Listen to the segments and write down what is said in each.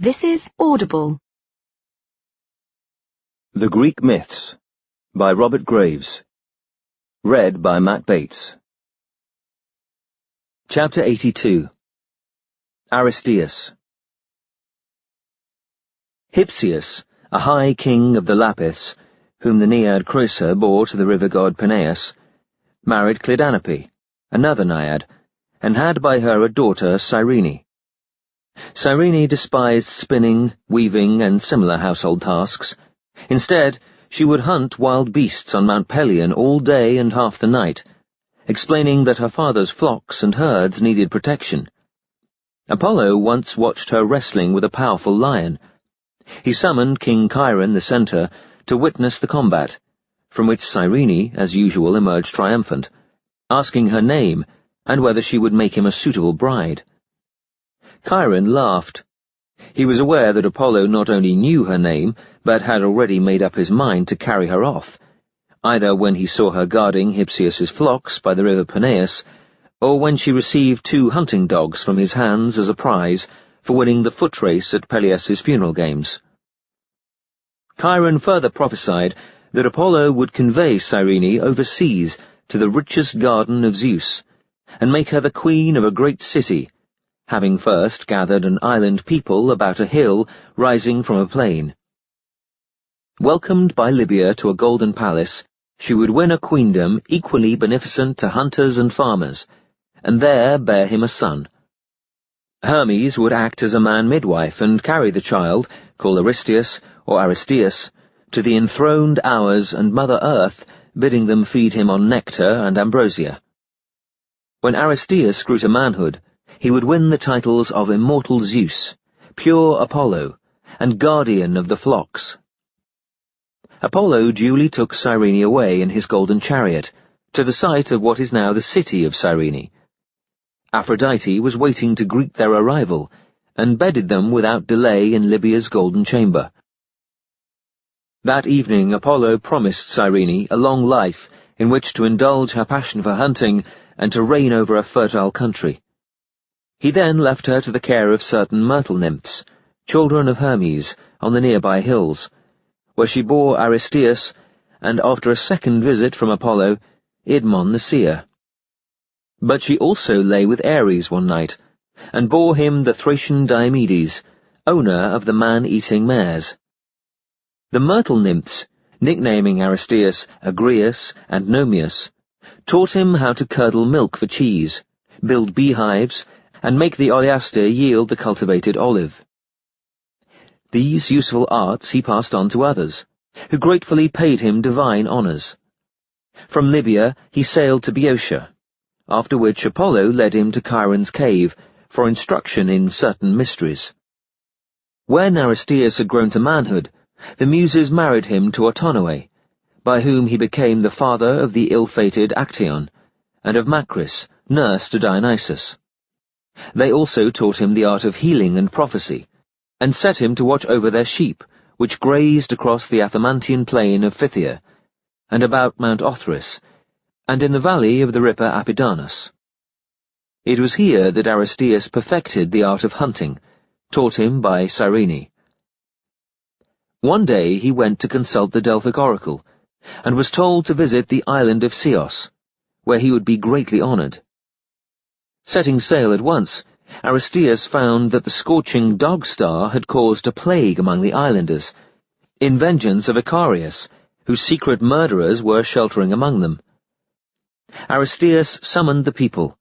This is Audible. The Greek Myths by Robert Graves. Read by Matt Bates. Chapter 82. Aristeus. Hypsias, a high king of the Lapiths, whom the Naiad Creusa bore to the river god Peneus, married Cleidanope, another Naiad, and had by her a daughter, Cyrene. Cyrene despised spinning, weaving, and similar household tasks. Instead, she would hunt wild beasts on Mount Pelion all day and half the night, explaining that her father's flocks and herds needed protection. Apollo once watched her wrestling with a powerful lion. He summoned King Chiron the Centaur to witness the combat, from which Cyrene, as usual, emerged triumphant, asking her name and whether she would make him a suitable bride. Chiron laughed. He was aware that Apollo not only knew her name, but had already made up his mind to carry her off, either when he saw her guarding Hypsias's flocks by the river Peneus, or when she received 2 hunting dogs from his hands as a prize for winning the foot race at Peleus' funeral games. Chiron further prophesied that Apollo would convey Cyrene overseas to the richest garden of Zeus, and make her the queen of a great city, having first gathered an island people about a hill rising from a plain. Welcomed by Libya to a golden palace, she would win a queendom equally beneficent to hunters and farmers, and there bear him a son. Hermes would act as a man-midwife and carry the child, called Aristeus or Aristeus, to the enthroned Hours and Mother Earth, bidding them feed him on nectar and ambrosia. When Aristeus grew to manhood, he would win the titles of Immortal Zeus, Pure Apollo, and Guardian of the Flocks. Apollo duly took Cyrene away in his golden chariot, to the site of what is now the city of Cyrene. Aphrodite was waiting to greet their arrival, and bedded them without delay in Libya's golden chamber. That evening Apollo promised Cyrene a long life in which to indulge her passion for hunting and to reign over a fertile country. He then left her to the care of certain myrtle nymphs, children of Hermes, on the nearby hills, where she bore Aristeus, and after a second visit from Apollo, Idmon the seer. But she also lay with Ares one night, and bore him the Thracian Diomedes, owner of the man-eating mares. The myrtle nymphs, nicknaming Aristeus Agrius and Nomius, taught him how to curdle milk for cheese, build beehives, and make the oleaster yield the cultivated olive. These useful arts he passed on to others, who gratefully paid him divine honours. From Libya he sailed to Boeotia, after which Apollo led him to Chiron's cave for instruction in certain mysteries. When Aristeus had grown to manhood, the Muses married him to Autonoe, by whom he became the father of the ill-fated Actaeon, and of Macris, nurse to Dionysus. They also taught him the art of healing and prophecy, and set him to watch over their sheep, which grazed across the Athamantian plain of Phthia, and about Mount Othrys, and in the valley of the Ripper Apidanus. It was here that Aristeus perfected the art of hunting, taught him by Cyrene. One day he went to consult the Delphic oracle, and was told to visit the island of Ceos, where he would be greatly honoured. Setting sail at once, Aristeus found that the scorching dog star had caused a plague among the islanders, in vengeance of Icarius, whose secret murderers were sheltering among them. Aristeus summoned the people,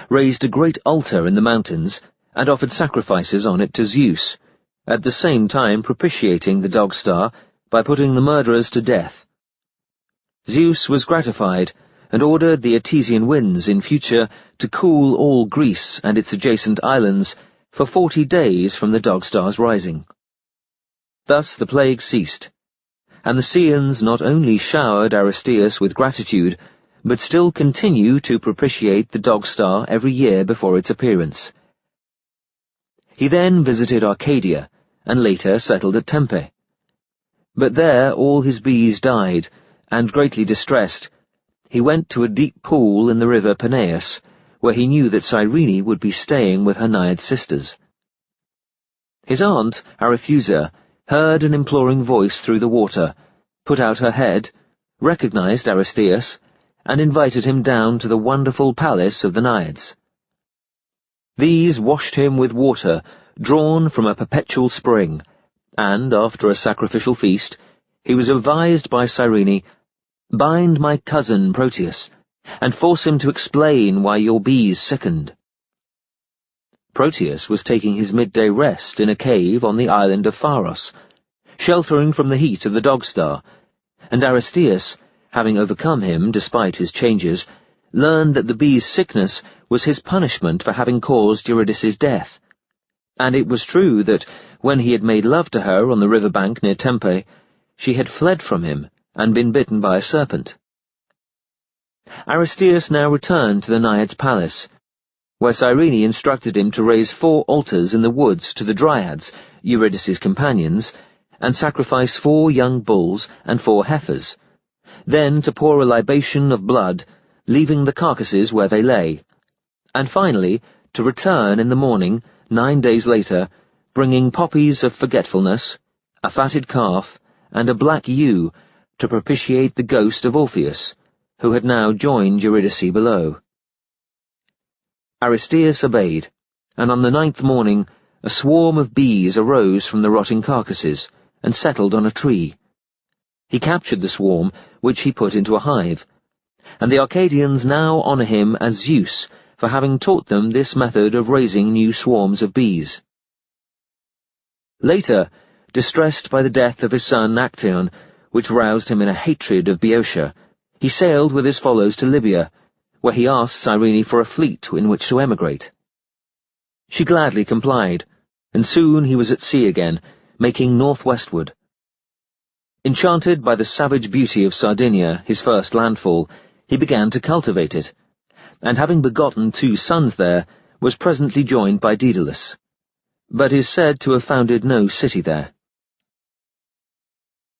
raised a great altar in the mountains, and offered sacrifices on it to Zeus, at the same time propitiating the dog star by putting the murderers to death. Zeus was gratified, and ordered the Etesian winds in future to cool all Greece and its adjacent islands for 40 days from the dog star's rising. Thus the plague ceased, and the Ceans not only showered Aristeus with gratitude, but still continue to propitiate the dog star every year before its appearance. He then visited Arcadia, and later settled at Tempe. But there all his bees died, and greatly distressed, he went to a deep pool in the river Peneus, where he knew that Cyrene would be staying with her Naiad sisters. His aunt, Arethusa, heard an imploring voice through the water, put out her head, recognized Aristeus, and invited him down to the wonderful palace of the Naiads. These washed him with water drawn from a perpetual spring, and, after a sacrificial feast, he was advised by Cyrene, "Bind my cousin Proteus, and force him to explain why your bees sickened." Proteus was taking his midday rest in a cave on the island of Pharos, sheltering from the heat of the Dog-Star, and Aristeus, having overcome him despite his changes, learned that the bee's sickness was his punishment for having caused Eurydice's death. And it was true that, when he had made love to her on the river bank near Tempe, she had fled from him and been bitten by a serpent. Aristeus now returned to the Naiads' palace, where Cyrene instructed him to raise 4 altars in the woods to the Dryads, Eurydice's companions, and sacrifice 4 young bulls and 4 heifers, then to pour a libation of blood, leaving the carcasses where they lay, and finally to return in the morning, 9 days later, bringing poppies of forgetfulness, a fatted calf, and a black ewe to propitiate the ghost of Orpheus, who had now joined Eurydice below. Aristeus obeyed, and on the 9th morning a swarm of bees arose from the rotting carcasses and settled on a tree. He captured the swarm, which he put into a hive, and the Arcadians now honour him as Zeus for having taught them this method of raising new swarms of bees. Later, distressed by the death of his son Actaeon, which roused him in a hatred of Boeotia, he sailed with his followers to Libya, where he asked Cyrene for a fleet in which to emigrate. She gladly complied, and soon he was at sea again, making northwestward. Enchanted by the savage beauty of Sardinia, his first landfall, he began to cultivate it, and having begotten 2 sons there, was presently joined by Daedalus, but is said to have founded no city there.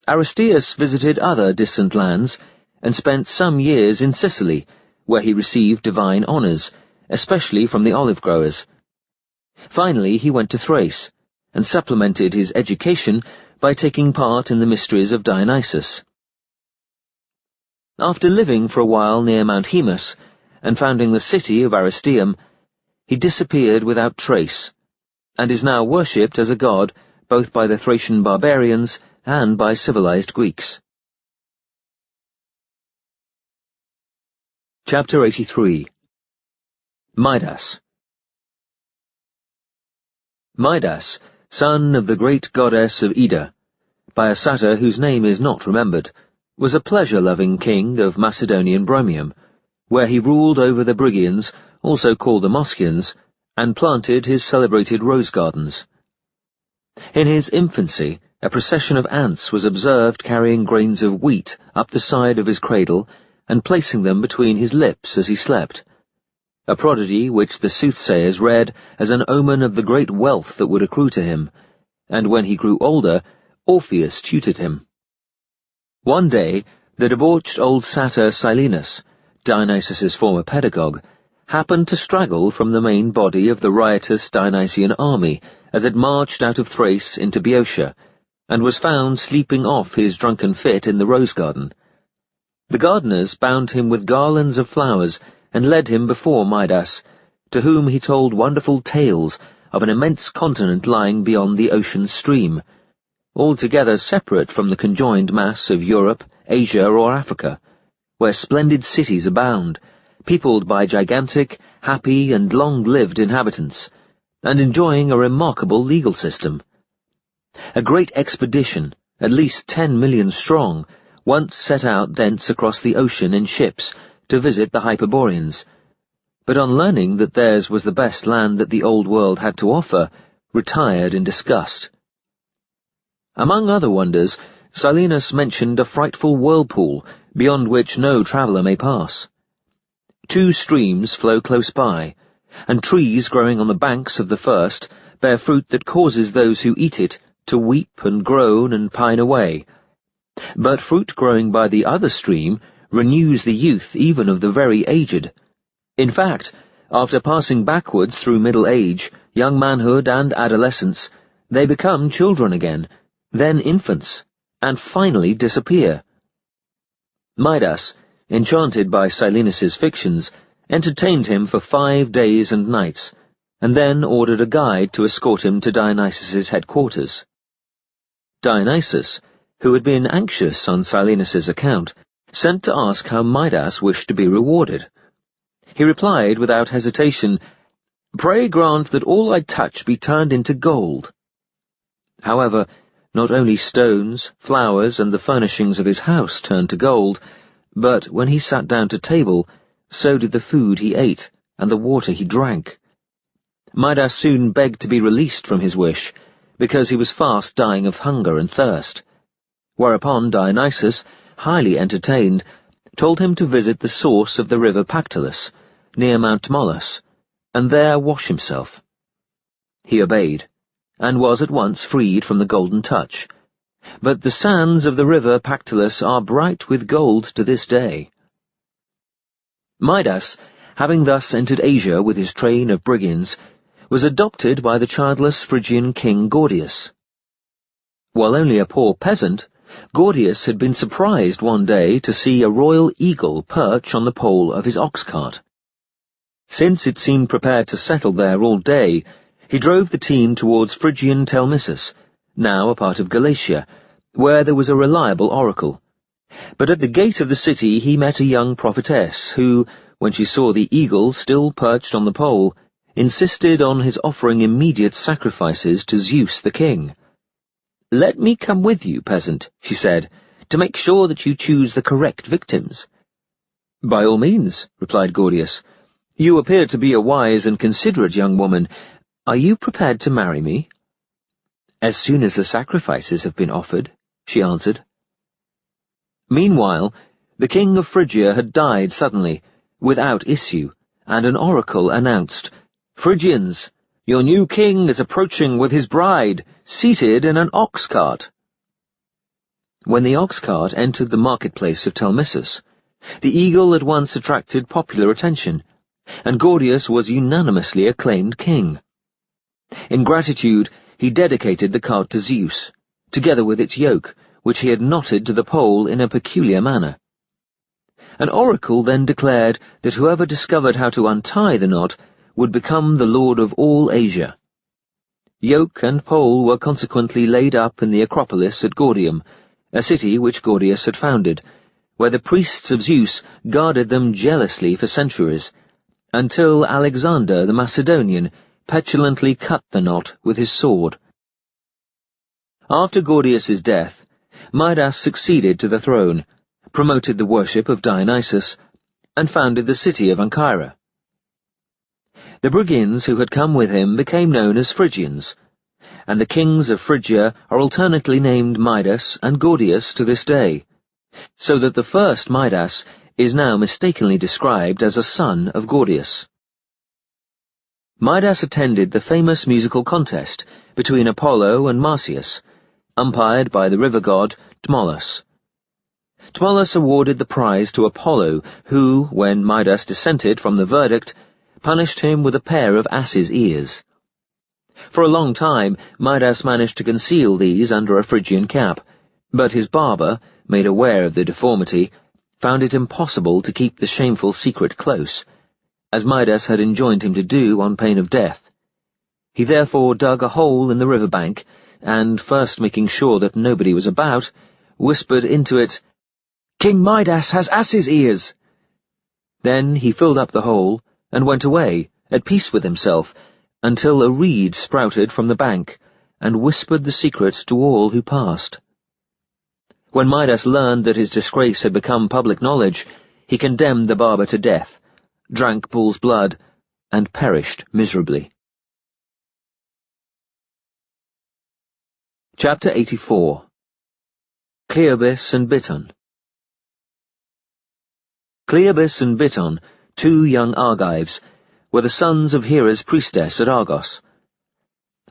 Aristeus visited other distant lands, and spent some years in Sicily, where he received divine honours, especially from the olive growers. Finally he went to Thrace, and supplemented his education by taking part in the mysteries of Dionysus. After living for a while near Mount Haemus, and founding the city of Aristeum, he disappeared without trace, and is now worshipped as a god both by the Thracian barbarians and by civilized Greeks. Chapter 83. Midas. Midas, son of the great goddess of Ida, by a satyr whose name is not remembered, was a pleasure-loving king of Macedonian Bromium, where he ruled over the Brygians, also called the Moschians, and planted his celebrated rose gardens. In his infancy, a procession of ants was observed carrying grains of wheat up the side of his cradle and placing them between his lips as he slept, a prodigy which the soothsayers read as an omen of the great wealth that would accrue to him, and when he grew older, Orpheus tutored him. One day, the debauched old satyr Silenus, Dionysus's former pedagogue, happened to straggle from the main body of the riotous Dionysian army as it marched out of Thrace into Boeotia, and was found sleeping off his drunken fit in the rose garden. The gardeners bound him with garlands of flowers and led him before Midas, to whom he told wonderful tales of an immense continent lying beyond the ocean stream, altogether separate from the conjoined mass of Europe, Asia, or Africa, where splendid cities abound, peopled by gigantic, happy, and long-lived inhabitants, and enjoying a remarkable legal system. A great expedition, at least 10 million strong, once set out thence across the ocean in ships to visit the Hyperboreans, but on learning that theirs was the best land that the old world had to offer, retired in disgust. Among other wonders, Silenus mentioned a frightful whirlpool beyond which no traveller may pass. 2 streams flow close by, and trees growing on the banks of the first bear fruit that causes those who eat it to weep and groan and pine away. But fruit growing by the other stream renews the youth even of the very aged. In fact, after passing backwards through middle age, young manhood and adolescence, They become children again, then infants, and finally disappear. Midas, enchanted by Silenus's fictions, entertained him for 5 days and nights, and then ordered a guide to escort him to Dionysus's headquarters. Dionysus, who had been anxious on Silenus's account, sent to ask how Midas wished to be rewarded. He replied without hesitation, "Pray grant that all I touch be turned into gold." However, not only stones, flowers, and the furnishings of his house turned to gold, but when he sat down to table, so did the food he ate and the water he drank. Midas soon begged to be released from his wish, because he was fast dying of hunger and thirst, whereupon Dionysus, highly entertained, told him to visit the source of the river Pactolus, near Mount Tmolus, and there wash himself. He obeyed, and was at once freed from the golden touch. But the sands of the river Pactolus are bright with gold to this day. Midas, having thus entered Asia with his train of brigands, was adopted by the childless Phrygian king Gordius. While only a poor peasant, Gordius had been surprised one day to see a royal eagle perch on the pole of his ox-cart. Since it seemed prepared to settle there all day, he drove the team towards Phrygian Telmissus, now a part of Galatia, where there was a reliable oracle. But at the gate of the city he met a young prophetess who, when she saw the eagle still perched on the pole, insisted on his offering immediate sacrifices to Zeus the king. "Let me come with you, peasant," she said, "to make sure that you choose the correct victims." "By all means," replied Gordius. "You appear to be a wise and considerate young woman. Are you prepared to marry me?" "As soon as the sacrifices have been offered," she answered. Meanwhile, the king of Phrygia had died suddenly, without issue, and an oracle announced, "Phrygians, your new king is approaching with his bride, seated in an ox-cart." When the ox-cart entered the marketplace of Telmissus, the eagle at once attracted popular attention, and Gordius was unanimously acclaimed king. In gratitude, he dedicated the cart to Zeus, together with its yoke, which he had knotted to the pole in a peculiar manner. An oracle then declared that whoever discovered how to untie the knot would become the lord of all Asia. Yoke and pole were consequently laid up in the Acropolis at Gordium, a city which Gordius had founded, where the priests of Zeus guarded them jealously for centuries, until Alexander the Macedonian petulantly cut the knot with his sword. After Gordius's death, Midas succeeded to the throne, promoted the worship of Dionysus, and founded the city of Ancyra. The brigands who had come with him became known as Phrygians, and the kings of Phrygia are alternately named Midas and Gordius to this day, so that the first Midas is now mistakenly described as a son of Gordius. Midas attended the famous musical contest between Apollo and Marsyas, umpired by the river god Tmolus. Tmolus awarded the prize to Apollo, who, when Midas dissented from the verdict, punished him with a pair of ass's ears. For a long time, Midas managed to conceal these under a Phrygian cap, but his barber, made aware of the deformity, found it impossible to keep the shameful secret close, as Midas had enjoined him to do on pain of death. He therefore dug a hole in the river bank, and, first making sure that nobody was about, whispered into it, "King Midas has ass's ears!" Then he filled up the hole, and went away, at peace with himself, until a reed sprouted from the bank, and whispered the secret to all who passed. When Midas learned that his disgrace had become public knowledge, he condemned the barber to death, drank bull's blood, and perished miserably. Chapter 84. Cleobis and Biton. Cleobis and Biton, 2 young Argives, were the sons of Hera's priestess at Argos.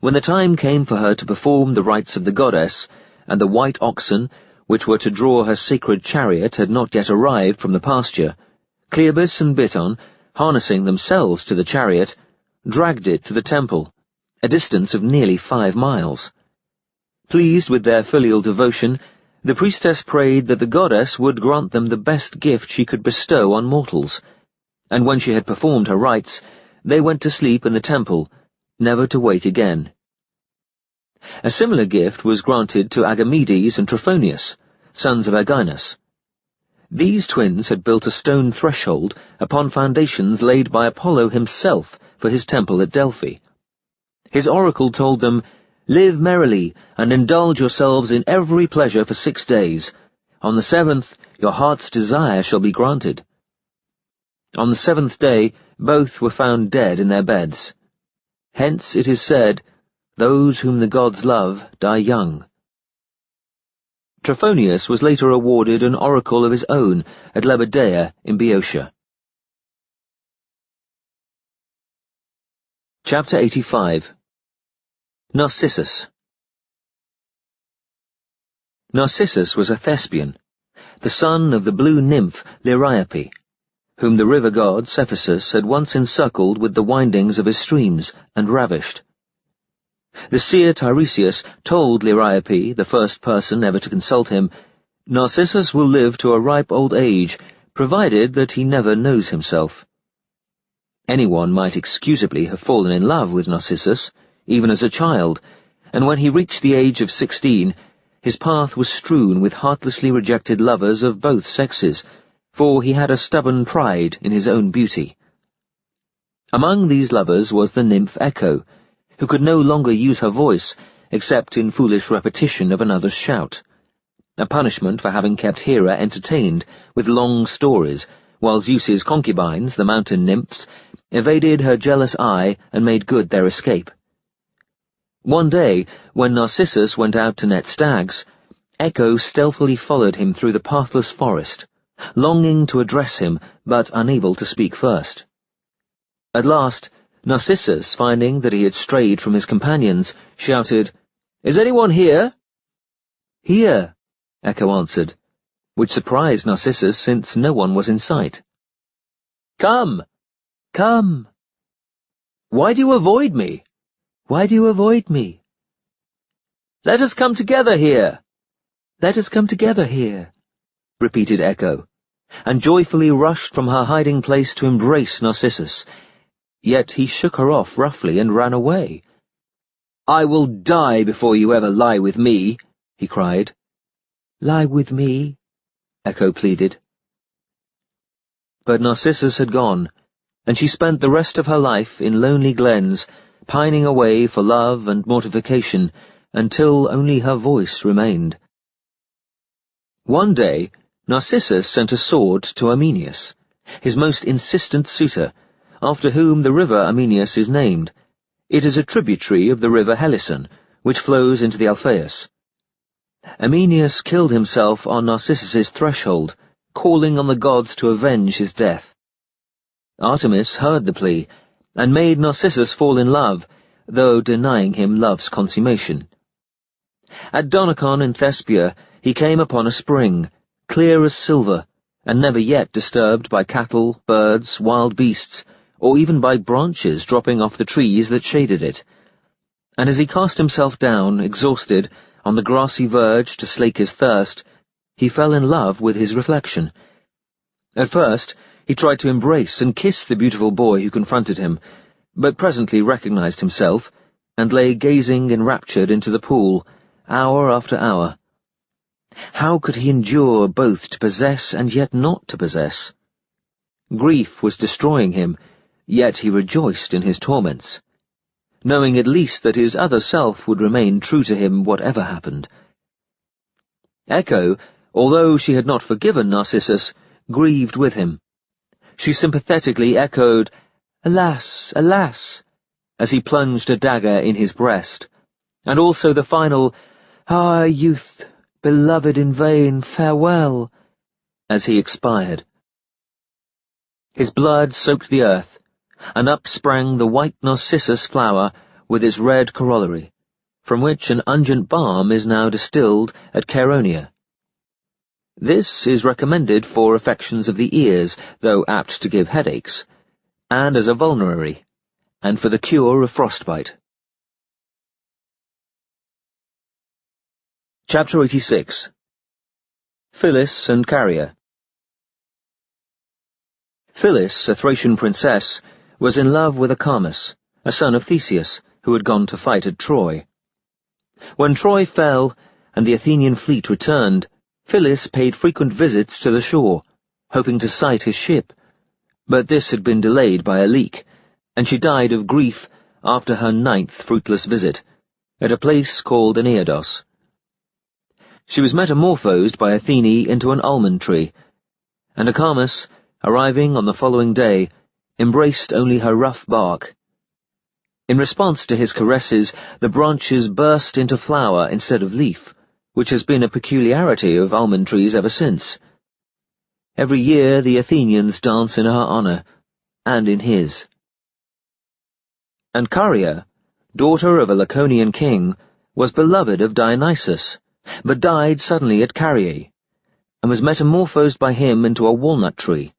When the time came for her to perform the rites of the goddess, and the white oxen, which were to draw her sacred chariot, had not yet arrived from the pasture, Cleobis and Biton, harnessing themselves to the chariot, dragged it to the temple, a distance of nearly 5 miles. Pleased with their filial devotion, the priestess prayed that the goddess would grant them the best gift she could bestow on mortals, and when she had performed her rites, they went to sleep in the temple, never to wake again. A similar gift was granted to Agamedes and Trophonius, sons of Erginus. These twins had built a stone threshold upon foundations laid by Apollo himself for his temple at Delphi. His oracle told them, "Live merrily, and indulge yourselves in every pleasure for 6 days. On the 7th, your heart's desire shall be granted." On the 7th day, both were found dead in their beds. Hence it is said, "Those whom the gods love die young." Trophonius was later awarded an oracle of his own at Lebedea in Boeotia. Chapter 85. Narcissus. Narcissus was a Thespian, the son of the blue nymph Liriope, whom the river god Cephissus had once encircled with the windings of his streams and ravished. The seer Tiresias told Liriope, the first person ever to consult him, "Narcissus will live to a ripe old age, provided that he never knows himself." Anyone might excusably have fallen in love with Narcissus, even as a child, and when he reached the age of 16, his path was strewn with heartlessly rejected lovers of both sexes, for he had a stubborn pride in his own beauty. Among these lovers was the nymph Echo, who could no longer use her voice except in foolish repetition of another's shout, a punishment for having kept Hera entertained with long stories, while Zeus's concubines, the mountain nymphs, evaded her jealous eye and made good their escape. One day, when Narcissus went out to net stags, Echo stealthily followed him through the pathless forest, longing to address him, but unable to speak first. At last, Narcissus, finding that he had strayed from his companions, shouted, "Is anyone here?" "Here," Echo answered, which surprised Narcissus since no one was in sight. "Come! Come!" "Why do you avoid me?" "Why do you avoid me?" "Let us come together here." "Let us come together here," repeated Echo, and joyfully rushed from her hiding place to embrace Narcissus. Yet he shook her off roughly and ran away. "I will die before you ever lie with me," he cried. "Lie with me," Echo pleaded. But Narcissus had gone, and she spent the rest of her life in lonely glens, pining away for love and mortification, until only her voice remained. One day, Narcissus sent a sword to Armenius, his most insistent suitor, after whom the river Armenius is named. It is a tributary of the river Helison, which flows into the Alpheus. Armenius killed himself on Narcissus's threshold, calling on the gods to avenge his death. Artemis heard the plea, and made Narcissus fall in love, though denying him love's consummation. At Donacon in Thespia he came upon a spring, clear as silver, and never yet disturbed by cattle, birds, wild beasts, or even by branches dropping off the trees that shaded it. And as he cast himself down, exhausted, on the grassy verge to slake his thirst, he fell in love with his reflection. At first, he tried to embrace and kiss the beautiful boy who confronted him, but presently recognized himself, and lay gazing enraptured into the pool, hour after hour. How could he endure both to possess and yet not to possess? Grief was destroying him, yet he rejoiced in his torments, knowing at least that his other self would remain true to him whatever happened. Echo, although she had not forgiven Narcissus, grieved with him. She sympathetically echoed, "Alas, alas," as he plunged a dagger in his breast, and also the final, "Ah, youth, beloved in vain, farewell," as he expired. His blood soaked the earth, and up sprang the white narcissus flower with its red corollary, from which an unguent balm is now distilled at Chaeronea. This is recommended for affections of the ears, though apt to give headaches, and as a vulnerary, and for the cure of frostbite. Chapter 86. Phyllis and Carria. Phyllis, a Thracian princess, was in love with Acamas, a son of Theseus, who had gone to fight at Troy. When Troy fell and the Athenian fleet returned, Phyllis paid frequent visits to the shore, hoping to sight his ship, but this had been delayed by a leak, and she died of grief after her 9th fruitless visit, at a place called Aeneados. She was metamorphosed by Athene into an almond tree, and Acamas, arriving on the following day, embraced only her rough bark. In response to his caresses, the branches burst into flower instead of leaf, which has been a peculiarity of almond trees ever since. Every year the Athenians dance in her honour, and in his. And Carria, daughter of a Laconian king, was beloved of Dionysus, but died suddenly at Carriae, and was metamorphosed by him into a walnut tree.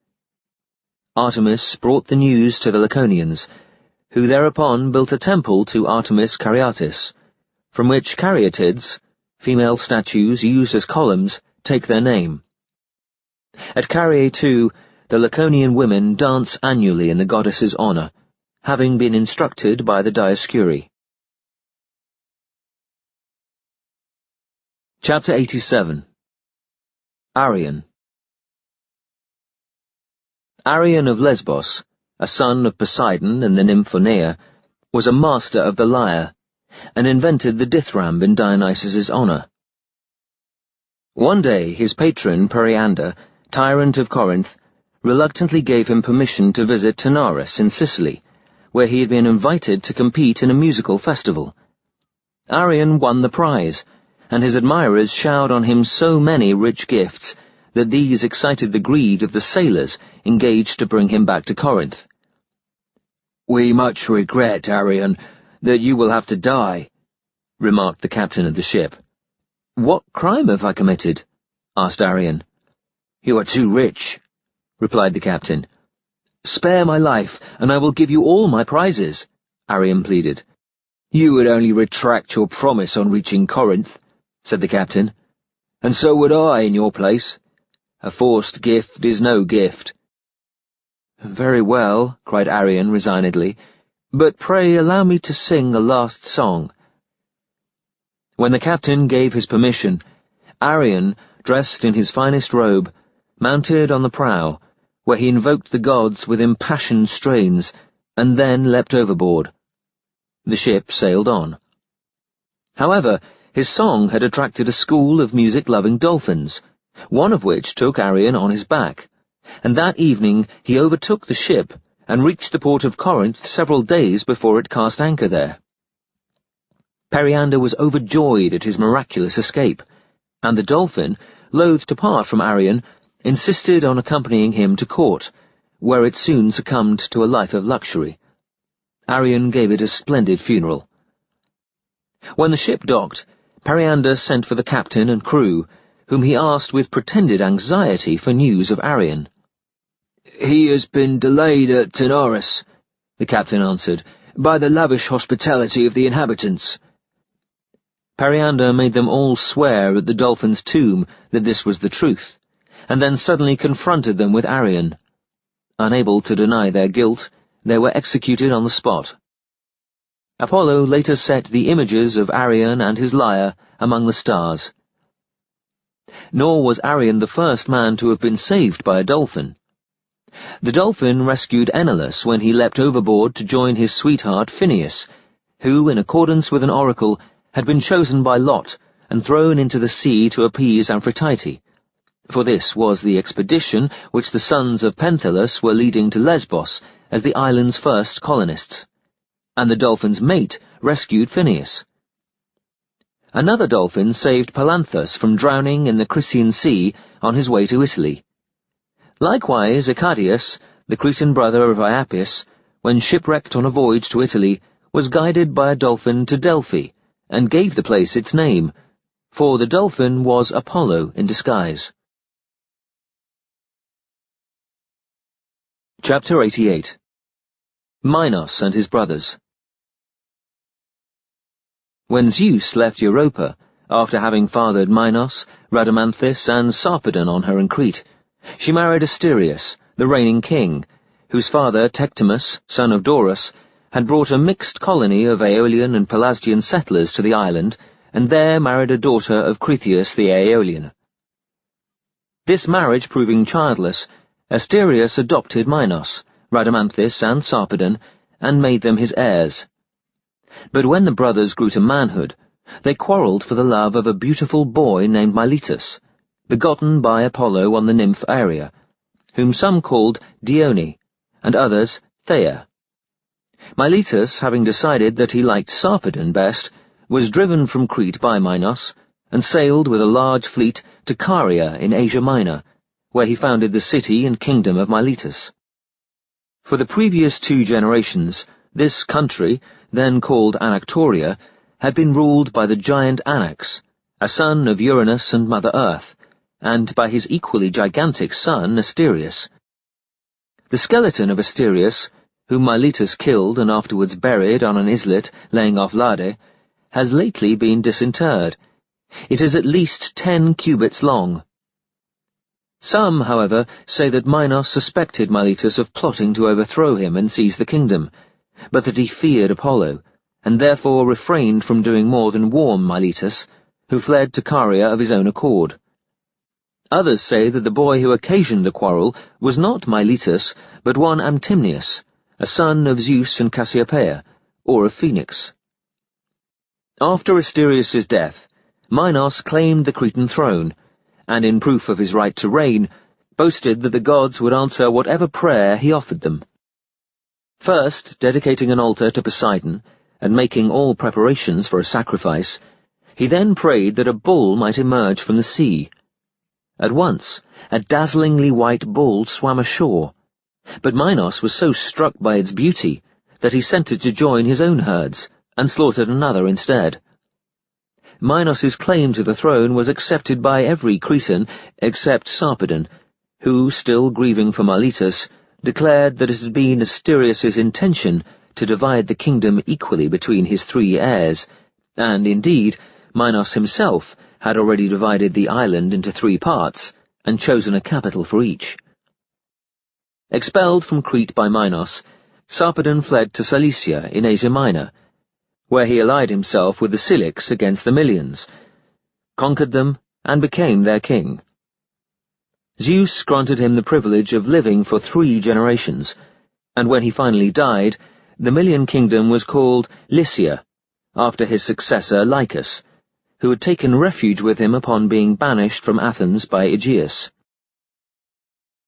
Artemis brought the news to the Laconians, who thereupon built a temple to Artemis Caryatids, from which caryatids, female statues used as columns, take their name. At Carriae, too, the Laconian women dance annually in the goddess's honour, having been instructed by the Dioscuri. Chapter 87. Arion. Arion of Lesbos, a son of Poseidon and the nymph Oeneia, was a master of the lyre, and invented the dithyramb in Dionysus's honour. One day his patron Periander, tyrant of Corinth, reluctantly gave him permission to visit Taenarus in Sicily, where he had been invited to compete in a musical festival. Arion won the prize, and his admirers showered on him so many rich gifts that these excited the greed of the sailors engaged to bring him back to Corinth. "We much regret, Arion, that you will have to die," remarked the captain of the ship. "What crime have I committed?" asked Arion. "You are too rich," replied the captain. "Spare my life, and I will give you all my prizes," Arion pleaded. "You would only retract your promise on reaching Corinth," said the captain. "And so would I in your place. A forced gift is no gift." "Very well," cried Arion resignedly, "but pray allow me to sing a last song." When the captain gave his permission, Arion, dressed in his finest robe, mounted on the prow, where he invoked the gods with impassioned strains, and then leapt overboard. The ship sailed on. However, his song had attracted a school of music-loving dolphins, one of which took Arion on his back, and that evening he overtook the ship and reached the port of Corinth several days before it cast anchor there. Periander was overjoyed at his miraculous escape, and the dolphin, loath to part from Arion, insisted on accompanying him to court, where it soon succumbed to a life of luxury. Arion gave it a splendid funeral. When the ship docked, Periander sent for the captain and crew, whom he asked with pretended anxiety for news of Arion. "He has been delayed at Taenarus," the captain answered, "by the lavish hospitality of the inhabitants." Periander made them all swear at the dolphin's tomb that this was the truth, and then suddenly confronted them with Arion. Unable to deny their guilt, they were executed on the spot. Apollo later set the images of Arion and his lyre among the stars. Nor was Arion the first man to have been saved by a dolphin. The dolphin rescued Enalus when he leapt overboard to join his sweetheart Phineus, who, in accordance with an oracle, had been chosen by lot and thrown into the sea to appease Amphitrite, for this was the expedition which the sons of Pentheus were leading to Lesbos as the island's first colonists, and the dolphin's mate rescued Phineus. Another dolphin saved Palanthus from drowning in the Crissaean Sea on his way to Italy. Likewise, Icadius, the Cretan brother of Iapis, when shipwrecked on a voyage to Italy, was guided by a dolphin to Delphi, and gave the place its name, for the dolphin was Apollo in disguise. Chapter 88. Minos and his brothers. When Zeus left Europa, after having fathered Minos, Rhadamanthus, and Sarpedon on her in Crete, she married Asterius, the reigning king, whose father, Tectimus, son of Dorus, had brought a mixed colony of Aeolian and Pelasgian settlers to the island, and there married a daughter of Cretheus the Aeolian. This marriage proving childless, Asterius adopted Minos, Rhadamanthus, and Sarpedon, and made them his heirs. But when the brothers grew to manhood, they quarrelled for the love of a beautiful boy named Miletus, begotten by Apollo on the nymph Aria, whom some called Dione, and others Thea. Miletus, having decided that he liked Sarpedon best, was driven from Crete by Minos, and sailed with a large fleet to Caria in Asia Minor, where he founded the city and kingdom of Miletus. For the previous 2 generations, this country, then called Anactoria, had been ruled by the giant Anax, a son of Uranus and Mother Earth, and by his equally gigantic son Asterius. The skeleton of Asterius, whom Miletus killed and afterwards buried on an islet laying off Lade, has lately been disinterred. It is at least 10 cubits long. Some, however, say that Minos suspected Miletus of plotting to overthrow him and seize the kingdom, but that he feared Apollo, and therefore refrained from doing more than warn Miletus, who fled to Caria of his own accord. Others say that the boy who occasioned the quarrel was not Miletus, but one Antimnius, a son of Zeus and Cassiopeia, or of Phoenix. After Asterius's death, Minos claimed the Cretan throne, and in proof of his right to reign, boasted that the gods would answer whatever prayer he offered them. First, dedicating an altar to Poseidon, and making all preparations for a sacrifice, he then prayed that a bull might emerge from the sea. At once, a dazzlingly white bull swam ashore, but Minos was so struck by its beauty that he sent it to join his own herds, and slaughtered another instead. Minos's claim to the throne was accepted by every Cretan except Sarpedon, who, still grieving for Miletus, declared that it had been Asterius's intention to divide the kingdom equally between his 3 heirs, and, indeed, Minos himself had already divided the island into 3 parts, and chosen a capital for each. Expelled from Crete by Minos, Sarpedon fled to Cilicia in Asia Minor, where he allied himself with the Silics against the Millians, conquered them, and became their king. Zeus granted him the privilege of living for 3 generations, and when he finally died, the Millian kingdom was called Lycia, after his successor Lycus, who had taken refuge with him upon being banished from Athens by Aegeus.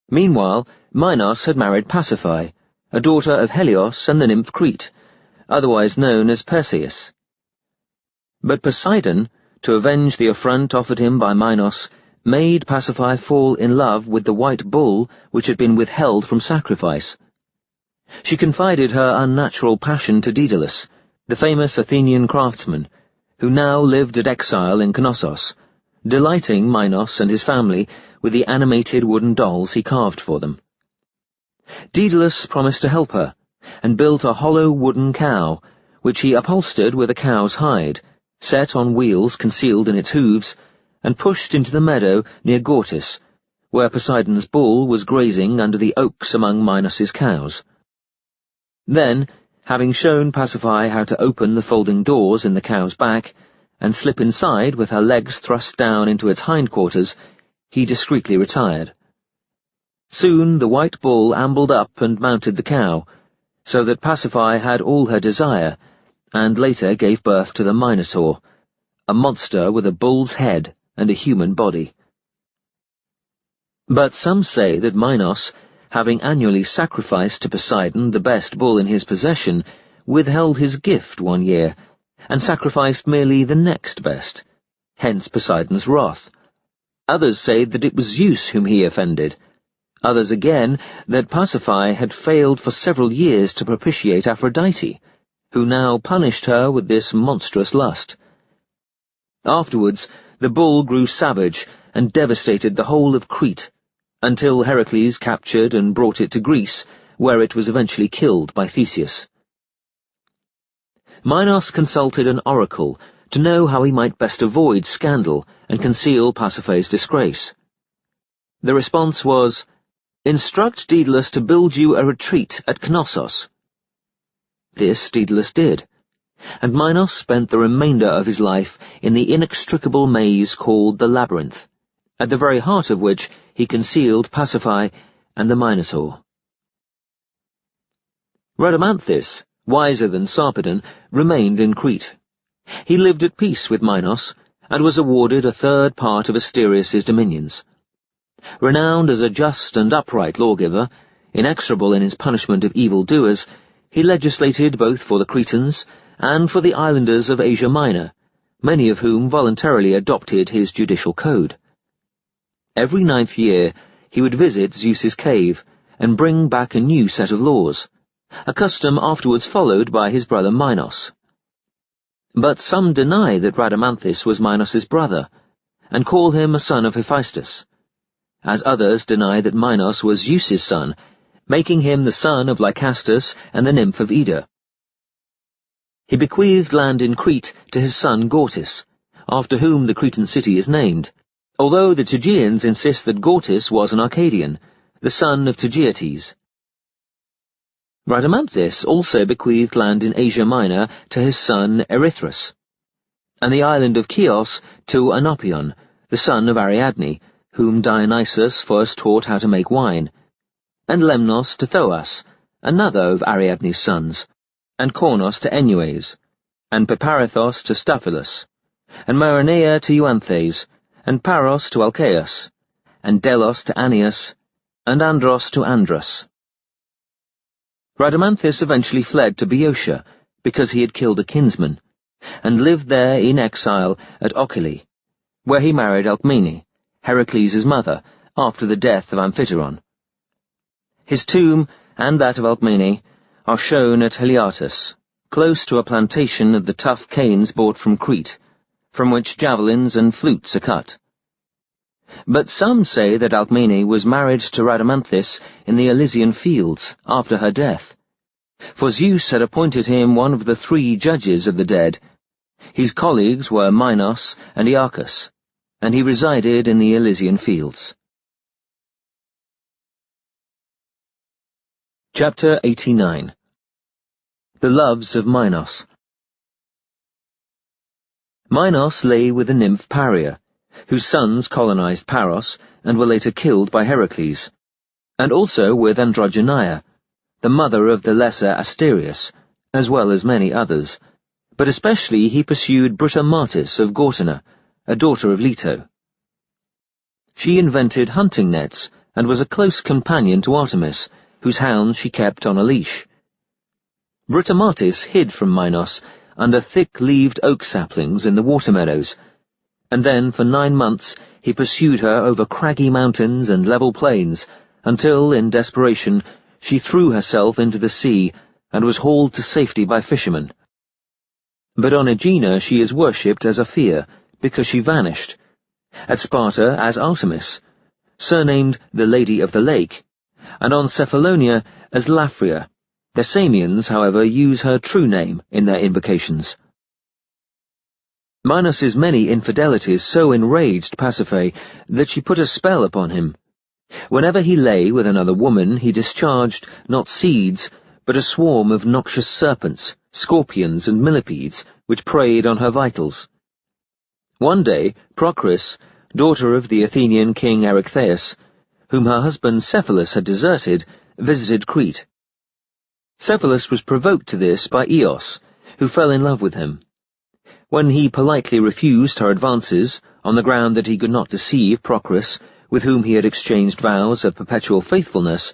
Meanwhile, Minos had married Pasiphae, a daughter of Helios and the nymph Crete, otherwise known as Perseus. But Poseidon, to avenge the affront offered him by Minos, made Pasiphae fall in love with the white bull which had been withheld from sacrifice. She confided her unnatural passion to Daedalus, the famous Athenian craftsman, who now lived at exile in Knossos, delighting Minos and his family with the animated wooden dolls he carved for them. Daedalus promised to help her, and built a hollow wooden cow, which he upholstered with a cow's hide, set on wheels concealed in its hooves, and pushed into the meadow near Gortys, where Poseidon's bull was grazing under the oaks among Minos's cows. Then, having shown Pasiphae how to open the folding doors in the cow's back, and slip inside with her legs thrust down into its hindquarters, he discreetly retired. Soon the white bull ambled up and mounted the cow, so that Pasiphae had all her desire, and later gave birth to the Minotaur, a monster with a bull's head and a human body. But some say that Minos, having annually sacrificed to Poseidon the best bull in his possession, withheld his gift one year, and sacrificed merely the next best, hence Poseidon's wrath. Others say that it was Zeus whom he offended. Others again, that Pasiphae had failed for several years to propitiate Aphrodite, who now punished her with this monstrous lust. Afterwards, the bull grew savage and devastated the whole of Crete, until Heracles captured and brought it to Greece, where it was eventually killed by Theseus. Minos consulted an oracle to know how he might best avoid scandal and conceal Pasiphae's disgrace. The response was, "Instruct Daedalus to build you a retreat at Knossos." This Daedalus did, and Minos spent the remainder of his life in the inextricable maze called the Labyrinth, at the very heart of which he concealed Pasiphae and the Minotaur. Rhadamanthus, wiser than Sarpedon, remained in Crete. He lived at peace with Minos, and was awarded a third part of Asterius' dominions. Renowned as a just and upright lawgiver, inexorable in his punishment of evil-doers, he legislated both for the Cretans and for the islanders of Asia Minor, many of whom voluntarily adopted his judicial code. Every 9th year he would visit Zeus's cave and bring back a new set of laws, a custom afterwards followed by his brother Minos. But some deny that Rhadamanthus was Minos' brother, and call him a son of Hephaestus, as others deny that Minos was Zeus's son, making him the son of Lycastus and the nymph of Ida. He bequeathed land in Crete to his son Gortys, after whom the Cretan city is named, although the Tegeans insist that Gortys was an Arcadian, the son of Tegeates. Rhadamanthus also bequeathed land in Asia Minor to his son Erythras, and the island of Chios to Oenopion, the son of Ariadne, whom Dionysus first taught how to make wine, and Lemnos to Thoas, another of Ariadne's sons, and Kornos to Enues, and Peparethos to Staphylos, and Maronea to Euanthes, and Paros to Alcaeus, and Delos to Aeneas, and Andros to Andros. Rhadamanthus eventually fled to Boeotia, because he had killed a kinsman, and lived there in exile at Ocyli, where he married Alcmene, Heracles' mother, after the death of Amphitryon. His tomb, and that of Alcmene, are shown at Haliartus, close to a plantation of the tough canes brought from Crete, from which javelins and flutes are cut. But some say that Alcmene was married to Rhadamanthus in the Elysian fields after her death, for Zeus had appointed him one of the 3 judges of the dead. His colleagues were Minos and Iarchus, and he resided in the Elysian fields. Chapter 89. The Loves of Minos. Minos lay with the nymph Paria, whose sons colonized Paros and were later killed by Heracles, and also with Androgeneia, the mother of the lesser Asterius, as well as many others, but especially he pursued Britomartis of Gortyna, a daughter of Leto. She invented hunting nets and was a close companion to Artemis, whose hounds she kept on a leash. Britomartis hid from Minos under thick-leaved oak saplings in the water meadows, and then for 9 months he pursued her over craggy mountains and level plains, until, in desperation, she threw herself into the sea and was hauled to safety by fishermen. But on Aegina she is worshipped as Aphia, because she vanished, at Sparta as Artemis, surnamed the Lady of the Lake, and on Cephalonia as Laphria. The Samians, however, use her true name in their invocations. Minos's many infidelities so enraged Pasiphae that she put a spell upon him. Whenever he lay with another woman, he discharged not seeds, but a swarm of noxious serpents, scorpions, and millipedes, which preyed on her vitals. One day, Procris, daughter of the Athenian king Erechtheus, whom her husband Cephalus had deserted, visited Crete. Cephalus was provoked to this by Eos, who fell in love with him. When he politely refused her advances, on the ground that he could not deceive Procris, with whom he had exchanged vows of perpetual faithfulness,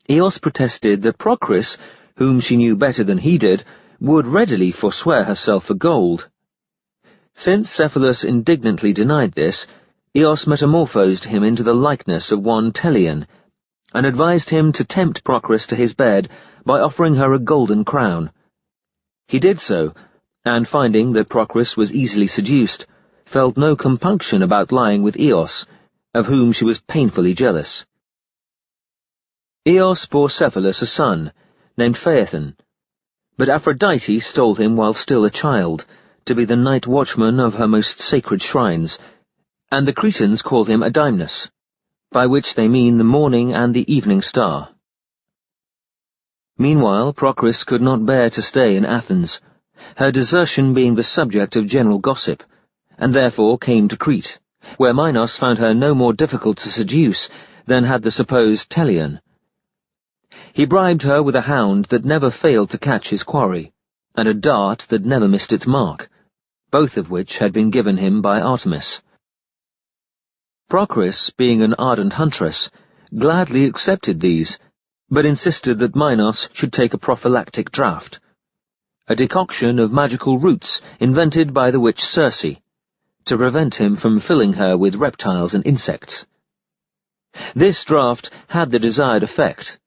Eos protested that Procris, whom she knew better than he did, would readily forswear herself for gold. Since Cephalus indignantly denied this, Eos metamorphosed him into the likeness of one Teleon, and advised him to tempt Procris to his bed by offering her a golden crown. He did so, and finding that Procris was easily seduced, felt no compunction about lying with Eos, of whom she was painfully jealous. Eos bore Cephalus a son, named Phaethon, but Aphrodite stole him while still a child, to be the night watchman of her most sacred shrines, and the Cretans call him Adymnus, by which they mean the morning and the evening star. Meanwhile, Procris could not bear to stay in Athens, her desertion being the subject of general gossip, and therefore came to Crete, where Minos found her no more difficult to seduce than had the supposed Teleon. He bribed her with a hound that never failed to catch his quarry, and a dart that never missed its mark, both of which had been given him by Artemis. Procris, being an ardent huntress, gladly accepted these, but insisted that Minos should take a prophylactic draught, a decoction of magical roots invented by the witch Circe, to prevent him from filling her with reptiles and insects. This draught had the desired effect,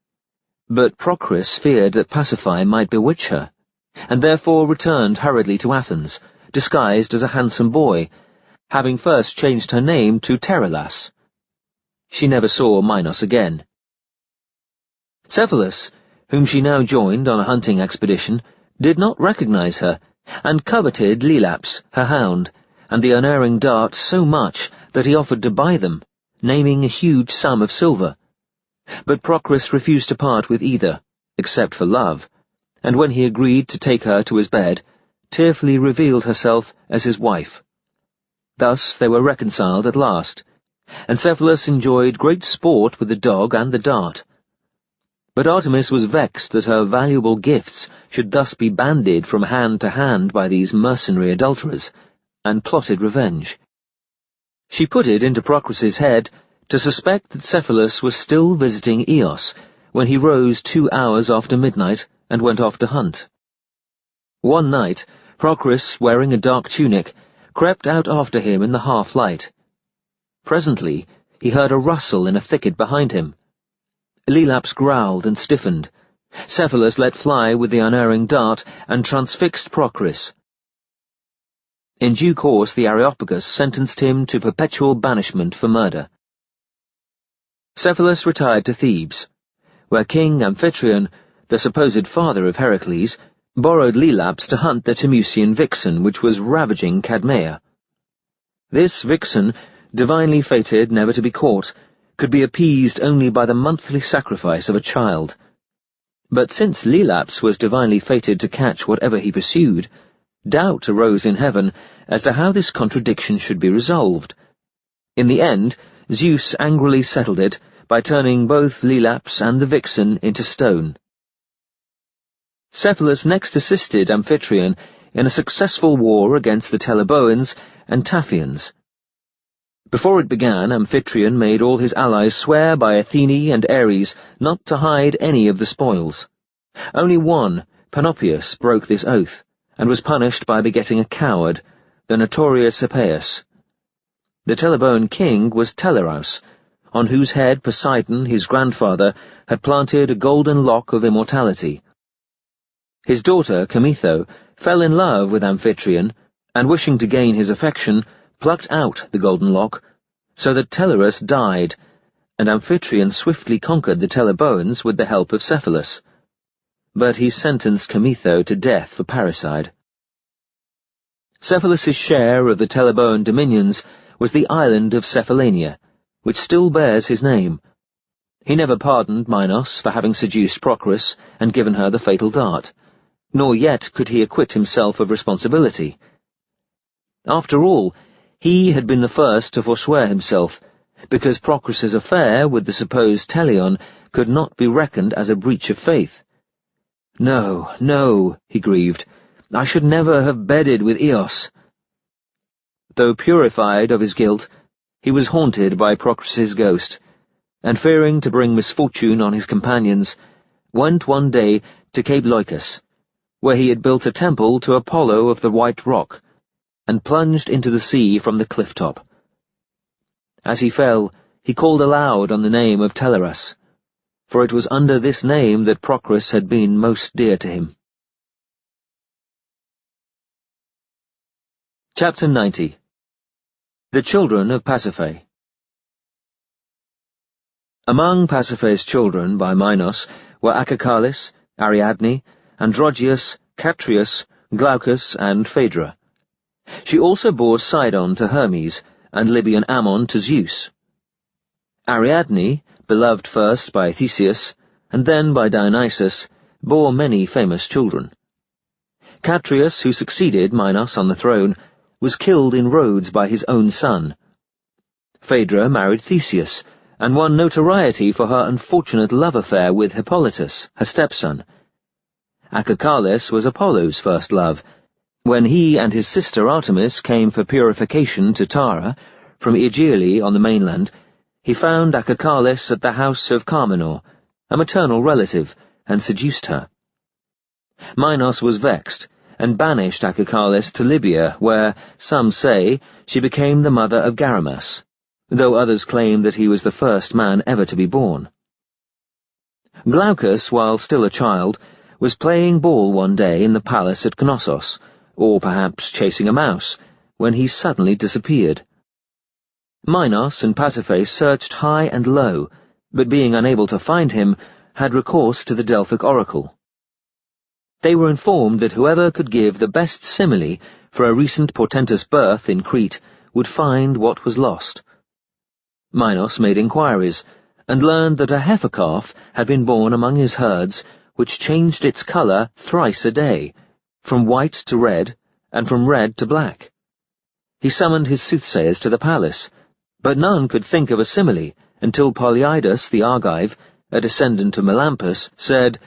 but Procris feared that Pasiphae might bewitch her, and therefore returned hurriedly to Athens, disguised as a handsome boy, having first changed her name to Pterolas. She never saw Minos again. Cephalus, whom she now joined on a hunting expedition, did not recognize her, and coveted Lelaps, her hound, and the unerring dart so much that he offered to buy them, naming a huge sum of silver. But Procris refused to part with either, except for love, and when he agreed to take her to his bed, tearfully revealed herself as his wife. Thus they were reconciled at last, and Cephalus enjoyed great sport with the dog and the dart. But Artemis was vexed that her valuable gifts should thus be bandied from hand to hand by these mercenary adulterers, and plotted revenge. She put it into Procris's head to suspect that Cephalus was still visiting Eos when he rose 2 hours after midnight and went off to hunt. One night, Procris, wearing a dark tunic, crept out after him in the half-light. Presently, he heard a rustle in a thicket behind him. Lelaps growled and stiffened. Cephalus let fly with the unerring dart and transfixed Procris. In due course the Areopagus sentenced him to perpetual banishment for murder. Cephalus retired to Thebes, where King Amphitryon, the supposed father of Heracles, borrowed Lelaps to hunt the Timucian vixen which was ravaging Cadmea. This vixen, divinely fated never to be caught, could be appeased only by the monthly sacrifice of a child. But since Lelaps was divinely fated to catch whatever he pursued, doubt arose in heaven as to how this contradiction should be resolved. In the end, Zeus angrily settled it by turning both Lelaps and the vixen into stone. Cephalus next assisted Amphitryon in a successful war against the Teleboans and Taphians. Before it began, Amphitryon made all his allies swear by Athene and Ares not to hide any of the spoils. Only one, Panopeus, broke this oath, and was punished by begetting a coward, the notorious Hippaeus. The Teleboan king was Teleros, on whose head Poseidon, his grandfather, had planted a golden lock of immortality. His daughter, Cametho, fell in love with Amphitryon, and wishing to gain his affection, plucked out the golden lock, so that Teleros died, and Amphitryon swiftly conquered the Teleboans with the help of Cephalus. But he sentenced Cametho to death for parricide. Cephalus's share of the Teleboan dominions was the island of Cephallenia, which still bears his name. He never pardoned Minos for having seduced Procris and given her the fatal dart, nor yet could he acquit himself of responsibility. After all, he had been the first to forswear himself, because Procris's affair with the supposed Teleon could not be reckoned as a breach of faith. No, no, he grieved, I should never have bedded with Eos. Though purified of his guilt, he was haunted by Procris's ghost, and fearing to bring misfortune on his companions, went one day to Cape Leucas, where he had built a temple to Apollo of the White Rock, and plunged into the sea from the cliff-top. As he fell, he called aloud on the name of Teleros, for it was under this name that Procris had been most dear to him. Chapter 90. The Children of Pasiphae. Among Pasiphae's children by Minos were Acacalis, Ariadne, Androgeus, Catrius, Glaucus, and Phaedra, She also bore Sidon to Hermes, and Libyan Ammon to Zeus. Ariadne, beloved first by Theseus, and then by Dionysus, bore many famous children. Catreus, who succeeded Minos on the throne, was killed in Rhodes by his own son. Phaedra married Theseus, and won notoriety for her unfortunate love affair with Hippolytus, her stepson. Acacallis was Apollo's first love. When he and his sister Artemis came for purification to Tara, from Aegiale on the mainland, he found Acacallis at the house of Carmenor, a maternal relative, and seduced her. Minos was vexed, and banished Acacallis to Libya, where, some say, she became the mother of Garamas, though others claim that he was the first man ever to be born. Glaucus, while still a child, was playing ball one day in the palace at Knossos, or perhaps chasing a mouse, when he suddenly disappeared. Minos and Pasiphae searched high and low, but being unable to find him, had recourse to the Delphic oracle. They were informed that whoever could give the best simile for a recent portentous birth in Crete would find what was lost. Minos made inquiries, and learned that a heifer calf had been born among his herds, which changed its colour thrice a day, from white to red, and from red to black. He summoned his soothsayers to the palace, but none could think of a simile until Polyidus the Argive, a descendant of Melampus, said,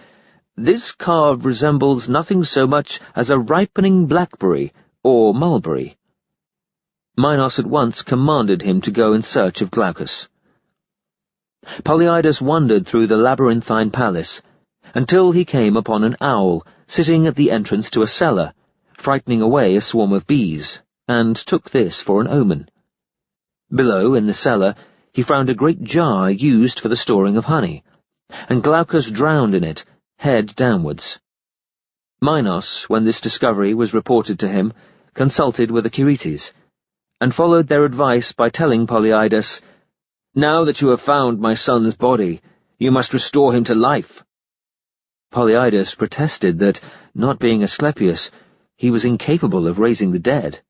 "This calf resembles nothing so much as a ripening blackberry or mulberry." Minos at once commanded him to go in search of Glaucus. Polyidus wandered through the labyrinthine palace, until he came upon an owl sitting at the entrance to a cellar, frightening away a swarm of bees, and took this for an omen. Below, in the cellar, he found a great jar used for the storing of honey, and Glaucus drowned in it, head downwards. Minos, when this discovery was reported to him, consulted with the Curetes, and followed their advice by telling Polyidus, "Now that you have found my son's body, you must restore him to life." Polyidus protested that, not being Asclepius, he was incapable of raising the dead.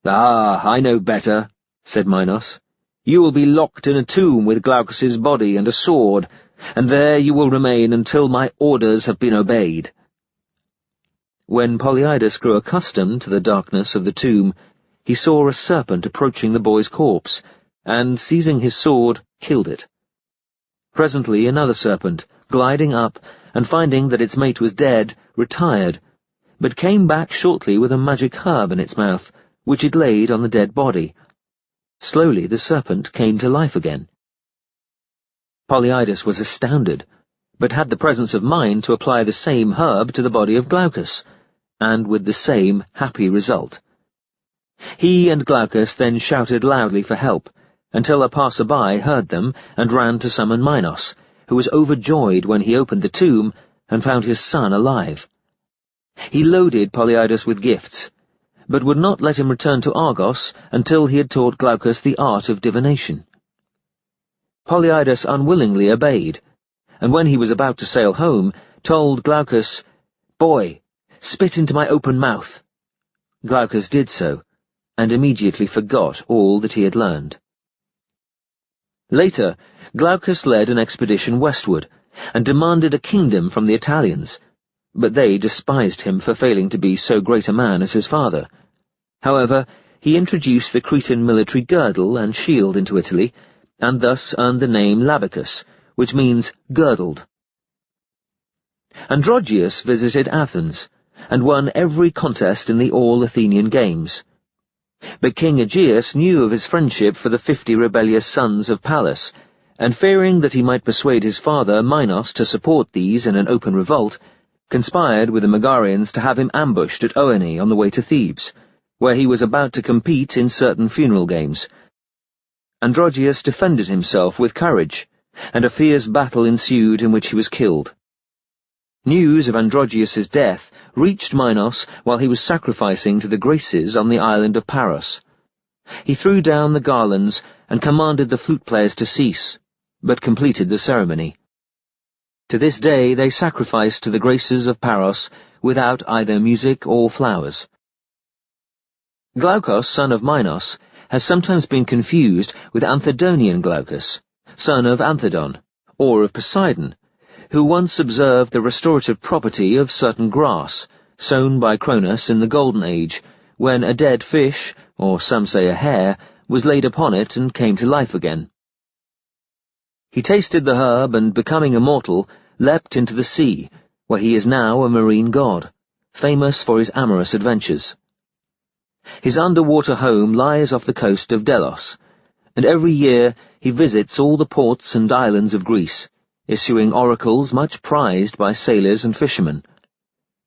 "Ah, I know better," said Minos. "You will be locked in a tomb with Glaucus's body and a sword, and there you will remain until my orders have been obeyed." When Polyidus grew accustomed to the darkness of the tomb, he saw a serpent approaching the boy's corpse, and, seizing his sword, killed it. Presently another serpent, gliding up, and finding that its mate was dead, retired, but came back shortly with a magic herb in its mouth, which it laid on the dead body. Slowly the serpent came to life again. Polyidus was astounded, but had the presence of mind to apply the same herb to the body of Glaucus, and with the same happy result. He and Glaucus then shouted loudly for help, until a passer-by heard them and ran to summon Minos, who was overjoyed when he opened the tomb and found his son alive. He loaded Polyidus with gifts, but would not let him return to Argos until he had taught Glaucus the art of divination. Polyidus unwillingly obeyed, and when he was about to sail home, told Glaucus, "Boy, spit into my open mouth." Glaucus did so, and immediately forgot all that he had learned. Later, Glaucus led an expedition westward, and demanded a kingdom from the Italians, but they despised him for failing to be so great a man as his father. However, he introduced the Cretan military girdle and shield into Italy, and thus earned the name Labicus, which means girdled. Androgeus visited Athens, and won every contest in the all-Athenian games. But King Aegeus knew of his friendship for the 50 rebellious sons of Pallas, and fearing that he might persuade his father Minos to support these in an open revolt, conspired with the Megarians to have him ambushed at Oene on the way to Thebes, where he was about to compete in certain funeral games. Androgeus defended himself with courage, and a fierce battle ensued in which he was killed. News of Androgeus's death reached Minos while he was sacrificing to the Graces on the island of Paros. He threw down the garlands and commanded the flute players to cease, but completed the ceremony. To this day they sacrifice to the Graces of Paros without either music or flowers. Glaukos, son of Minos, has sometimes been confused with Anthedonian Glaucus, son of Anthedon, or of Poseidon, who once observed the restorative property of certain grass, sown by Cronus in the Golden Age, when a dead fish, or some say a hare, was laid upon it and came to life again. He tasted the herb and, becoming immortal, leapt into the sea, where he is now a marine god, famous for his amorous adventures. His underwater home lies off the coast of Delos, and every year he visits all the ports and islands of Greece, issuing oracles much prized by sailors and fishermen.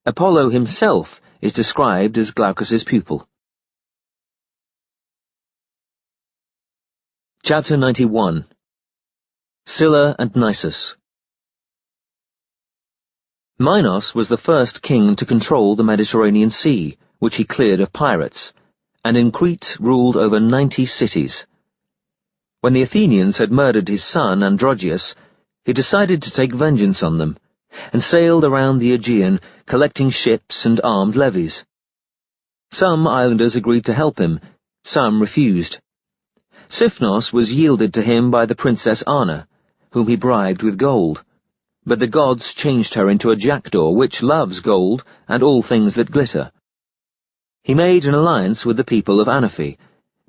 Apollo himself is described as Glaucus's pupil. Chapter 91. Scylla and Nisus. Minos was the first king to control the Mediterranean Sea, which he cleared of pirates, and in Crete ruled over 90 cities. When the Athenians had murdered his son Androgeus, he decided to take vengeance on them, and sailed around the Aegean, collecting ships and armed levies. Some islanders agreed to help him, some refused. Siphnos was yielded to him by the princess Anna, whom he bribed with gold, but the gods changed her into a jackdaw which loves gold and all things that glitter. He made an alliance with the people of Anaphe,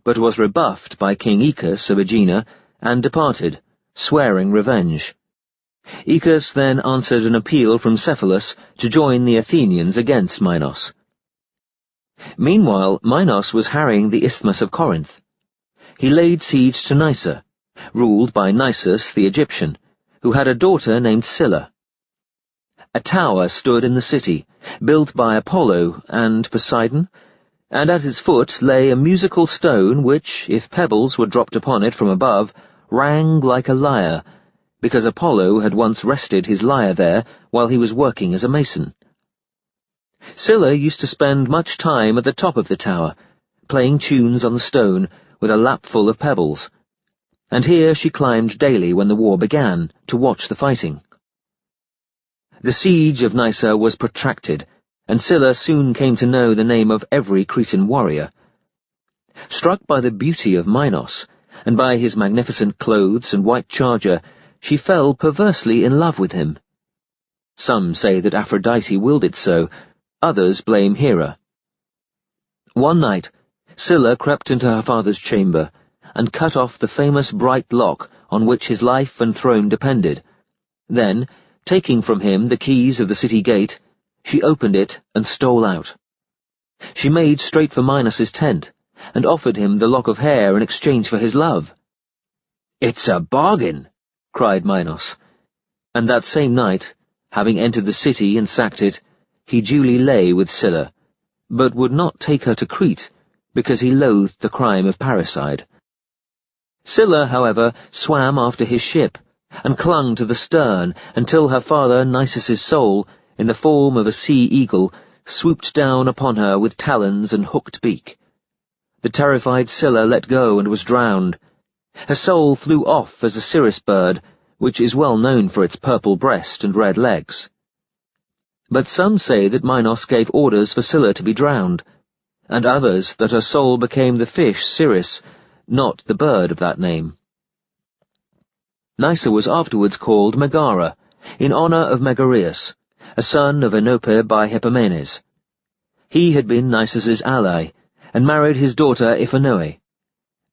but was rebuffed by King Aeacus of Aegina, and departed, swearing revenge. Aeacus then answered an appeal from Cephalus to join the Athenians against Minos. Meanwhile, Minos was harrying the Isthmus of Corinth. He laid siege to Nysa, ruled by Nisus the Egyptian, who had a daughter named Scylla. A tower stood in the city, built by Apollo and Poseidon, and at its foot lay a musical stone which, if pebbles were dropped upon it from above, rang like a lyre, because Apollo had once rested his lyre there while he was working as a mason. Scylla used to spend much time at the top of the tower, playing tunes on the stone with a lapful of pebbles, and here she climbed daily when the war began, to watch the fighting. The siege of Nysa was protracted, and Scylla soon came to know the name of every Cretan warrior. Struck by the beauty of Minos, and by his magnificent clothes and white charger, she fell perversely in love with him. Some say that Aphrodite willed it so, others blame Hera. One night, Scylla crept into her father's chamber, and cut off the famous bright lock on which his life and throne depended. Then, taking from him the keys of the city gate, she opened it and stole out. She made straight for Minos's tent, and offered him the lock of hair in exchange for his love. "It's a bargain!" cried Minos, and that same night, having entered the city and sacked it, he duly lay with Scylla, but would not take her to Crete, because he loathed the crime of parricide. Scylla, however, swam after his ship, and clung to the stern until her father Nisus's soul, in the form of a sea-eagle, swooped down upon her with talons and hooked beak. The terrified Scylla let go and was drowned. Her soul flew off as a cirrus bird, which is well known for its purple breast and red legs. But some say that Minos gave orders for Scylla to be drowned, and others that her soul became the fish Cirrus, not the bird of that name. Nysa was afterwards called Megara, in honor of Megareus, a son of Enope by Hippomenes. He had been Nisus's ally, and married his daughter Iphanoe,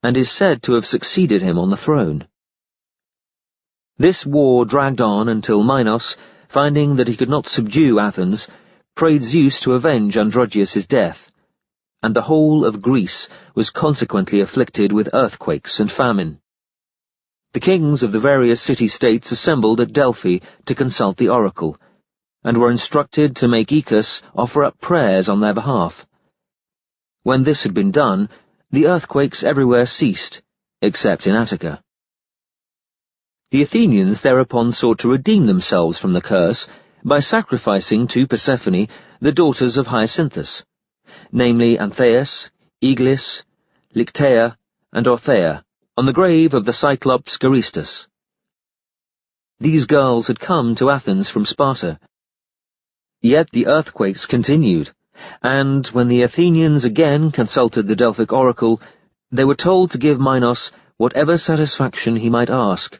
and is said to have succeeded him on the throne. This war dragged on until Minos, finding that he could not subdue Athens, prayed Zeus to avenge Androgeus' death, and the whole of Greece was consequently afflicted with earthquakes and famine. The kings of the various city-states assembled at Delphi to consult the oracle, and were instructed to make Aeacus offer up prayers on their behalf. When this had been done, the earthquakes everywhere ceased, except in Attica. The Athenians thereupon sought to redeem themselves from the curse by sacrificing to Persephone the daughters of Hyacinthus, namely Antheus, Aegilis, Lyctea, and Orthea, on the grave of the Cyclops Geristus. These girls had come to Athens from Sparta. Yet the earthquakes continued, And when the Athenians again consulted the Delphic oracle, they were told to give Minos whatever satisfaction he might ask,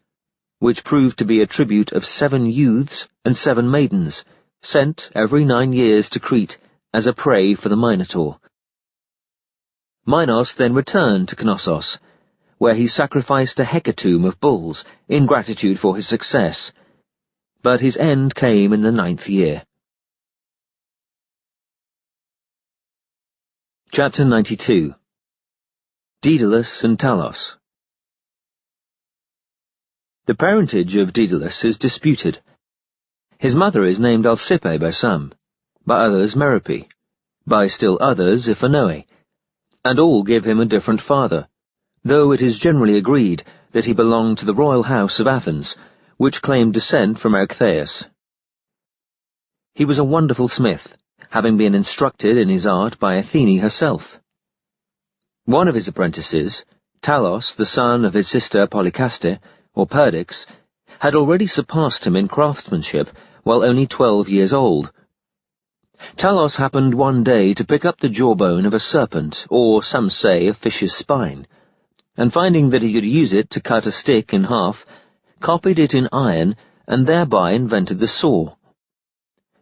which proved to be a tribute of 7 youths and 7 maidens, sent every 9 years to Crete as a prey for the Minotaur. Minos then returned to Knossos, where he sacrificed a hecatomb of bulls in gratitude for his success, but his end came in the 9th year. Chapter 92. Daedalus and Talos. The parentage of Daedalus is disputed. His mother is named Alcippe by some, by others Merope, by still others Iphanoe, and all give him a different father, though it is generally agreed that he belonged to the royal house of Athens, which claimed descent from Erechtheus. He was a wonderful smith, having been instructed in his art by Athene herself. One of his apprentices, Talos, the son of his sister Polycaste, or Perdix, had already surpassed him in craftsmanship while only 12 years old. Talos happened one day to pick up the jawbone of a serpent, or some say a fish's spine, and finding that he could use it to cut a stick in half, copied it in iron and thereby invented the saw.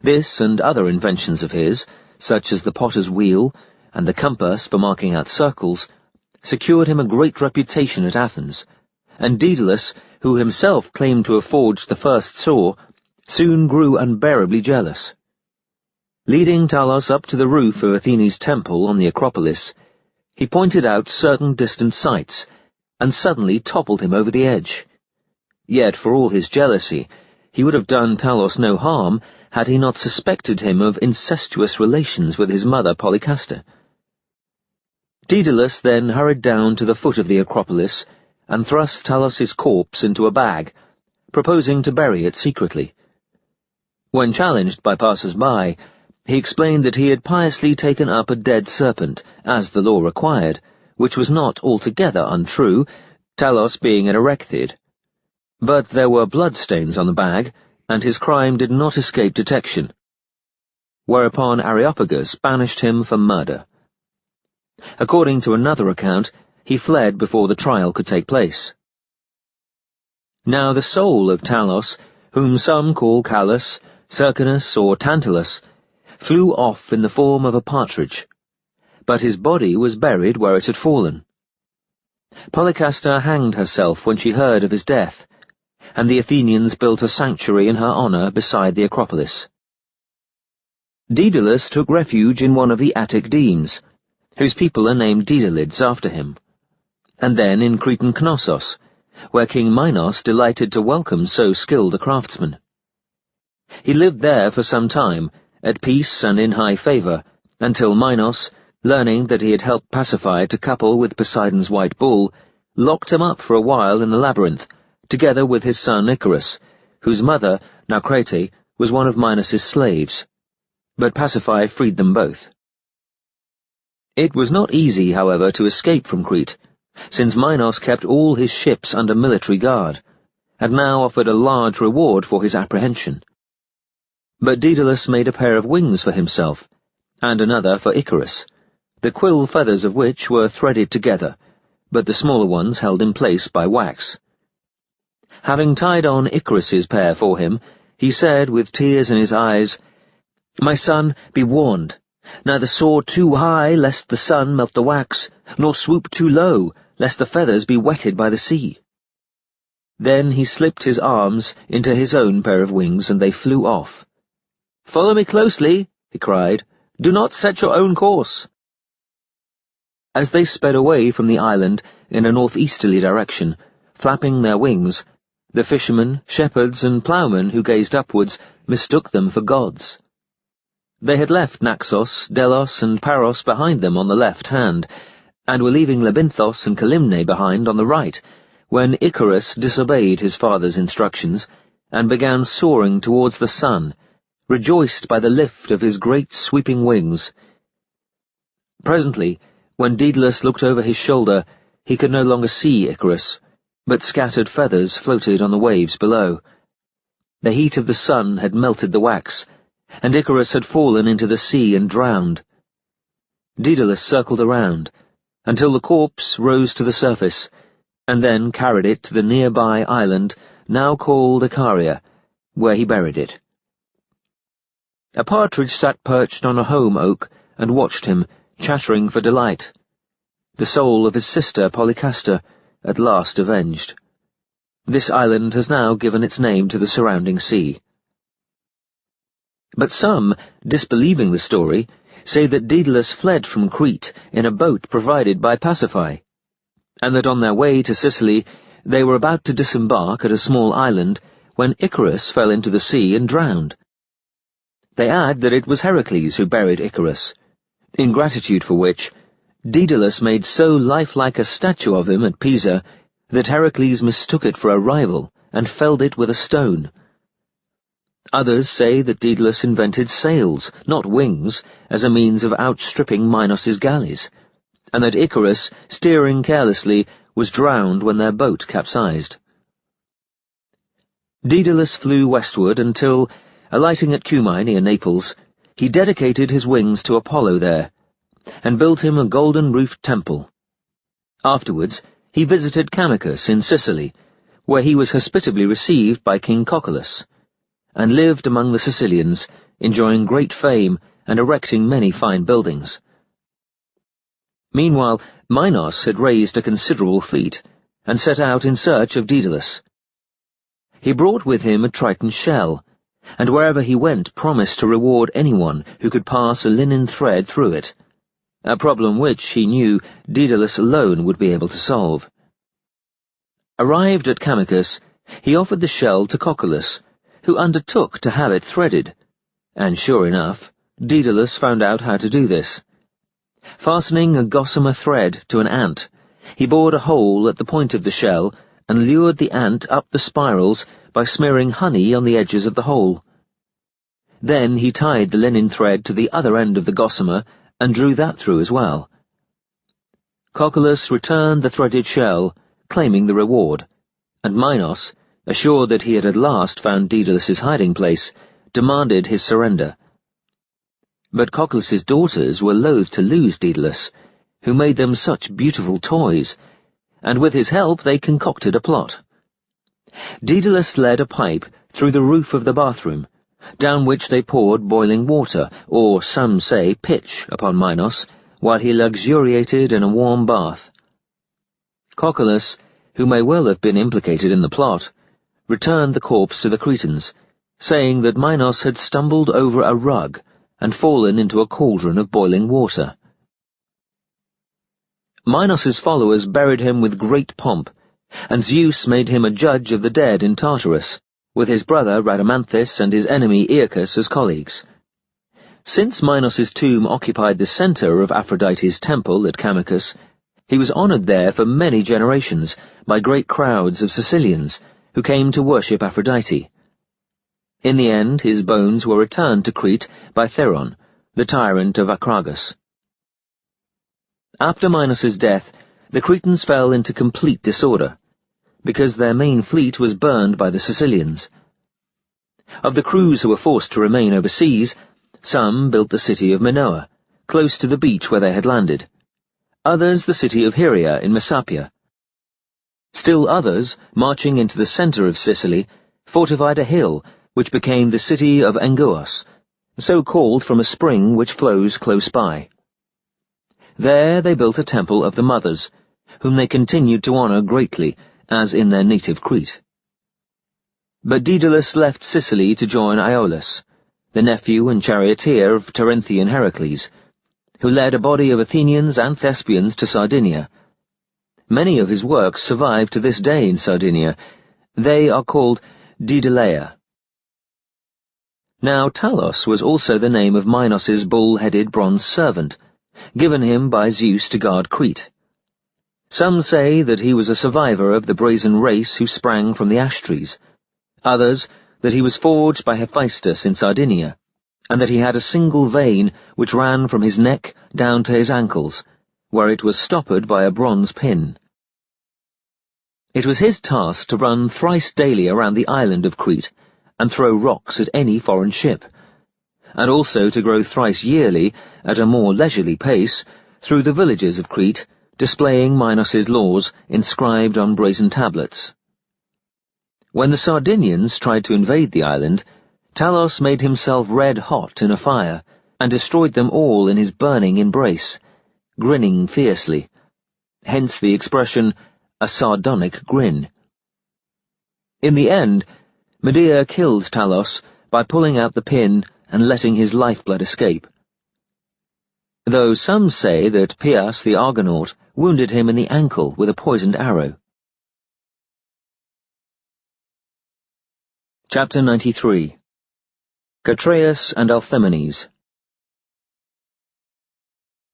This and other inventions of his, such as the potter's wheel and the compass for marking out circles, secured him a great reputation at Athens, and Daedalus, who himself claimed to have forged the first saw, soon grew unbearably jealous. Leading Talos up to the roof of Athene's temple on the Acropolis, he pointed out certain distant sights, and suddenly toppled him over the edge. Yet, for all his jealousy, he would have done Talos no harm had he not suspected him of incestuous relations with his mother Polycaste. Daedalus then hurried down to the foot of the Acropolis and thrust Talos's corpse into a bag, proposing to bury it secretly. When challenged by passers-by, he explained that he had piously taken up a dead serpent, as the law required, which was not altogether untrue, Talos being an Erechthid. But there were bloodstains on the bag, and his crime did not escape detection, whereupon Areopagus banished him for murder. According to another account, he fled before the trial could take place. Now the soul of Talos, whom some call Calus, Cercinus, or Tantalus, flew off in the form of a partridge, but his body was buried where it had fallen. Polycaste hanged herself when she heard of his death, and the Athenians built a sanctuary in her honor beside the Acropolis. Daedalus took refuge in one of the Attic demes, whose people are named Daedalids after him, and then in Cretan Knossos, where King Minos delighted to welcome so skilled a craftsman. He lived there for some time, at peace and in high favor, until Minos, learning that he had helped Pasiphae to couple with Poseidon's white bull, locked him up for a while in the labyrinth, together with his son Icarus, whose mother, Naucrate, was one of Minos's slaves, but Pasiphae freed them both. It was not easy, however, to escape from Crete, since Minos kept all his ships under military guard, and now offered a large reward for his apprehension. But Daedalus made a pair of wings for himself, and another for Icarus, the quill feathers of which were threaded together, but the smaller ones held in place by wax. Having tied on Icarus's pair for him, he said with tears in his eyes, "My son, be warned. Neither soar too high, lest the sun melt the wax, nor swoop too low, lest the feathers be wetted by the sea." Then he slipped his arms into his own pair of wings, and they flew off. "Follow me closely," he cried. "Do not set your own course." As they sped away from the island in a northeasterly direction, flapping their wings, the fishermen, shepherds, and ploughmen who gazed upwards mistook them for gods. They had left Naxos, Delos, and Paros behind them on the left hand, and were leaving Lebynthos and Calymne behind on the right, when Icarus disobeyed his father's instructions, and began soaring towards the sun, rejoiced by the lift of his great sweeping wings. Presently, when Daedalus looked over his shoulder, he could no longer see Icarus, but scattered feathers floated on the waves below. The heat of the sun had melted the wax, and Icarus had fallen into the sea and drowned. Daedalus circled around, until the corpse rose to the surface, and then carried it to the nearby island, now called Icaria, where he buried it. A partridge sat perched on a holm oak and watched him, chattering for delight. The soul of his sister Polycaster, at last avenged. This island has now given its name to the surrounding sea. But some, disbelieving the story, say that Daedalus fled from Crete in a boat provided by Pasiphae, and that on their way to Sicily they were about to disembark at a small island when Icarus fell into the sea and drowned. They add that it was Heracles who buried Icarus, in gratitude for which Daedalus made so lifelike a statue of him at Pisa that Heracles mistook it for a rival and felled it with a stone. Others say that Daedalus invented sails, not wings, as a means of outstripping Minos's galleys, and that Icarus, steering carelessly, was drowned when their boat capsized. Daedalus flew westward until, alighting at Cumae near Naples, he dedicated his wings to Apollo there, and built him a golden-roofed temple. Afterwards, he visited Camicus in Sicily, where he was hospitably received by King Cocculus, and lived among the Sicilians, enjoying great fame and erecting many fine buildings. Meanwhile, Minos had raised a considerable fleet, and set out in search of Daedalus. He brought with him a Triton shell, and wherever he went promised to reward anyone who could pass a linen thread through it, a problem which, he knew, Daedalus alone would be able to solve. Arrived at Camicus, he offered the shell to Cocculus, who undertook to have it threaded, and sure enough, Daedalus found out how to do this. Fastening a gossamer thread to an ant, he bored a hole at the point of the shell and lured the ant up the spirals by smearing honey on the edges of the hole. Then he tied the linen thread to the other end of the gossamer and drew that through as well. Cocculus returned the threaded shell, claiming the reward, and Minos, assured that he had at last found Daedalus's hiding place, demanded his surrender. But Cocculus's daughters were loath to lose Daedalus, who made them such beautiful toys, and with his help they concocted a plot. Daedalus led a pipe through the roof of the bathroom, down which they poured boiling water, or some say pitch, upon Minos, while he luxuriated in a warm bath. Cocculus, who may well have been implicated in the plot, returned the corpse to the Cretans, saying that Minos had stumbled over a rug and fallen into a cauldron of boiling water. Minos's followers buried him with great pomp, and Zeus made him a judge of the dead in Tartarus, with his brother Rhadamanthus and his enemy Aeacus as colleagues. Since Minos's tomb occupied the center of Aphrodite's temple at Camicus, he was honored there for many generations by great crowds of Sicilians who came to worship Aphrodite. In the end, his bones were returned to Crete by Theron, the tyrant of Acragas. After Minos's death, the Cretans fell into complete disorder, because their main fleet was burned by the Sicilians. Of the crews who were forced to remain overseas, some built the city of Minoa, close to the beach where they had landed, others the city of Hyria in Messapia. Still others, marching into the center of Sicily, fortified a hill which became the city of Enguos, so called from a spring which flows close by. There they built a temple of the mothers, whom they continued to honor greatly, as in their native Crete. But Daedalus left Sicily to join Iolaus, the nephew and charioteer of Terenthian Heracles, who led a body of Athenians and Thespians to Sardinia. Many of his works survive to this day in Sardinia. They are called Daedaleia. Now Talos was also the name of Minos's bull-headed bronze servant, given him by Zeus to guard Crete. Some say that he was a survivor of the brazen race who sprang from the ash trees, others that he was forged by Hephaestus in Sardinia, and that he had a single vein which ran from his neck down to his ankles, where it was stoppered by a bronze pin. It was his task to run thrice daily around the island of Crete, and throw rocks at any foreign ship, and also to grow thrice yearly, at a more leisurely pace, through the villages of Crete, displaying Minos's laws inscribed on brazen tablets. When the Sardinians tried to invade the island, Talos made himself red-hot in a fire, and destroyed them all in his burning embrace, grinning fiercely. Hence the expression, a sardonic grin. In the end, Medea killed Talos by pulling out the pin and letting his lifeblood escape. Though some say that Pias the Argonaut wounded him in the ankle with a poisoned arrow. Chapter 93. Catreus and Alcmenes.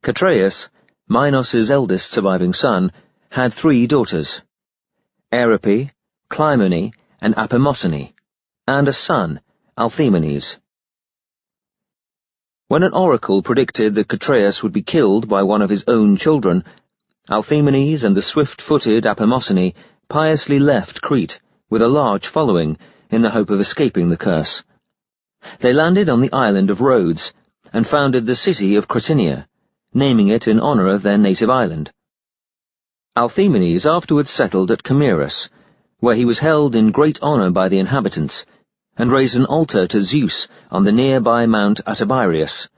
Catreus, Minos's eldest surviving son, had 3 daughters, Eripe, Clymene, and Apamosine, and a son, Alcmenes. When an oracle predicted that Catreus would be killed by one of his own children, Alcmenes and the swift-footed Apamosine piously left Crete, with a large following, in the hope of escaping the curse. They landed on the island of Rhodes, and founded the city of Cretinia, naming it in honor of their native island. Alcmenes afterwards settled at Chimerus, where he was held in great honor by the inhabitants, and raised an altar to Zeus on the nearby Mount Attabirius,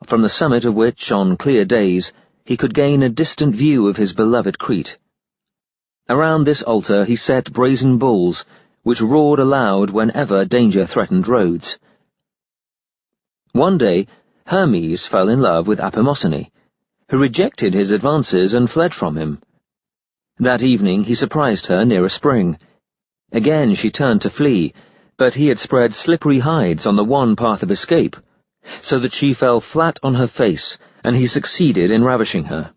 from the summit of which, on clear days, he could gain a distant view of his beloved Crete. Around this altar he set brazen bulls, which roared aloud whenever danger threatened Rhodes. One day, Hermes fell in love with Apamosine, who rejected his advances and fled from him. That evening he surprised her near a spring. Again she turned to flee, but he had spread slippery hides on the one path of escape, so that she fell flat on her face, and he succeeded in ravishing her.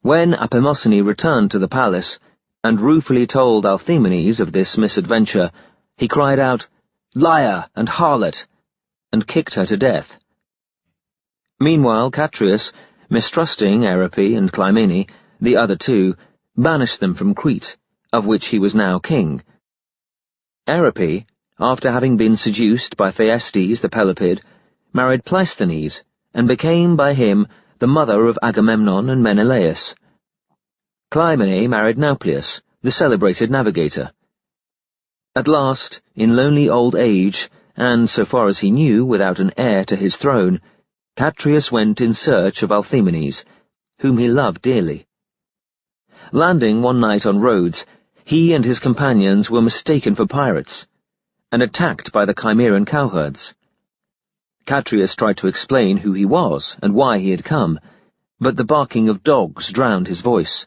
When Apamosine returned to the palace, and ruefully told Alcmenes of this misadventure, he cried out, "Liar and harlot!" and kicked her to death. Meanwhile Catreus, mistrusting Eripe and Clymene, the other 2, banished them from Crete, of which he was now king. Eripe, after having been seduced by Thyestes the Pelopid, married Pleisthenes, and became by him the mother of Agamemnon and Menelaus. Clymene married Nauplius, the celebrated navigator. At last, in lonely old age, and, so far as he knew, without an heir to his throne, Catreus went in search of Alcmenes, whom he loved dearly. Landing one night on Rhodes, he and his companions were mistaken for pirates, and attacked by the Chimeran cowherds. Catreus tried to explain who he was and why he had come, but the barking of dogs drowned his voice.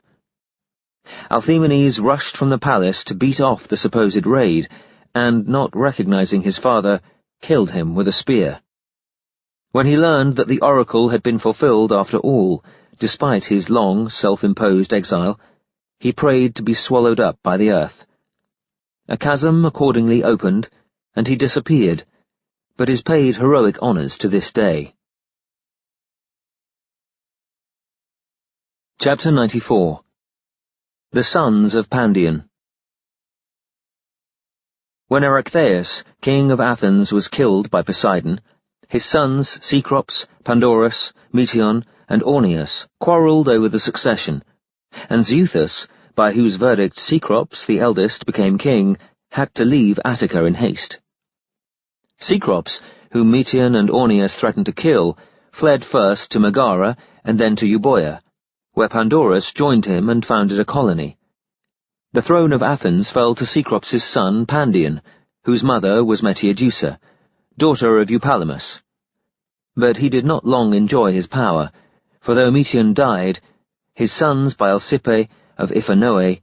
Alcmenes rushed from the palace to beat off the supposed raid, and, not recognizing his father, killed him with a spear. When he learned that the oracle had been fulfilled after all, despite his long, self-imposed exile, he prayed to be swallowed up by the earth. A chasm accordingly opened, and he disappeared, but is paid heroic honors to this day. Chapter 94. The Sons of Pandion. When Erechtheus, king of Athens, was killed by Poseidon, his sons Cecrops, Pandorus, Metion, and Orneus quarrelled over the succession, and Zeuthus, by whose verdict Cecrops, the eldest, became king, had to leave Attica in haste. Cecrops, whom Metion and Orneus threatened to kill, fled first to Megara and then to Euboea, where Pandorus joined him and founded a colony. The throne of Athens fell to Cecrops' son Pandion, whose mother was Metiodusa, daughter of Eupalamous. But he did not long enjoy his power, for though Metion died, his sons Baalcippe of Iphanoe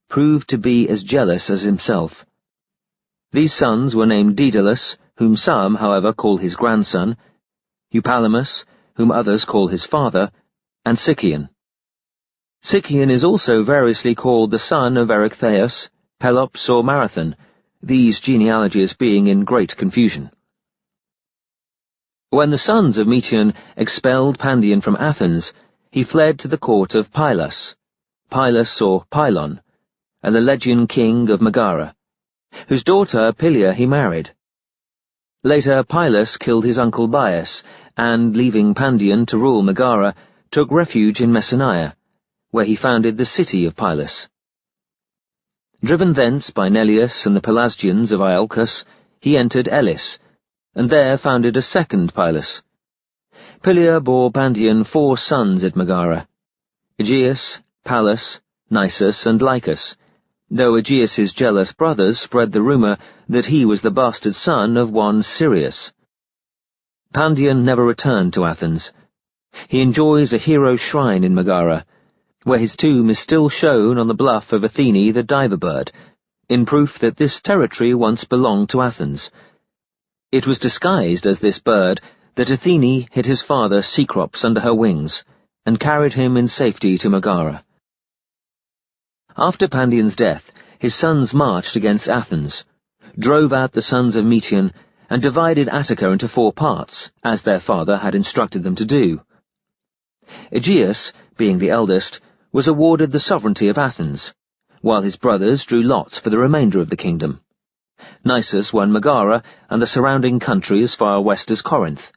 proved to be as jealous as himself. These sons were named Daedalus, whom some, however, call his grandson, Eupalamous, whom others call his father, and Sicyon. Sicyon is also variously called the son of Erechtheus, Pelops, or Marathon, these genealogies being in great confusion. When the sons of Metion expelled Pandion from Athens, he fled to the court of Pylas, Pylus or Pylon, a Legian king of Megara, whose daughter Pylia he married. Later, Pylus killed his uncle Bias, and, leaving Pandion to rule Megara, took refuge in Messenia, where he founded the city of Pylus. Driven thence by Neleus and the Pelasgians of Iolcus, he entered Elis, and there founded a second Pylus. Pylia bore Pandion 4 sons at Megara: Aegeus, Pallas, Nisus, and Lycus, though Aegeus's jealous brothers spread the rumour that he was the bastard son of one Sirius. Pandion never returned to Athens. He enjoys a hero's shrine in Megara, where his tomb is still shown on the bluff of Athene the diver-bird, in proof that this territory once belonged to Athens. It was disguised as this bird that Athene hid his father Cecrops under her wings, and carried him in safety to Megara. After Pandion's death, his sons marched against Athens, drove out the sons of Metion, and divided Attica into 4 parts, as their father had instructed them to do. Aegeus, being the eldest, was awarded the sovereignty of Athens, while his brothers drew lots for the remainder of the kingdom. Nisus won Megara and the surrounding country as far west as Corinth.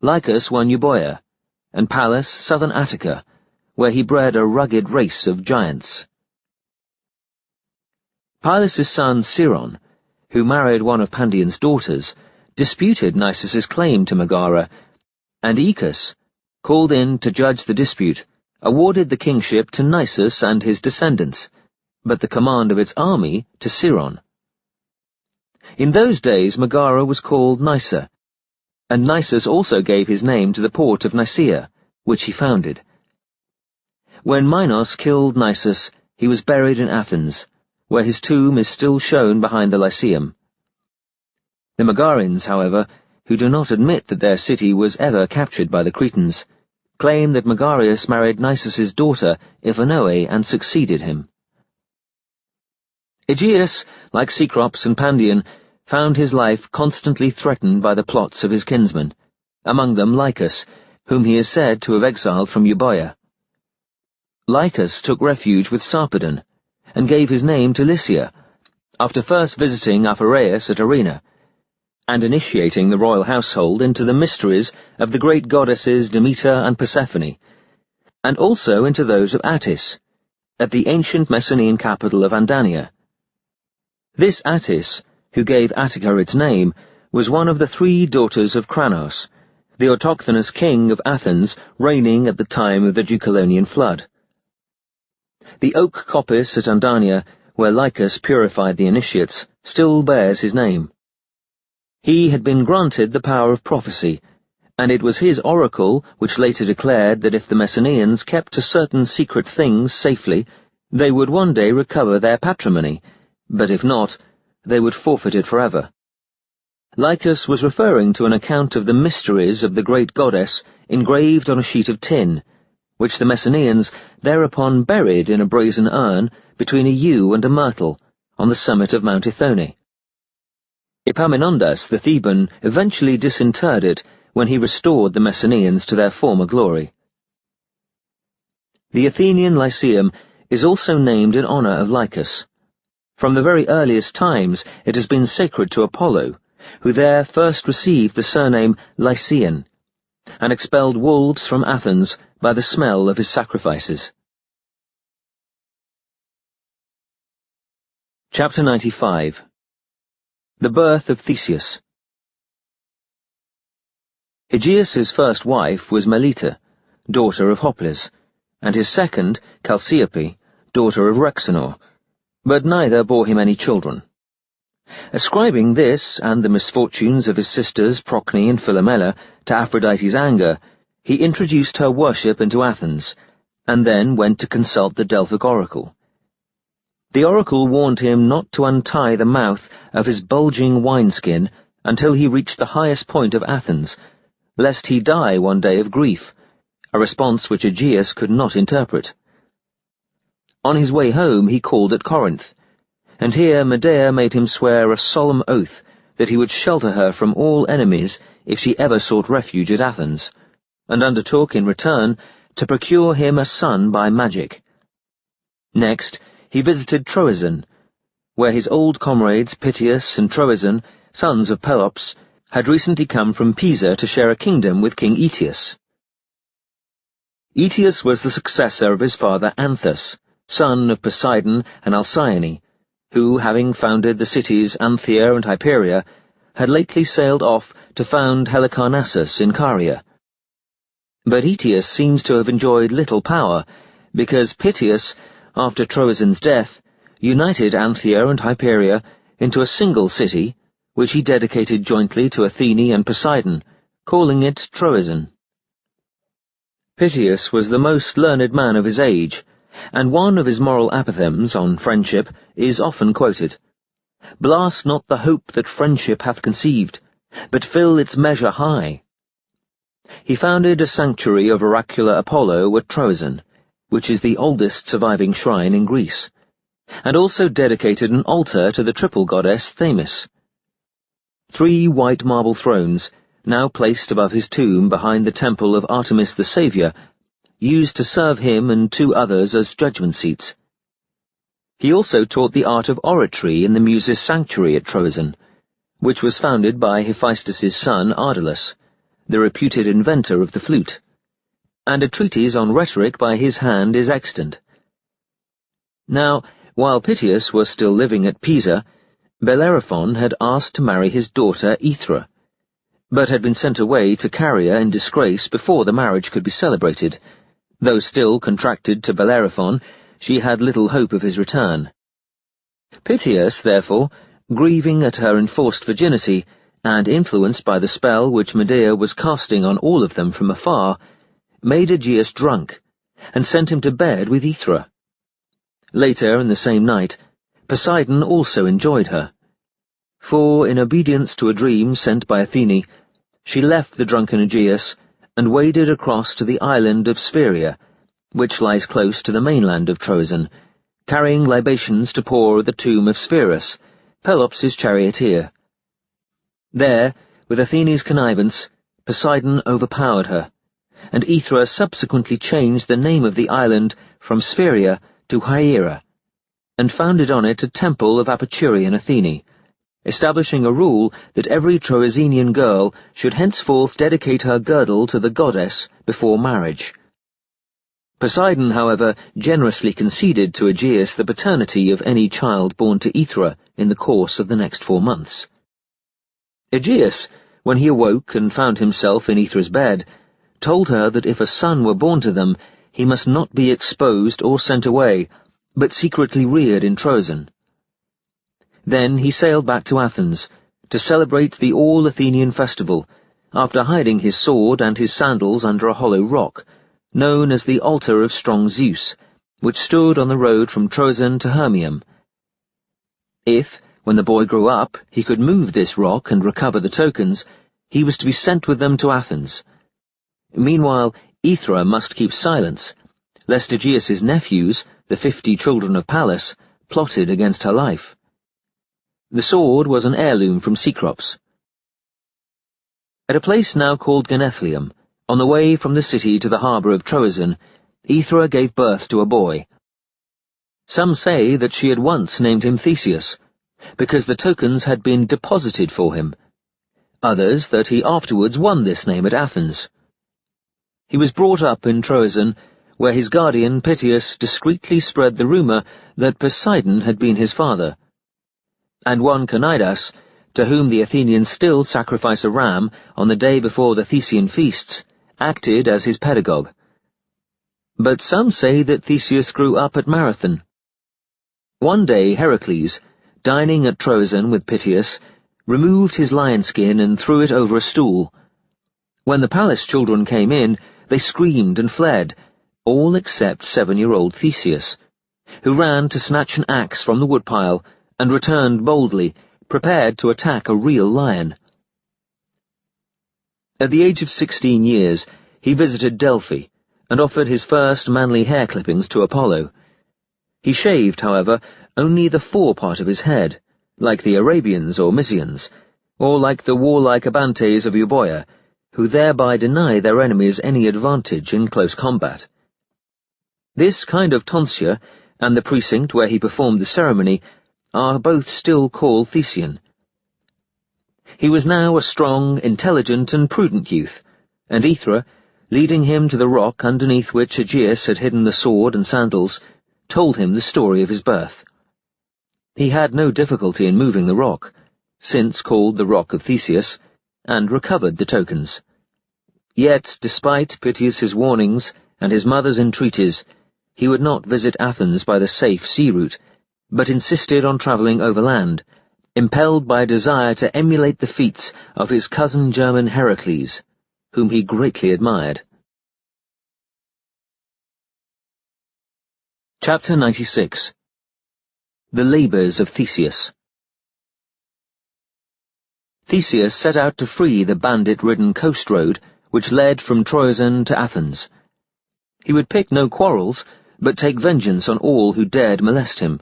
Lycus won Euboea, and Pallas southern Attica, where he bred a rugged race of giants. Pylus's son Sciron, who married one of Pandion's daughters, disputed Nisus's claim to Megara, and Aeacus, called in to judge the dispute, awarded the kingship to Nisus and his descendants, but the command of its army to Sciron. In those days Megara was called Nysa, and Nisus also gave his name to the port of Nicaea, which he founded. When Minos killed Nisus, he was buried in Athens, where his tomb is still shown behind the Lyceum. The Megarians, however, who do not admit that their city was ever captured by the Cretans, claim that Megarius married Nisus's daughter Iphanoe and succeeded him. Aegeus, like Cecrops and Pandion, found his life constantly threatened by the plots of his kinsmen, among them Lycus, whom he is said to have exiled from Euboea. Lycus took refuge with Sarpedon, and gave his name to Lycia, after first visiting Aphareus at Arena, and initiating the royal household into the mysteries of the great goddesses Demeter and Persephone, and also into those of Attis, at the ancient Messenian capital of Andania. This Attis, who gave Attica its name, was one of the 3 daughters of Kranos, the autochthonous king of Athens reigning at the time of the Deucalionian flood. The oak coppice at Andania, where Lycus purified the initiates, still bears his name. He had been granted the power of prophecy, and it was his oracle which later declared that if the Messenians kept to certain secret things safely, they would one day recover their patrimony, but if not, they would forfeit it forever. Lycus was referring to an account of the mysteries of the great goddess engraved on a sheet of tin, which the Messenians thereupon buried in a brazen urn between a yew and a myrtle, on the summit of Mount Ithone. Epaminondas the Theban eventually disinterred it when he restored the Messenians to their former glory. The Athenian Lyceum is also named in honour of Lycus. From the very earliest times it has been sacred to Apollo, who there first received the surname Lycian, and expelled wolves from Athens by the smell of his sacrifices. Chapter 95. The birth of Theseus. Aegeus's first wife was Melita, daughter of Hoplis, and his second, Chalciope, daughter of Rhexenor, but neither bore him any children. Ascribing this and the misfortunes of his sisters Procne and Philomela to Aphrodite's anger, he introduced her worship into Athens, and then went to consult the Delphic oracle. The oracle warned him not to untie the mouth of his bulging wineskin until he reached the highest point of Athens, lest he die one day of grief, a response which Aegeus could not interpret. On his way home he called at Corinth, and here Medea made him swear a solemn oath that he would shelter her from all enemies if she ever sought refuge at Athens, and undertook in return to procure him a son by magic. Next, he visited Troezen, where his old comrades Pythias and Troezen, sons of Pelops, had recently come from Pisa to share a kingdom with King Aetius. Aetius was the successor of his father Anthus, son of Poseidon and Alcyone, who, having founded the cities Anthea and Hyperia, had lately sailed off to found Halicarnassus in Caria. But Aetius seems to have enjoyed little power, because Pittheus, after Troezen's death, united Anthea and Hyperia into a single city, which he dedicated jointly to Athene and Poseidon, calling it Troezen. Pittheus was the most learned man of his age, and one of his moral apothegms on friendship is often quoted. "Blast not the hope that friendship hath conceived, but fill its measure high." He founded a sanctuary of oracular Apollo at Troezen, which is the oldest surviving shrine in Greece, and also dedicated an altar to the triple goddess Themis. 3 white marble thrones, now placed above his tomb behind the temple of Artemis the Saviour, used to serve him and 2 others as judgment seats. He also taught the art of oratory in the Muses' sanctuary at Troezen, which was founded by Hephaestus' son Ardalus, the reputed inventor of the flute, and a treatise on rhetoric by his hand is extant. Now, while Pittheus was still living at Pisa, Bellerophon had asked to marry his daughter Aethra, but had been sent away to Caria in disgrace before the marriage could be celebrated. Though still contracted to Bellerophon, she had little hope of his return. Pittheus, therefore, grieving at her enforced virginity, and influenced by the spell which Medea was casting on all of them from afar, made Aegeus drunk, and sent him to bed with Aethra. Later in the same night, Poseidon also enjoyed her, for, in obedience to a dream sent by Athene, she left the drunken Aegeus and waded across to the island of Spheria, which lies close to the mainland of Troezen, carrying libations to pour at the tomb of Spherus, Pelops' charioteer. There, with Athene's connivance, Poseidon overpowered her, and Aethra subsequently changed the name of the island from Spheria to Hyiera, and founded on it a temple of Apaturian Athene, establishing a rule that every Troezenian girl should henceforth dedicate her girdle to the goddess before marriage. Poseidon, however, generously conceded to Aegeus the paternity of any child born to Aethra in the course of the next 4 months. Aegeus, when he awoke and found himself in Aethra's bed, told her that if a son were born to them, he must not be exposed or sent away, but secretly reared in Troezen. Then he sailed back to Athens, to celebrate the all-Athenian festival, after hiding his sword and his sandals under a hollow rock, known as the Altar of Strong Zeus, which stood on the road from Troezen to Hermium. If, when the boy grew up, he could move this rock and recover the tokens, he was to be sent with them to Athens. Meanwhile, Aethra must keep silence, lest Aegeus's nephews, the 50 children of Pallas, plotted against her life. The sword was an heirloom from Cecrops. At a place now called Genethlium, on the way from the city to the harbour of Troezen, Aethra gave birth to a boy. Some say that she had once named him Theseus, because the tokens had been deposited for him. Others that he afterwards won this name at Athens. He was brought up in Troezen, where his guardian Pittheus discreetly spread the rumour that Poseidon had been his father, and one Conidas, to whom the Athenians still sacrifice a ram on the day before the Thesian feasts, acted as his pedagogue. But some say that Theseus grew up at Marathon. One day Heracles, dining at Troezen with Pittheus, removed his lion skin and threw it over a stool. When the palace children came in, they screamed and fled, all except 7-year-old Theseus, who ran to snatch an axe from the woodpile and returned boldly, prepared to attack a real lion. At the age of 16 years, he visited Delphi and offered his first manly hair clippings to Apollo. He shaved, however, only the fore part of his head, like the Arabians or Mysians, or like the warlike Abantes of Euboea, who thereby deny their enemies any advantage in close combat. This kind of tonsure, and the precinct where he performed the ceremony, are both still called Thesian. He was now a strong, intelligent, and prudent youth, and Aethra, leading him to the rock underneath which Aegeus had hidden the sword and sandals, told him the story of his birth. He had no difficulty in moving the rock, since called the Rock of Theseus, and recovered the tokens. Yet, despite Pythius's warnings and his mother's entreaties, he would not visit Athens by the safe sea route, but insisted on travelling overland, impelled by a desire to emulate the feats of his cousin German Heracles, whom he greatly admired. Chapter 96. The Labours of Theseus. Theseus set out to free the bandit-ridden coast road which led from Troezen to Athens. He would pick no quarrels, but take vengeance on all who dared molest him,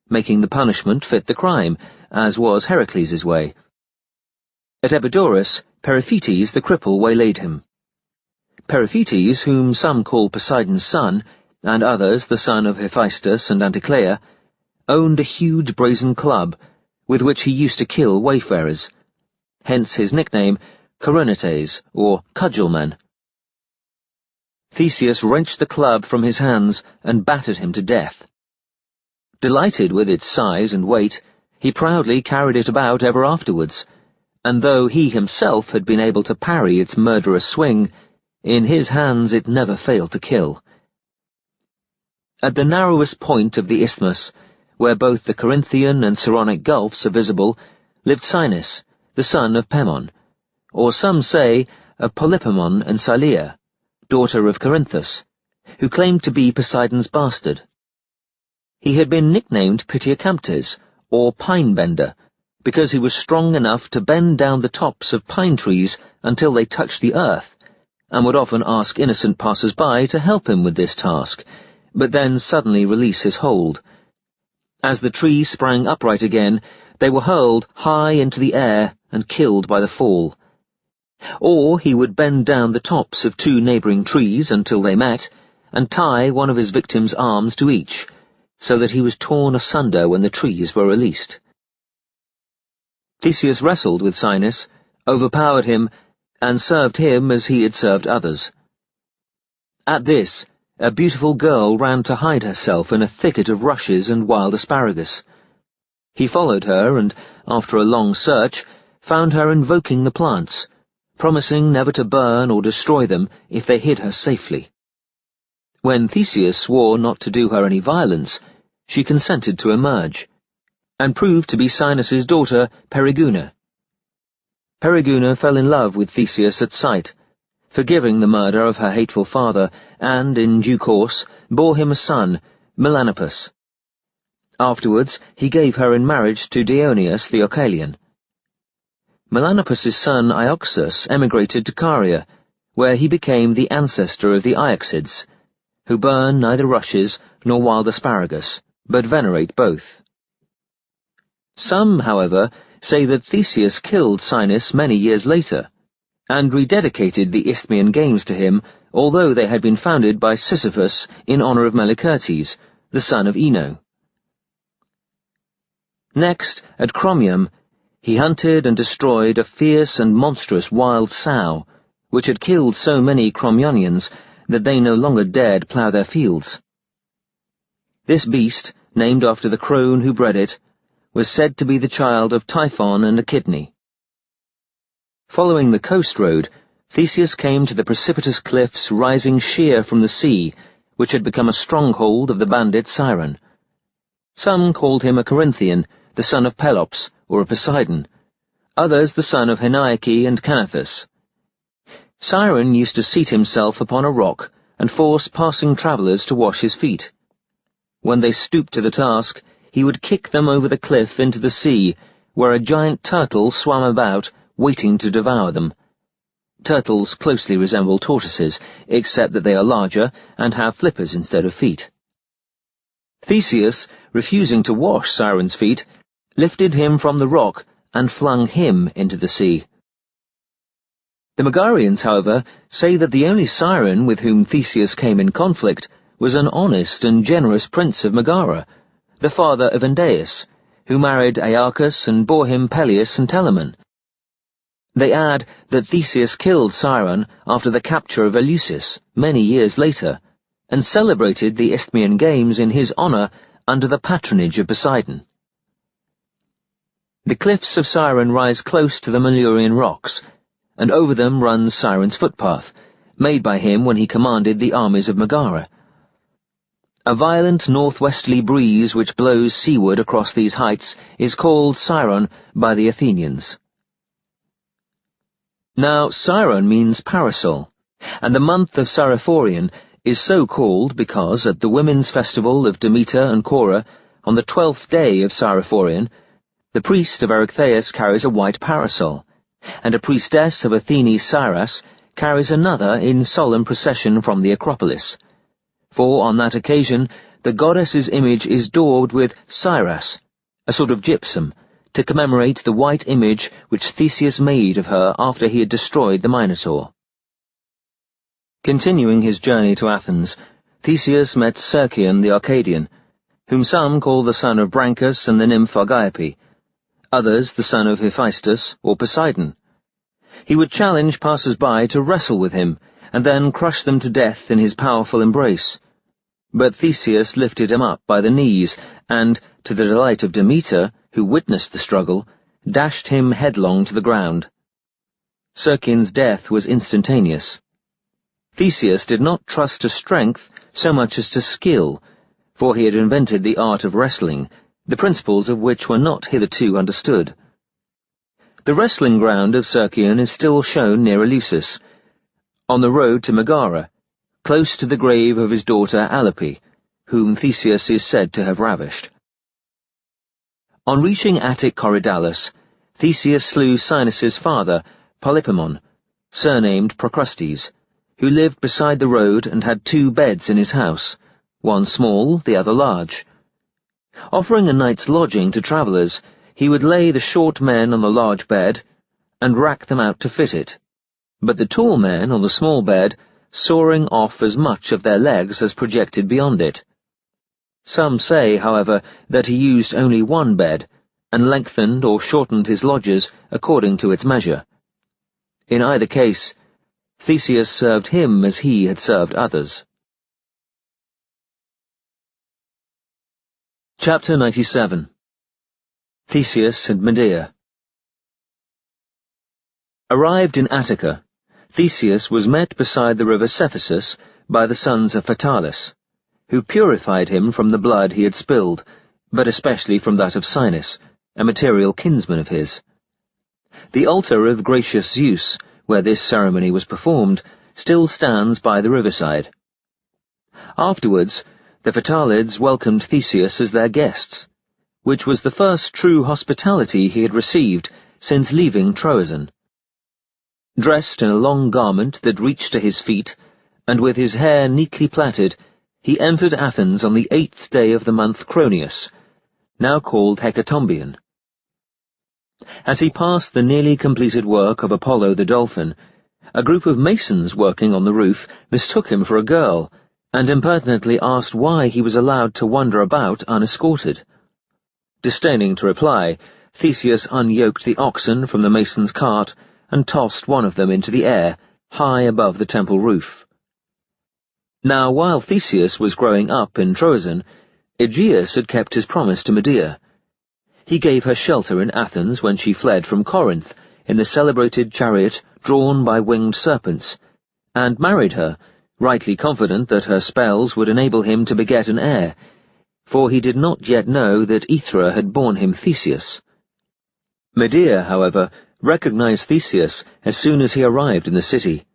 making the punishment fit the crime, as was Heracles' way. At Epidaurus, Periphetes the cripple waylaid him. Periphetes, whom some call Poseidon's son, and others the son of Hephaestus and Anticlea, owned a huge brazen club, with which he used to kill wayfarers, hence his nickname Coronetes, or Cudgelman. Theseus wrenched the club from his hands and battered him to death. Delighted with its size and weight, he proudly carried it about ever afterwards, and though he himself had been able to parry its murderous swing, in his hands it never failed to kill. At the narrowest point of the isthmus, where both the Corinthian and Saronic gulfs are visible, lived Sinis, the son of Pemon, or some say of Polypemon and Silea, daughter of Corinthus, who claimed to be Poseidon's bastard. He had been nicknamed Pityacamptes, or Pine-bender, because he was strong enough to bend down the tops of pine trees until they touched the earth, and would often ask innocent passers-by to help him with this task, but then suddenly release his hold. As the trees sprang upright again, they were hurled high into the air and killed by the fall. Or he would bend down the tops of two neighbouring trees until they met, and tie one of his victim's arms to each, so that he was torn asunder when the trees were released. Theseus wrestled with Sinis, overpowered him, and served him as he had served others. At this, a beautiful girl ran to hide herself in a thicket of rushes and wild asparagus. He followed her and, after a long search, found her invoking the plants, promising never to burn or destroy them if they hid her safely. When Theseus swore not to do her any violence, she consented to emerge, and proved to be Sinis's daughter, Periguna. Periguna fell in love with Theseus at sight, forgiving the murder of her hateful father, and, in due course, bore him a son, Melanippus. Afterwards, he gave her in marriage to Deionius the Oechalian. Melanippus's son Ioxus emigrated to Caria, where he became the ancestor of the Ioxids, who burn neither rushes nor wild asparagus, but venerate both. Some, however, say that Theseus killed Sinis many years later, and rededicated the Isthmian Games to him, although they had been founded by Sisyphus in honour of Melicertes, the son of Ino. Next, at Chromium, he hunted and destroyed a fierce and monstrous wild sow, which had killed so many Chromionians that they no longer dared plough their fields. This beast, named after the crone who bred it, was said to be the child of Typhon and Echidna. Following the coast road, Theseus came to the precipitous cliffs rising sheer from the sea, which had become a stronghold of the bandit Siren. Some called him a Corinthian, the son of Pelops, or of Poseidon, others the son of Henaice and Canathus. Siren used to seat himself upon a rock and force passing travellers to wash his feet. When they stooped to the task, he would kick them over the cliff into the sea, where a giant turtle swam about, waiting to devour them. Turtles closely resemble tortoises, except that they are larger and have flippers instead of feet. Theseus, refusing to wash Siren's feet, lifted him from the rock and flung him into the sea. The Megarians, however, say that the only Siren with whom Theseus came in conflict was an honest and generous prince of Megara, the father of Endeus, who married Aeacus and bore him Peleus and Telamon. They add that Theseus killed Sciron after the capture of Eleusis many years later, and celebrated the Isthmian Games in his honour under the patronage of Poseidon. The cliffs of Sciron rise close to the Malurian rocks, and over them runs Sciron's footpath, made by him when he commanded the armies of Megara. A violent northwesterly breeze which blows seaward across these heights is called Sciron by the Athenians. Now Sciron means parasol, and the month of Saraphorion is so called because at the women's festival of Demeter and Cora, on the 12th day of Saraphorion, the priest of Erechtheus carries a white parasol, and a priestess of Athene Syras carries another in solemn procession from the Acropolis. For on that occasion the goddess's image is daubed with Syras, a sort of gypsum, to commemorate the white image which Theseus made of her after he had destroyed the Minotaur. Continuing his journey to Athens, Theseus met Cercion the Arcadian, whom some call the son of Brancus and the nymph Argiope, others the son of Hephaestus or Poseidon. He would challenge passers-by to wrestle with him, and then crush them to death in his powerful embrace. But Theseus lifted him up by the knees, and, to the delight of Demeter, who witnessed the struggle, dashed him headlong to the ground. Cercion's death was instantaneous. Theseus did not trust to strength so much as to skill, for he had invented the art of wrestling, the principles of which were not hitherto understood. The wrestling ground of Cercion is still shown near Eleusis, on the road to Megara, close to the grave of his daughter Alope, whom Theseus is said to have ravished. On reaching Attic Corydalus, Theseus slew Sinis's father, Polypemon, surnamed Procrustes, who lived beside the road and had 2 beds in his house, one small, the other large. Offering a night's lodging to travellers, he would lay the short men on the large bed and rack them out to fit it, but the tall men on the small bed sawing off as much of their legs as projected beyond it. Some say, however, that he used only one bed, and lengthened or shortened his lodges according to its measure. In either case, Theseus served him as he had served others. Chapter 97. Theseus and Medea. Arrived in Attica, Theseus was met beside the river Cephissus by the sons of Phytalus, who purified him from the blood he had spilled, but especially from that of Sinis, a material kinsman of his. The altar of gracious Zeus, where this ceremony was performed, still stands by the riverside. Afterwards, the Phytalids welcomed Theseus as their guests, which was the first true hospitality he had received since leaving Troezen. Dressed in a long garment that reached to his feet, and with his hair neatly plaited, he entered Athens on the 8th day of the month Cronius, now called Hecatombion. As he passed the nearly completed work of Apollo the dolphin, a group of masons working on the roof mistook him for a girl, and impertinently asked why he was allowed to wander about unescorted. Disdaining to reply, Theseus unyoked the oxen from the mason's cart and tossed one of them into the air, high above the temple roof. Now, while Theseus was growing up in Troezen, Aegeus had kept his promise to Medea. He gave her shelter in Athens when she fled from Corinth in the celebrated chariot drawn by winged serpents, and married her, rightly confident that her spells would enable him to beget an heir, for he did not yet know that Aethra had borne him Theseus. Medea, however, recognized Theseus as soon as he arrived in the city,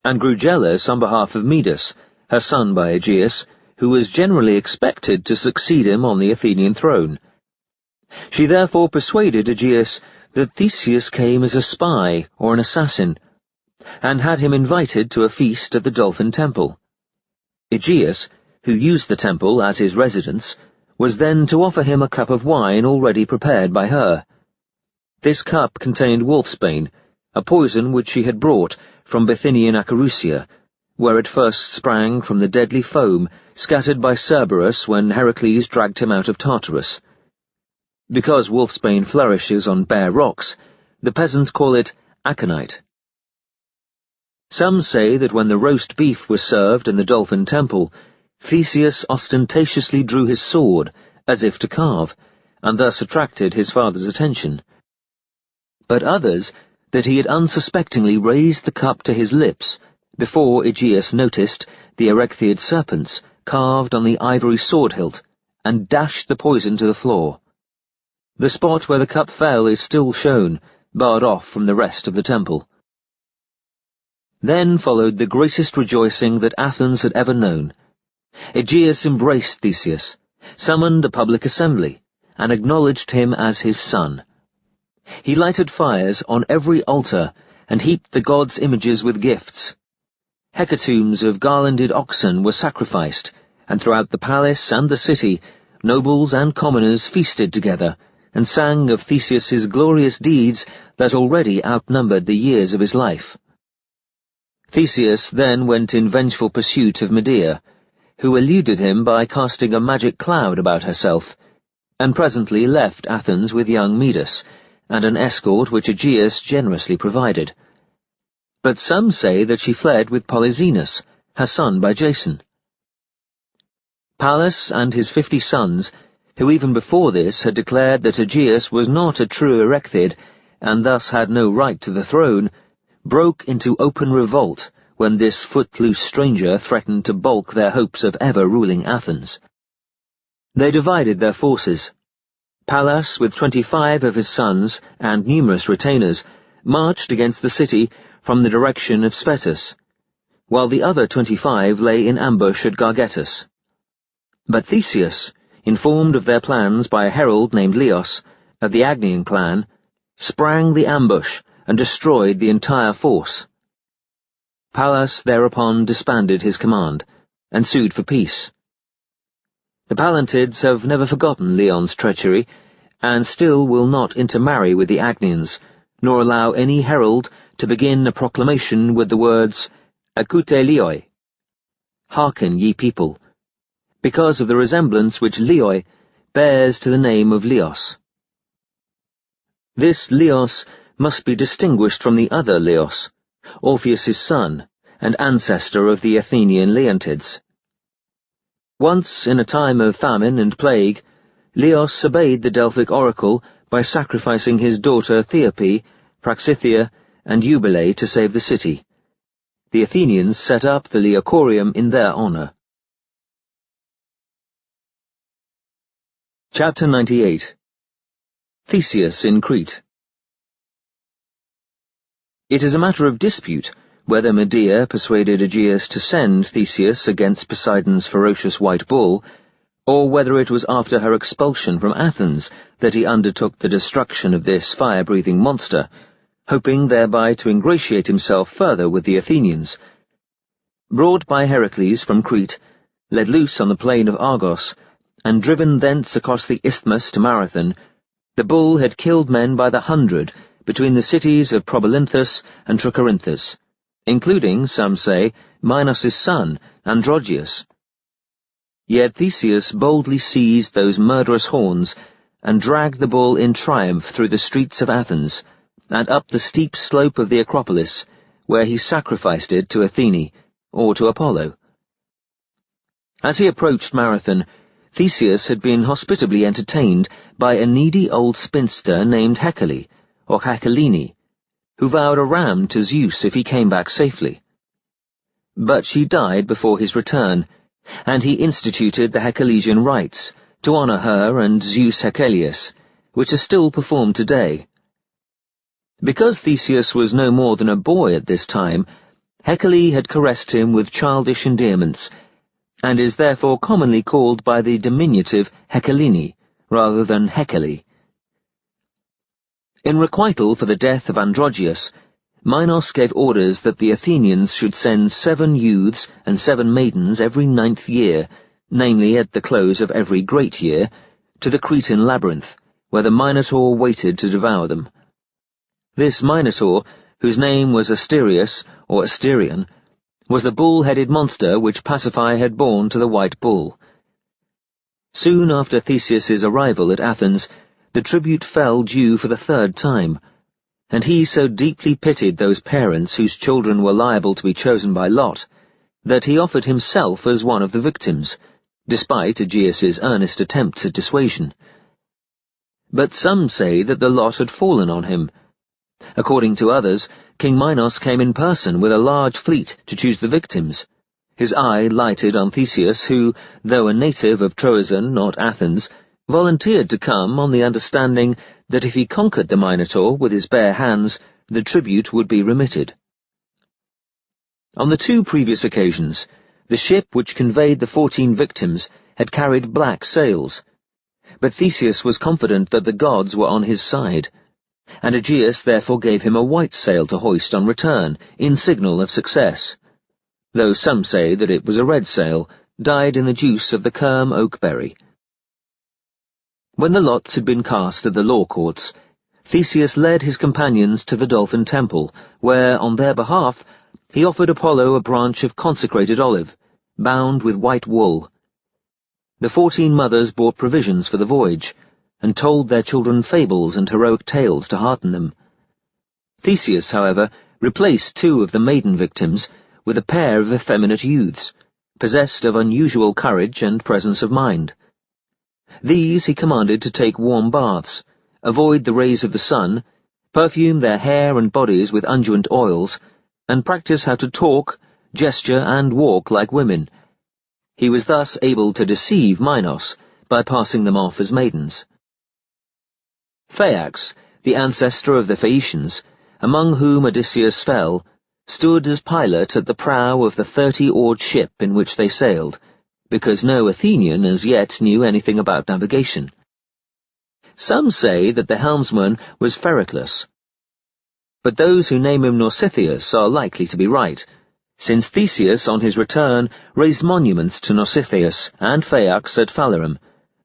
and grew jealous on behalf of Medus, her son by Aegeus, who was generally expected to succeed him on the Athenian throne. She therefore persuaded Aegeus that Theseus came as a spy or an assassin, and had him invited to a feast at the Dolphin Temple. Aegeus, who used the temple as his residence, was then to offer him a cup of wine already prepared by her. This cup contained wolfsbane, a poison which she had brought from Bithynian Acherusia, where it first sprang from the deadly foam scattered by Cerberus when Heracles dragged him out of Tartarus. Because wolfsbane flourishes on bare rocks, the peasants call it aconite. Some say that when the roast beef was served in the Dolphin Temple, Theseus ostentatiously drew his sword, as if to carve, and thus attracted his father's attention. But others, that he had unsuspectingly raised the cup to his lips, before Aegeus noticed the Erechtheiid serpents carved on the ivory sword hilt, and dashed the poison to the floor. The spot where the cup fell is still shown, barred off from the rest of the temple. Then followed the greatest rejoicing that Athens had ever known. Aegeus embraced Theseus, summoned a public assembly, and acknowledged him as his son. He lighted fires on every altar, and heaped the gods' images with gifts. Hecatombs of garlanded oxen were sacrificed, and throughout the palace and the city, nobles and commoners feasted together, and sang of Theseus's glorious deeds that already outnumbered the years of his life. Theseus then went in vengeful pursuit of Medea, who eluded him by casting a magic cloud about herself, and presently left Athens with young Midas, and an escort which Aegeus generously provided. But some say that she fled with Polyxenus, her son by Jason. Pallas and his 50 sons, who even before this had declared that Aegeus was not a true Erechthid, and thus had no right to the throne, broke into open revolt when this footloose stranger threatened to balk their hopes of ever ruling Athens. They divided their forces. Pallas, with 25 of his sons and numerous retainers, marched against the city from the direction of Spettus, while the other 25 lay in ambush at Gargettus. But Theseus, informed of their plans by a herald named Leos, of the Agnian clan, sprang the ambush and destroyed the entire force. Pallas thereupon disbanded his command, and sued for peace. The Pallantids have never forgotten Leon's treachery, and still will not intermarry with the Agnians, nor allow any herald to begin a proclamation with the words, Acoute Leoi, hearken, ye people, because of the resemblance which Leoi bears to the name of Leos. This Leos must be distinguished from the other Leos, Orpheus's son, and ancestor of the Athenian Leontids. Once, in a time of famine and plague, Leos obeyed the Delphic oracle by sacrificing his daughter Theope, Praxithea, and Eubyle to save the city. The Athenians set up the Leocorium in their honor. Chapter 98. Theseus in Crete. It is a matter of dispute whether Medea persuaded Aegeus to send Theseus against Poseidon's ferocious white bull, or whether it was after her expulsion from Athens that he undertook the destruction of this fire-breathing monster, hoping thereby to ingratiate himself further with the Athenians. Brought by Heracles from Crete, led loose on the plain of Argos, and driven thence across the isthmus to Marathon, the bull had killed men by the 100 between the cities of Probalynthus and Tracherinthus, including, some say, Minos's son, Androgeus. Yet Theseus boldly seized those murderous horns, and dragged the bull in triumph through the streets of Athens, and up the steep slope of the Acropolis, where he sacrificed it to Athene, or to Apollo. As he approached Marathon, Theseus had been hospitably entertained by a needy old spinster named Hecale, or Hecalene, who vowed a ram to Zeus if he came back safely. But she died before his return, and he instituted the Hecalesian rites to honor her and Zeus Hecalius, which are still performed today. Because Theseus was no more than a boy at this time, Hecale had caressed him with childish endearments, and is therefore commonly called by the diminutive Hecalene, rather than Hecale. In requital for the death of Androgeus, Minos gave orders that the Athenians should send 7 youths and 7 maidens every 9th year, namely at the close of every great year, to the Cretan labyrinth, where the Minotaur waited to devour them. This Minotaur, whose name was Asterius, or Asterion, was the bull-headed monster which Pasiphae had borne to the white bull. Soon after Theseus's arrival at Athens, the tribute fell due for the 3rd time, and he so deeply pitied those parents whose children were liable to be chosen by lot, that he offered himself as one of the victims, despite Aegeus's earnest attempts at dissuasion. But some say that the lot had fallen on him. According to others, King Minos came in person with a large fleet to choose the victims. His eye lighted on Theseus, who, though a native of Troezen, not Athens, volunteered to come on the understanding that if he conquered the Minotaur with his bare hands, the tribute would be remitted. On the 2 previous occasions, the ship which conveyed the 14 victims had carried black sails, but Theseus was confident that the gods were on his side, and Aegeus therefore gave him a white sail to hoist on return, in signal of success, though some say that it was a red sail, dyed in the juice of the Kerm oakberry. When the lots had been cast at the law courts, Theseus led his companions to the Dolphin Temple, where, on their behalf, he offered Apollo a branch of consecrated olive, bound with white wool. The 14 mothers bought provisions for the voyage, and told their children fables and heroic tales to hearten them. Theseus, however, replaced 2 of the maiden victims with a pair of effeminate youths, possessed of unusual courage and presence of mind. These he commanded to take warm baths, avoid the rays of the sun, perfume their hair and bodies with unguent oils, and practice how to talk, gesture, and walk like women. He was thus able to deceive Minos by passing them off as maidens. Phaeax, the ancestor of the Phaeacians, among whom Odysseus fell, stood as pilot at the prow of the 30-oared ship in which they sailed, because no Athenian as yet knew anything about navigation. Some say that the helmsman was Phereclus, but those who name him Nausithius are likely to be right, since Theseus on his return raised monuments to Nausithius and Phaeax at Phalerum,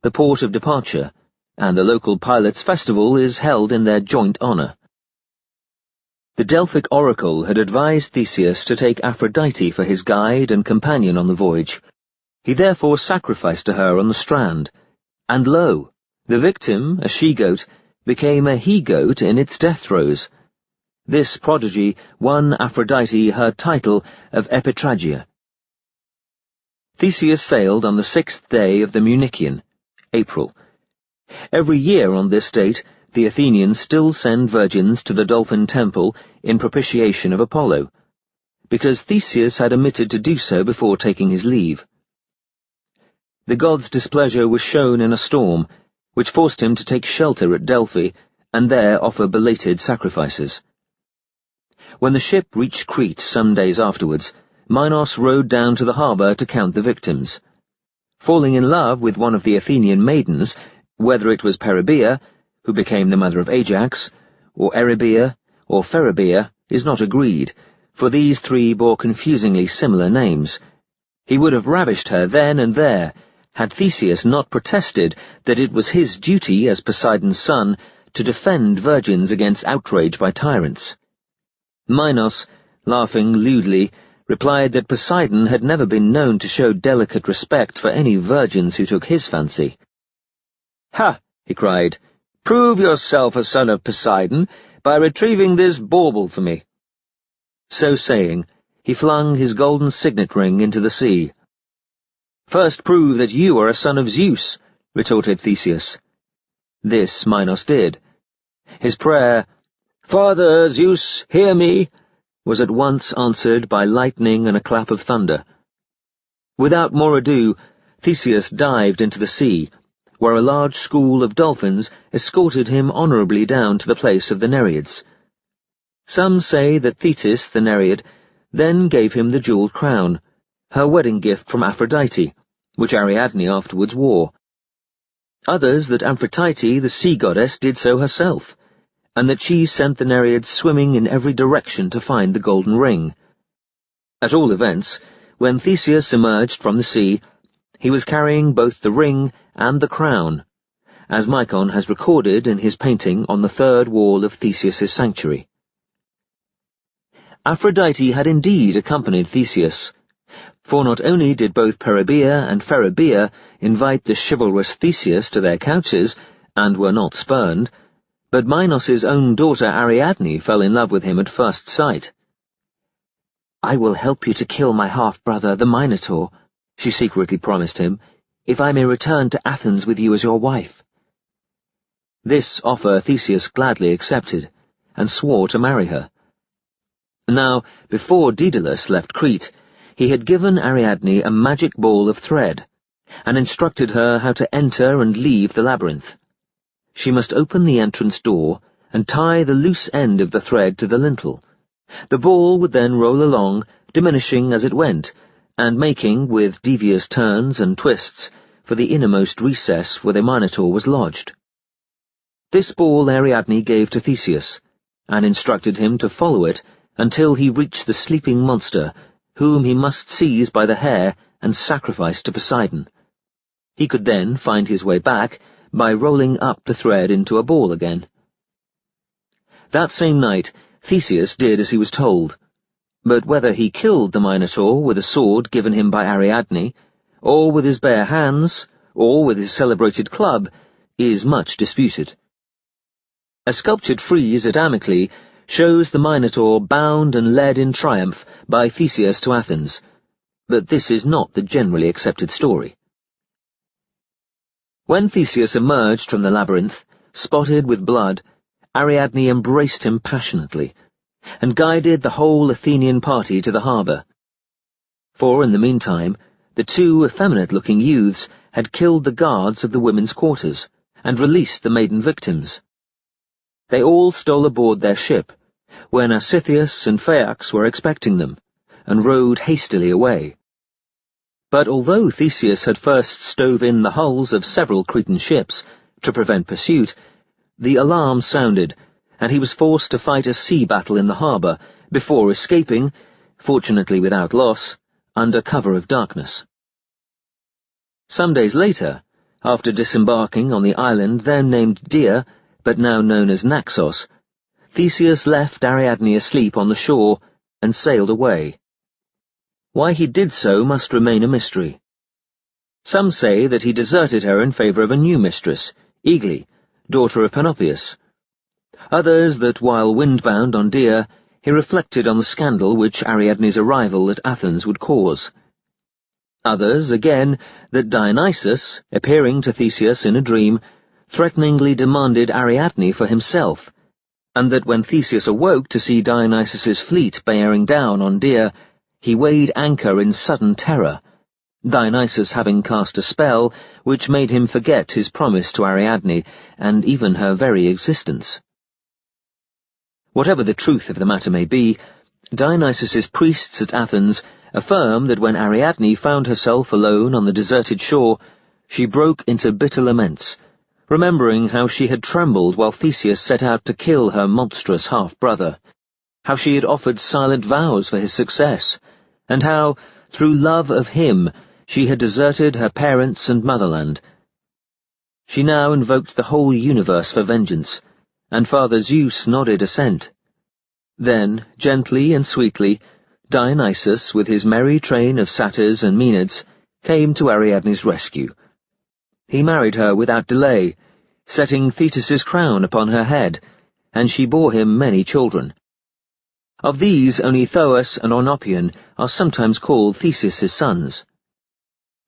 the port of departure, and the local pilots' festival is held in their joint honour. The Delphic oracle had advised Theseus to take Aphrodite for his guide and companion on the voyage. He therefore sacrificed to her on the strand, and lo, the victim, a she-goat, became a he-goat in its death throes. This prodigy won Aphrodite her title of Epitragia. Theseus sailed on the 6th day of the Munician, April. Every year on this date, the Athenians still send virgins to the Dolphin Temple in propitiation of Apollo, because Theseus had omitted to do so before taking his leave. The god's displeasure was shown in a storm, which forced him to take shelter at Delphi, and there offer belated sacrifices. When the ship reached Crete some days afterwards, Minos rowed down to the harbour to count the victims. Falling in love with one of the Athenian maidens, whether it was Peribea, who became the mother of Ajax, or Eribea, or Pheribea, is not agreed, for these 3 bore confusingly similar names. He would have ravished her then and there, had Theseus not protested that it was his duty as Poseidon's son to defend virgins against outrage by tyrants. Minos, laughing lewdly, replied that Poseidon had never been known to show delicate respect for any virgins who took his fancy. "Ha!" he cried, "prove yourself a son of Poseidon by retrieving this bauble for me." So saying, he flung his golden signet ring into the sea. "First prove that you are a son of Zeus," retorted Theseus. This Minos did. His prayer, "Father Zeus, hear me," was at once answered by lightning and a clap of thunder. Without more ado, Theseus dived into the sea, where a large school of dolphins escorted him honourably down to the place of the Nereids. Some say that Thetis, the Nereid, then gave him the jewelled crown, her wedding gift from Aphrodite, which Ariadne afterwards wore. Others that Amphitrite, the sea-goddess, did so herself, and that she sent the Nereids swimming in every direction to find the golden ring. At all events, when Theseus emerged from the sea, he was carrying both the ring and the crown, as Micon has recorded in his painting on the 3rd wall of Theseus's sanctuary. Aphrodite had indeed accompanied Theseus, for not only did both Peribea and Pheribea invite the chivalrous Theseus to their couches, and were not spurned, but Minos's own daughter Ariadne fell in love with him at first sight. "I will help you to kill my half-brother, the Minotaur," she secretly promised him, "if I may return to Athens with you as your wife." This offer Theseus gladly accepted, and swore to marry her. Now, before Daedalus left Crete, he had given Ariadne a magic ball of thread, and instructed her how to enter and leave the labyrinth. She must open the entrance door and tie the loose end of the thread to the lintel. The ball would then roll along, diminishing as it went, and making, with devious turns and twists, for the innermost recess where the Minotaur was lodged. This ball Ariadne gave to Theseus, and instructed him to follow it until he reached the sleeping monster, whom he must seize by the hair and sacrifice to Poseidon. He could then find his way back by rolling up the thread into a ball again. That same night, Theseus did as he was told, but whether he killed the Minotaur with a sword given him by Ariadne, or with his bare hands, or with his celebrated club, is much disputed. A sculptured frieze at Amyclae shows the Minotaur bound and led in triumph by Theseus to Athens, but this is not the generally accepted story. When Theseus emerged from the labyrinth, spotted with blood, Ariadne embraced him passionately, and guided the whole Athenian party to the harbour. For in the meantime, the two effeminate-looking youths had killed the guards of the women's quarters, and released the maiden victims. They all stole aboard their ship, where Nausithius and Phaeax were expecting them, and rowed hastily away. But although Theseus had first stove in the hulls of several Cretan ships to prevent pursuit, the alarm sounded, and he was forced to fight a sea battle in the harbour before escaping, fortunately without loss, under cover of darkness. Some days later, after disembarking on the island then named Dia, but now known as Naxos, Theseus left Ariadne asleep on the shore and sailed away. Why he did so must remain a mystery. Some say that he deserted her in favour of a new mistress, Aegle, daughter of Panopeus. Others that while windbound on Dia, he reflected on the scandal which Ariadne's arrival at Athens would cause. Others, again, that Dionysus, appearing to Theseus in a dream, threateningly demanded Ariadne for himself, and that when Theseus awoke to see Dionysus's fleet bearing down on Dia, he weighed anchor in sudden terror, Dionysus having cast a spell which made him forget his promise to Ariadne and even her very existence. Whatever the truth of the matter may be, Dionysus's priests at Athens affirm that when Ariadne found herself alone on the deserted shore, she broke into bitter laments, remembering how she had trembled while Theseus set out to kill her monstrous half-brother, how she had offered silent vows for his success, and how, through love of him, she had deserted her parents and motherland. She now invoked the whole universe for vengeance, and Father Zeus nodded assent. Then, gently and sweetly, Dionysus, with his merry train of satyrs and maenads, came to Ariadne's rescue. He married her without delay, setting Thetis's crown upon her head, and she bore him many children. Of these only Thoas and Oenopion are sometimes called Theseus's sons.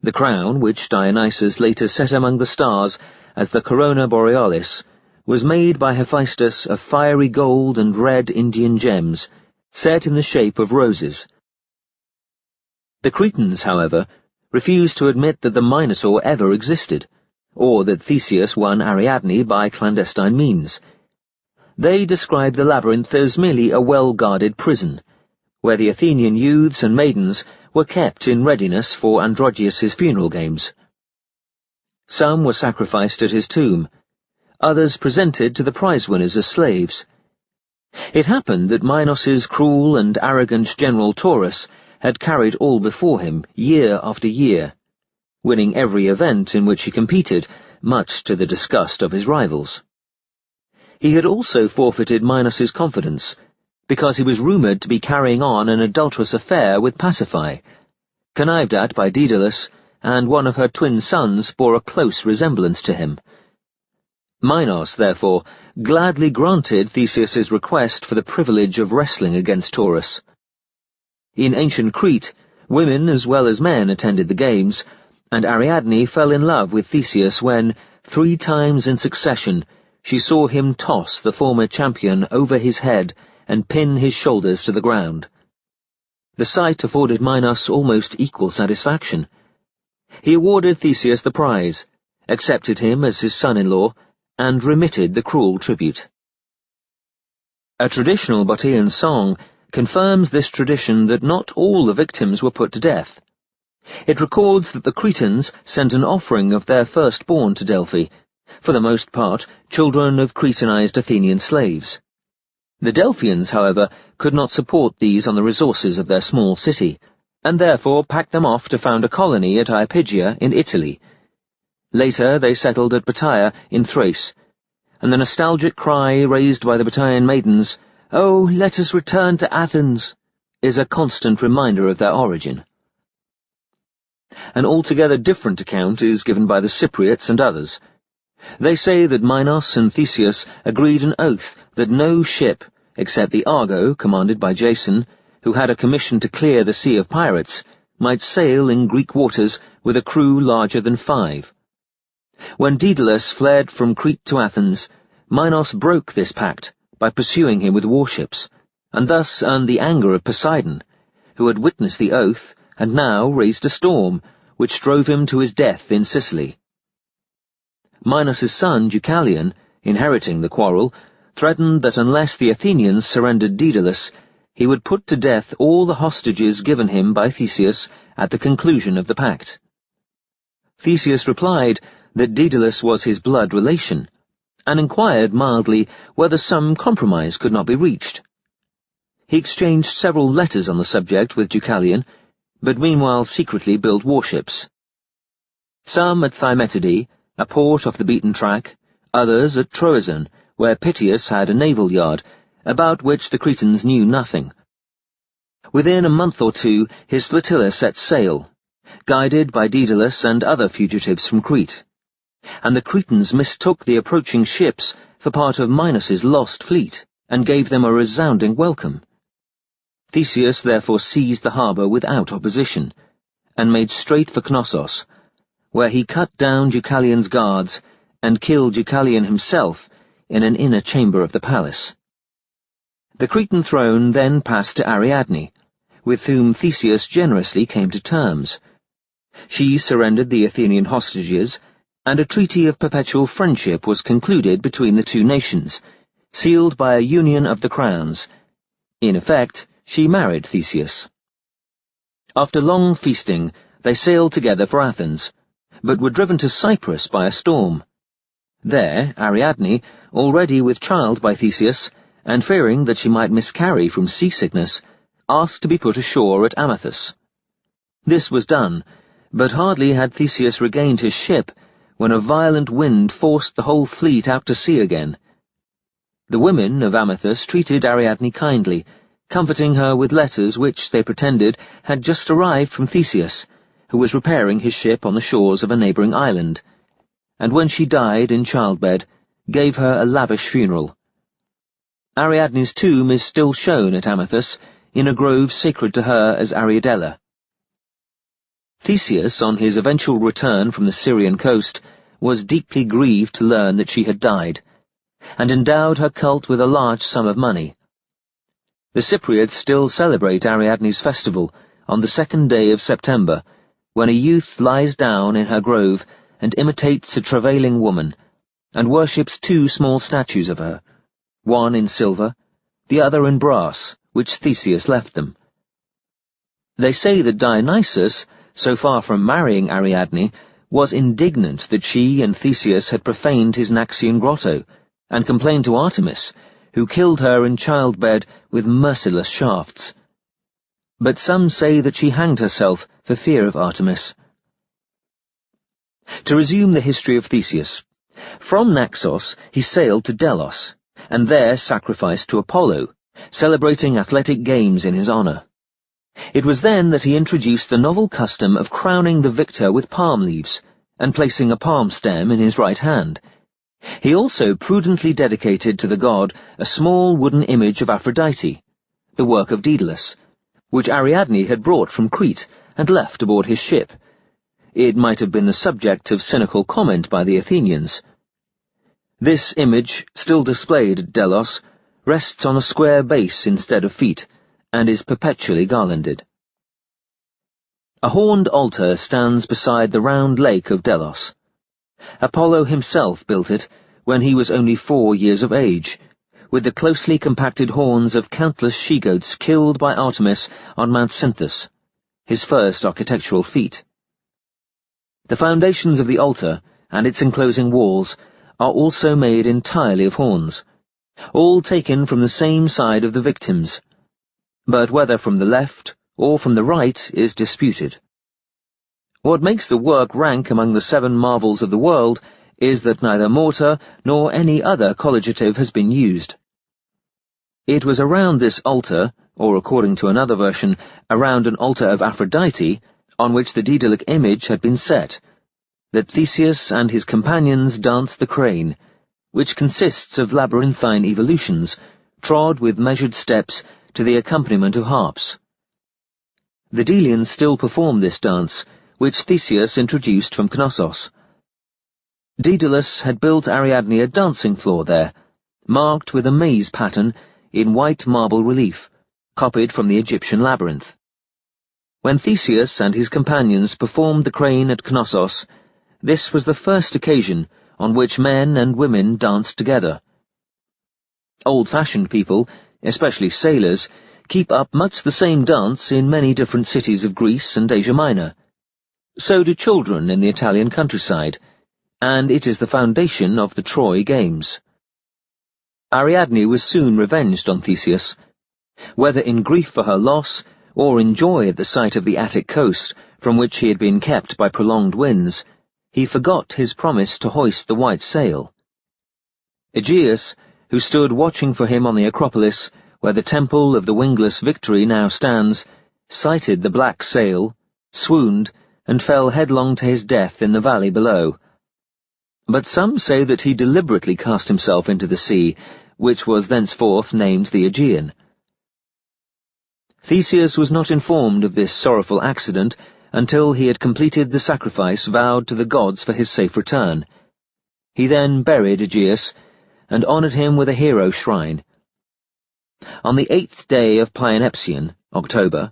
The crown, which Dionysus later set among the stars as the Corona Borealis, was made by Hephaestus of fiery gold and red Indian gems, set in the shape of roses. The Cretans, however, refused to admit that the Minotaur ever existed, or that Theseus won Ariadne by clandestine means. They described the labyrinth as merely a well-guarded prison, where the Athenian youths and maidens were kept in readiness for Androgeus's funeral games. Some were sacrificed at his tomb, others presented to the prize-winners as slaves. It happened that Minos's cruel and arrogant general Taurus had carried all before him, year after year, winning every event in which he competed, much to the disgust of his rivals. He had also forfeited Minos's confidence, because he was rumoured to be carrying on an adulterous affair with Pasiphae, connived at by Daedalus, and one of her twin sons bore a close resemblance to him. Minos, therefore, gladly granted Theseus's request for the privilege of wrestling against Taurus. In ancient Crete, women as well as men attended the games, and Ariadne fell in love with Theseus when, 3 times in succession, she saw him toss the former champion over his head and pin his shoulders to the ground. The sight afforded Minos almost equal satisfaction. He awarded Theseus the prize, accepted him as his son-in-law, and remitted the cruel tribute. A traditional Bottian song confirms this tradition that not all the victims were put to death. It records that the Cretans sent an offering of their firstborn to Delphi, for the most part children of Cretanized Athenian slaves. The Delphians, however, could not support these on the resources of their small city, and therefore packed them off to found a colony at Iapygia in Italy. Later they settled at Bataea in Thrace, and the nostalgic cry raised by the Bataean maidens, "Oh, let us return to Athens," is a constant reminder of their origin. An altogether different account is given by the Cypriots and others. They say that Minos and Theseus agreed an oath that no ship, except the Argo, commanded by Jason, who had a commission to clear the sea of pirates, might sail in Greek waters with a crew larger than 5. When Daedalus fled from Crete to Athens, Minos broke this pact by pursuing him with warships, and thus earned the anger of Poseidon, who had witnessed the oath and now raised a storm, which drove him to his death in Sicily. Minos' son Deucalion, inheriting the quarrel, threatened that unless the Athenians surrendered Daedalus, he would put to death all the hostages given him by Theseus at the conclusion of the pact. Theseus replied that Daedalus was his blood relation, and inquired mildly whether some compromise could not be reached. He exchanged several letters on the subject with Deucalion, but meanwhile secretly built warships. Some at Thymetidae, a port off the beaten track, others at Troezen, where Pythias had a naval yard, about which the Cretans knew nothing. Within a month or 2 his flotilla set sail, guided by Daedalus and other fugitives from Crete, and the Cretans mistook the approaching ships for part of Minos' lost fleet, and gave them a resounding welcome. Theseus therefore seized the harbour without opposition, and made straight for Knossos, where he cut down Deucalion's guards and killed Deucalion himself in an inner chamber of the palace. The Cretan throne then passed to Ariadne, with whom Theseus generously came to terms. She surrendered the Athenian hostages, and a treaty of perpetual friendship was concluded between the 2 nations, sealed by a union of the crowns. In effect, she married Theseus. After long feasting, they sailed together for Athens, but were driven to Cyprus by a storm. There, Ariadne, already with child by Theseus, and fearing that she might miscarry from seasickness, asked to be put ashore at Amathus. This was done, but hardly had Theseus regained his ship when a violent wind forced the whole fleet out to sea again. The women of Amathus treated Ariadne kindly, comforting her with letters which, they pretended, had just arrived from Theseus, who was repairing his ship on the shores of a neighbouring island, and when she died in childbed, gave her a lavish funeral. Ariadne's tomb is still shown at Amathus, in a grove sacred to her as Ariadella. Theseus, on his eventual return from the Syrian coast, was deeply grieved to learn that she had died, and endowed her cult with a large sum of money. The Cypriots still celebrate Ariadne's festival on the 2nd day of September, when a youth lies down in her grove and imitates a travailing woman, and worships 2 small statues of her, one in silver, the other in brass, which Theseus left them. They say that Dionysus, so far from marrying Ariadne, was indignant that she and Theseus had profaned his Naxian grotto, and complained to Artemis, who killed her in childbed with merciless shafts. But some say that she hanged herself for fear of Artemis. To resume the history of Theseus, from Naxos he sailed to Delos, and there sacrificed to Apollo, celebrating athletic games in his honour. It was then that he introduced the novel custom of crowning the victor with palm leaves, and placing a palm stem in his right hand, He also prudently dedicated to the god a small wooden image of Aphrodite, the work of Daedalus, which Ariadne had brought from Crete and left aboard his ship. It might have been the subject of cynical comment by the Athenians. This image, still displayed at Delos, rests on a square base instead of feet, and is perpetually garlanded. A horned altar stands beside the round lake of Delos. Apollo himself built it when he was only 4 years of age, with the closely compacted horns of countless she-goats killed by Artemis on Mount Cynthus, his first architectural feat. The foundations of the altar and its enclosing walls are also made entirely of horns, all taken from the same side of the victims, but whether from the left or from the right is disputed. What makes the work rank among the 7 marvels of the world is that neither mortar nor any other colligative has been used. It was around this altar, or according to another version, around an altar of Aphrodite, on which the Daedalic image had been set, that Theseus and his companions danced the crane, which consists of labyrinthine evolutions, trod with measured steps to the accompaniment of harps. The Delians still perform this dance, which Theseus introduced from Knossos. Daedalus had built Ariadne a dancing floor there, marked with a maze pattern in white marble relief, copied from the Egyptian labyrinth. When Theseus and his companions performed the crane at Knossos, this was the first occasion on which men and women danced together. Old-fashioned people, especially sailors, keep up much the same dance in many different cities of Greece and Asia Minor. So do children in the Italian countryside, and it is the foundation of the Troy Games. Ariadne was soon revenged on Theseus. Whether in grief for her loss, or in joy at the sight of the Attic coast, from which he had been kept by prolonged winds, he forgot his promise to hoist the white sail. Aegeus, who stood watching for him on the Acropolis, where the temple of the wingless Victory now stands, sighted the black sail, swooned, and fell headlong to his death in the valley below. But some say that he deliberately cast himself into the sea, which was thenceforth named the Aegean. Theseus was not informed of this sorrowful accident until he had completed the sacrifice vowed to the gods for his safe return. He then buried Aegeus, and honoured him with a hero shrine. On the 8th day of Pyanepsion, October,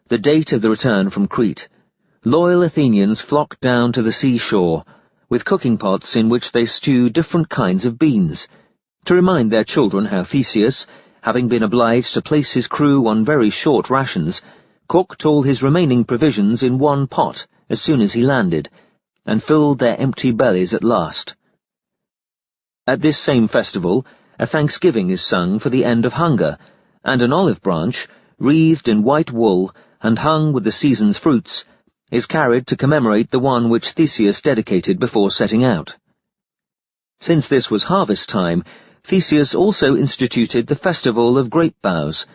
the date of the return from Crete, loyal Athenians flocked down to the seashore, with cooking pots in which they stew different kinds of beans, to remind their children how Theseus, having been obliged to place his crew on very short rations, cooked all his remaining provisions in one pot as soon as he landed, and filled their empty bellies at last. At this same festival, a thanksgiving is sung for the end of hunger, and an olive branch, wreathed in white wool and hung with the season's fruits, is carried to commemorate the one which Theseus dedicated before setting out. Since this was harvest time, Theseus also instituted the festival of grape boughs,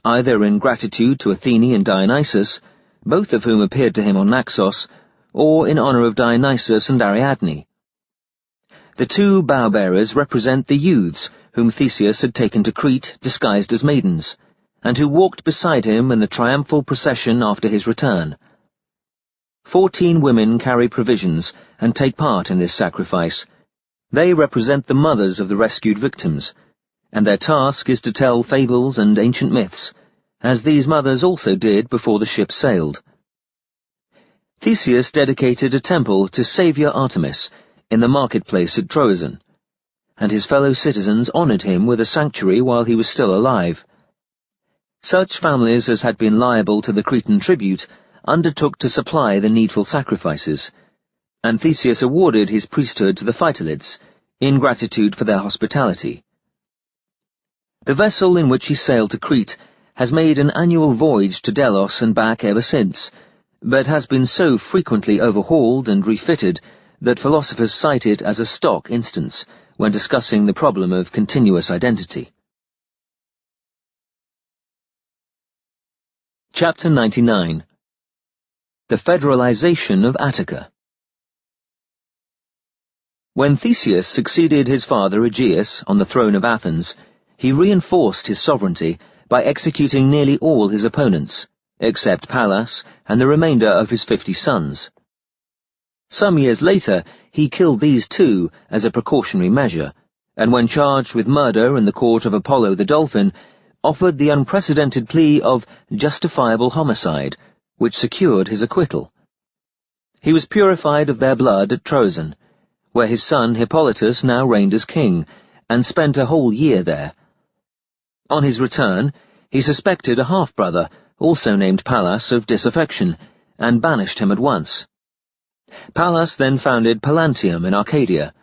either in gratitude to Athene and Dionysus, both of whom appeared to him on Naxos, or in honour of Dionysus and Ariadne. The 2 bough-bearers represent the youths whom Theseus had taken to Crete disguised as maidens, and who walked beside him in the triumphal procession after his return. 14 women carry provisions and take part in this sacrifice. They represent the mothers of the rescued victims, and their task is to tell fables and ancient myths, as these mothers also did before the ship sailed. Theseus dedicated a temple to Saviour Artemis in the marketplace at Troezen, and his fellow citizens honoured him with a sanctuary while he was still alive. Such families as had been liable to the Cretan tribute undertook to supply the needful sacrifices, and Theseus awarded his priesthood to the Phytalids, in gratitude for their hospitality. The vessel in which he sailed to Crete has made an annual voyage to Delos and back ever since, but has been so frequently overhauled and refitted that philosophers cite it as a stock instance when discussing the problem of continuous identity. Chapter 99. The Federalization of Attica. When Theseus succeeded his father Aegeus on the throne of Athens, he reinforced his sovereignty by executing nearly all his opponents, except Pallas and the remainder of his 50 sons. Some years later, he killed these too as a precautionary measure, and when charged with murder in the court of Apollo the Dolphin, offered the unprecedented plea of justifiable homicide, which secured his acquittal. He was purified of their blood at Troezen, where his son Hippolytus now reigned as king, and spent a whole year there. On his return, he suspected a half-brother, also named Pallas, of disaffection, and banished him at once. Pallas then founded Pallanteum in Arcadia,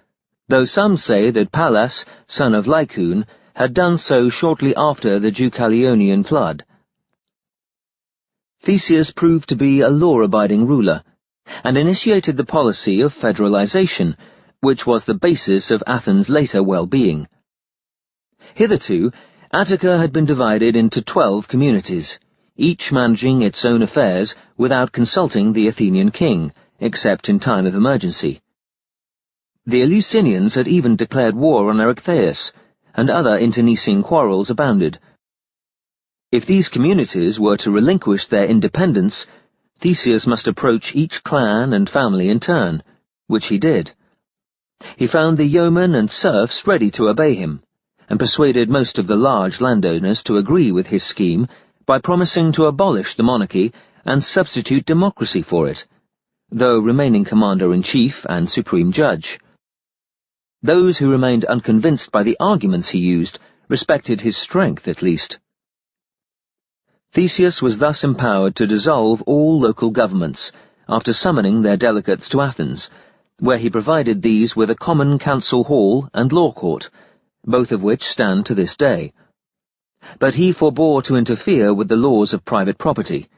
though some say that Pallas, son of Lycaon, had done so shortly after the Deucalionian flood. Theseus proved to be a law-abiding ruler, and initiated the policy of federalization, which was the basis of Athens' later well-being. Hitherto, Attica had been divided into 12 communities, each managing its own affairs without consulting the Athenian king, except in time of emergency. The Eleusinians had even declared war on Erechtheus, and other internecine quarrels abounded. If these communities were to relinquish their independence, Theseus must approach each clan and family in turn, which he did. He found the yeomen and serfs ready to obey him, and persuaded most of the large landowners to agree with his scheme by promising to abolish the monarchy and substitute democracy for it, though remaining commander-in-chief and supreme judge. Those who remained unconvinced by the arguments he used respected his strength at least. Theseus was thus empowered to dissolve all local governments, after summoning their delegates to Athens, where he provided these with a common council hall and law court, both of which stand to this day. But he forbore to interfere with the laws of private property.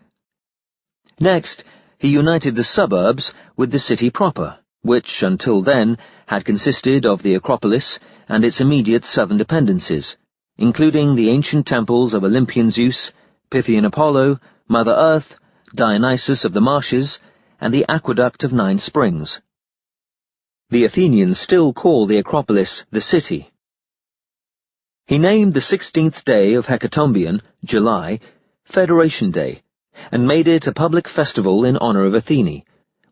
Next, he united the suburbs with the city proper, which, until then, had consisted of the Acropolis and its immediate southern dependencies, including the ancient temples of Olympian Zeus, Pythian Apollo, Mother Earth, Dionysus of the Marshes, and the Aqueduct of 9 Springs. The Athenians still call the Acropolis the city. He named the 16th day of Hecatombion, July, Federation Day, and made it a public festival in honor of Athene,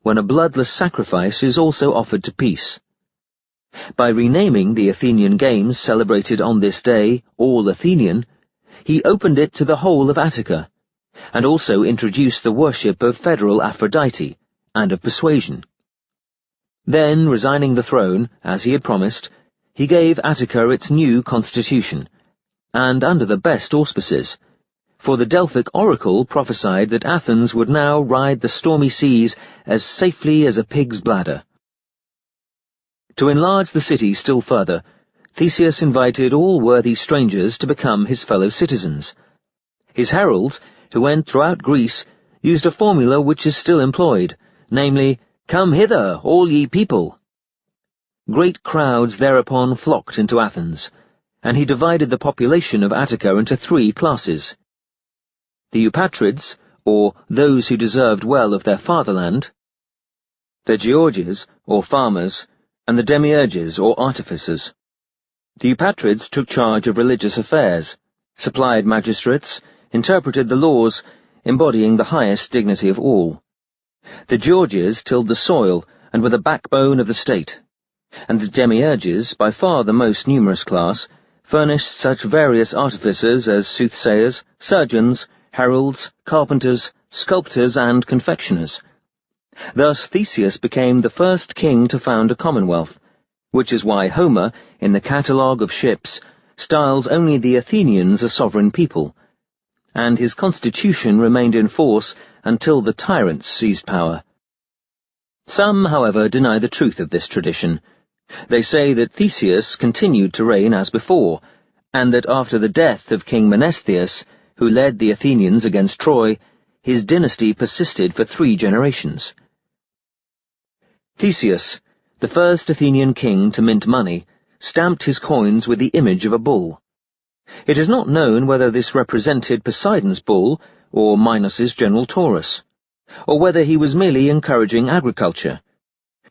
when a bloodless sacrifice is also offered to peace. By renaming the Athenian Games celebrated on this day All Athenian, he opened it to the whole of Attica, and also introduced the worship of federal Aphrodite, and of persuasion. Then, resigning the throne, as he had promised, he gave Attica its new constitution, and under the best auspices, for the Delphic oracle prophesied that Athens would now ride the stormy seas as safely as a pig's bladder. To enlarge the city still further, Theseus invited all worthy strangers to become his fellow citizens. His heralds, who went throughout Greece, used a formula which is still employed, namely, "Come hither, all ye people." Great crowds thereupon flocked into Athens, and he divided the population of Attica into 3 classes. The Eupatrids, or those who deserved well of their fatherland, the Georges, or farmers, and the Demiurges, or artificers. The Eupatrids took charge of religious affairs, supplied magistrates, interpreted the laws, embodying the highest dignity of all. The Georges tilled the soil and were the backbone of the state, and the Demiurges, by far the most numerous class, furnished such various artificers as soothsayers, surgeons, heralds, carpenters, sculptors, and confectioners. Thus Theseus became the first king to found a commonwealth, which is why Homer, in the catalogue of ships, styles only the Athenians a sovereign people, and his constitution remained in force until the tyrants seized power. Some, however, deny the truth of this tradition. They say that Theseus continued to reign as before, and that after the death of King Menestheus, who led the Athenians against Troy, his dynasty persisted for 3 generations. Theseus, the first Athenian king to mint money, stamped his coins with the image of a bull. It is not known whether this represented Poseidon's bull or Minos's general Taurus, or whether he was merely encouraging agriculture.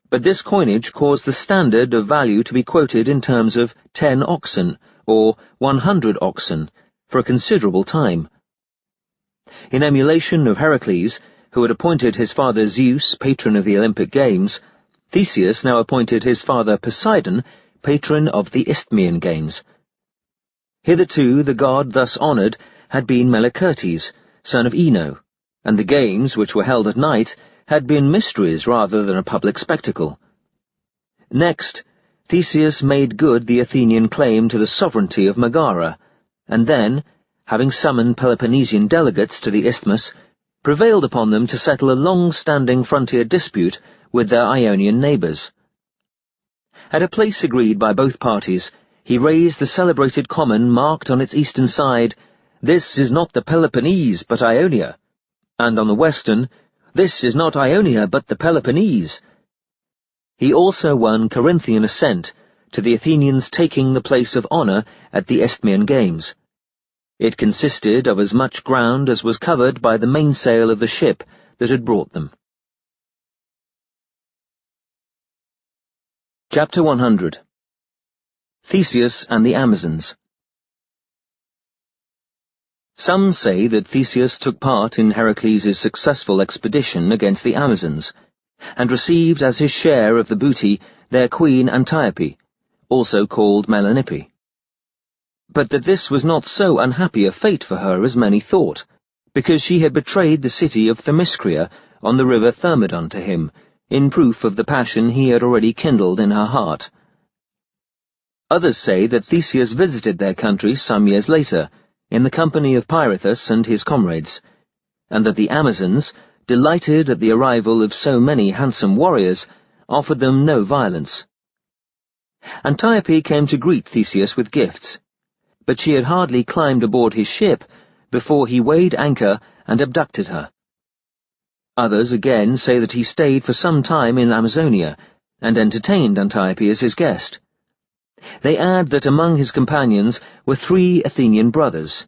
but this coinage caused the standard of value to be quoted in terms of 10 oxen, or 100 oxen, for a considerable time. In emulation of Heracles, who had appointed his father Zeus patron of the Olympic Games, Theseus now appointed his father Poseidon patron of the Isthmian Games. Hitherto the god thus honoured had been Melicertes, son of Ino, and the games, which were held at night, had been mysteries rather than a public spectacle. Next, Theseus made good the Athenian claim to the sovereignty of Megara, and then, having summoned Peloponnesian delegates to the isthmus, prevailed upon them to settle a long-standing frontier dispute with their Ionian neighbours. At a place agreed by both parties, he raised the celebrated common marked on its eastern side, "This is not the Peloponnese, but Ionia," and on the western, "This is not Ionia, but the Peloponnese." He also won Corinthian assent to the Athenians taking the place of honour at the Isthmian Games. It consisted of as much ground as was covered by the mainsail of the ship that had brought them. Chapter 100. Theseus and the Amazons. Some say that Theseus took part in Heracles' successful expedition against the Amazons, and received as his share of the booty their queen Antiope, also called Melanippe. But that this was not so unhappy a fate for her as many thought, because she had betrayed the city of Themiscria on the river Thermodon to him, in proof of the passion he had already kindled in her heart. Others say that Theseus visited their country some years later, in the company of Pirithous and his comrades, and that the Amazons, delighted at the arrival of so many handsome warriors, offered them no violence. Antiope came to greet Theseus with gifts, but she had hardly climbed aboard his ship before he weighed anchor and abducted her. Others again say that he stayed for some time in Amazonia, and entertained Antiope as his guest. They add that among his companions were 3 Athenian brothers,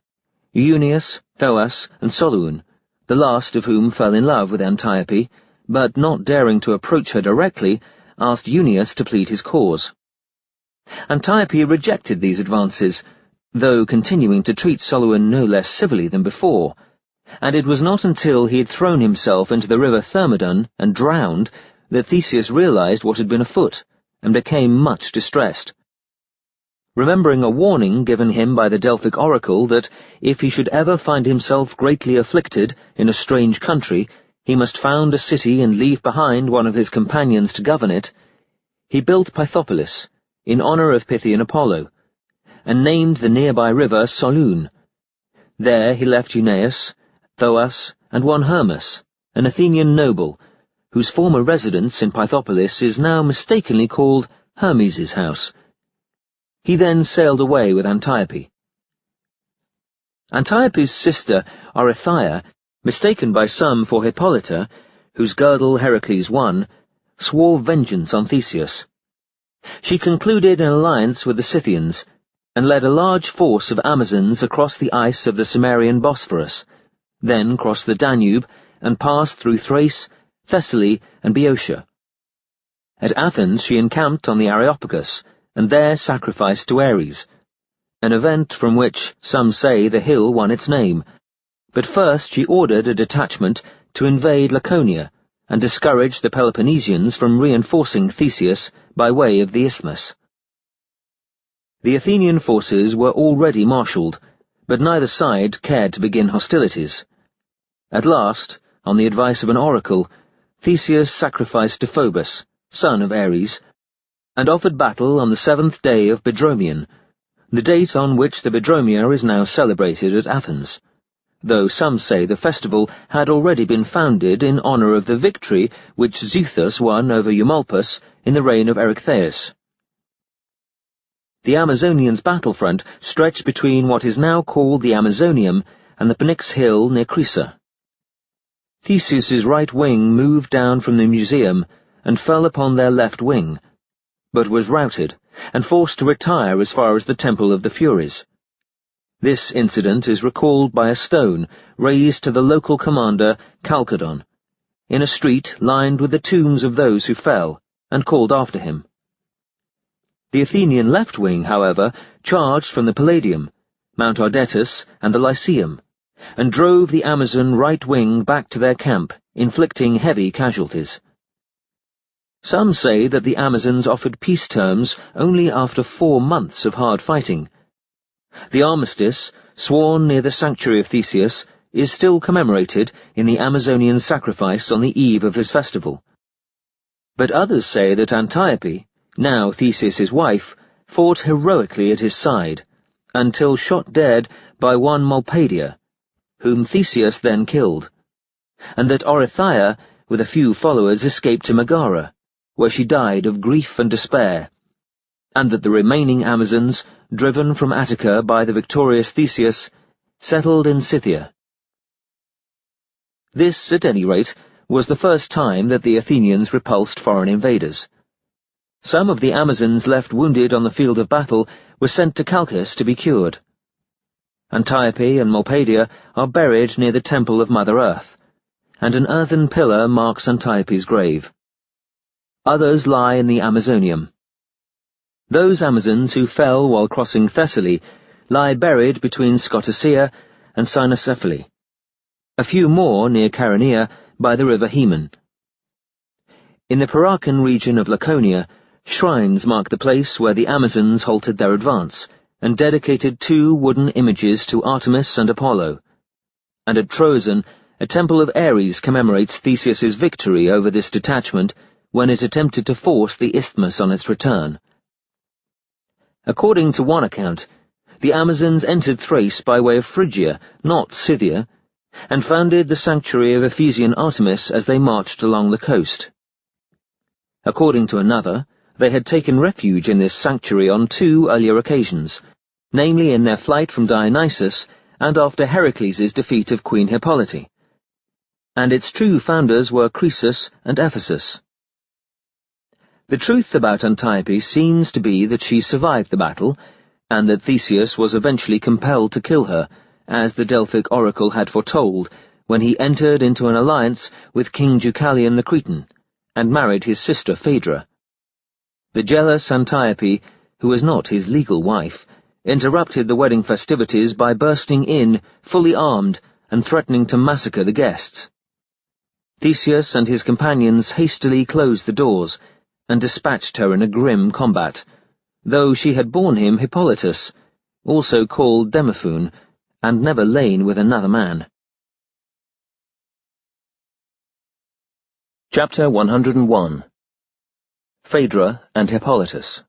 Eueneus, Thoas, and Soluun, the last of whom fell in love with Antiope, but not daring to approach her directly, asked Eueneus to plead his cause. Antiope rejected these advances, though continuing to treat Soluun no less civilly than before, and it was not until he had thrown himself into the river Thermodon and drowned that Theseus realized what had been afoot, and became much distressed. Remembering a warning given him by the Delphic oracle that, if he should ever find himself greatly afflicted in a strange country, he must found a city and leave behind one of his companions to govern it, he built Pythopolis, in honour of Pythian Apollo, and named the nearby river Soluun. There he left Eueneus, Thoas, and one Hermas, an Athenian noble, whose former residence in Pythopolis is now mistakenly called Hermes' house. He then sailed away with Antiope. Antiope's sister, Oreithyia, mistaken by some for Hippolyta, whose girdle Heracles won, swore vengeance on Theseus. She concluded an alliance with the Scythians, and led a large force of Amazons across the ice of the Cimmerian Bosphorus, then crossed the Danube and passed through Thrace, Thessaly, and Boeotia. At Athens she encamped on the Areopagus, and there sacrificed to Ares, an event from which some say the hill won its name. But first she ordered a detachment to invade Laconia, and discourage the Peloponnesians from reinforcing Theseus by way of the isthmus. The Athenian forces were already marshalled, but neither side cared to begin hostilities. At last, on the advice of an oracle, Theseus sacrificed to Phobos, son of Ares, and offered battle on the 7th day of Bedromion, the date on which the Bedromia is now celebrated at Athens, though some say the festival had already been founded in honour of the victory which Xuthus won over Eumolpus in the reign of Erechtheus. The Amazonians' battlefront stretched between what is now called the Amazonium and the Pnyx hill near Crisa. Theseus's right wing moved down from the Museum and fell upon their left wing, but was routed and forced to retire as far as the Temple of the Furies. This incident is recalled by a stone raised to the local commander Chalcodon, in a street lined with the tombs of those who fell, and called after him. The Athenian left wing, however, charged from the Palladium, Mount Ardetus, and the Lyceum, and drove the Amazon right wing back to their camp, inflicting heavy casualties. Some say that the Amazons offered peace terms only after 4 months of hard fighting. The armistice, sworn near the sanctuary of Theseus, is still commemorated in the Amazonian sacrifice on the eve of his festival. But others say that Antiope, now Theseus's wife, fought heroically at his side, until shot dead by one Mulpadia, whom Theseus then killed, and that Oreithyia, with a few followers, escaped to Megara, where she died of grief and despair, and that the remaining Amazons, driven from Attica by the victorious Theseus, settled in Scythia. This, at any rate, was the first time that the Athenians repulsed foreign invaders. Some of the Amazons left wounded on the field of battle were sent to Chalcis to be cured. Antiope and Mulpadia are buried near the temple of Mother Earth, and an earthen pillar marks Antiope's grave. Others lie in the Amazonium. Those Amazons who fell while crossing Thessaly lie buried between Scotacia and Cynocephaly. A few more near Chaeronea by the river Haemon. In the Piracan region of Laconia, shrines mark the place where the Amazons halted their advance, and dedicated 2 wooden images to Artemis and Apollo. And at Troezen, a temple of Ares commemorates Theseus's victory over this detachment when it attempted to force the isthmus on its return. According to one account, the Amazons entered Thrace by way of Phrygia, not Scythia, and founded the sanctuary of Ephesian Artemis as they marched along the coast. According to another, they had taken refuge in this sanctuary on 2 earlier occasions, namely in their flight from Dionysus and after Heracles' defeat of Queen Hippolyte. And its true founders were Croesus and Ephesus. The truth about Antiope seems to be that she survived the battle, and that Theseus was eventually compelled to kill her, as the Delphic oracle had foretold, when he entered into an alliance with King Deucalion the Cretan, and married his sister Phaedra. The jealous Antiope, who was not his legal wife, interrupted the wedding festivities by bursting in, fully armed, and threatening to massacre the guests. Theseus and his companions hastily closed the doors, and dispatched her in a grim combat, though she had borne him Hippolytus, also called Demophoon, and never lain with another man. Chapter 101. Phaedra and Hippolytus.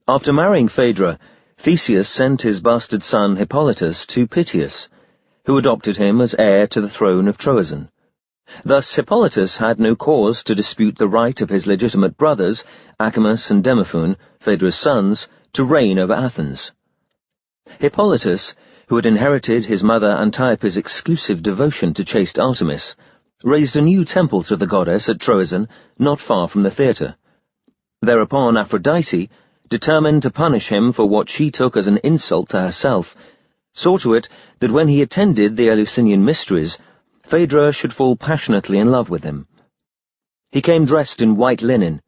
After marrying Phaedra, Theseus sent his bastard son Hippolytus to Pythius, who adopted him as heir to the throne of Troezen. Thus Hippolytus had no cause to dispute the right of his legitimate brothers, Acamas and Demophoon, Phaedra's sons, to reign over Athens. Hippolytus, who had inherited his mother Antiope's exclusive devotion to chaste Artemis, raised a new temple to the goddess at Troezen, not far from the theatre. Thereupon Aphrodite, determined to punish him for what she took as an insult to herself, saw to it that when he attended the Eleusinian mysteries, Phaedra should fall passionately in love with him. He came dressed in white linen,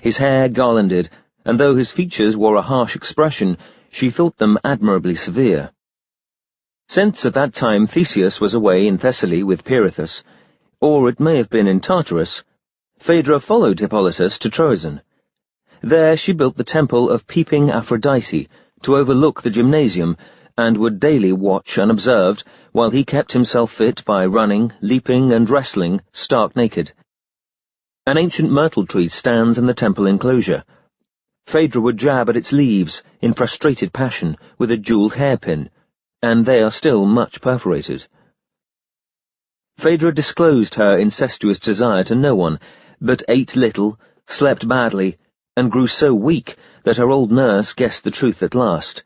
his hair garlanded, and though his features wore a harsh expression, she thought them admirably severe. Since at that time Theseus was away in Thessaly with Pirithous, or it may have been in Tartarus, Phaedra followed Hippolytus to Troezen. There she built the temple of Peeping Aphrodite to overlook the gymnasium, and would daily watch unobserved, while he kept himself fit by running, leaping, and wrestling, stark naked. An ancient myrtle tree stands in the temple enclosure. Phaedra would jab at its leaves, in prostrated passion, with a jewelled hairpin, and they are still much perforated. Phaedra disclosed her incestuous desire to no one, but ate little, slept badly, and grew so weak that her old nurse guessed the truth at last,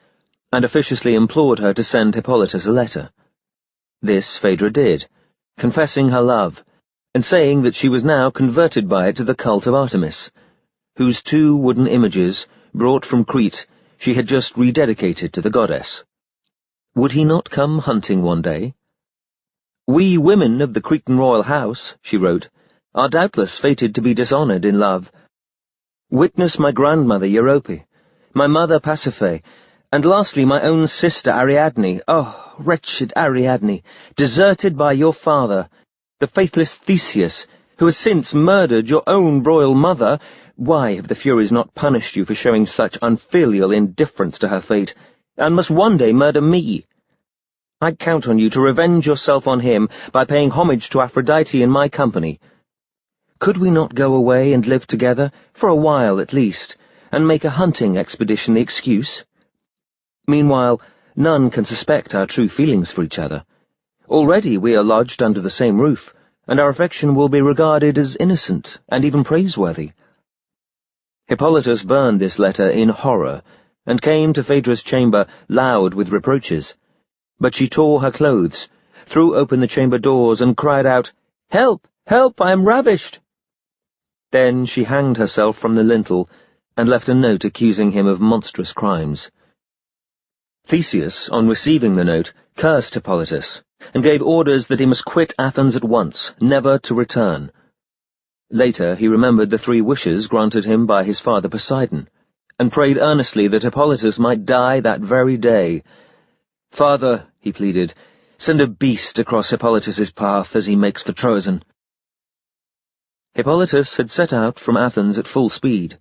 and officiously implored her to send Hippolytus a letter. This Phaedra did, confessing her love, and saying that she was now converted by it to the cult of Artemis, whose 2 wooden images, brought from Crete, she had just rededicated to the goddess. Would he not come hunting one day? "We women of the Cretan royal house," she wrote, are doubtless fated to be dishonoured in love. Witness my grandmother Europe, my mother Pasiphae, and lastly my own sister Ariadne. Oh, wretched Ariadne, deserted by your father, the faithless Theseus, who has since murdered your own royal mother. Why have the Furies not punished you for showing such unfilial indifference to her fate, and must one day murder me? I count on you to revenge yourself on him by paying homage to Aphrodite in my company. Could we not go away and live together, for a while at least, and make a hunting expedition the excuse? Meanwhile, none can suspect our true feelings for each other. Already we are lodged under the same roof, and our affection will be regarded as innocent and even praiseworthy. Hippolytus burned this letter in horror, and came to Phaedra's chamber loud with reproaches. But she tore her clothes, threw open the chamber doors, and cried out, "Help! Help! I am ravished!" Then she hanged herself from the lintel, and left a note accusing him of monstrous crimes. Theseus, on receiving the note, cursed Hippolytus, and gave orders that he must quit Athens at once, never to return. Later he remembered the 3 wishes granted him by his father Poseidon, and prayed earnestly that Hippolytus might die that very day. "Father," he pleaded, "send a beast across Hippolytus's path as he makes for Troezen." Hippolytus had set out from Athens at full speed.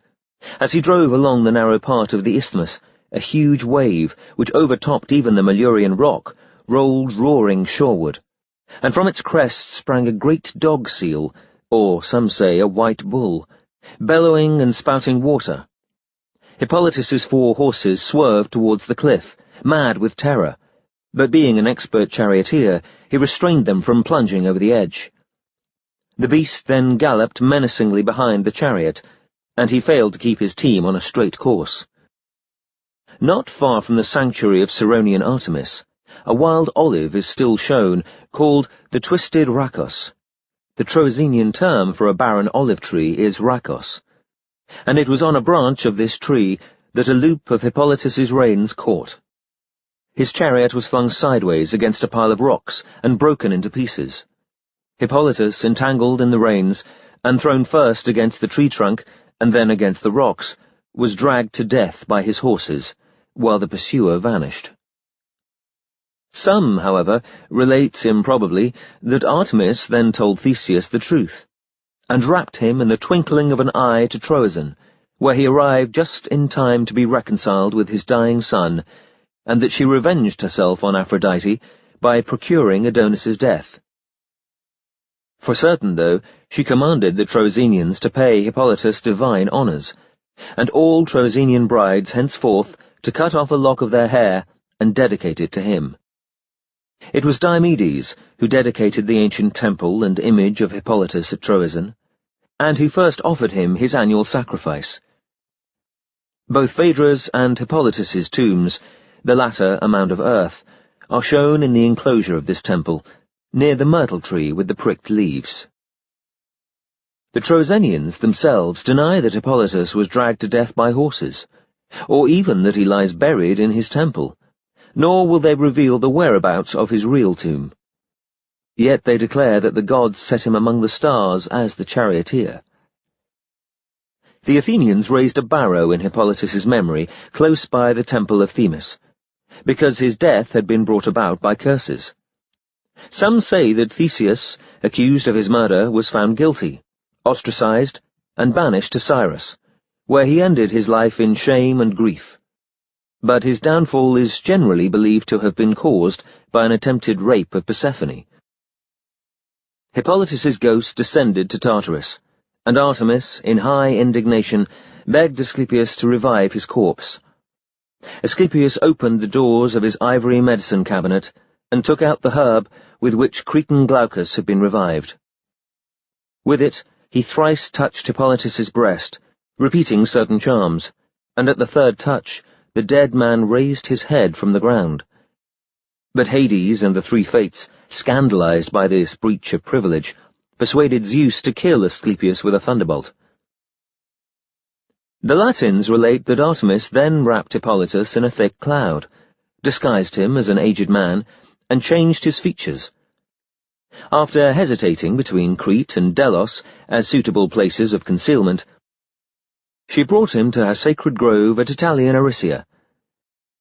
As he drove along the narrow part of the isthmus, a huge wave, which overtopped even the Malurian rock, rolled roaring shoreward, and from its crest sprang a great dog-seal, or, some say, a white bull, bellowing and spouting water. Hippolytus's 4 horses swerved towards the cliff, mad with terror, but being an expert charioteer, he restrained them from plunging over the edge. The beast then galloped menacingly behind the chariot, and he failed to keep his team on a straight course. Not far from the sanctuary of Cyronian Artemis, a wild olive is still shown, called the twisted rhakos. The Troezenian term for a barren olive tree is rhakos, and it was on a branch of this tree that a loop of Hippolytus's reins caught. His chariot was flung sideways against a pile of rocks and broken into pieces. Hippolytus, entangled in the reins, and thrown first against the tree trunk and then against the rocks, was dragged to death by his horses, while the pursuer vanished. Some, however, relate improbably that Artemis then told Theseus the truth, and wrapped him in the twinkling of an eye to Troezen, where he arrived just in time to be reconciled with his dying son, and that she revenged herself on Aphrodite by procuring Adonis's death. For certain, though, she commanded the Troezenians to pay Hippolytus divine honours, and all Troezenian brides henceforth to cut off a lock of their hair and dedicate it to him. It was Diomedes who dedicated the ancient temple and image of Hippolytus at Troezen, and who first offered him his annual sacrifice. Both Phaedra's and Hippolytus's tombs, the latter a mound of earth, are shown in the enclosure of this temple, near the myrtle tree with the pricked leaves. The Troezenians themselves deny that Hippolytus was dragged to death by horses, or even that he lies buried in his temple, nor will they reveal the whereabouts of his real tomb. Yet they declare that the gods set him among the stars as the charioteer. The Athenians raised a barrow in Hippolytus's memory close by the temple of Themis, because his death had been brought about by curses. Some say that Theseus, accused of his murder, was found guilty, ostracized, and banished to Cyrus, where he ended his life in shame and grief. But his downfall is generally believed to have been caused by an attempted rape of Persephone. Hippolytus's ghost descended to Tartarus, and Artemis, in high indignation, begged Asclepius to revive his corpse. Asclepius opened the doors of his ivory medicine cabinet and took out the herb with which Cretan Glaucus had been revived. With it he thrice touched Hippolytus's breast, repeating certain charms, and at the 3rd touch the dead man raised his head from the ground. But Hades and the 3 Fates, scandalized by this breach of privilege, persuaded Zeus to kill Asclepius with a thunderbolt. The Latins relate that Artemis then wrapped Hippolytus in a thick cloud, disguised him as an aged man, and changed his features. After hesitating between Crete and Delos as suitable places of concealment, she brought him to her sacred grove at Italian Erysia.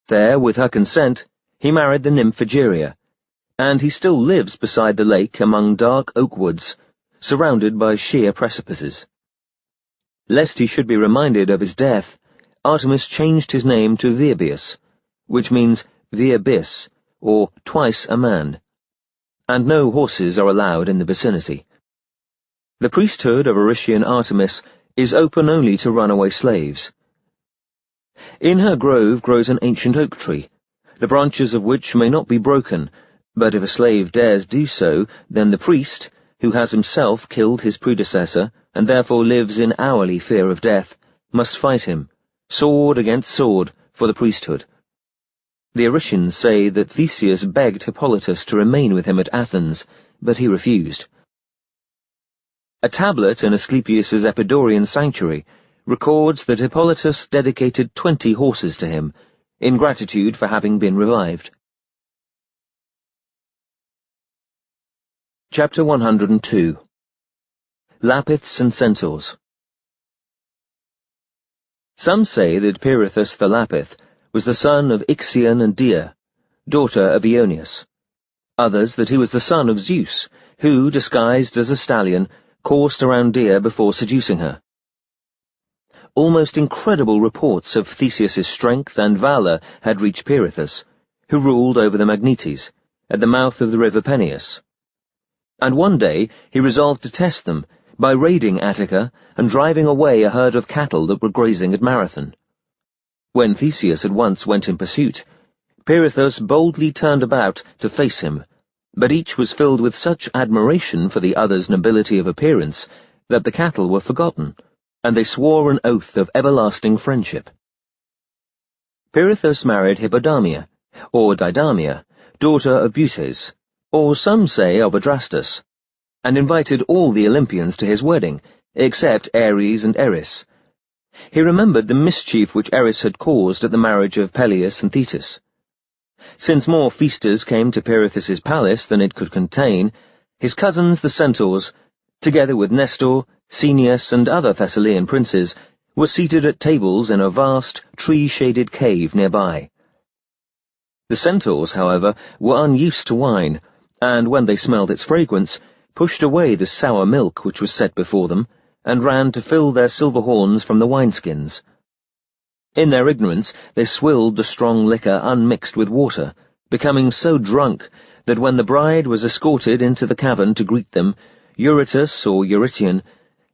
There, with her consent, he married the nymph Egeria, and he still lives beside the lake among dark oak woods, surrounded by sheer precipices. Lest he should be reminded of his death, Artemis changed his name to Virbius, which means vir bis, or twice a man, and no horses are allowed in the vicinity. The priesthood of Erysian Artemis is open only to runaway slaves. In her grove grows an ancient oak tree, the branches of which may not be broken, but if a slave dares do so, then the priest, who has himself killed his predecessor and therefore lives in hourly fear of death, must fight him, sword against sword, for the priesthood. The Erysians say that Theseus begged Hippolytus to remain with him at Athens, but he refused. A tablet in Asclepius's Epidaurian sanctuary records that Hippolytus dedicated 20 horses to him, in gratitude for having been revived. Chapter 102. Lapiths and Centaurs. Some say that Pirithous the Lapith was the son of Ixion and Dia, daughter of Aeonius. Others that he was the son of Zeus, who, disguised as a stallion, coursed around Dia before seducing her. Almost incredible reports of Theseus's strength and valour had reached Pirithous, who ruled over the Magnetes, at the mouth of the river Peneus. And one day he resolved to test them by raiding Attica and driving away a herd of cattle that were grazing at Marathon. When Theseus at once went in pursuit, Pirithous boldly turned about to face him, but each was filled with such admiration for the other's nobility of appearance that the cattle were forgotten, and they swore an oath of everlasting friendship. Pirithous married Hippodamia, or Didamia, daughter of Butes, or some say of Adrastus, and invited all the Olympians to his wedding, except Ares and Eris. He remembered the mischief which Eris had caused at the marriage of Peleus and Thetis. Since more feasters came to Pirithous' palace than it could contain, his cousins the Centaurs, together with Nestor, Caeneus, and other Thessalian princes, were seated at tables in a vast, tree-shaded cave nearby. The Centaurs, however, were unused to wine, and when they smelled its fragrance, pushed away the sour milk which was set before them, and ran to fill their silver horns from the wineskins. In their ignorance, they swilled the strong liquor unmixed with water, becoming so drunk that when the bride was escorted into the cavern to greet them, Eurytus, or Eurytion,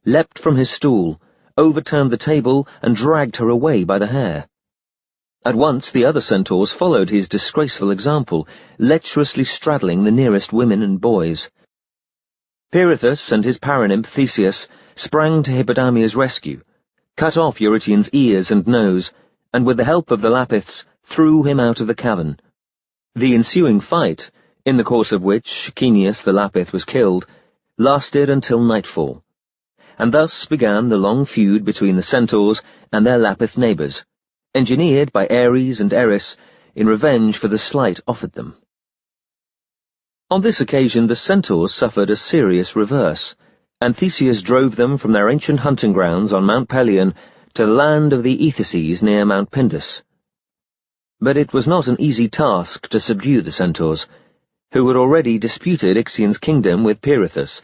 leapt from his stool, overturned the table, and dragged her away by the hair. At once the other centaurs followed his disgraceful example, lecherously straddling the nearest women and boys. Pirithous and his paranymph Theseus sprang to Hippodamia's rescue, cut off Eurytion's ears and nose, and with the help of the Lapiths threw him out of the cavern. The ensuing fight, in the course of which Caeneus the Lapith was killed, lasted until nightfall, and thus began the long feud between the Centaurs and their Lapith neighbours, engineered by Ares and Eris in revenge for the slight offered them. On this occasion the Centaurs suffered a serious reverse, and Theseus drove them from their ancient hunting grounds on Mount Pelion to the land of the Ethices near Mount Pindus. But it was not an easy task to subdue the Centaurs, who had already disputed Ixion's kingdom with Pirithous,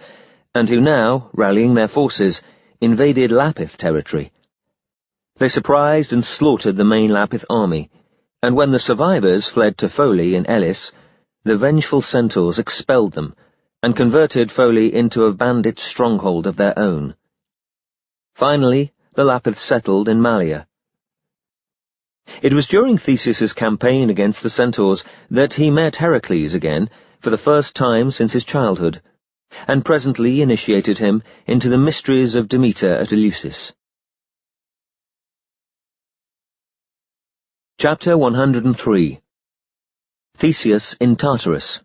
and who now, rallying their forces, invaded Lapith territory. They surprised and slaughtered the main Lapith army, and when the survivors fled to Pholae in Elis, the vengeful Centaurs expelled them, and converted Pholae into a bandit stronghold of their own. Finally, the Lapiths settled in Malea. It was during Theseus's campaign against the Centaurs that he met Heracles again, for the first time since his childhood, and presently initiated him into the mysteries of Demeter at Eleusis. Chapter 103. Theseus in Tartarus.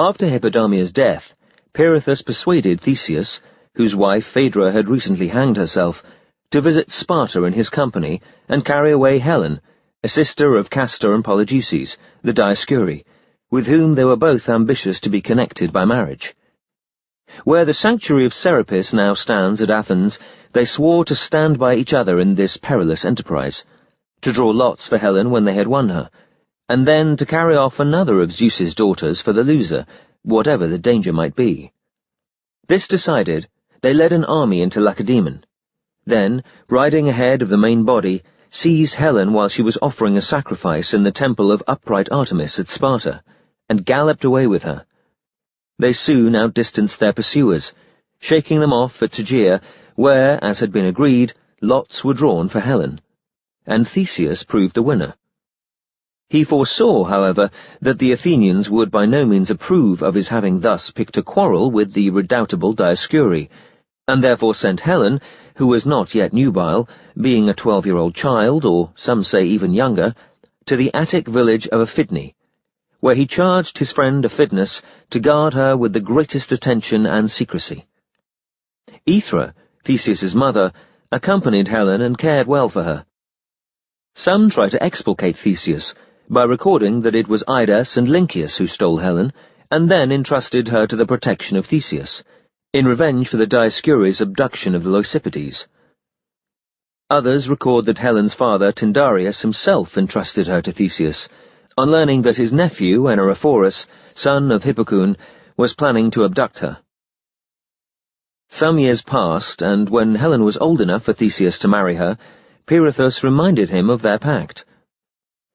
After Hippodamia's death, Pirithous persuaded Theseus, whose wife Phaedra had recently hanged herself, to visit Sparta in his company and carry away Helen, a sister of Castor and Polydeuces, the Dioscuri, with whom they were both ambitious to be connected by marriage. Where the sanctuary of Serapis now stands at Athens, they swore to stand by each other in this perilous enterprise, to draw lots for Helen when they had won her, and then to carry off another of Zeus's daughters for the loser, whatever the danger might be. This decided, they led an army into Lacedaemon. Then, riding ahead of the main body, seized Helen while she was offering a sacrifice in the temple of upright Artemis at Sparta, and galloped away with her. They soon outdistanced their pursuers, shaking them off at Tegea, where, as had been agreed, lots were drawn for Helen, and Theseus proved the winner. He foresaw, however, that the Athenians would by no means approve of his having thus picked a quarrel with the redoubtable Dioscuri, and therefore sent Helen, who was not yet nubile, being a 12-year-old child, or some say even younger, to the Attic village of Aphidne, where he charged his friend Aphidnus to guard her with the greatest attention and secrecy. Aethra, Theseus's mother, accompanied Helen and cared well for her. Some try to exculpate Theseus by recording that it was Idas and Lynceus who stole Helen, and then entrusted her to the protection of Theseus, in revenge for the Dioscuri's abduction of the Leucippides. Others record that Helen's father Tyndareus himself entrusted her to Theseus, on learning that his nephew, Eneriphorus, son of Hippocoon, was planning to abduct her. Some years passed, and when Helen was old enough for Theseus to marry her, Pirithous reminded him of their pact.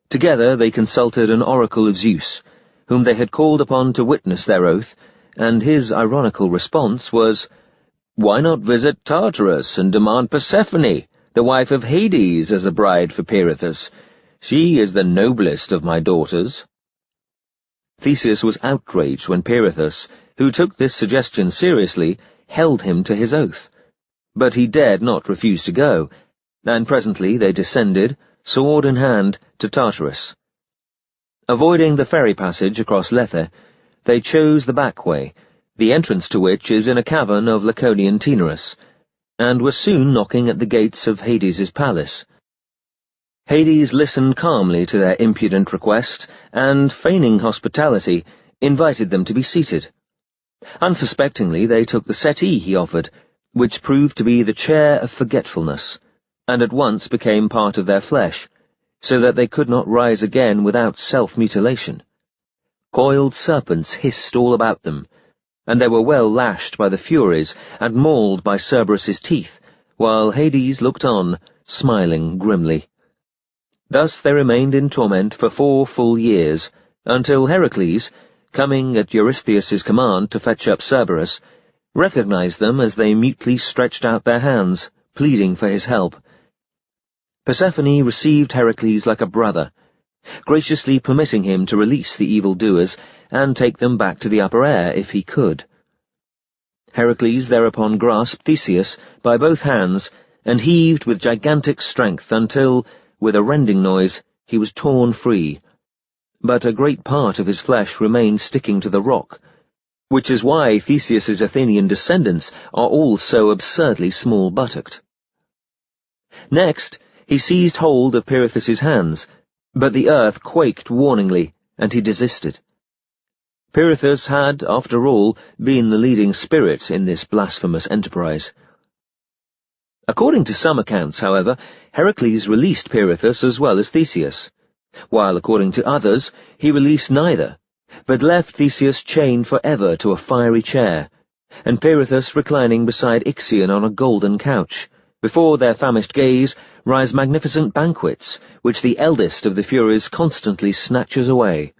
Together they consulted an oracle of Zeus, whom they had called upon to witness their oath, and his ironical response was, "Why not visit Tartarus and demand Persephone, the wife of Hades, as a bride for Pirithous? She is the noblest of my daughters." Theseus was outraged when Pirithous, who took this suggestion seriously, held him to his oath. But he dared not refuse to go, and presently they descended, sword in hand, to Tartarus. Avoiding the ferry passage across Lethe, they chose the back way, the entrance to which is in a cavern of Laconian Taenarus, and were soon knocking at the gates of Hades's palace. Hades listened calmly to their impudent request, and, feigning hospitality, invited them to be seated. Unsuspectingly, they took the settee he offered, which proved to be the chair of forgetfulness, and at once became part of their flesh, so that they could not rise again without self-mutilation. Coiled serpents hissed all about them, and they were well lashed by the Furies and mauled by Cerberus's teeth, while Hades looked on, smiling grimly. Thus they remained in torment for 4 full years, until Heracles, coming at Eurystheus's command to fetch up Cerberus, recognized them as they mutely stretched out their hands, pleading for his help. Persephone received Heracles like a brother, graciously permitting him to release the evildoers and take them back to the upper air if he could. Heracles thereupon grasped Theseus by both hands and heaved with gigantic strength until, with a rending noise, he was torn free. But a great part of his flesh remained sticking to the rock, which is why Theseus's Athenian descendants are all so absurdly small-buttocked. Next, he seized hold of Pirithous' hands, but the earth quaked warningly, and he desisted. Pirithous had, after all, been the leading spirit in this blasphemous enterprise. According to some accounts, however, Heracles released Pirithous as well as Theseus, while, according to others, he released neither, but left Theseus chained forever to a fiery chair, and Pirithous reclining beside Ixion on a golden couch. Before their famished gaze rise magnificent banquets, which the eldest of the Furies constantly snatches away.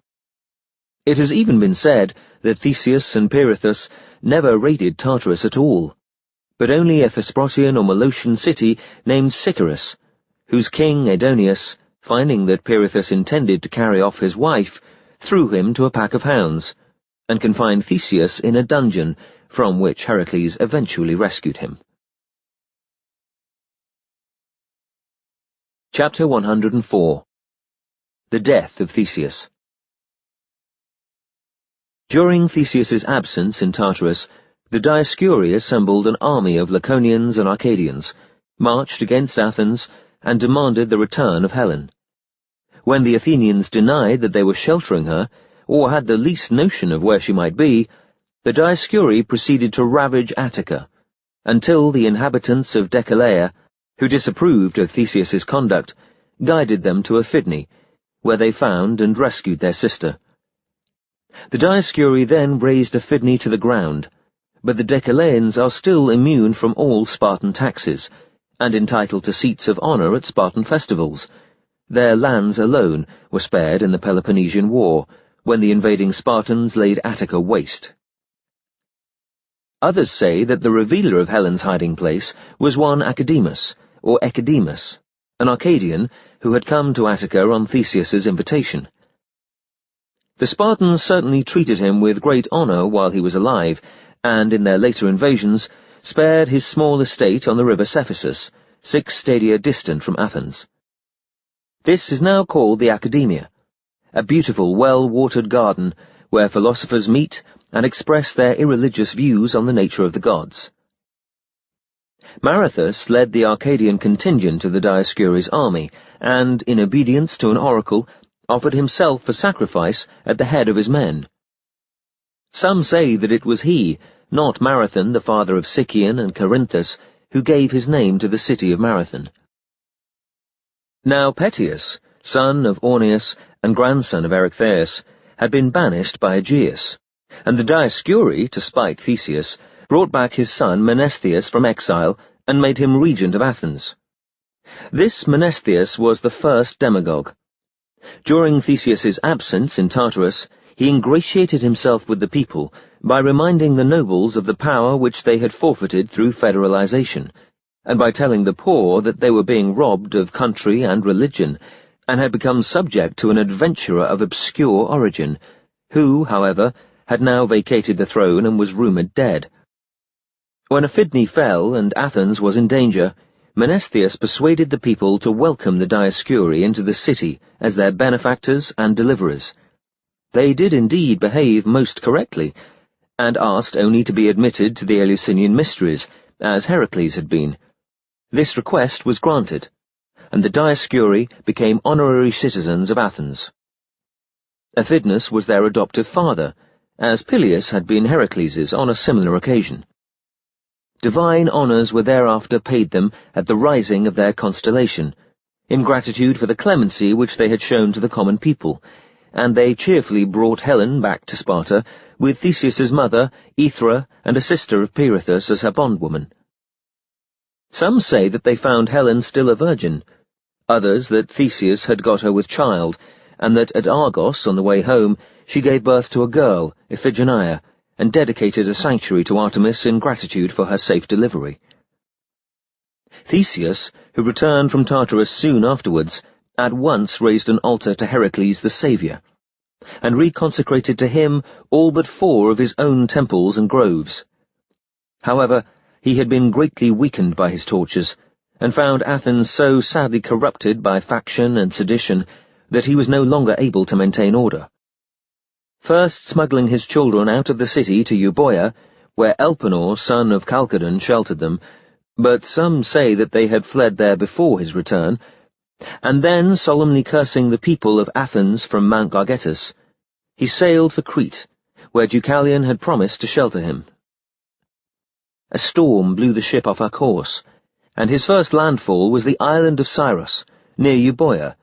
It has even been said that Theseus and Pirithous never raided Tartarus at all, but only a Thesprotian or Molossian city named Sycharis, whose king Aidoneus, finding that Pirithous intended to carry off his wife, threw him to a pack of hounds, and confined Theseus in a dungeon, from which Heracles eventually rescued him. Chapter 104. The Death of Theseus. During Theseus's absence in Tartarus, the Dioscuri assembled an army of Laconians and Arcadians, marched against Athens, and demanded the return of Helen. When the Athenians denied that they were sheltering her, or had the least notion of where she might be, the Dioscuri proceeded to ravage Attica, until the inhabitants of Decelea, who disapproved of Theseus's conduct, guided them to Aphidne, where they found and rescued their sister. The Dioscuri then razed Aphidne to the ground, but the Deceleans are still immune from all Spartan taxes, and entitled to seats of honour at Spartan festivals. Their lands alone were spared in the Peloponnesian War, when the invading Spartans laid Attica waste. Others say that the revealer of Helen's hiding place was one Academus, or Echidemus, an Arcadian who had come to Attica on Theseus's invitation. The Spartans certainly treated him with great honour while he was alive, and in their later invasions spared his small estate on the river Cephissus, 6 stadia distant from Athens. This is now called the Academia, a beautiful, well-watered garden where philosophers meet and express their irreligious views on the nature of the gods. Marathus led the Arcadian contingent of the Dioscuri's army, and, in obedience to an oracle, offered himself for sacrifice at the head of his men. Some say that it was he, not Marathon, the father of Sicyon and Corinthus, who gave his name to the city of Marathon. Now Petius, son of Orneus and grandson of Erechtheus, had been banished by Aegeus, and the Dioscuri, to spite Theseus, brought back his son Menestheus from exile and made him regent of Athens. This Menestheus was the first demagogue. During Theseus's absence in Tartarus, he ingratiated himself with the people by reminding the nobles of the power which they had forfeited through federalization, and by telling the poor that they were being robbed of country and religion, and had become subject to an adventurer of obscure origin, who, however, had now vacated the throne and was rumoured dead. When Aphidne fell and Athens was in danger, Menestheus persuaded the people to welcome the Dioscuri into the city as their benefactors and deliverers. They did indeed behave most correctly, and asked only to be admitted to the Eleusinian mysteries, as Heracles had been. This request was granted, and the Dioscuri became honorary citizens of Athens. Aphidnus was their adoptive father, as Peleus had been Heracles's on a similar occasion. Divine honours were thereafter paid them at the rising of their constellation, in gratitude for the clemency which they had shown to the common people, and they cheerfully brought Helen back to Sparta, with Theseus's mother, Aethra, and a sister of Pirithous as her bondwoman. Some say that they found Helen still a virgin, others that Theseus had got her with child, and that at Argos, on the way home, she gave birth to a girl, Iphigenia, and dedicated a sanctuary to Artemis in gratitude for her safe delivery. Theseus, who returned from Tartarus soon afterwards, at once raised an altar to Heracles the Saviour, and reconsecrated to him all but 4 of his own temples and groves. However, he had been greatly weakened by his tortures, and found Athens so sadly corrupted by faction and sedition that he was no longer able to maintain order. First smuggling his children out of the city to Euboea, where Elpenor, son of Chalcodon, sheltered them, but some say that they had fled there before his return, and then, solemnly cursing the people of Athens from Mount Gargetus, he sailed for Crete, where Deucalion had promised to shelter him. A storm blew the ship off her course, and his first landfall was the island of Scyros, near Euboea,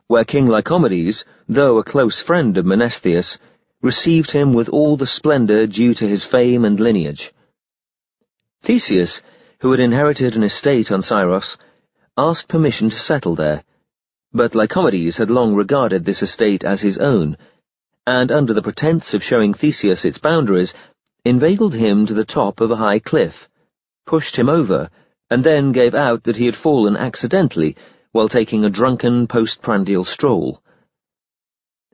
where King Lycomedes, though a close friend of Menestheus, received him with all the splendour due to his fame and lineage. Theseus, who had inherited an estate on Scyros, asked permission to settle there, but Lycomedes had long regarded this estate as his own, and under the pretence of showing Theseus its boundaries, inveigled him to the top of a high cliff, pushed him over, and then gave out that he had fallen accidentally while taking a drunken postprandial stroll.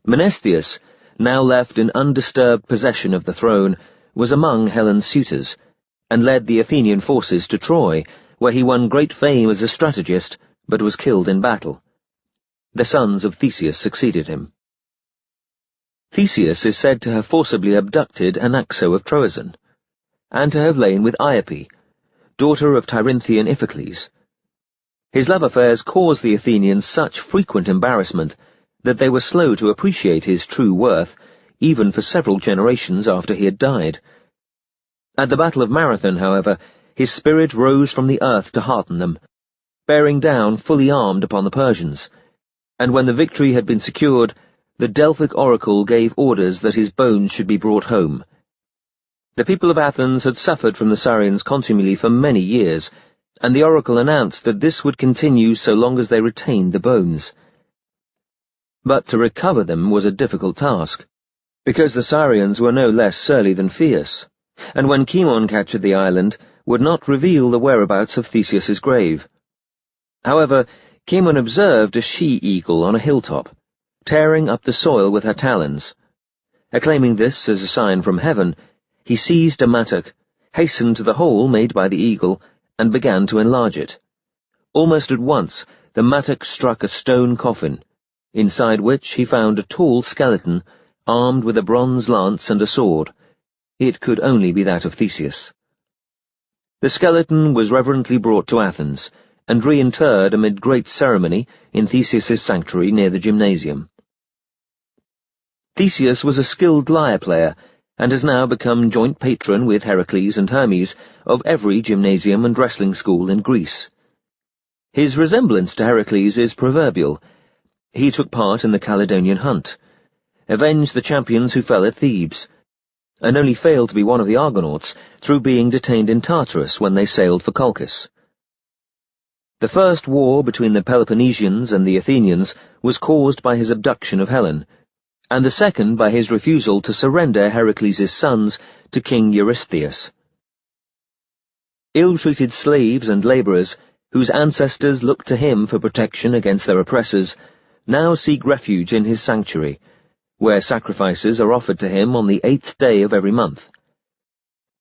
Menestheus, now left in undisturbed possession of the throne, was among Helen's suitors, and led the Athenian forces to Troy, where he won great fame as a strategist, but was killed in battle. The sons of Theseus succeeded him. Theseus is said to have forcibly abducted Anaxo of Troezen, and to have lain with Iope, daughter of Tirynthian Iphicles. His love affairs caused the Athenians such frequent embarrassment that they were slow to appreciate his true worth, even for several generations after he had died. At the Battle of Marathon, however, his spirit rose from the earth to hearten them, bearing down fully armed upon the Persians, and when the victory had been secured, the Delphic oracle gave orders that his bones should be brought home. The people of Athens had suffered from the Sarians' contumely for many years, and the oracle announced that this would continue so long as they retained the bones. But to recover them was a difficult task, because the Sarians were no less surly than fierce, and when Cimon captured the island, would not reveal the whereabouts of Theseus's grave. However, Cimon observed a she-eagle on a hilltop, tearing up the soil with her talons. Acclaiming this as a sign from heaven, he seized a mattock, hastened to the hole made by the eagle, and began to enlarge it. Almost at once, the mattock struck a stone coffin, inside which he found a tall skeleton, armed with a bronze lance and a sword. It could only be that of Theseus. The skeleton was reverently brought to Athens, and reinterred amid great ceremony in Theseus's sanctuary near the gymnasium. Theseus was a skilled lyre player, and has now become joint patron with Heracles and Hermes of every gymnasium and wrestling school in Greece. His resemblance to Heracles is proverbial. He took part in the Caledonian hunt, avenged the champions who fell at Thebes, and only failed to be one of the Argonauts through being detained in Tartarus when they sailed for Colchis. The first war between the Peloponnesians and the Athenians was caused by his abduction of Helen, and the second by his refusal to surrender Heracles' sons to King Eurystheus. Ill-treated slaves and labourers, whose ancestors looked to him for protection against their oppressors, now seek refuge in his sanctuary, where sacrifices are offered to him on the 8th day of every month.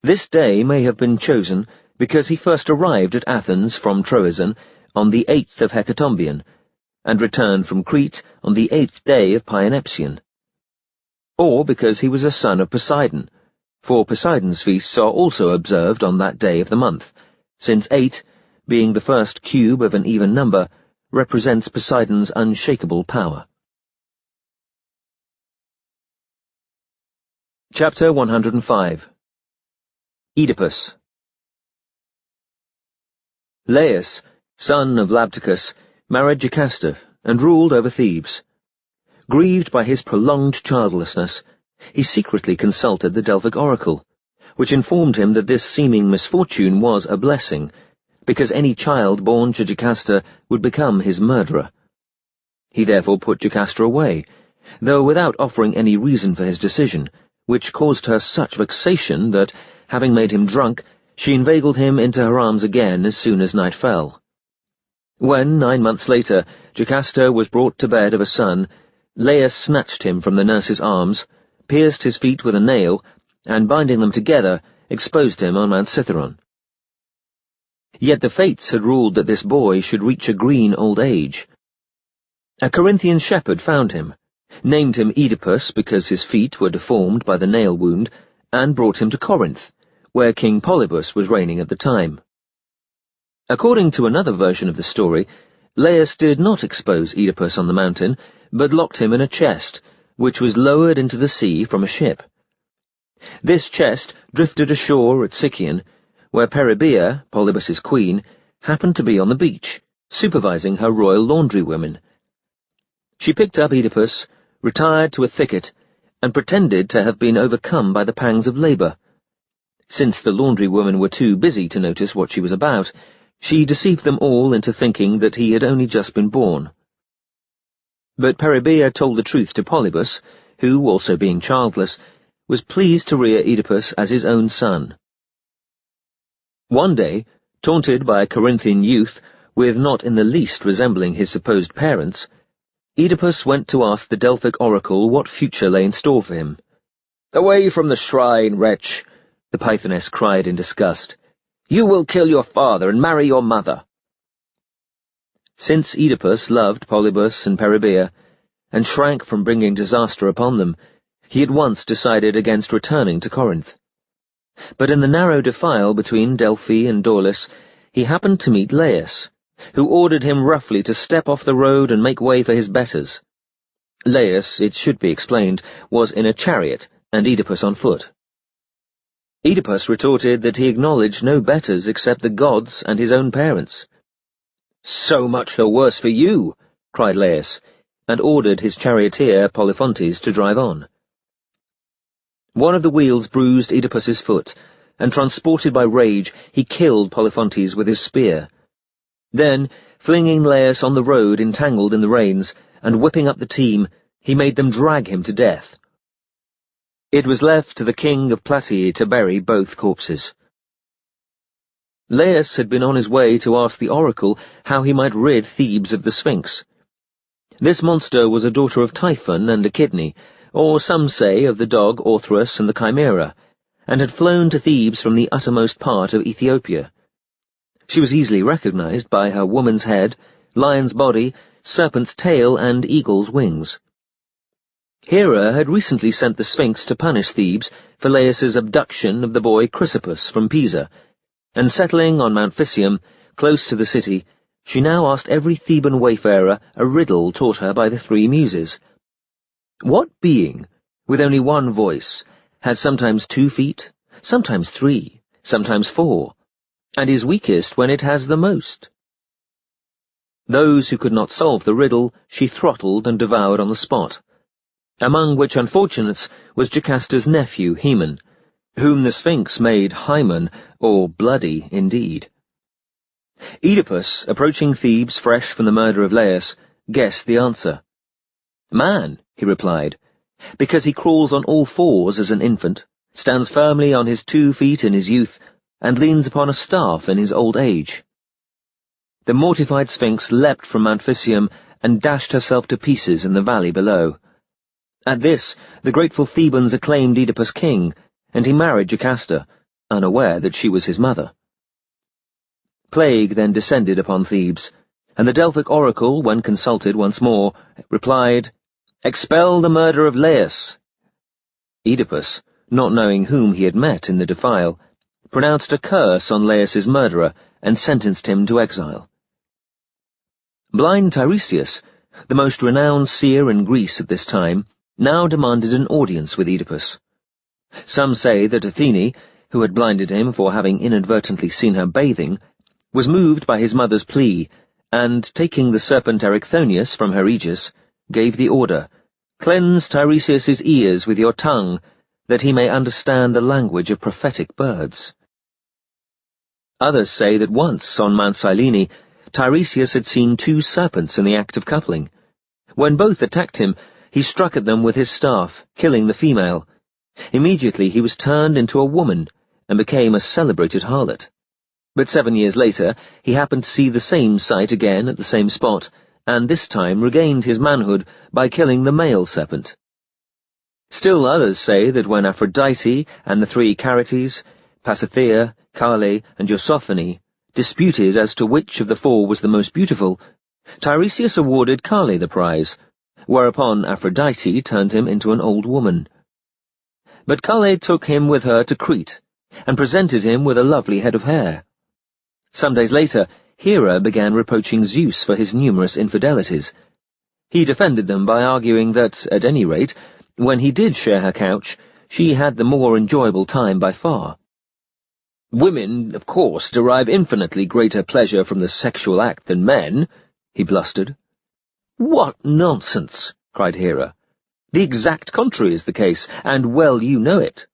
This day may have been chosen because he first arrived at Athens from Troezen on the 8th of Hecatombion, and returned from Crete on the 8th day of Pyanepsion. Or because he was a son of Poseidon, for Poseidon's feasts are also observed on that day of the month, since 8, being the first cube of an even number, represents Poseidon's unshakable power. Chapter 105. Oedipus. Laius, son of Labdacus, married Jocasta and ruled over Thebes. Grieved by his prolonged childlessness, he secretly consulted the Delphic oracle, which informed him that this seeming misfortune was a blessing, because any child born to Jocasta would become his murderer. He therefore put Jocasta away, though without offering any reason for his decision, which caused her such vexation that, having made him drunk, she inveigled him into her arms again as soon as night fell. When, 9 months later, Jocasta was brought to bed of a son, Laius snatched him from the nurse's arms, pierced his feet with a nail, and binding them together, exposed him on Mount Cithaeron. Yet the fates had ruled that this boy should reach a green old age. A Corinthian shepherd found him, named him Oedipus because his feet were deformed by the nail wound, and brought him to Corinth, where King Polybus was reigning at the time. According to another version of the story, Laius did not expose Oedipus on the mountain, but locked him in a chest, which was lowered into the sea from a ship. This chest drifted ashore at Sicyon, where Peribea, Polybus's queen, happened to be on the beach, supervising her royal laundrywomen. She picked up Oedipus, retired to a thicket, and pretended to have been overcome by the pangs of labour. Since the laundrywomen were too busy to notice what she was about, she deceived them all into thinking that he had only just been born. But Peribea told the truth to Polybus, who, also being childless, was pleased to rear Oedipus as his own son. One day, taunted by a Corinthian youth with not in the least resembling his supposed parents, Oedipus went to ask the Delphic oracle what future lay in store for him. "Away from the shrine, wretch!" the Pythoness cried in disgust. "You will kill your father and marry your mother." Since Oedipus loved Polybus and Peribea, and shrank from bringing disaster upon them, he at once decided against returning to Corinth. But in the narrow defile between Delphi and Daulis, he happened to meet Laius, who ordered him roughly to step off the road and make way for his betters. Laius, it should be explained, was in a chariot, and Oedipus on foot. Oedipus retorted that he acknowledged no betters except the gods and his own parents. "So much the worse for you," cried Laius, and ordered his charioteer Polyphontes to drive on. One of the wheels bruised Oedipus's foot, and transported by rage, he killed Polyphontes with his spear. Then, flinging Laius on the road entangled in the reins, and whipping up the team, he made them drag him to death. It was left to the king of Plataea to bury both corpses. Laius had been on his way to ask the oracle how he might rid Thebes of the Sphinx. This monster was a daughter of Typhon and Echidna, or some say of the dog Orthrus and the Chimera, and had flown to Thebes from the uttermost part of Ethiopia. She was easily recognized by her woman's head, lion's body, serpent's tail, and eagle's wings. Hera had recently sent the Sphinx to punish Thebes for Laius's abduction of the boy Chrysippus from Pisa, and settling on Mount Phisium, close to the city, she now asked every Theban wayfarer a riddle taught her by the three muses. What being, with only one voice, has sometimes 2 feet, sometimes 3, sometimes 4, and is weakest when it has the most? Those who could not solve the riddle she throttled and devoured on the spot, among which unfortunates was Jocasta's nephew Haemon, whom the Sphinx made Hymen, or bloody indeed. Oedipus, approaching Thebes fresh from the murder of Laius, guessed the answer. "Man," he replied, "because he crawls on all fours as an infant, stands firmly on his 2 feet in his youth, and leans upon a staff in his old age." The mortified Sphinx leapt from Mount Phisium and dashed herself to pieces in the valley below. At this, the grateful Thebans acclaimed Oedipus king, and he married Jocasta, unaware that she was his mother. Plague then descended upon Thebes, and the Delphic oracle, when consulted once more, replied, "Expel the murder of Laius." Oedipus, not knowing whom he had met in the defile, pronounced a curse on Laius's murderer and sentenced him to exile. Blind Tiresias, the most renowned seer in Greece at this time, now demanded an audience with Oedipus. Some say that Athene, who had blinded him for having inadvertently seen her bathing, was moved by his mother's plea, and, taking the serpent Erichthonius from her aegis, gave the order, "Cleanse Tiresias's ears with your tongue, that he may understand the language of prophetic birds." Others say that once, on Mount Cyllene, Tiresias had seen 2 serpents in the act of coupling. When both attacked him, he struck at them with his staff, killing the female. Immediately he was turned into a woman, and became a celebrated harlot. But 7 years later, he happened to see the same sight again at the same spot, and this time regained his manhood by killing the male serpent. Still others say that when Aphrodite and the 3 Charites, Pasithea, Kale, and Josophone, disputed as to which of the 4 was the most beautiful, Tiresias awarded Kale the prize, whereupon Aphrodite turned him into an old woman. But Kale took him with her to Crete, and presented him with a lovely head of hair. Some days later, Hera began reproaching Zeus for his numerous infidelities. He defended them by arguing that, at any rate, when he did share her couch, she had the more enjoyable time by far. "Women, of course, derive infinitely greater pleasure from the sexual act than men," he blustered. "What nonsense!" cried Hera. "The exact contrary is the case, and well you know it."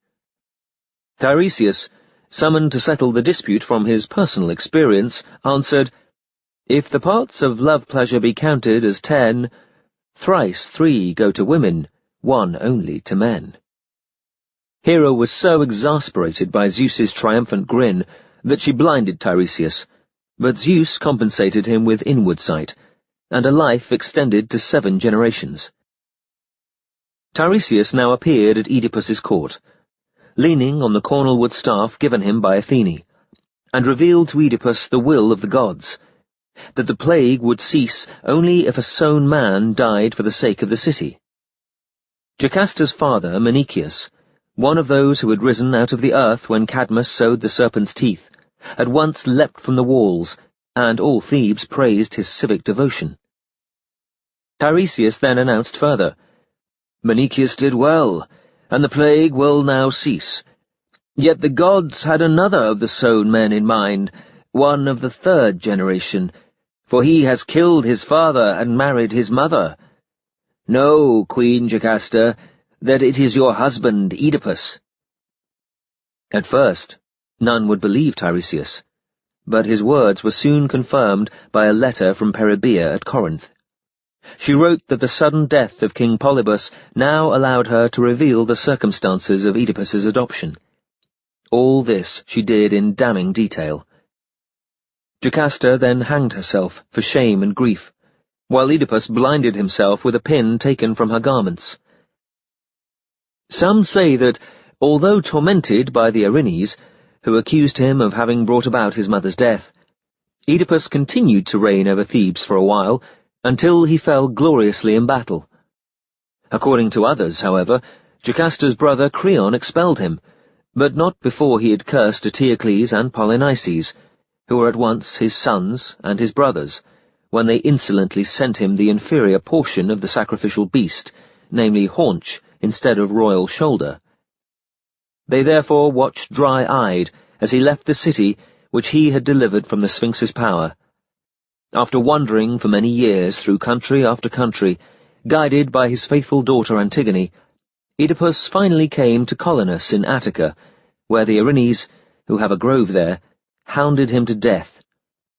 Tiresias, summoned to settle the dispute from his personal experience, answered, "If the parts of love-pleasure be counted as 10, thrice 3 go to women, 1 only to men." Hera was so exasperated by Zeus's triumphant grin that she blinded Tiresias, but Zeus compensated him with inward sight, and a life extended to 7 generations. Tiresias now appeared at Oedipus's court, leaning on the cornelwood staff given him by Athene, and revealed to Oedipus the will of the gods, that the plague would cease only if a sown man died for the sake of the city. Jocasta's father, Menecius, one of those who had risen out of the earth when Cadmus sowed the serpent's teeth, at once leapt from the walls, and all Thebes praised his civic devotion. Tiresias then announced further, "Menecius did well, and the plague will now cease. Yet the gods had another of the sown men in mind, one of the third generation, for he has killed his father and married his mother. Know, Queen Jocasta, that it is your husband, Oedipus." At first, none would believe Tiresias, but his words were soon confirmed by a letter from Peribea at Corinth. She wrote that the sudden death of King Polybus now allowed her to reveal the circumstances of Oedipus's adoption. All this she did in damning detail. Jocasta then hanged herself for shame and grief, while Oedipus blinded himself with a pin taken from her garments. Some say that, although tormented by the Erinyes, who accused him of having brought about his mother's death, Oedipus continued to reign over Thebes for a while, until he fell gloriously in battle. According to others, however, Jocasta's brother Creon expelled him, but not before he had cursed Eteocles and Polynices, who were at once his sons and his brothers, when they insolently sent him the inferior portion of the sacrificial beast, namely haunch instead of royal shoulder. They therefore watched dry-eyed as he left the city which he had delivered from the Sphinx's power. After wandering for many years through country after country, guided by his faithful daughter Antigone, Oedipus finally came to Colonus in Attica, where the Erinyes, who have a grove there, hounded him to death,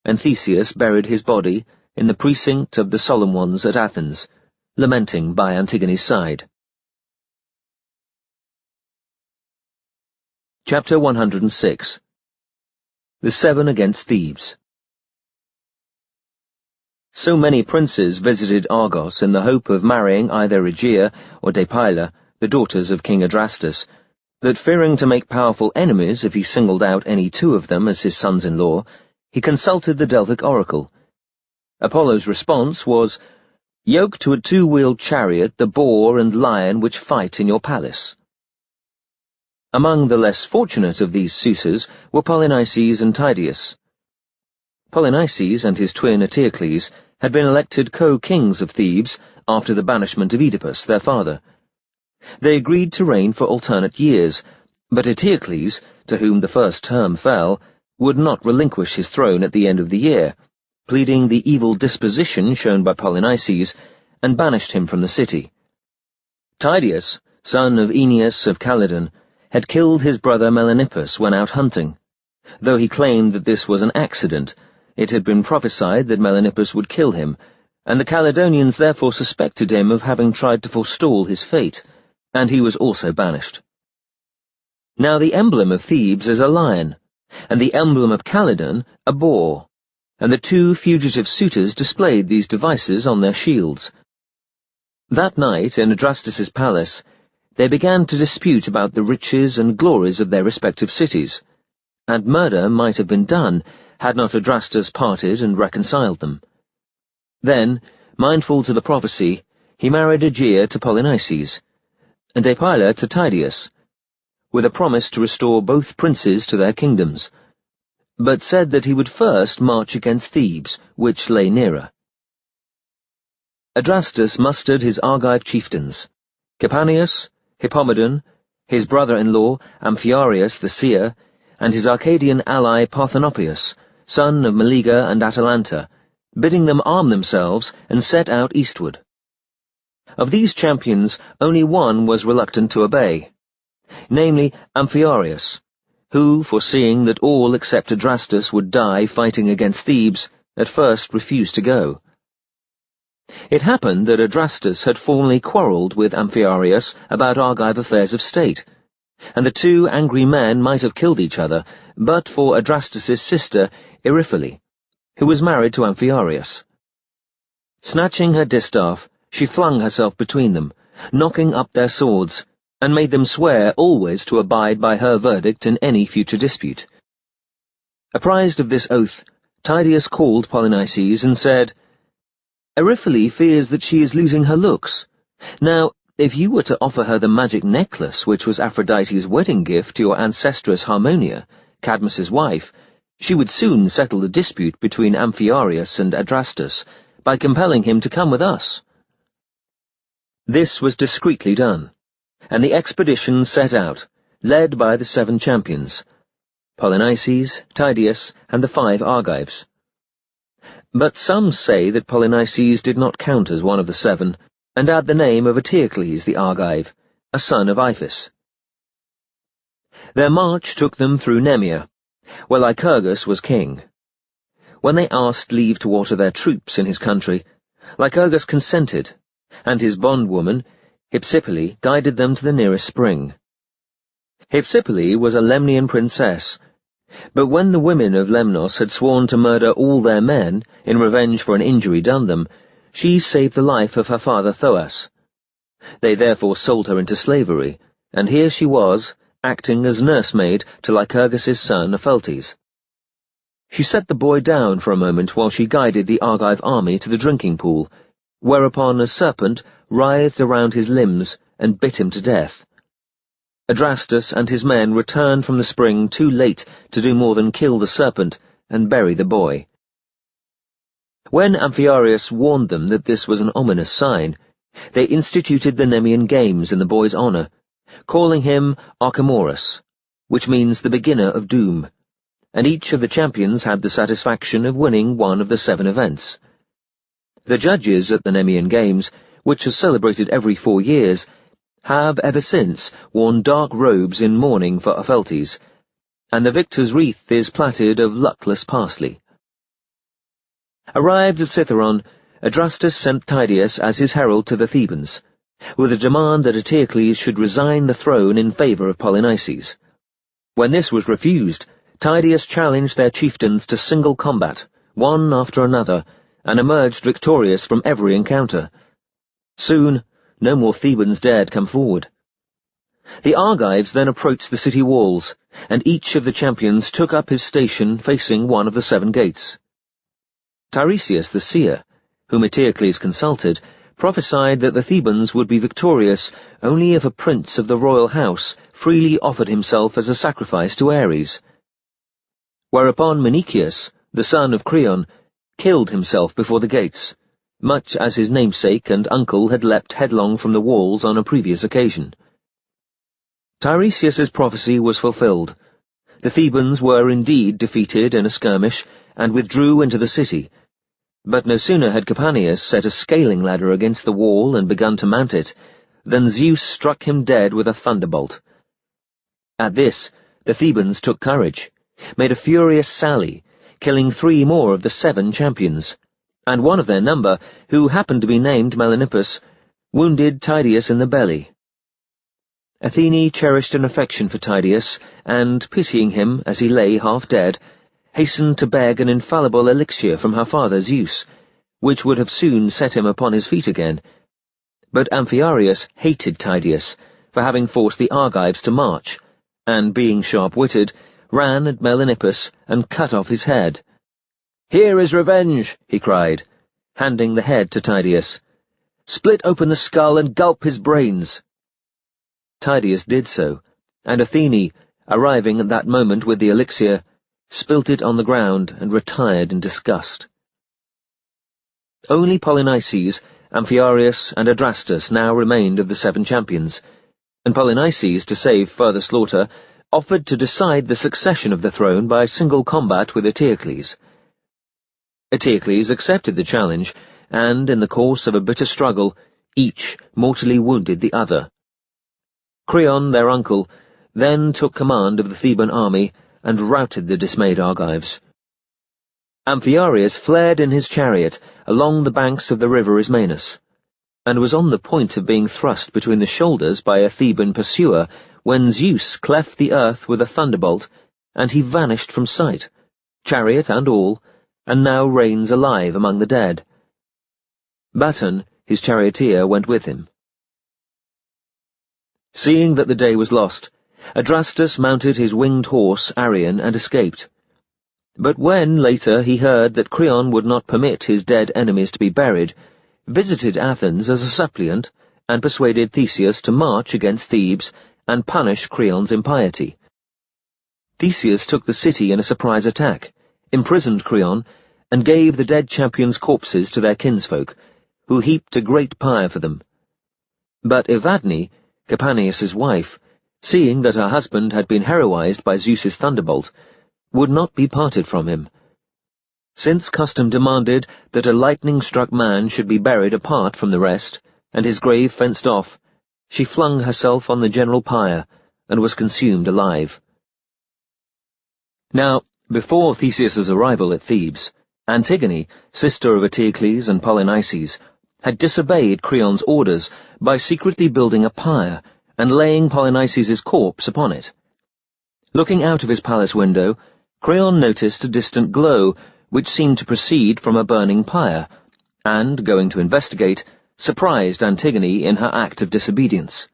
and Theseus buried his body in the precinct of the Solemn Ones at Athens, lamenting by Antigone's side. Chapter 106. The Seven Against Thebes. So many princes visited Argos in the hope of marrying either Aegea or Deipyla, the daughters of King Adrastus, that fearing to make powerful enemies if he singled out any two of them as his sons-in-law, he consulted the Delphic oracle. Apollo's response was, "Yoke to a two-wheeled chariot the boar and lion which fight in your palace." Among the less fortunate of these suitors were Polynices and Tydeus. Polynices and his twin Eteocles had been elected co-kings of Thebes after the banishment of Oedipus, their father. They agreed to reign for alternate years, but Eteocles, to whom the first term fell, would not relinquish his throne at the end of the year, pleading the evil disposition shown by Polynices, and banished him from the city. Tydeus, son of Aeneas of Calydon, had killed his brother Melanippus when out hunting. Though he claimed that this was an accident, it had been prophesied that Melanippus would kill him, and the Caledonians therefore suspected him of having tried to forestall his fate, and he was also banished. Now the emblem of Thebes is a lion, and the emblem of Calydon a boar, and the two fugitive suitors displayed these devices on their shields. That night, in Adrastus's palace, they began to dispute about the riches and glories of their respective cities, and murder might have been done had not Adrastus parted and reconciled them. Then, mindful to the prophecy, he married Aegea to Polynices, and Deipyla to Tydeus, with a promise to restore both princes to their kingdoms, but said that he would first march against Thebes, which lay nearer. Adrastus mustered his Argive chieftains, Capaneus, Hippomedon, his brother-in-law Amphiaraus the seer, and his Arcadian ally Parthenopaeus, son of Meleager and Atalanta, bidding them arm themselves and set out eastward. Of these champions, only one was reluctant to obey, namely Amphiaraus, who, foreseeing that all except Adrastus would die fighting against Thebes, at first refused to go. It happened that Adrastus had formerly quarrelled with Amphiaraus about Argive affairs of state, and the two angry men might have killed each other, but for Adrastus's sister Euryphile, who was married to Amphiaraus. Snatching her distaff, she flung herself between them, knocking up their swords, and made them swear always to abide by her verdict in any future dispute. Apprised of this oath, Tydeus called Polynices and said, "Euryphile fears that she is losing her looks. Now, if you were to offer her the magic necklace which was Aphrodite's wedding gift to your ancestress Harmonia, Cadmus's wife, she would soon settle the dispute between Amphiaraus and Adrastus by compelling him to come with us. This was discreetly done, and the expedition set out, led by the 7 champions, Polynices, Tydeus, and the 5 Argives. But some say that Polynices did not count as one of the 7, and add the name of Eteocles the Argive, a son of Iphis. Their march took them through Nemea, where Lycurgus was king. When they asked leave to water their troops in his country, Lycurgus consented, and his bondwoman, Hypsipyle, guided them to the nearest spring. Hypsipyle was a Lemnian princess, but when the women of Lemnos had sworn to murder all their men in revenge for an injury done them, she saved the life of her father Thoas. They therefore sold her into slavery, and here she was, acting as nursemaid to Lycurgus's son Epheltes. She set the boy down for a moment while she guided the Argive army to the drinking pool, whereupon a serpent writhed around his limbs and bit him to death. Adrastus and his men returned from the spring too late to do more than kill the serpent and bury the boy. When Amphiaraus warned them that this was an ominous sign, they instituted the Nemean Games in the boy's honour, calling him Archemorus, which means the beginner of doom, and each of the champions had the satisfaction of winning one of the 7 events. The judges at the Nemean Games, which are celebrated every 4 years, have ever since worn dark robes in mourning for Epheltes, and the victor's wreath is plaited of luckless parsley. Arrived at Cithaeron, Adrastus sent Tydeus as his herald to the Thebans, with a demand that Eteocles should resign the throne in favour of Polynices. When this was refused, Tydeus challenged their chieftains to single combat, one after another, and emerged victorious from every encounter. Soon, no more Thebans dared come forward. The Argives then approached the city walls, and each of the champions took up his station facing one of the 7 gates. Tiresias the seer, whom Eteocles consulted, prophesied that the Thebans would be victorious only if a prince of the royal house freely offered himself as a sacrifice to Ares. Whereupon Menicius, the son of Creon, killed himself before the gates, much as his namesake and uncle had leapt headlong from the walls on a previous occasion. Tiresias's prophecy was fulfilled. The Thebans were indeed defeated in a skirmish, and withdrew into the city. But no sooner had Capaneus set a scaling ladder against the wall and begun to mount it, than Zeus struck him dead with a thunderbolt. At this, the Thebans took courage, made a furious sally, killing 3 more of the 7 champions, and one of their number, who happened to be named Melanippus, wounded Tydeus in the belly. Athene cherished an affection for Tydeus, and, pitying him as he lay half dead, hastened to beg an infallible elixir from her father Zeus, which would have soon set him upon his feet again. But Amphiaraus hated Tydeus for having forced the Argives to march, and, being sharp-witted, ran at Melanippus and cut off his head. "Here is revenge," he cried, handing the head to Tydeus. "Split open the skull and gulp his brains." Tydeus did so, and Athene, arriving at that moment with the elixir, spilt it on the ground and retired in disgust. Only Polynices, Amphiaraus, and Adrastus now remained of the 7 champions, and Polynices, to save further slaughter, offered to decide the succession of the throne by single combat with Eteocles. Eteocles accepted the challenge, and, in the course of a bitter struggle, each mortally wounded the other. Creon, their uncle, then took command of the Theban army and routed the dismayed Argives. Amphiaraus fled in his chariot along the banks of the river Ismenus, and was on the point of being thrust between the shoulders by a Theban pursuer when Zeus cleft the earth with a thunderbolt, and he vanished from sight, chariot and all, and now reigns alive among the dead. Baton, his charioteer, went with him. Seeing that the day was lost, Adrastus mounted his winged horse Arion and escaped. But when, later, he heard that Creon would not permit his dead enemies to be buried, visited Athens as a suppliant, and persuaded Theseus to march against Thebes and punish Creon's impiety. Theseus took the city in a surprise attack, imprisoned Creon, and gave the dead champions' corpses to their kinsfolk, who heaped a great pyre for them. But Evadne, Capaneus's wife, seeing that her husband had been heroized by Zeus's thunderbolt, would not be parted from him. Since custom demanded that a lightning-struck man should be buried apart from the rest, and his grave fenced off, she flung herself on the general pyre, and was consumed alive. Now, before Theseus's arrival at Thebes, Antigone, sister of Eteocles and Polynices, had disobeyed Creon's orders by secretly building a pyre and laying Polynices's corpse upon it. Looking out of his palace window, Creon noticed a distant glow which seemed to proceed from a burning pyre, and, going to investigate, surprised Antigone in her act of disobedience.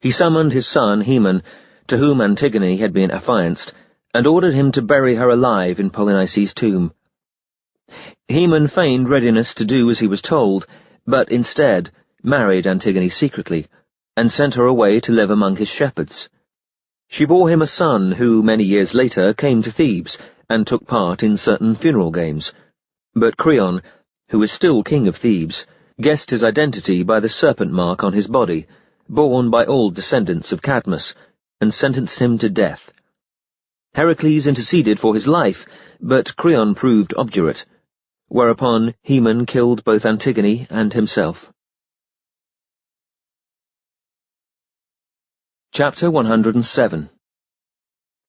He summoned his son Haemon, to whom Antigone had been affianced, and ordered him to bury her alive in Polynices' tomb. Haemon feigned readiness to do as he was told, but instead married Antigone secretly, and sent her away to live among his shepherds. She bore him a son who, many years later, came to Thebes, and took part in certain funeral games. But Creon, who was still king of Thebes, guessed his identity by the serpent mark on his body, borne by all descendants of Cadmus, and sentenced him to death. Heracles interceded for his life, but Creon proved obdurate, whereupon Haemon killed both Antigone and himself. Chapter 107.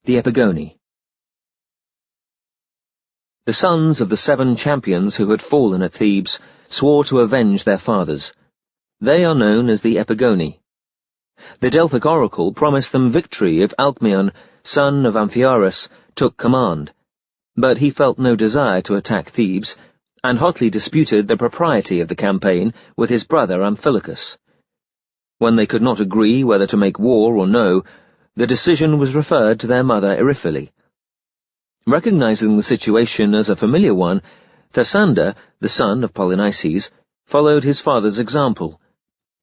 The Epigoni. The sons of the 7 champions who had fallen at Thebes swore to avenge their fathers. They are known as the Epigoni. The Delphic oracle promised them victory if Alcmaeon, son of Amphiaraus, took command, but he felt no desire to attack Thebes, and hotly disputed the propriety of the campaign with his brother Amphilochus. When they could not agree whether to make war or no, the decision was referred to their mother Eriphyle. Recognizing the situation as a familiar one, Thersander, the son of Polynices, followed his father's example.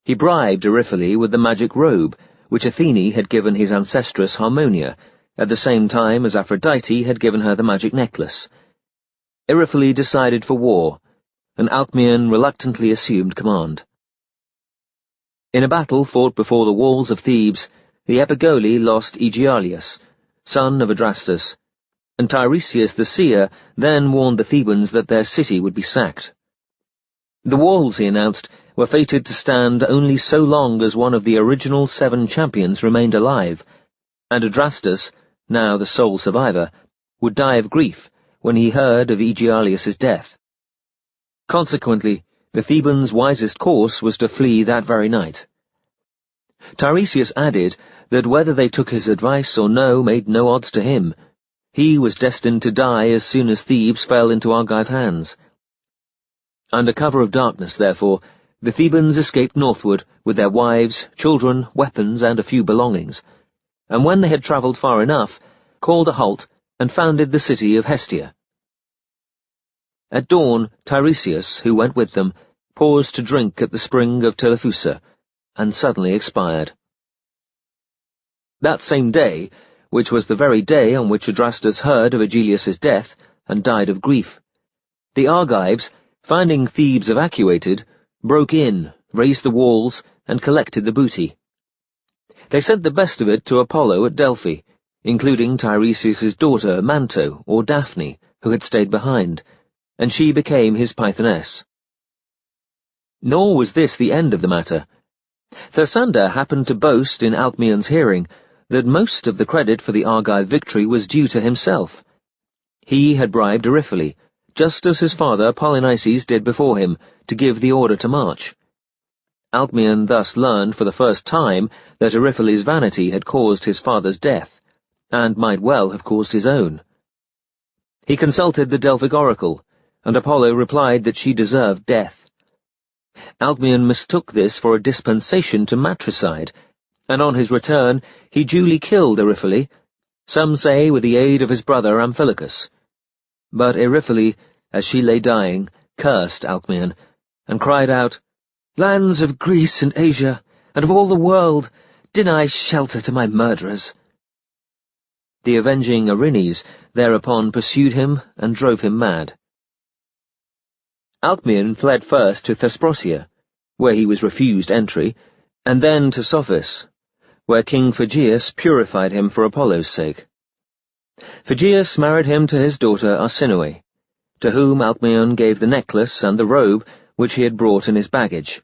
He bribed Eriphyle with the magic robe, which Athene had given his ancestress Harmonia, at the same time as Aphrodite had given her the magic necklace. Eriphyle decided for war, and Alcmaeon reluctantly assumed command. In a battle fought before the walls of Thebes, the Epigoli lost Aegialeus, son of Adrastus, and Tiresias the seer then warned the Thebans that their city would be sacked. The walls, he announced, were fated to stand only so long as one of the original 7 champions remained alive, and Adrastus, now the sole survivor, would die of grief when he heard of Aegialeus's death. Consequently, the Thebans' wisest course was to flee that very night. Tiresias added that whether they took his advice or no made no odds to him. He was destined to die as soon as Thebes fell into Argive hands. Under cover of darkness, therefore, the Thebans escaped northward with their wives, children, weapons, and a few belongings, and when they had travelled far enough, called a halt and founded the city of Hestia. At dawn, Tiresias, who went with them, paused to drink at the spring of Telephusa, and suddenly expired. That same day, which was the very day on which Adrastus heard of Aegialeus's death, and died of grief, the Argives, finding Thebes evacuated, broke in, raised the walls, and collected the booty. They sent the best of it to Apollo at Delphi, including Tiresias's daughter Manto, or Daphne, who had stayed behind, and she became his Pythoness. Nor was this the end of the matter. Thersander happened to boast in Alcmaeon's hearing that most of the credit for the Argive victory was due to himself. He had bribed Eriphyle, just as his father Polynices did before him, to give the order to march. Alcmaeon thus learned for the first time that Eriphyle's vanity had caused his father's death, and might well have caused his own. He consulted the Delphic oracle, and Apollo replied that she deserved death. Alcmaeon mistook this for a dispensation to matricide, and on his return he duly killed Eriphyle, some say with the aid of his brother Amphilochus. But Eriphyle, as she lay dying, cursed Alcmaeon, and cried out, "Lands of Greece and Asia, and of all the world, deny shelter to my murderers." The avenging Erinyes thereupon pursued him and drove him mad. Alcmaeon fled first to Thesprotia, where he was refused entry, and then to Psophis, where King Phegeus purified him for Apollo's sake. Phegeus married him to his daughter Arsinoe, to whom Alcmaeon gave the necklace and the robe which he had brought in his baggage.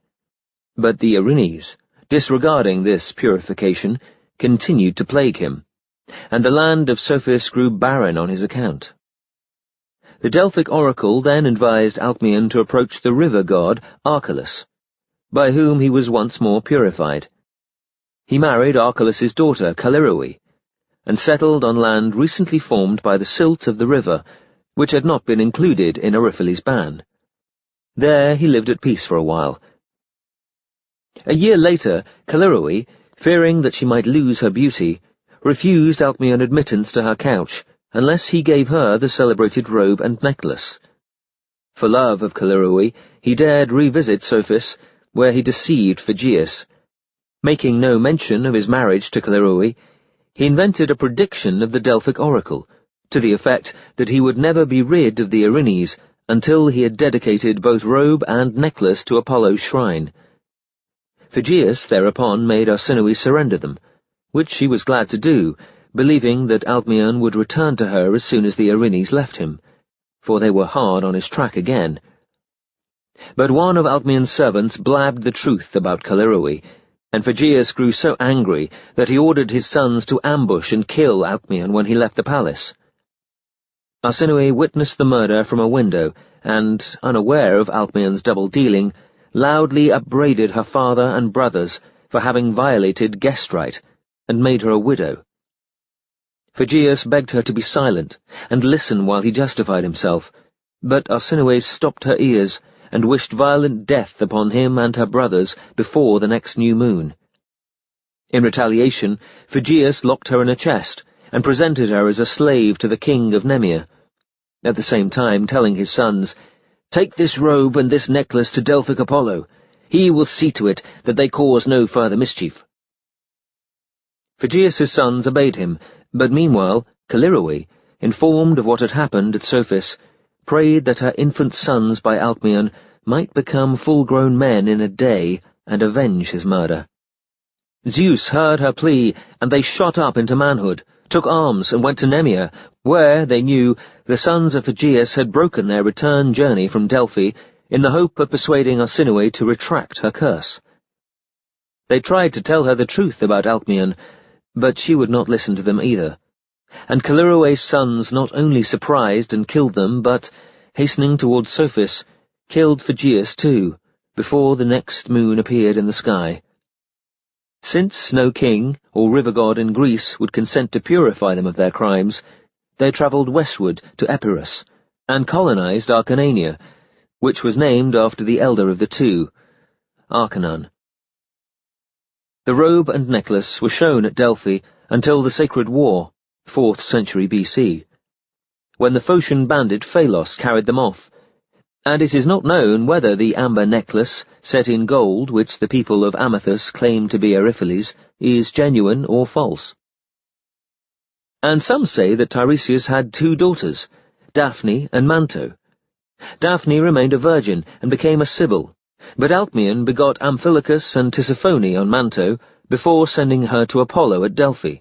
But the Erinyes, disregarding this purification, continued to plague him, and the land of Psophis grew barren on his account. The Delphic oracle then advised Alcmaeon to approach the river god Archelaus, by whom he was once more purified. He married Archelaus's daughter Callirrhoe, and settled on land recently formed by the silt of the river, which had not been included in Ariphiles' ban. There he lived at peace for a while. A year later, Callirrhoe, fearing that she might lose her beauty, refused Alcmaeon admittance to her couch, unless he gave her the celebrated robe and necklace. For love of Callirrhoe, he dared revisit Psophis, where he deceived Phegeus. Making no mention of his marriage to Callirrhoe, he invented a prediction of the Delphic oracle, to the effect that he would never be rid of the Erinyes until he had dedicated both robe and necklace to Apollo's shrine. Phegeus thereupon made Arsinoe surrender them, which she was glad to do, believing that Alcmaeon would return to her as soon as the Erinyes left him, for they were hard on his track again. But one of Alcmaeon's servants blabbed the truth about Callirrhoe, and Phegeus grew so angry that he ordered his sons to ambush and kill Alcmaeon when he left the palace. Arsinoe witnessed the murder from a window, and, unaware of Alcmaeon's double-dealing, loudly upbraided her father and brothers for having violated guest right, and made her a widow. Phegeus begged her to be silent, and listen while he justified himself, but Arsinoe stopped her ears, and wished violent death upon him and her brothers before the next new moon. In retaliation, Phegeus locked her in a chest, and presented her as a slave to the king of Nemea, at the same time telling his sons, "Take this robe and this necklace to Delphic Apollo. He will see to it that they cause no further mischief." Phegeus' sons obeyed him, but meanwhile Callirrhoe, informed of what had happened at Psophis, prayed that her infant sons by Alcmaeon might become full-grown men in a day and avenge his murder. Zeus heard her plea, and they shot up into manhood, took arms, and went to Nemea, where, they knew, the sons of Phegeus had broken their return journey from Delphi in the hope of persuading Arsinoe to retract her curse. They tried to tell her the truth about Alcmaeon, but she would not listen to them either, and Callirrhoe's sons not only surprised and killed them, but, hastening towards Psophis, killed Phegeus too, before the next moon appeared in the sky. Since no king or river god in Greece would consent to purify them of their crimes, they travelled westward to Epirus, and colonized Acarnania, which was named after the elder of the two, Acarnan. The robe and necklace were shown at Delphi until the Sacred War, 4th century BC, when the Phocian bandit Phalos carried them off, and it is not known whether the amber necklace, set in gold, which the people of Amathus claim to be Ariphiles, is genuine or false. And some say that Tiresias had 2 daughters, Daphne and Manto. Daphne remained a virgin and became a sibyl, but Alcmaeon begot Amphilochus and Tisiphone on Manto before sending her to Apollo at Delphi.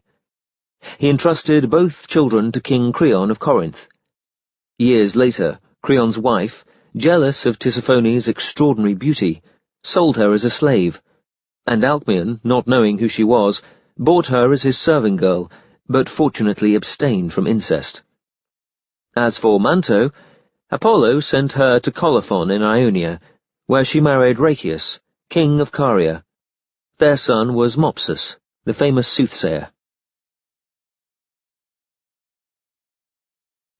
He entrusted both children to King Creon of Corinth. Years later, Creon's wife, jealous of Tisiphone's extraordinary beauty, sold her as a slave, and Alcmaeon, not knowing who she was, bought her as his serving girl, but fortunately abstained from incest. As for Manto, Apollo sent her to Colophon in Ionia, where she married Rhachius, king of Caria. Their son was Mopsus, the famous soothsayer.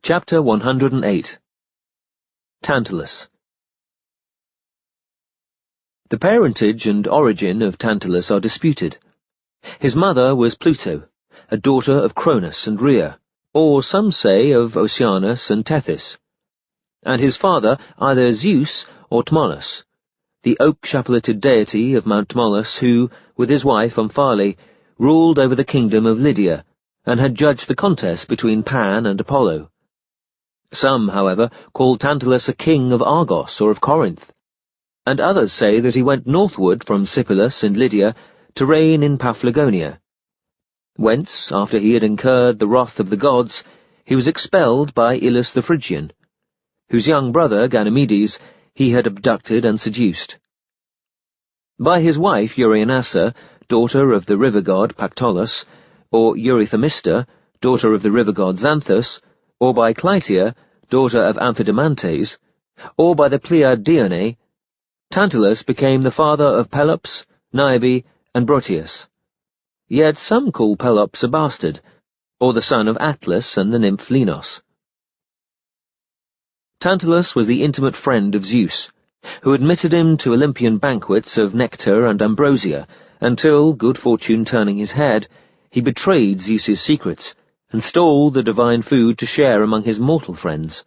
Chapter 108. Tantalus. The parentage and origin of Tantalus are disputed. His mother was Pluto, a daughter of Cronus and Rhea, or some say of Oceanus and Tethys, and his father either Zeus or Tmolus, the oak-chapeleted deity of Mount Tmolus who, with his wife Omphale, ruled over the kingdom of Lydia, and had judged the contest between Pan and Apollo. Some, however, called Tantalus a king of Argos or of Corinth. and others say that he went northward from Sipylus in Lydia to reign in Paphlagonia, whence, after he had incurred the wrath of the gods, he was expelled by Ilus the Phrygian, whose young brother, Ganymedes, he had abducted and seduced. By his wife Euryonassa, daughter of the river god Pactolus, or Eurythemista, daughter of the river god Xanthus, or by Clytia, daughter of Amphidamantes, or by the Pleiad Dione, Tantalus became the father of Pelops, Niobe, and Broteus. Yet some call Pelops a bastard, or the son of Atlas and the nymph Linos. Tantalus was the intimate friend of Zeus, who admitted him to Olympian banquets of nectar and ambrosia, until, good fortune turning his head, he betrayed Zeus's secrets, and stole the divine food to share among his mortal friends.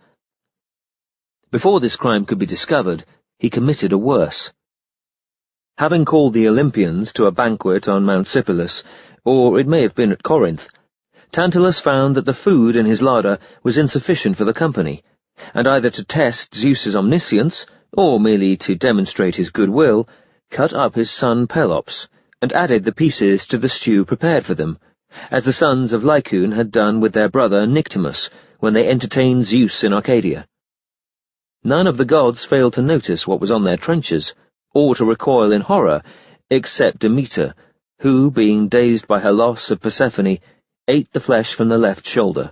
Before this crime could be discovered, he committed a worse. Having called the Olympians to a banquet on Mount Sipylus, or it may have been at Corinth, Tantalus found that the food in his larder was insufficient for the company, and either to test Zeus's omniscience, or merely to demonstrate his goodwill, cut up his son Pelops, and added the pieces to the stew prepared for them, as the sons of Lycaon had done with their brother Nyctimus when they entertained Zeus in Arcadia. None of the gods failed to notice what was on their trenchers, or to recoil in horror, except Demeter, who, being dazed by her loss of Persephone, ate the flesh from the left shoulder.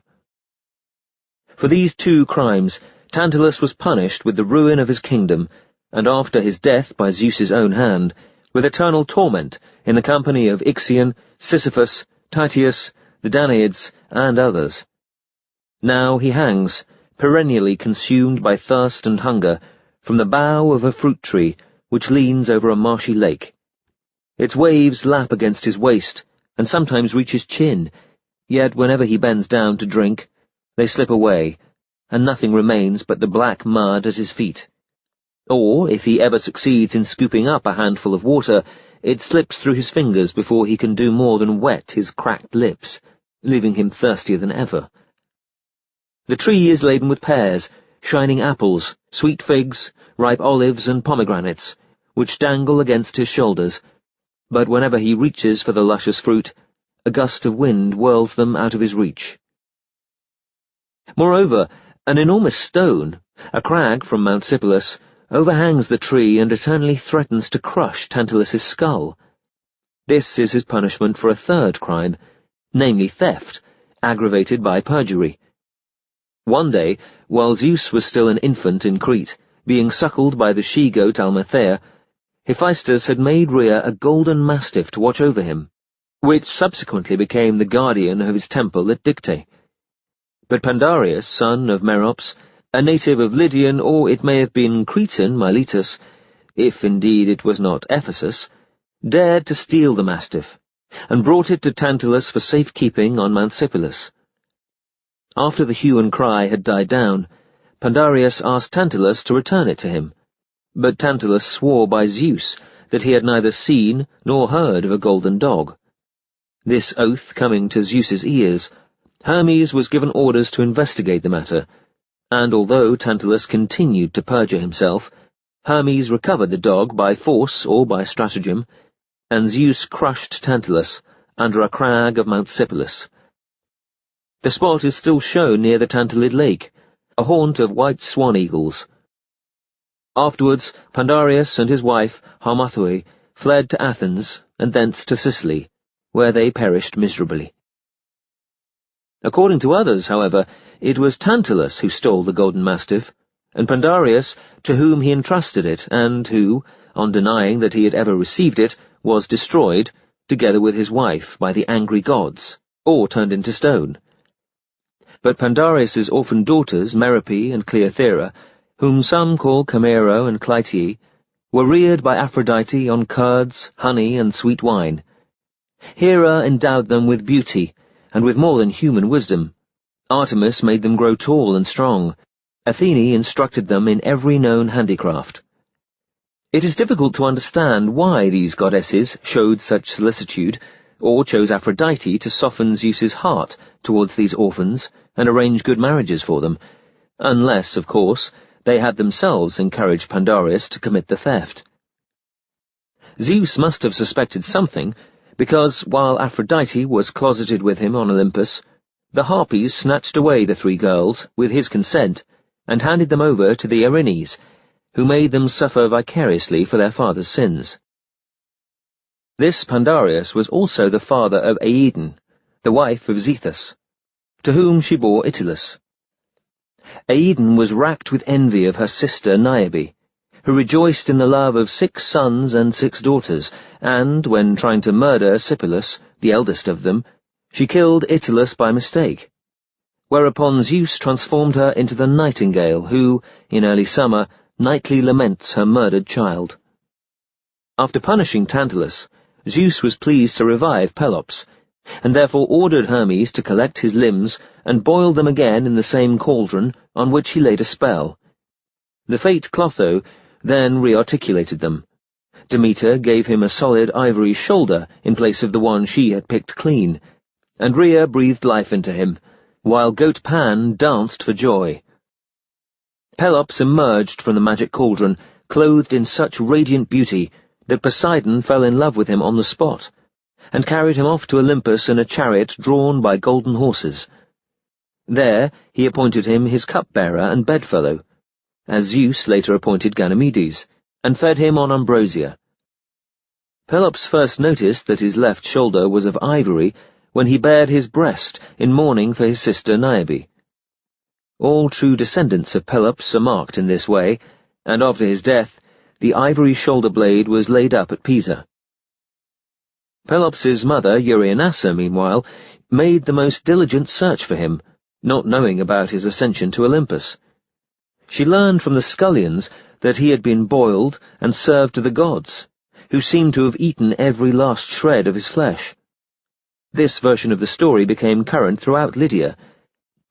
For these two crimes, Tantalus was punished with the ruin of his kingdom, and after his death by Zeus's own hand, with eternal torment in the company of Ixion, Sisyphus, Titius, the Danaids, and others. Now he hangs, perennially consumed by thirst and hunger, from the bough of a fruit tree which leans over a marshy lake. Its waves lap against his waist, and sometimes reach his chin, yet whenever he bends down to drink, they slip away, and nothing remains but the black mud at his feet. Or, if he ever succeeds in scooping up a handful of water, it slips through his fingers before he can do more than wet his cracked lips, leaving him thirstier than ever. The tree is laden with pears, shining apples, sweet figs, ripe olives, and pomegranates, which dangle against his shoulders, but whenever he reaches for the luscious fruit, a gust of wind whirls them out of his reach. Moreover, an enormous stone, a crag from Mount Sipylus, overhangs the tree and eternally threatens to crush Tantalus's skull. This is his punishment for a third crime, namely theft, aggravated by perjury. One day, while Zeus was still an infant in Crete, being suckled by the she-goat Almathea, Hephaestus had made rear a golden mastiff to watch over him, which subsequently became the guardian of his temple at Dicte. But Pandarius, son of Merops, a native of Lydian, or it may have been Cretan, Miletus, if indeed it was not Ephesus, dared to steal the mastiff, and brought it to Tantalus for safekeeping on Mount Sipylus. After the hue and cry had died down, Pandarius asked Tantalus to return it to him, but Tantalus swore by Zeus that he had neither seen nor heard of a golden dog. This oath coming to Zeus's ears, Hermes was given orders to investigate the matter, and although Tantalus continued to perjure himself, Hermes recovered the dog by force or by stratagem, and Zeus crushed Tantalus under a crag of Mount Sipylus. The spot is still shown near the Tantalid Lake, a haunt of white swan-eagles. Afterwards, Pandarius and his wife, Harmathoi, fled to Athens, and thence to Sicily, where they perished miserably. According to others, however, it was Tantalus who stole the golden mastiff, and Pandarius, to whom he entrusted it, and who, on denying that he had ever received it, was destroyed, together with his wife, by the angry gods, or turned into stone. But Pandarius's orphan daughters, Merope and Cleothera, whom some call Chimero and Clytie, were reared by Aphrodite on curds, honey, and sweet wine. Hera endowed them with beauty, and with more than human wisdom. Artemis made them grow tall and strong. Athene instructed them in every known handicraft. It is difficult to understand why these goddesses showed such solicitude, or chose Aphrodite to soften Zeus's heart towards these orphans and arrange good marriages for them, unless, of course, they had themselves encouraged Pandarus to commit the theft. Zeus must have suspected something, because while Aphrodite was closeted with him on Olympus, the Harpies snatched away the 3 girls, with his consent, and handed them over to the Erinyes, who made them suffer vicariously for their father's sins. This Pandarus was also the father of Aeaedan, the wife of Zethus, to whom she bore Itylus. Aeaedan was racked with envy of her sister Niobe, who rejoiced in the love of 6 sons and 6 daughters, and, when trying to murder Sipylus, the eldest of them, she killed Itylus by mistake, whereupon Zeus transformed her into the nightingale who, in early summer, nightly laments her murdered child. After punishing Tantalus, Zeus was pleased to revive Pelops, and therefore ordered Hermes to collect his limbs and boil them again in the same cauldron on which he laid a spell. The fate Clotho then rearticulated them. Demeter gave him a solid ivory shoulder in place of the one she had picked clean, and Rhea breathed life into him, while goat Pan danced for joy. Pelops emerged from the magic cauldron, clothed in such radiant beauty that Poseidon fell in love with him on the spot, and carried him off to Olympus in a chariot drawn by golden horses. There he appointed him his cupbearer and bedfellow, as Zeus later appointed Ganymedes, and fed him on ambrosia. Pelops first noticed that his left shoulder was of ivory when he bared his breast in mourning for his sister Niobe. All true descendants of Pelops are marked in this way, and after his death, the ivory shoulder blade was laid up at Pisa. Pelops's mother, Euryonassa, meanwhile, made the most diligent search for him, not knowing about his ascension to Olympus. She learned from the scullions that he had been boiled and served to the gods, who seemed to have eaten every last shred of his flesh. This version of the story became current throughout Lydia.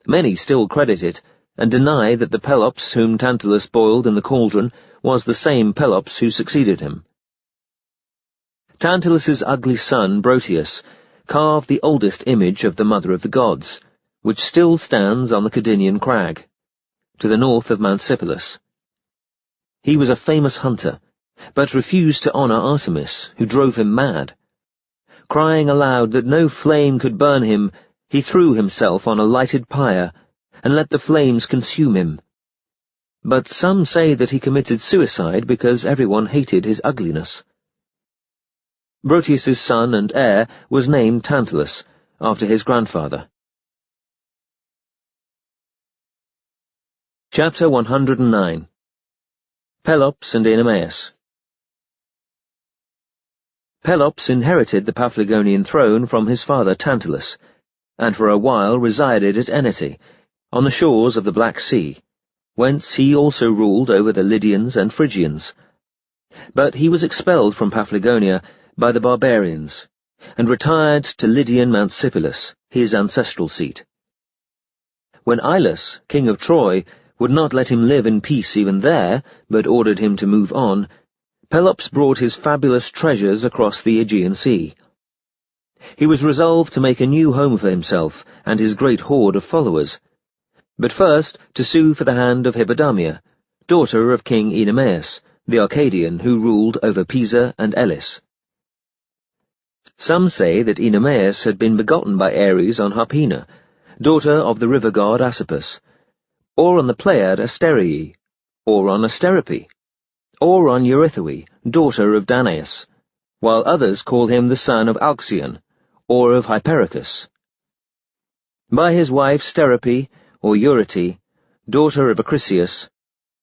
Many still credit it, and deny that the Pelops whom Tantalus boiled in the cauldron was the same Pelops who succeeded him. Tantalus's ugly son, Broteus, carved the oldest image of the Mother of the Gods, which still stands on the Cydinian crag, to the north of Mount Sipylus. He was a famous hunter, but refused to honor Artemis, who drove him mad. Crying aloud that no flame could burn him, he threw himself on a lighted pyre, and let the flames consume him. But some say that he committed suicide because everyone hated his ugliness. Broteus's son and heir was named Tantalus, after his grandfather. Chapter 109. Pelops and Oenomaus. Pelops inherited the Paphlagonian throne from his father Tantalus, and for a while resided at Enete, on the shores of the Black Sea, whence he also ruled over the Lydians and Phrygians. But he was expelled from Paphlagonia by the barbarians, and retired to Lydian Mount Sipylus, his ancestral seat. When Ilus, king of Troy, would not let him live in peace even there, but ordered him to move on, Pelops brought his fabulous treasures across the Aegean Sea. He was resolved to make a new home for himself and his great horde of followers, but first to sue for the hand of Hippodamia, daughter of King Oenomaus, the Arcadian who ruled over Pisa and Elis. Some say that Oenomaus had been begotten by Ares on Harpina, daughter of the river god Asopus, or on the Pleiad Asterii, or on Asterope, or on Eurythoe, daughter of Danaus, while others call him the son of Alcyon, or of Hypericus. By his wife Sterope, or Euryte, daughter of Acrisius,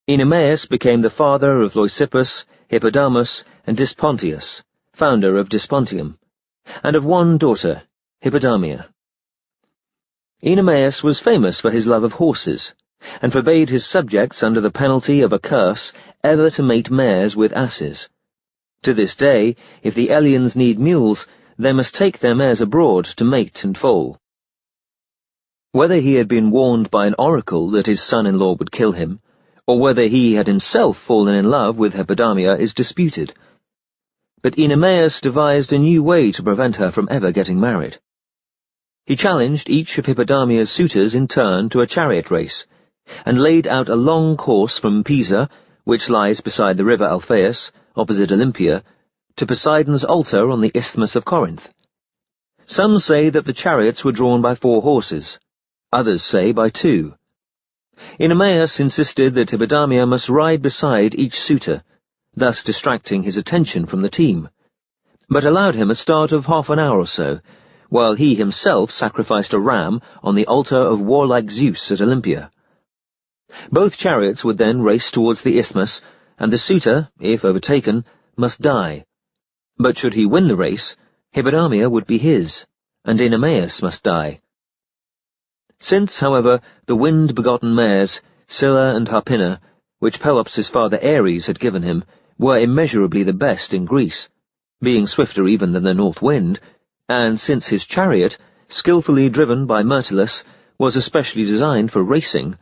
Oenomaus became the father of Leucippus, Hippodamus, and Dyspontius, founder of Dyspontium, and of one daughter, Hippodamia. Oenomaus was famous for his love of horses, and forbade his subjects under the penalty of a curse ever to mate mares with asses. To this day, if the Eleans need mules, they must take their mares abroad to mate and foal. Whether he had been warned by an oracle that his son-in-law would kill him, or whether he had himself fallen in love with Hippodamia is disputed. But Oenomaus devised a new way to prevent her from ever getting married. He challenged each of Hippodamia's suitors in turn to a chariot race, and laid out a long course from Pisa, which lies beside the river Alpheus, opposite Olympia, to Poseidon's altar on the Isthmus of Corinth. Some say that the chariots were drawn by 4 horses, others say by 2. Oenomaus insisted that Hippodamia must ride beside each suitor, thus distracting his attention from the team, but allowed him a start of half an hour or so, while he himself sacrificed a ram on the altar of warlike Zeus at Olympia. Both chariots would then race towards the isthmus, and the suitor, if overtaken, must die. But should he win the race, Hippodamia would be his, and Oenomaus must die. Since, however, the wind-begotten mares, Scylla and Harpina, which Pelops' father Ares had given him, were immeasurably the best in Greece, being swifter even than the north wind, and since his chariot, skilfully driven by Myrtilus, was especially designed for racing,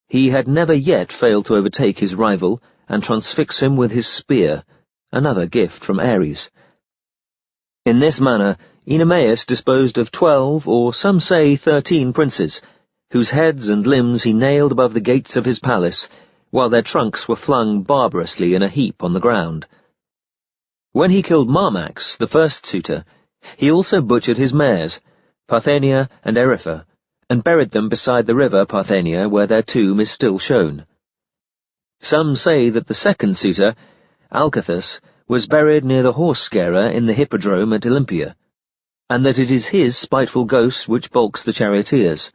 he had never yet failed to overtake his rival and transfix him with his spear, another gift from Ares. In this manner, Oenomaus disposed of 12, or some say 13 princes, whose heads and limbs he nailed above the gates of his palace, while their trunks were flung barbarously in a heap on the ground. When he killed Marmax, the first suitor, he also butchered his mares, Parthenia and Erypha, and buried them beside the river Parthenia, where their tomb is still shown. Some say that the second suitor, Alcathous, was buried near the horse-scarer in the hippodrome at Olympia, and that it is his spiteful ghost which balks the charioteers.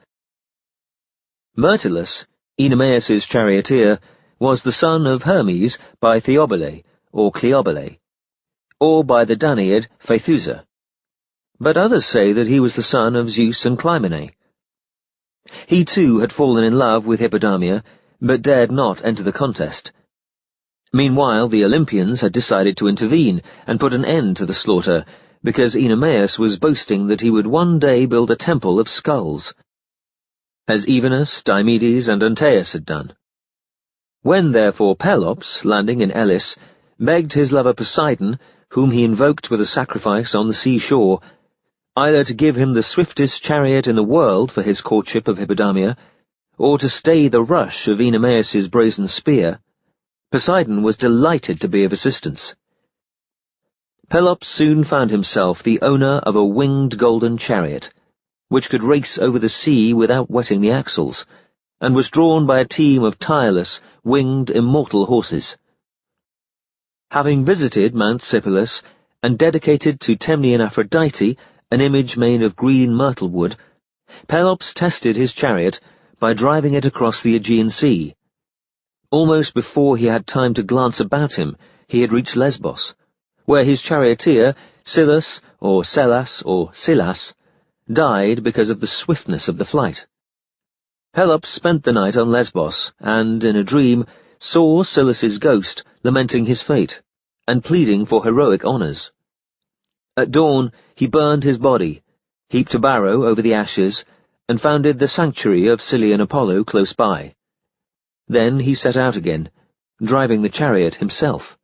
Myrtilus, Oenomaus' charioteer, was the son of Hermes by Theobale, or Cleobale, or by the Danaid Phaethusa, but others say that he was the son of Zeus and Clymene. He too had fallen in love with Hippodamia, but dared not enter the contest. Meanwhile, the Olympians had decided to intervene and put an end to the slaughter, because Oenomaus was boasting that he would one day build a temple of skulls, as Evenus, Diomedes, and Antaeus had done. When, therefore, Pelops, landing in Elis, begged his lover Poseidon, whom he invoked with a sacrifice on the sea-shore, either to give him the swiftest chariot in the world for his courtship of Hippodamia, or to stay the rush of Oenomaus' brazen spear, Poseidon was delighted to be of assistance. Pelops soon found himself the owner of a winged golden chariot, which could race over the sea without wetting the axles, and was drawn by a team of tireless, winged, immortal horses. Having visited Mount Sipylus, and dedicated to Temnian Aphrodite an image made of green myrtle wood, Pelops tested his chariot by driving it across the Aegean Sea. Almost before he had time to glance about him, he had reached Lesbos, where his charioteer, Scyllus, or Sellas, or Silas, died because of the swiftness of the flight. Pelops spent the night on Lesbos, and, in a dream, saw Syllus's ghost lamenting his fate, and pleading for heroic honours. At dawn, he burned his body, heaped a barrow over the ashes, and founded the sanctuary of Scyllaean Apollo close by. Then he set out again, driving the chariot himself.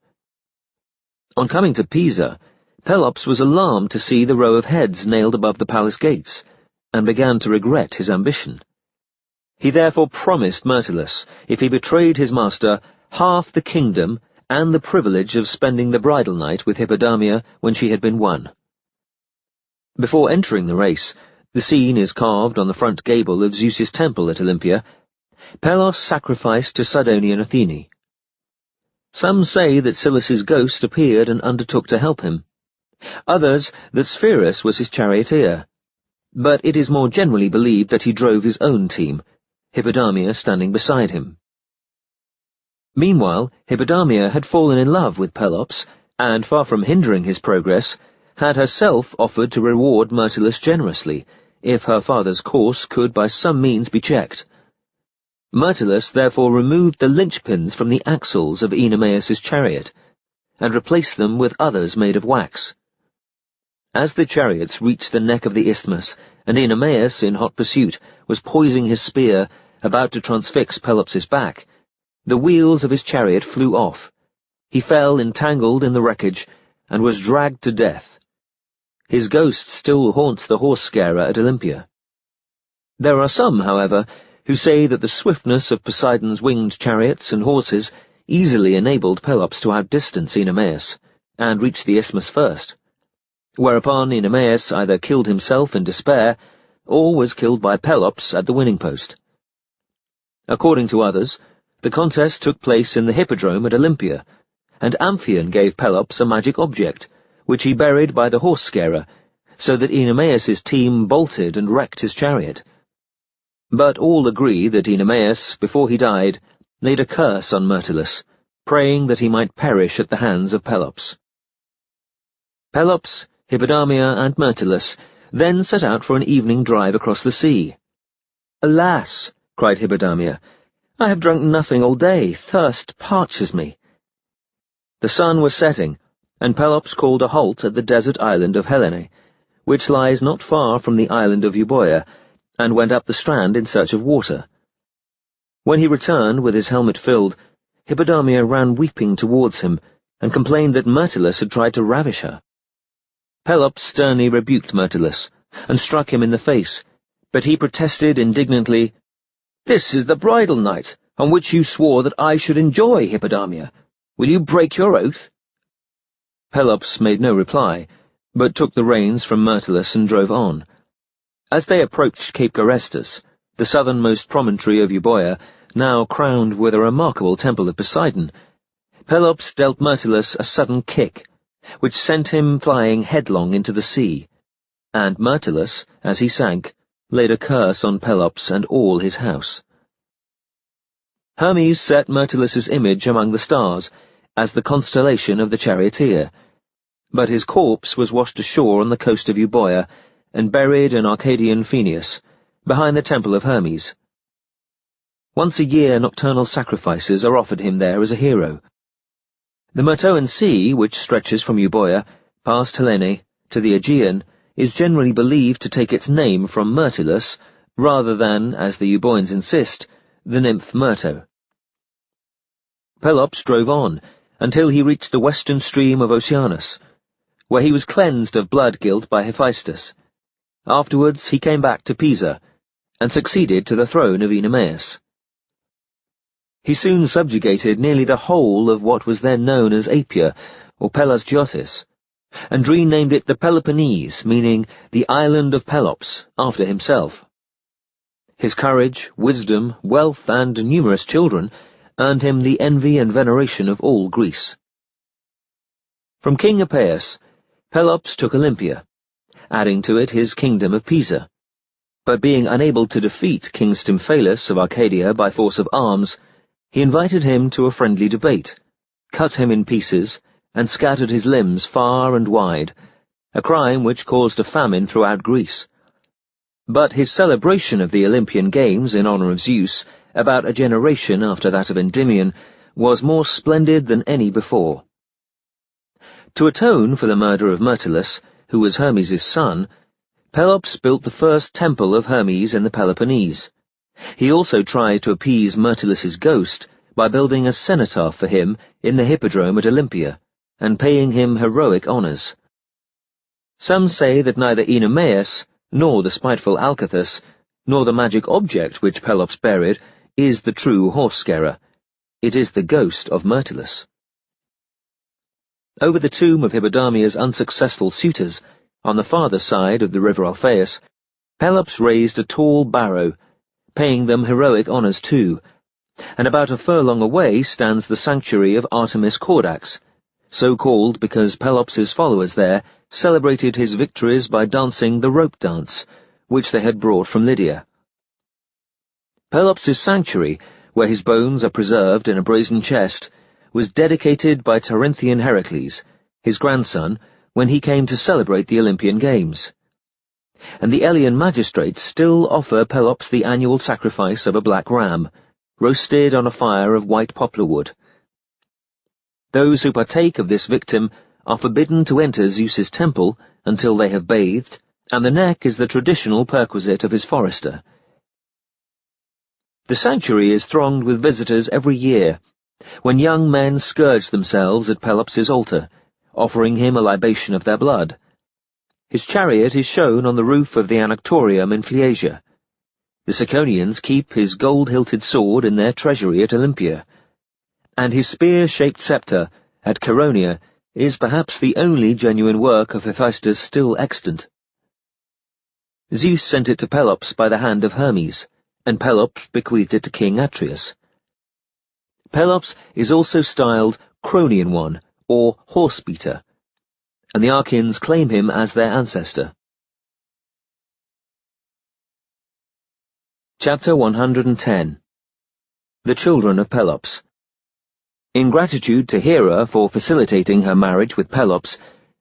On coming to Pisa, Pelops was alarmed to see the row of heads nailed above the palace gates, and began to regret his ambition. He therefore promised Myrtilus, if he betrayed his master, half the kingdom and the privilege of spending the bridal night with Hippodamia when she had been won. Before entering the race, the scene is carved on the front gable of Zeus's temple at Olympia, Pelos sacrificed to Sidonian Athene. Some say that Syllus's ghost appeared and undertook to help him. Others that Spherus was his charioteer, but it is more generally believed that he drove his own team, Hippodamia standing beside him. Meanwhile, Hippodamia had fallen in love with Pelops, and, far from hindering his progress, had herself offered to reward Myrtilus generously, if her father's course could by some means be checked. Myrtilus therefore removed the linchpins from the axles of Oenomaus' chariot, and replaced them with others made of wax. As the chariots reached the neck of the isthmus, and Oenomaus, in hot pursuit, was poising his spear, about to transfix Pelops' back, the wheels of his chariot flew off. He fell entangled in the wreckage, and was dragged to death. His ghost still haunts the horse-scarer at Olympia. There are some, however, who say that the swiftness of Poseidon's winged chariots and horses easily enabled Pelops to outdistance Oenomaus, and reach the isthmus first, whereupon Oenomaus either killed himself in despair, or was killed by Pelops at the winning post. According to others, the contest took place in the hippodrome at Olympia, and Amphion gave Pelops a magic object, which he buried by the horse-scarer, so that Oenomaus's team bolted and wrecked his chariot. But all agree that Oenomaus, before he died, laid a curse on Myrtilus, praying that he might perish at the hands of Pelops. Pelops, Hippodamia, and Myrtilus then set out for an evening drive across the sea. "Alas," cried Hippodamia, "I have drunk nothing all day. Thirst parches me." The sun was setting, and Pelops called a halt at the desert island of Helene, which lies not far from the island of Euboea, and went up the strand in search of water. When he returned with his helmet filled, Hippodamia ran weeping towards him, and complained that Myrtilus had tried to ravish her. Pelops sternly rebuked Myrtilus, and struck him in the face, but he protested indignantly, "This is the bridal night, on which you swore that I should enjoy, Hippodamia. Will you break your oath?" Pelops made no reply, but took the reins from Myrtilus and drove on. As they approached Cape Garestus, the southernmost promontory of Euboea, now crowned with a remarkable temple of Poseidon, Pelops dealt Myrtilus a sudden kick, which sent him flying headlong into the sea, and Myrtilus, as he sank, laid a curse on Pelops and all his house. Hermes set Myrtilus's image among the stars, as the constellation of the charioteer, but his corpse was washed ashore on the coast of Euboea, and buried in Arcadian Phoenius, behind the temple of Hermes. Once a year nocturnal sacrifices are offered him there as a hero. The Myrtoan Sea, which stretches from Euboea, past Helene, to the Aegean, is generally believed to take its name from Myrtilus, rather than, as the Euboeans insist, the nymph Myrto. Pelops drove on, until he reached the western stream of Oceanus, where he was cleansed of blood guilt by Hephaestus. Afterwards he came back to Pisa, and succeeded to the throne of Oenomaus. He soon subjugated nearly the whole of what was then known as Apia, or Pelas Giotis, and renamed it the Peloponnese, meaning the island of Pelops, after himself. His courage, wisdom, wealth, and numerous children earned him the envy and veneration of all Greece. From King Epeius, Pelops took Olympia, adding to it his kingdom of Pisa. But being unable to defeat King Stymphalus of Arcadia by force of arms, he invited him to a friendly debate, cut him in pieces, and scattered his limbs far and wide, a crime which caused a famine throughout Greece. But his celebration of the Olympian Games in honor of Zeus, about a generation after that of Endymion, was more splendid than any before. To atone for the murder of Myrtilus, who was Hermes' son, Pelops built the first temple of Hermes in the Peloponnese. He also tried to appease Myrtilus's ghost by building a cenotaph for him in the hippodrome at Olympia, and paying him heroic honors. Some say that neither Oenomaus, nor the spiteful Alcathous, nor the magic object which Pelops buried, is the true horse-scarer. It is the ghost of Myrtilus. Over the tomb of Hippodamia's unsuccessful suitors, on the farther side of the river Alpheus, Pelops raised a tall barrow, paying them heroic honors too, and about a furlong away stands the sanctuary of Artemis Caudax, so called because Pelops's followers there celebrated his victories by dancing the rope dance, which they had brought from Lydia. Pelops's sanctuary, where his bones are preserved in a brazen chest, was dedicated by Terenthian Heracles, his grandson, when he came to celebrate the Olympian Games. And the Elean magistrates still offer Pelops the annual sacrifice of a black ram, roasted on a fire of white poplar wood. Those who partake of this victim are forbidden to enter Zeus's temple until they have bathed, and the neck is the traditional perquisite of his forester. The sanctuary is thronged with visitors every year, when young men scourge themselves at Pelops's altar, offering him a libation of their blood. His chariot is shown on the roof of the Anactorium in Phliasia. The Ciconians keep his gold-hilted sword in their treasury at Olympia, and his spear-shaped sceptre at Chaeronea is perhaps the only genuine work of Hephaestus still extant. Zeus sent it to Pelops by the hand of Hermes, and Pelops bequeathed it to King Atreus. Pelops is also styled Cronian One, or Horse-beater, and the Achaeans claim him as their ancestor. Chapter 110. The Children of Pelops. In gratitude to Hera for facilitating her marriage with Pelops,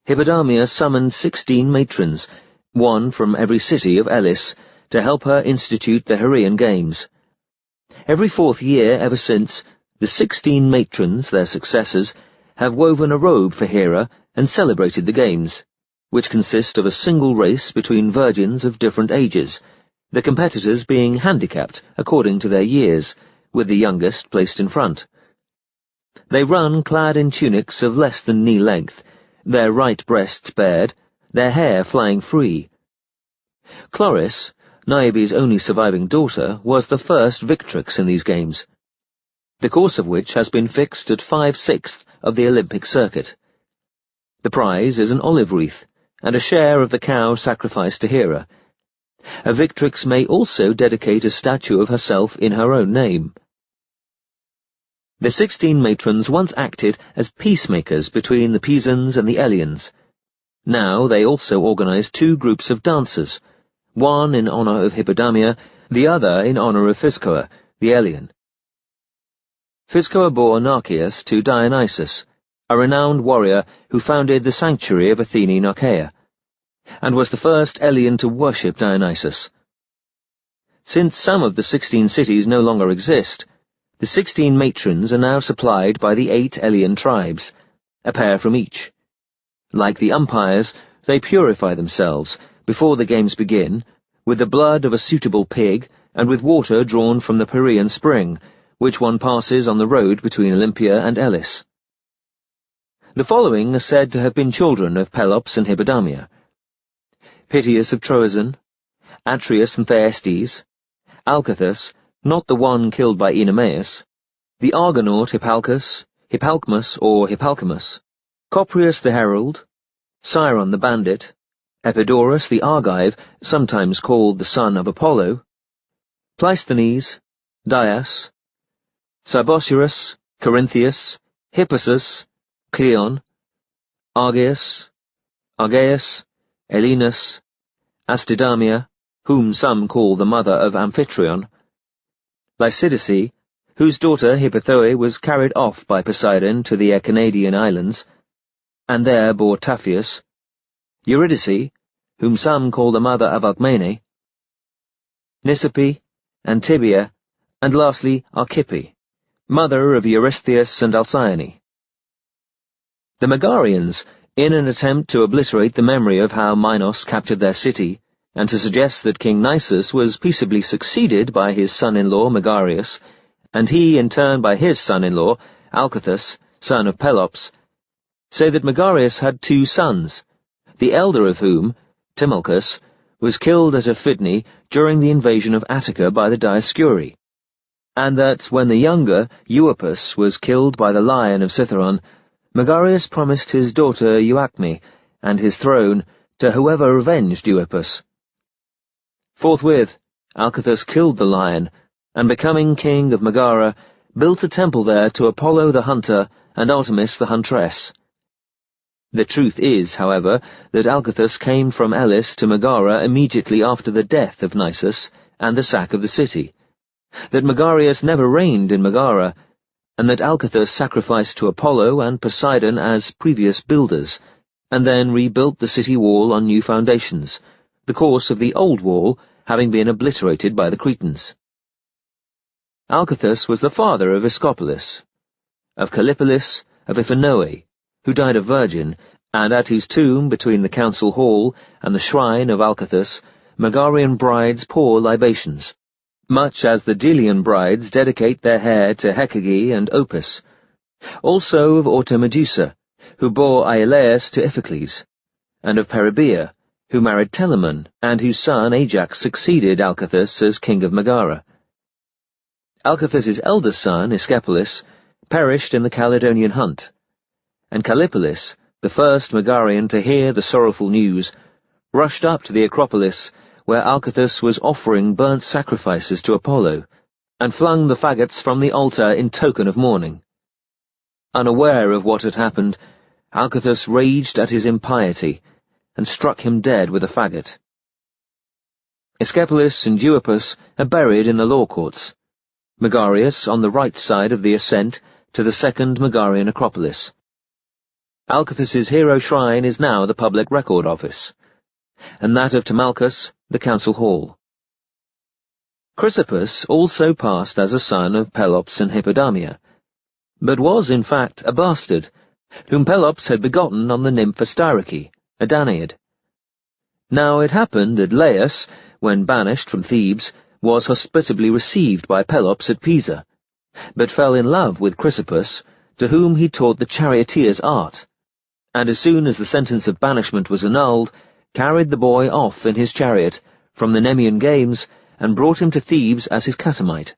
Hippodamia summoned 16 matrons, one from every city of Elis, to help her institute the Heraean Games. Every 4th year ever since, the 16 matrons, their successors, have woven a robe for Hera and celebrated the Games, which consist of a single race between virgins of different ages, the competitors being handicapped according to their years, with the youngest placed in front. They run clad in tunics of less than knee length, their right breasts bared, their hair flying free. Chloris, Niobes's only surviving daughter, was the first victrix in these games, the course of which has been fixed at 5/6 of the Olympic circuit. The prize is an olive wreath, and a share of the cow sacrificed to Hera. A victrix may also dedicate a statue of herself in her own name. The 16 matrons once acted as peacemakers between the Pisans and the Eleans. Now they also organize 2 groups of dancers, one in honor of Hippodamia, the other in honor of Physcoa, the Elean. Physcoa bore Narcias to Dionysus, a renowned warrior who founded the sanctuary of Athene in Archaea, and was the first Elean to worship Dionysus. Since some of the 16 cities no longer exist, the 16 matrons are now supplied by the 8 Elean tribes, a pair from each. Like the umpires, they purify themselves, before the games begin, with the blood of a suitable pig and with water drawn from the Piraean spring, which one passes on the road between Olympia and Elis. The following are said to have been children of Pelops and Hippodamia: Pythias of Troezen, Atreus and Thyestes, Alcathous, not the one killed by Oenomaus, the Argonaut Hippalchus, Hippalchmus or Hippalcamus, Coprius the herald, Sciron the bandit, Epidaurus the Argive, sometimes called the son of Apollo, Pleisthenes, Dias, Cybossurus, Corinthius, Hippasus, Cleon, Argeus, Elenus, Astidamia, whom some call the mother of Amphitryon, Lycidice, whose daughter Hippothoe was carried off by Poseidon to the Echinadian islands, and there bore Taphius, Eurydice, whom some call the mother of Alcmene, Nisope, Antibia, and lastly Archippe, mother of Eurystheus and Alcyone. The Megarians, in an attempt to obliterate the memory of how Minos captured their city, and to suggest that King Nisus was peaceably succeeded by his son-in-law Megarius, and he in turn by his son-in-law, Alcathous, son of Pelops, say that Megarius had 2 sons, the elder of whom, Timolchus, was killed at Aphidne during the invasion of Attica by the Dioscuri, and that when the younger, Euippus, was killed by the lion of Cithaeron, Megarius promised his daughter Euacme and his throne to whoever avenged Euippus. Forthwith, Alcathous killed the lion, and becoming king of Megara, built a temple there to Apollo the hunter and Artemis the huntress. The truth is, however, that Alcathous came from Elis to Megara immediately after the death of Nisus and the sack of the city, that Megarius never reigned in Megara, and that Alcathous sacrificed to Apollo and Poseidon as previous builders, and then rebuilt the city wall on new foundations, the course of the old wall having been obliterated by the Cretans. Alcathous was the father of Escopolis, of Callipolis, of Iphanoe, who died a virgin, and at whose tomb between the council hall and the shrine of Alcathous, Megarian brides pour libations, much as the Delian brides dedicate their hair to Hecate and Opis, also of Automedusa, who bore Iolaus to Iphicles, and of Peribea, who married Telamon, and whose son Ajax succeeded Alcathous as king of Megara. Alcathous' eldest son, Aesculapius, perished in the Caledonian hunt, and Callipolis, the first Megarian to hear the sorrowful news, rushed up to the Acropolis, where Alcathous was offering burnt sacrifices to Apollo, and flung the faggots from the altar in token of mourning. Unaware of what had happened, Alcathous raged at his impiety, and struck him dead with a faggot. Aesculapius and Euippus are buried in the law courts, Megarius on the right side of the ascent to the second Megarian Acropolis. Alcathous' hero shrine is now the public record office, and that of Timalchus the council hall. Chrysippus also passed as a son of Pelops and Hippodamia, but was in fact a bastard, whom Pelops had begotten on the nymph Astyrache, a Danaid. Now it happened that Laius, when banished from Thebes, was hospitably received by Pelops at Pisa, but fell in love with Chrysippus, to whom he taught the charioteer's art, and as soon as the sentence of banishment was annulled, carried the boy off in his chariot from the Nemean Games, and brought him to Thebes as his catamite.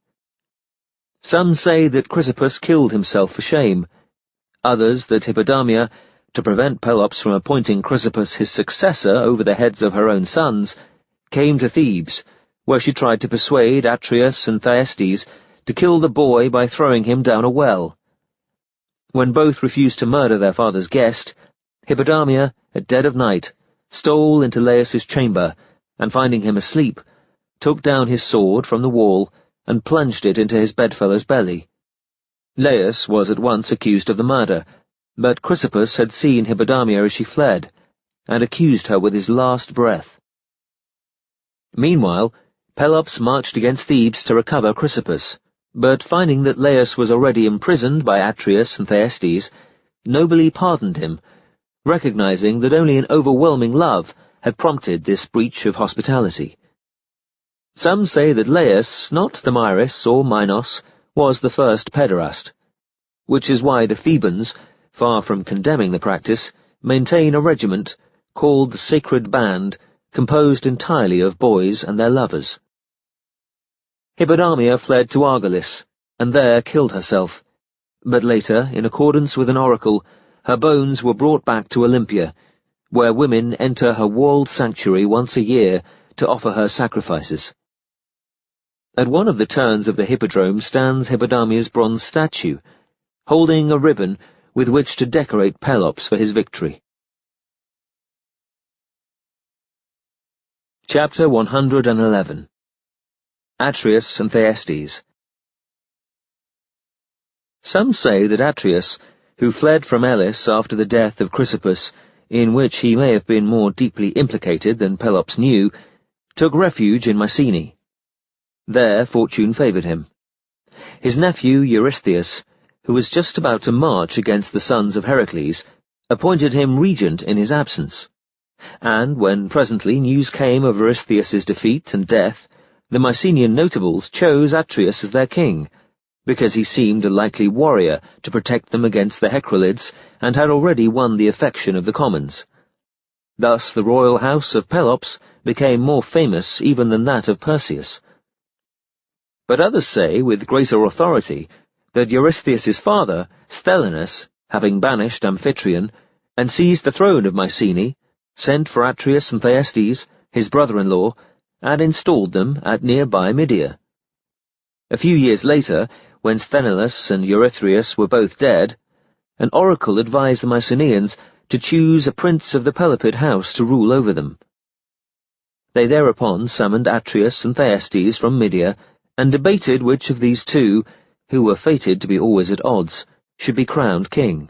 Some say that Chrysippus killed himself for shame, others that Hippodamia, to prevent Pelops from appointing Chrysippus his successor over the heads of her own sons, came to Thebes, where she tried to persuade Atreus and Thyestes to kill the boy by throwing him down a well. When both refused to murder their father's guest, Hippodamia, at dead of night, stole into Laius's chamber, and finding him asleep, took down his sword from the wall and plunged it into his bedfellow's belly. Laius was at once accused of the murder, but Chrysippus had seen Hippodamia as she fled, and accused her with his last breath. Meanwhile, Pelops marched against Thebes to recover Chrysippus, but finding that Laius was already imprisoned by Atreus and Thyestes, nobly pardoned him, recognizing that only an overwhelming love had prompted this breach of hospitality. Some say that Laius, not Thamyris or Minos, was the first pederast, which is why the Thebans, far from condemning the practice, maintain a regiment called the Sacred Band, composed entirely of boys and their lovers. Hippodamia fled to Argolis, and there killed herself, but later, in accordance with an oracle, her bones were brought back to Olympia, where women enter her walled sanctuary once a year to offer her sacrifices. At one of the turns of the hippodrome stands Hippodamia's bronze statue, holding a ribbon with which to decorate Pelops for his victory. Chapter 111. Atreus and Thyestes. Some say that Atreus, who fled from Elis after the death of Chrysippus, in which he may have been more deeply implicated than Pelops knew, took refuge in Mycenae. There fortune favoured him. His nephew Eurystheus, who was just about to march against the sons of Heracles, appointed him regent in his absence, and when presently news came of Eurystheus's defeat and death, the Mycenaean notables chose Atreus as their king, because he seemed a likely warrior to protect them against the Hecrilids, and had already won the affection of the commons. Thus the royal house of Pelops became more famous even than that of Perseus. But others say, with greater authority, that Eurystheus's father, Stelanus, having banished Amphitryon, and seized the throne of Mycenae, sent for Atreus and Thyestes, his brother-in-law, and installed them at nearby Media. A few years later, when Sthenelus and Eurystheus were both dead, an oracle advised the Mycenaeans to choose a prince of the Pelopid house to rule over them. They thereupon summoned Atreus and Thyestes from Media, and debated which of these two, who were fated to be always at odds, should be crowned king.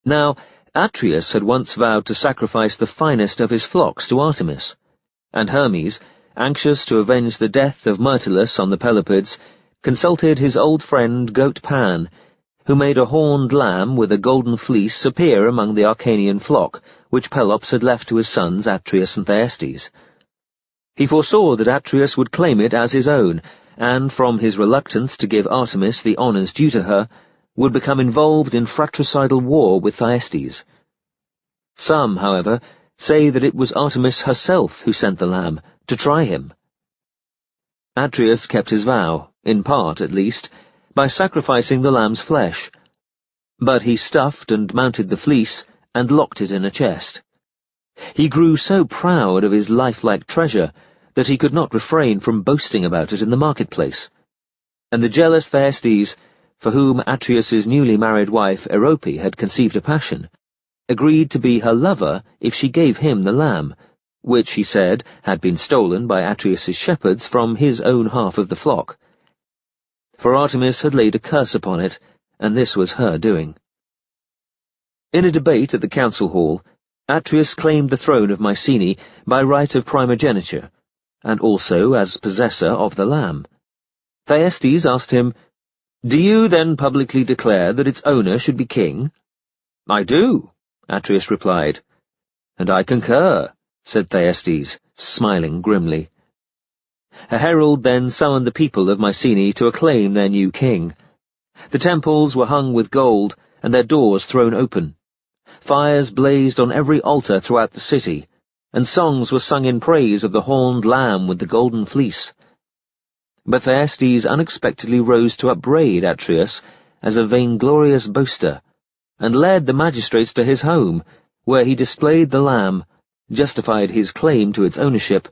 Now, Atreus had once vowed to sacrifice the finest of his flocks to Artemis, and Hermes, anxious to avenge the death of Myrtilus on the Pelopids, consulted his old friend Goat Pan, who made a horned lamb with a golden fleece appear among the Acarnanian flock, which Pelops had left to his sons Atreus and Thyestes. He foresaw that Atreus would claim it as his own, and, from his reluctance to give Artemis the honours due to her, would become involved in fratricidal war with Thyestes. Some, however, say that it was Artemis herself who sent the lamb, to try him. Atreus kept his vow, in part at least, by sacrificing the lamb's flesh. But he stuffed and mounted the fleece and locked it in a chest. He grew so proud of his lifelike treasure that he could not refrain from boasting about it in the marketplace, and the jealous Thyestes, for whom Atreus's newly married wife Erope had conceived a passion, agreed to be her lover if she gave him the lamb, which, he said, had been stolen by Atreus's shepherds from his own half of the flock. For Artemis had laid a curse upon it, and this was her doing. In a debate at the council hall, Atreus claimed the throne of Mycenae by right of primogeniture, and also as possessor of the lamb. Thyestes asked him, "Do you then publicly declare that its owner should be king?" "I do," Atreus replied. "And I concur," said Thyestes, smiling grimly. A herald then summoned the people of Mycenae to acclaim their new king. The temples were hung with gold, and their doors thrown open. Fires blazed on every altar throughout the city, and songs were sung in praise of the horned lamb with the golden fleece. But Thyestes unexpectedly rose to upbraid Atreus as a vainglorious boaster, and led the magistrates to his home, where he displayed the lamb, justified his claim to its ownership,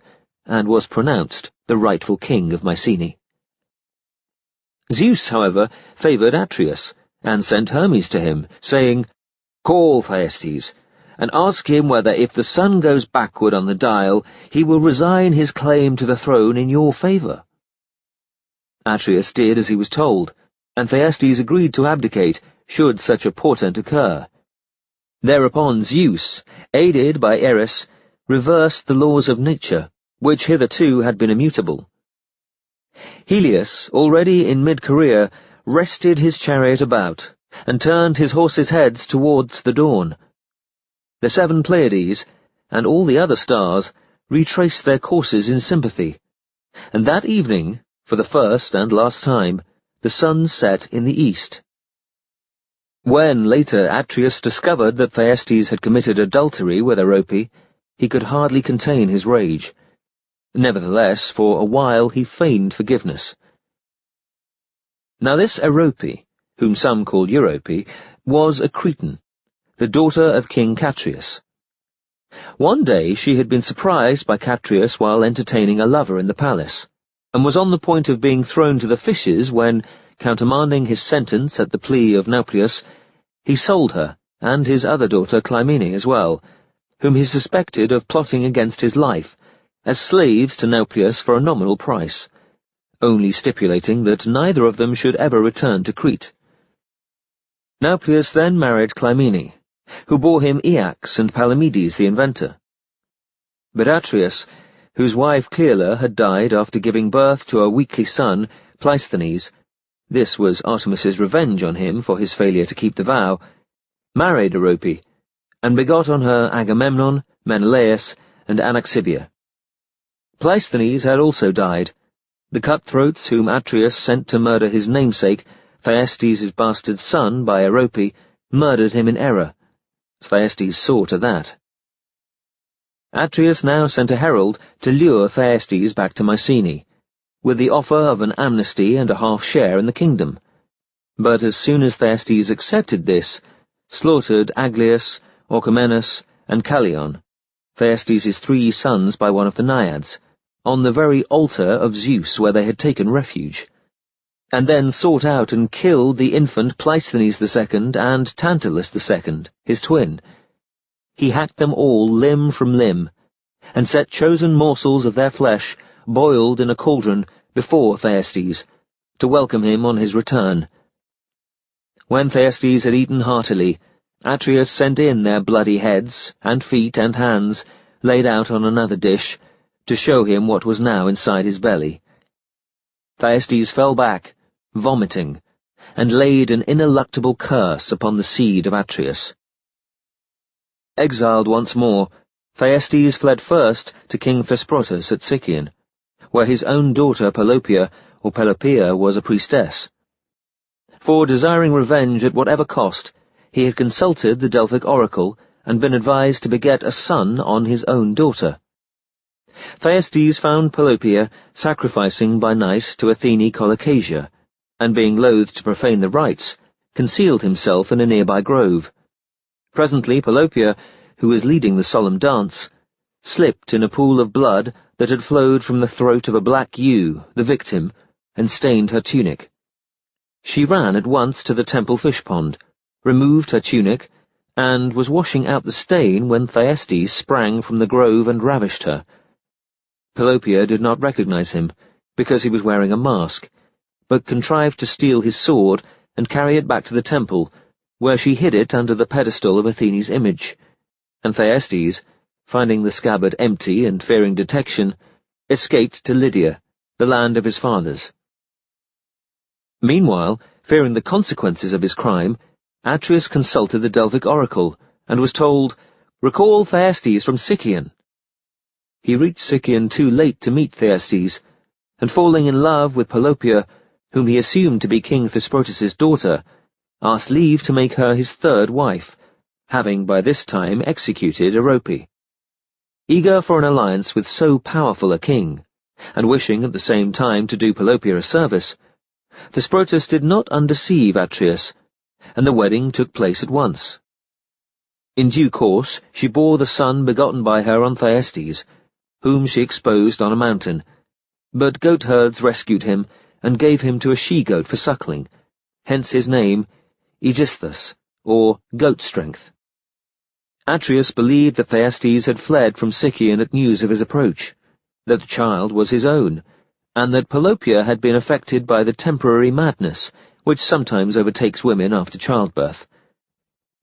and was pronounced the rightful king of Mycenae. Zeus, however, favoured Atreus, and sent Hermes to him, saying, "Call Thyestes, and ask him whether if the sun goes backward on the dial, he will resign his claim to the throne in your favour." Atreus did as he was told, and Thyestes agreed to abdicate, should such a portent occur. Thereupon Zeus, aided by Eris, reversed the laws of nature, which hitherto had been immutable. Helios, already in mid-career, rested his chariot about, and turned his horses' heads towards the dawn. The 7 Pleiades, and all the other stars, retraced their courses in sympathy, and that evening, for the first and last time, the sun set in the east. When, later, Atreus discovered that Thyestes had committed adultery with Erope, he could hardly contain his rage. Nevertheless, for a while he feigned forgiveness. Now this Erope, whom some called Europe, was a Cretan, the daughter of King Catreus. One day she had been surprised by Catreus while entertaining a lover in the palace, and was on the point of being thrown to the fishes when, countermanding his sentence at the plea of Nauplius, he sold her, and his other daughter Clymene as well, whom he suspected of plotting against his life, as slaves to Nauplius for a nominal price, only stipulating that neither of them should ever return to Crete. Nauplius then married Clymene, who bore him Aeax and Palamedes the inventor. But Atreus, whose wife Cleila had died after giving birth to a weakly son, Pleisthenes, this was Artemis's revenge on him for his failure to keep the vow, married Erope, and begot on her Agamemnon, Menelaus, and Anaxibia. Pleisthenes had also died. The cutthroats whom Atreus sent to murder his namesake, Thyestes' bastard son by Erope, murdered him in error. Thyestes saw to that. Atreus now sent a herald to lure Thyestes back to Mycenae, with the offer of an amnesty and a half-share in the kingdom. But as soon as Thyestes accepted this, slaughtered Aglaeus, Orchomenus, and Callion, Thyestes' 3 sons by one of the Naiads, on the very altar of Zeus where they had taken refuge, and then sought out and killed the infant Pleisthenes II and Tantalus II, his twin. He hacked them all limb from limb, and set chosen morsels of their flesh, boiled in a cauldron, before Thyestes, to welcome him on his return. When Thyestes had eaten heartily, Atreus sent in their bloody heads, and feet and hands, laid out on another dish, to show him what was now inside his belly. Thyestes fell back, vomiting, and laid an ineluctable curse upon the seed of Atreus. Exiled once more, Thyestes fled first to King Thesprotus at Sicyon, where his own daughter Pelopia, or Pelopeia, was a priestess. For, desiring revenge at whatever cost, he had consulted the Delphic oracle, and been advised to beget a son on his own daughter. Thyestes found Pelopeia sacrificing by night to Athene Colocasia, and being loath to profane the rites, concealed himself in a nearby grove. Presently Pelopeia, who was leading the solemn dance, slipped in a pool of blood that had flowed from the throat of a black ewe, the victim, and stained her tunic. She ran at once to the temple fish pond, removed her tunic, and was washing out the stain when Thyestes sprang from the grove and ravished her. Pelopeia did not recognize him, because he was wearing a mask, but contrived to steal his sword and carry it back to the temple, where she hid it under the pedestal of Athene's image, and Thyestes, finding the scabbard empty and fearing detection, escaped to Lydia, the land of his fathers. Meanwhile, fearing the consequences of his crime, Atreus consulted the Delphic oracle, and was told, "Recall Thyestes from Sicyon." He reached Sicyon too late to meet Thyestes, and falling in love with Pelopeia, whom he assumed to be King Thesprotus's daughter, asked leave to make her his third wife, having by this time executed Orope. Eager for an alliance with so powerful a king, and wishing at the same time to do Pelopeia a service, Thesprotus did not undeceive Atreus, and the wedding took place at once. In due course she bore the son begotten by her on Thyestes, whom she exposed on a mountain, but goatherds rescued him and gave him to a she-goat for suckling, hence his name, Aegisthus, or goat-strength. Atreus believed that Thyestes had fled from Sicyon at news of his approach, that the child was his own, and that Pelopeia had been affected by the temporary madness which sometimes overtakes women after childbirth.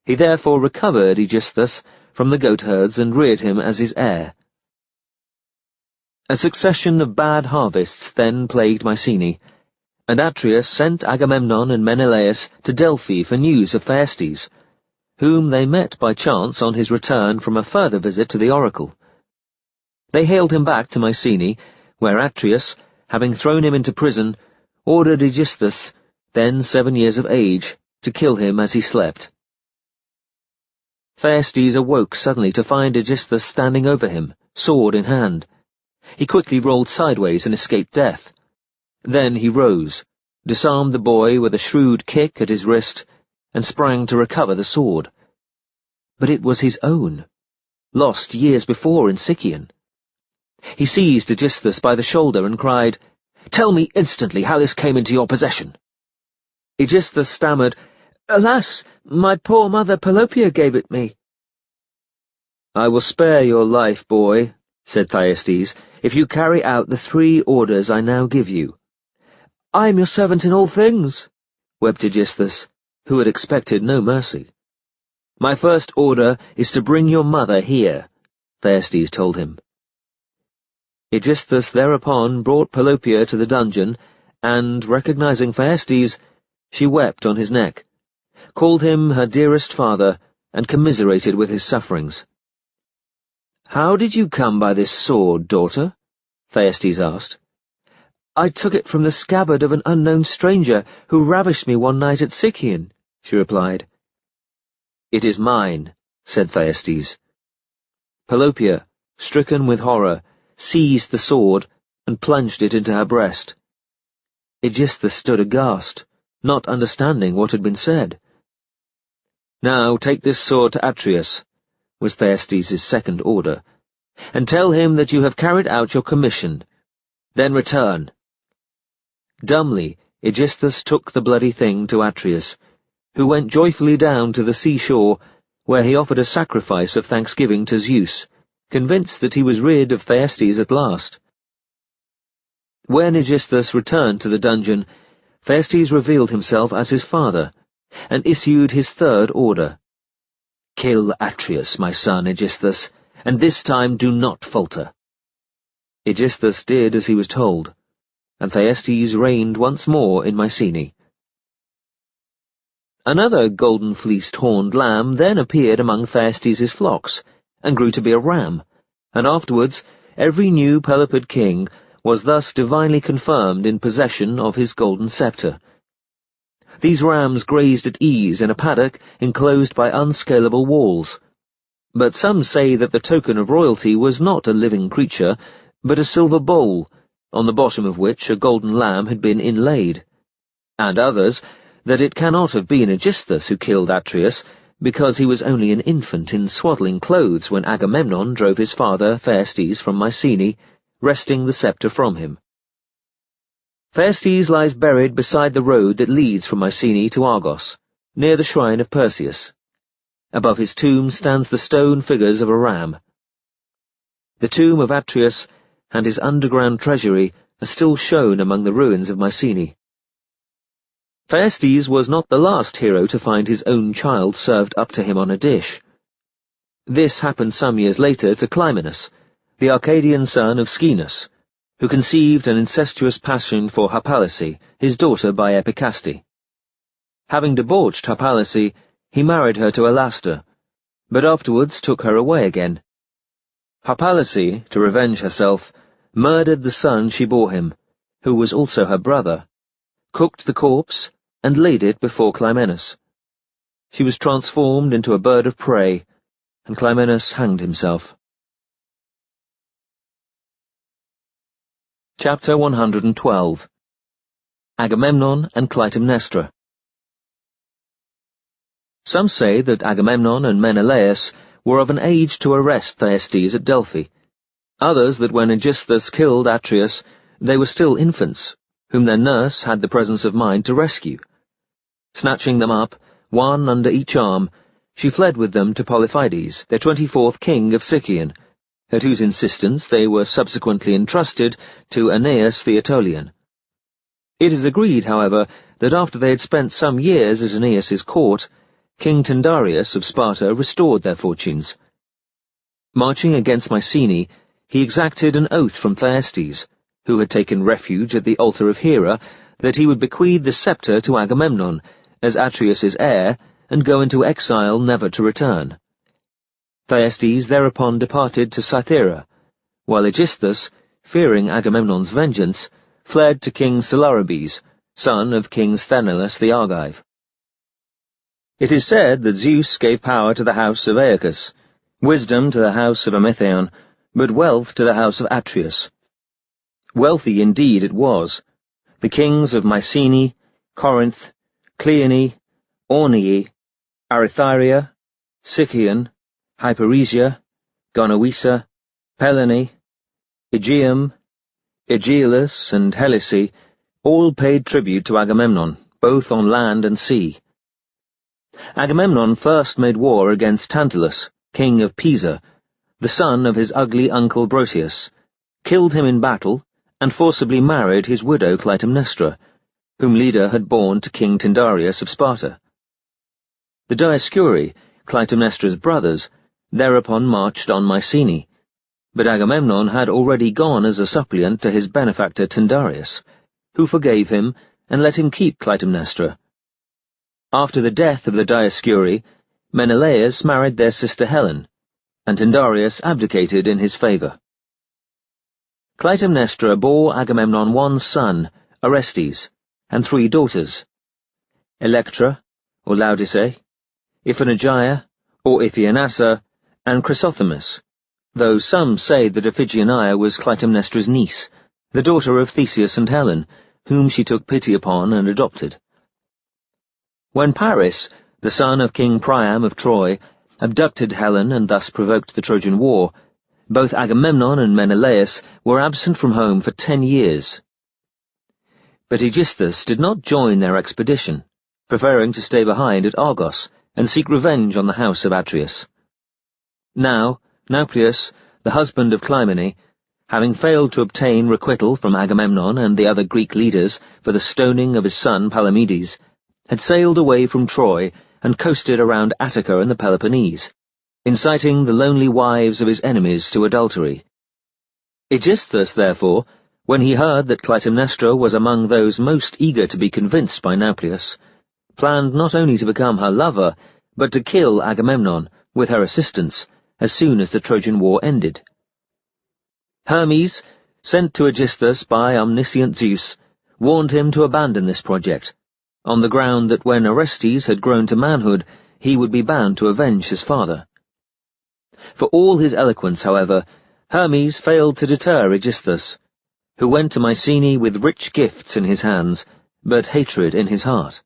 He therefore recovered Aegisthus from the goatherds and reared him as his heir. A succession of bad harvests then plagued Mycenae, and Atreus sent Agamemnon and Menelaus to Delphi for news of Thyestes, whom they met by chance on his return from a further visit to the oracle. They hailed him back to Mycenae, where Atreus, having thrown him into prison, ordered Aegisthus, then 7 years of age, to kill him as he slept. Thyestes awoke suddenly to find Aegisthus standing over him, sword in hand. He quickly rolled sideways and escaped death. Then he rose, disarmed the boy with a shrewd kick at his wrist, and sprang to recover the sword. But it was his own, lost years before in Sicyon. He seized Aegisthus by the shoulder and cried, "Tell me instantly how this came into your possession." Aegisthus stammered, "Alas, my poor mother Pelopeia gave it me." "I will spare your life, boy," said Thyestes, "if you carry out the 3 orders I now give you." "I am your servant in all things," wept Aegisthus, who had expected no mercy. "My first order is to bring your mother here," Thyestes told him. Aegisthus thereupon brought Pelopeia to the dungeon, and, recognizing Thyestes, she wept on his neck, called him her dearest father, and commiserated with his sufferings. "How did you come by this sword, daughter?" Thyestes asked. "I took it from the scabbard of an unknown stranger who ravished me one night at Sicyon," she replied. "It is mine," said Thyestes. Pelopeia, stricken with horror, seized the sword and plunged it into her breast. Aegisthus stood aghast, not understanding what had been said. "Now take this sword to Atreus," was Thyestes' second order, "and tell him that you have carried out your commission. Then return." Dumbly, Aegisthus took the bloody thing to Atreus, who went joyfully down to the seashore, where he offered a sacrifice of thanksgiving to Zeus, convinced that he was rid of Thyestes at last. When Aegisthus returned to the dungeon, Thyestes revealed himself as his father, and issued his third order. "Kill Atreus, my son Aegisthus, and this time do not falter." Aegisthus did as he was told, and Thyestes reigned once more in Mycenae. Another golden-fleeced horned lamb then appeared among Thyestes' flocks, and grew to be a ram, and afterwards every new Pelopid king was thus divinely confirmed in possession of his golden sceptre. These rams grazed at ease in a paddock enclosed by unscalable walls. but some say that the token of royalty was not a living creature, but a silver bowl, on the bottom of which a golden lamb had been inlaid, and others that it cannot have been Aegisthus who killed Atreus, because he was only an infant in swaddling clothes when Agamemnon drove his father Thyestes from Mycenae, wresting the sceptre from him. Thyestes lies buried beside the road that leads from Mycenae to Argos, near the shrine of Perseus. Above his tomb stands the stone figures of a ram. The tomb of Atreus and his underground treasury are still shown among the ruins of Mycenae. Thyestes was not the last hero to find his own child served up to him on a dish. This happened some years later to Clymenus, the Arcadian son of Scaeus, who conceived an incestuous passion for Harpalyce, his daughter by Epicaste. Having debauched Harpalyce, he married her to Alastor, but afterwards took her away again. Harpalyce, to revenge herself, murdered the son she bore him, who was also her brother, cooked the corpse, and laid it before Clymenus. She was transformed into a bird of prey, and Clymenus hanged himself. Chapter 112. Agamemnon and Clytemnestra. Some say that Agamemnon and Menelaus were of an age to arrest Thyestes at Delphi, others that when Aegisthus killed Atreus they were still infants, whom their nurse had the presence of mind to rescue. Snatching them up, one under each arm, she fled with them to Polyphides, their 24th king of Sicyon, at whose insistence they were subsequently entrusted to Aeneas the Aetolian. It is agreed, however, that after they had spent some years at Aeneas's court, King Tyndareus of Sparta restored their fortunes. Marching against Mycenae, he exacted an oath from Thyestes, who had taken refuge at the altar of Hera, that he would bequeath the sceptre to Agamemnon, as Atreus's heir, and go into exile never to return. Thyestes thereupon departed to Cythera, while Aegisthus, fearing Agamemnon's vengeance, fled to King Celaribes, son of King Sthenelus the Argive. It is said that Zeus gave power to the house of Aeacus, wisdom to the house of Amithaon, but wealth to the house of Atreus. Wealthy indeed it was. The kings of Mycenae, Corinth, Cleone, Orneae, Arethyria, Sicyon, Hyperesia, Gonoesa, Pelene, Aegeum, Aegialus, and Helice all paid tribute to Agamemnon, both on land and sea. Agamemnon first made war against Tantalus, king of Pisa, the son of his ugly uncle Broteus, killed him in battle, and forcibly married his widow Clytemnestra, whom Leda had borne to King Tyndareus of Sparta. The Dioscuri, Clytemnestra's brothers, thereupon marched on Mycenae, but Agamemnon had already gone as a suppliant to his benefactor Tyndareus, who forgave him and let him keep Clytemnestra. After the death of the Dioscuri, Menelaus married their sister Helen, and Tyndareus abdicated in his favour. Clytemnestra bore Agamemnon one son, Orestes, and 3 daughters, Electra, or Laodice, Iphigenia, or Iphianassa, and Chrysothemis, though some say that Iphigenia was Clytemnestra's niece, the daughter of Theseus and Helen, whom she took pity upon and adopted. When Paris, the son of King Priam of Troy, abducted Helen and thus provoked the Trojan War, both Agamemnon and Menelaus were absent from home for 10 years. But Aegisthus did not join their expedition, preferring to stay behind at Argos and seek revenge on the house of Atreus. Now, Nauplius, the husband of Clymene, having failed to obtain requital from Agamemnon and the other Greek leaders for the stoning of his son Palamedes, had sailed away from Troy and coasted around Attica and the Peloponnese, inciting the lonely wives of his enemies to adultery. Aegisthus, therefore, when he heard that Clytemnestra was among those most eager to be convinced by Nauplius, planned not only to become her lover, but to kill Agamemnon, with her assistance, as soon as the Trojan War ended. Hermes, sent to Aegisthus by omniscient Zeus, warned him to abandon this project, on the ground that when Orestes had grown to manhood, he would be bound to avenge his father. For all his eloquence, however, Hermes failed to deter Aegisthus, who went to Mycenae with rich gifts in his hands, but hatred in his heart.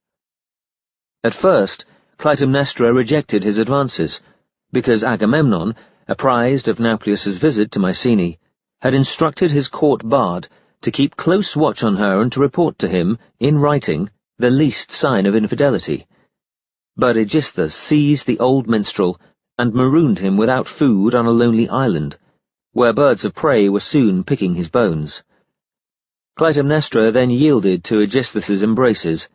At first, Clytemnestra rejected his advances, because Agamemnon, apprised of Nauplius's visit to Mycenae, had instructed his court bard to keep close watch on her and to report to him, in writing, the least sign of infidelity. But Aegisthus seized the old minstrel and marooned him without food on a lonely island, where birds of prey were soon picking his bones. Clytemnestra then yielded to Aegisthus's embraces,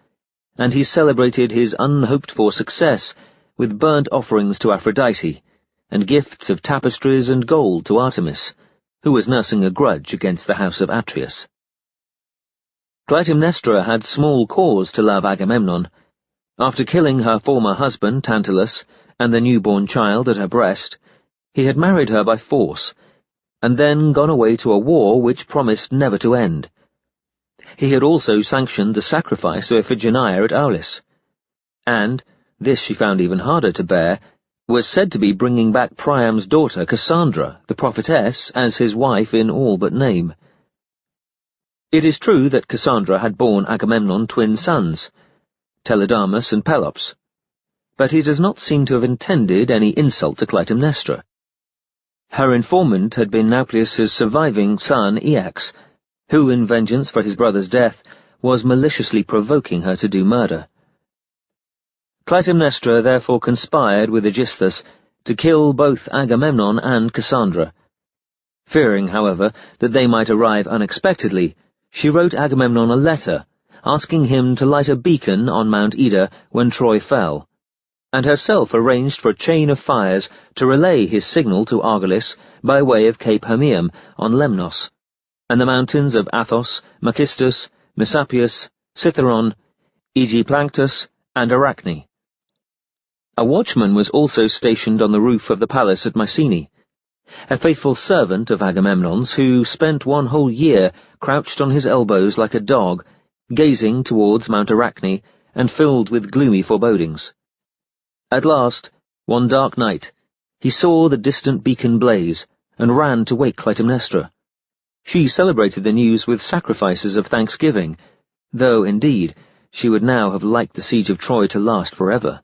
and he celebrated his unhoped-for success with burnt offerings to Aphrodite, and gifts of tapestries and gold to Artemis, who was nursing a grudge against the house of Atreus. Clytemnestra had small cause to love Agamemnon. After killing her former husband, Tantalus, and the newborn child at her breast, he had married her by force, and then gone away to a war which promised never to end. He had also sanctioned the sacrifice of Iphigenia at Aulis, and, this she found even harder to bear, was said to be bringing back Priam's daughter Cassandra, the prophetess, as his wife in all but name. It is true that Cassandra had borne Agamemnon twin sons, Teledamus and Pelops, but he does not seem to have intended any insult to Clytemnestra. Her informant had been Nauplius's surviving son Aeax, who, in vengeance for his brother's death, was maliciously provoking her to do murder. Clytemnestra therefore conspired with Aegisthus to kill both Agamemnon and Cassandra. Fearing, however, that they might arrive unexpectedly, she wrote Agamemnon a letter, asking him to light a beacon on Mount Ida when Troy fell, and herself arranged for a chain of fires to relay his signal to Argolis by way of Cape Hermaeum on Lemnos, and the mountains of Athos, Macystus, Messapius, Cithaeron, Aegiplanctus, and Arachne. A watchman was also stationed on the roof of the palace at Mycenae, a faithful servant of Agamemnon's who spent one whole year crouched on his elbows like a dog, gazing towards Mount Arachne and filled with gloomy forebodings. At last, one dark night, he saw the distant beacon blaze and ran to wake Clytemnestra. She celebrated the news with sacrifices of thanksgiving, though, indeed, she would now have liked the siege of Troy to last forever.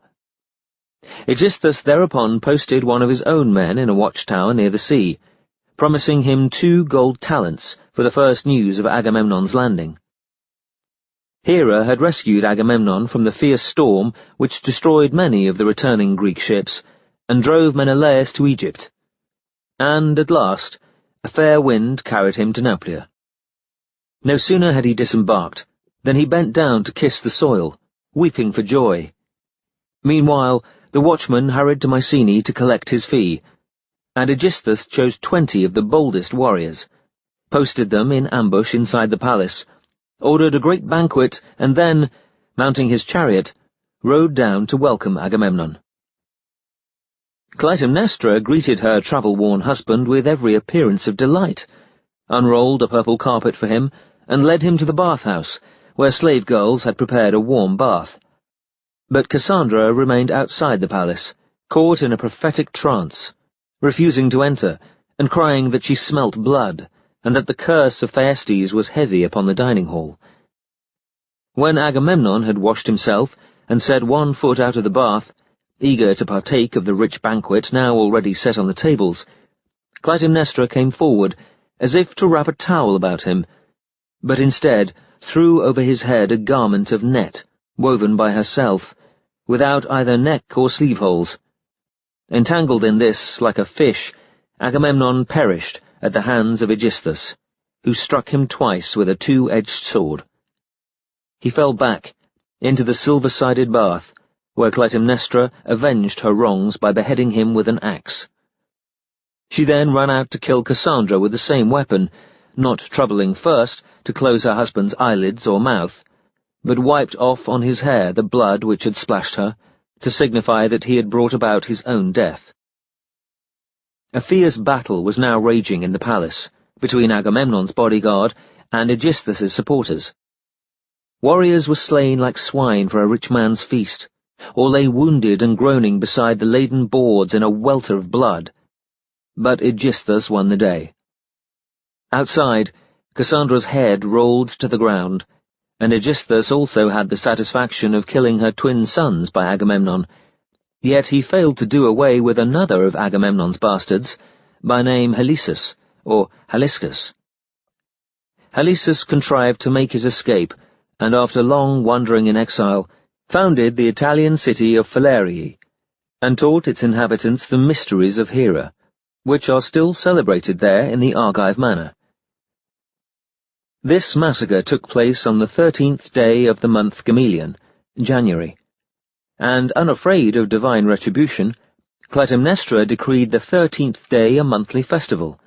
Aegisthus thereupon posted one of his own men in a watchtower near the sea, promising him 2 gold talents for the first news of Agamemnon's landing. Hera had rescued Agamemnon from the fierce storm which destroyed many of the returning Greek ships, and drove Menelaus to Egypt. And, at last, a fair wind carried him to Nauplia. No sooner had he disembarked than he bent down to kiss the soil, weeping for joy. Meanwhile, the watchman hurried to Mycenae to collect his fee, and Aegisthus chose 20 of the boldest warriors, posted them in ambush inside the palace, ordered a great banquet, and then, mounting his chariot, rode down to welcome Agamemnon. Clytemnestra greeted her travel-worn husband with every appearance of delight, unrolled a purple carpet for him, and led him to the bath-house, where slave girls had prepared a warm bath. But Cassandra remained outside the palace, caught in a prophetic trance, refusing to enter, and crying that she smelt blood, and that the curse of Thyestes was heavy upon the dining hall. When Agamemnon had washed himself and set one foot out of the bath, eager to partake of the rich banquet now already set on the tables, Clytemnestra came forward, as if to wrap a towel about him, but instead threw over his head a garment of net, woven by herself, without either neck or sleeve-holes. Entangled in this, like a fish, Agamemnon perished at the hands of Aegisthus, who struck him twice with a 2-edged sword. He fell back into the silver-sided bath, where Clytemnestra avenged her wrongs by beheading him with an axe. She then ran out to kill Cassandra with the same weapon, not troubling first to close her husband's eyelids or mouth, but wiped off on his hair the blood which had splashed her, to signify that he had brought about his own death. A fierce battle was now raging in the palace, between Agamemnon's bodyguard and Aegisthus's supporters. Warriors were slain like swine for a rich man's feast, or lay wounded and groaning beside the laden boards in a welter of blood, but Aegisthus won the day. Outside, Cassandra's head rolled to the ground, and Aegisthus also had the satisfaction of killing her twin sons by Agamemnon, yet he failed to do away with another of Agamemnon's bastards, by name Halesus, or Haliscus. Halesus contrived to make his escape, and after long wandering in exile, founded the Italian city of Falerii, and taught its inhabitants the mysteries of Hera, which are still celebrated there in the Argive manner. This massacre took place on the 13th day of the month Gemelian, January, and, unafraid of divine retribution, Clytemnestra decreed the 13th day a monthly festival,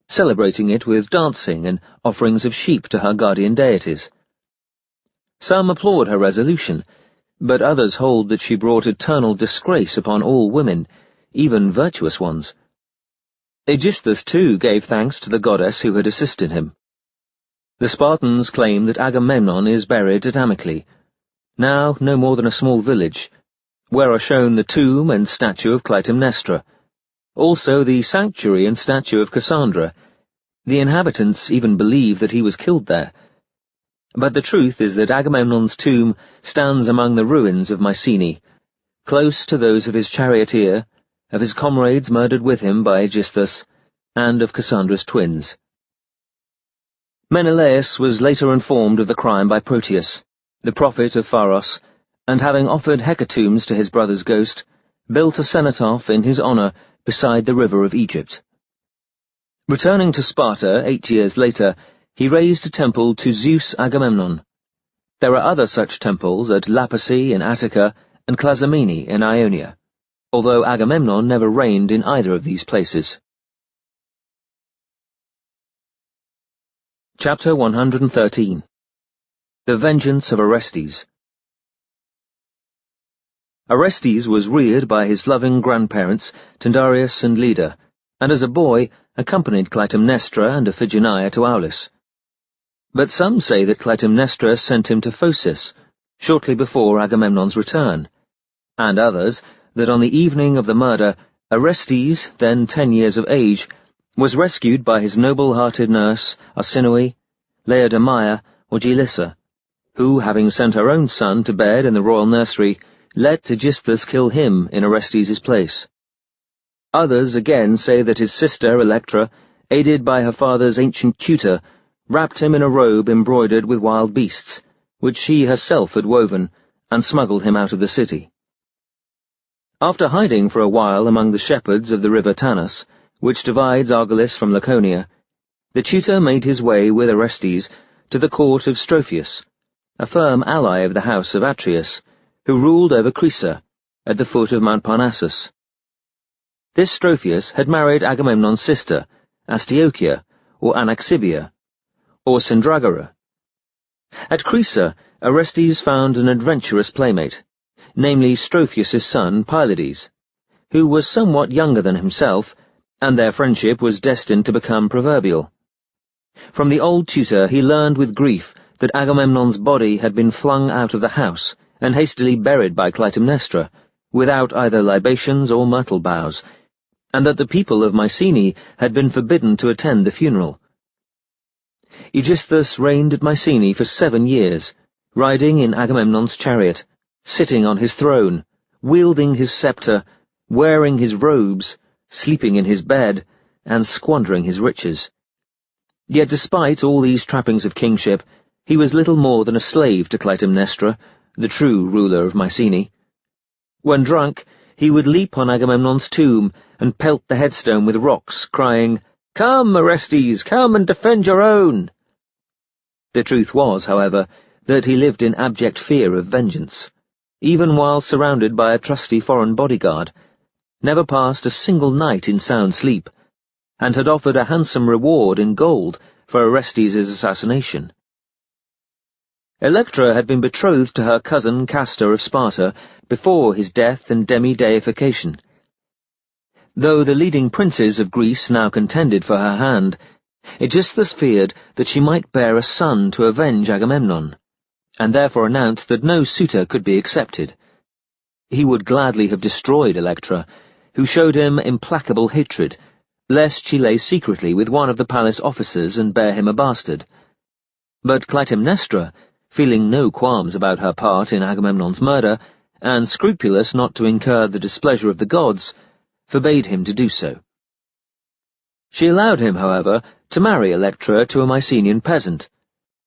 celebrating it with dancing and offerings of sheep to her guardian deities. Some applaud her resolution, but others hold that she brought eternal disgrace upon all women, even virtuous ones. Aegisthus, too, gave thanks to the goddess who had assisted him. The Spartans claim that Agamemnon is buried at Amyclae, now no more than a small village, where are shown the tomb and statue of Clytemnestra, also the sanctuary and statue of Cassandra. The inhabitants even believe that he was killed there. But the truth is that Agamemnon's tomb stands among the ruins of Mycenae, close to those of his charioteer, of his comrades murdered with him by Aegisthus, and of Cassandra's twins. Menelaus was later informed of the crime by Proteus, the prophet of Pharos, and having offered hecatombs to his brother's ghost, built a cenotaph in his honour beside the river of Egypt. Returning to Sparta 8 years later, he raised a temple to Zeus Agamemnon. There are other such temples at Lapae in Attica and Clazomene in Ionia, although Agamemnon never reigned in either of these places. Chapter 113. The Vengeance of Orestes. Orestes was reared by his loving grandparents, Tyndareus and Leda, and as a boy accompanied Clytemnestra and Iphigenia to Aulis. But some say that Clytemnestra sent him to Phocis, shortly before Agamemnon's return, and others that on the evening of the murder, Orestes, then 10 years of age, was rescued by his noble-hearted nurse, Arsinoe, Laodamia, or Gelissa, who, having sent her own son to bed in the royal nursery, let Aegisthus kill him in Orestes's place. Others again say that his sister Electra, aided by her father's ancient tutor, wrapped him in a robe embroidered with wild beasts, which she herself had woven, and smuggled him out of the city. After hiding for a while among the shepherds of the river Tanus, which divides Argolis from Laconia, the tutor made his way with Orestes to the court of Strophius, a firm ally of the house of Atreus, who ruled over Crisa, at the foot of Mount Parnassus. This Strophius had married Agamemnon's sister, Astyochia, or Anaxibia, or Syndragora. At Crisa, Orestes found an adventurous playmate, namely Strophius's son Pylades, who was somewhat younger than himself, and their friendship was destined to become proverbial. From the old tutor he learned with grief that Agamemnon's body had been flung out of the house and hastily buried by Clytemnestra, without either libations or myrtle boughs, and that the people of Mycenae had been forbidden to attend the funeral. Aegisthus reigned at Mycenae for 7 years, riding in Agamemnon's chariot, sitting on his throne, wielding his sceptre, wearing his robes, sleeping in his bed, and squandering his riches. Yet despite all these trappings of kingship, he was little more than a slave to Clytemnestra, the true ruler of Mycenae. When drunk, he would leap on Agamemnon's tomb and pelt the headstone with rocks, crying, "Come, Orestes, come and defend your own!" The truth was, however, that he lived in abject fear of vengeance, even while surrounded by a trusty foreign bodyguard, never passed a single night in sound sleep, and had offered a handsome reward in gold for Orestes's assassination. Electra had been betrothed to her cousin Castor of Sparta before his death and demi-deification. Though the leading princes of Greece now contended for her hand, Aegisthus feared that she might bear a son to avenge Agamemnon, and therefore announced that no suitor could be accepted. He would gladly have destroyed Electra, who showed him implacable hatred, lest she lay secretly with one of the palace officers and bear him a bastard. But Clytemnestra, feeling no qualms about her part in Agamemnon's murder, and scrupulous not to incur the displeasure of the gods, forbade him to do so. She allowed him, however, to marry Electra to a Mycenaean peasant,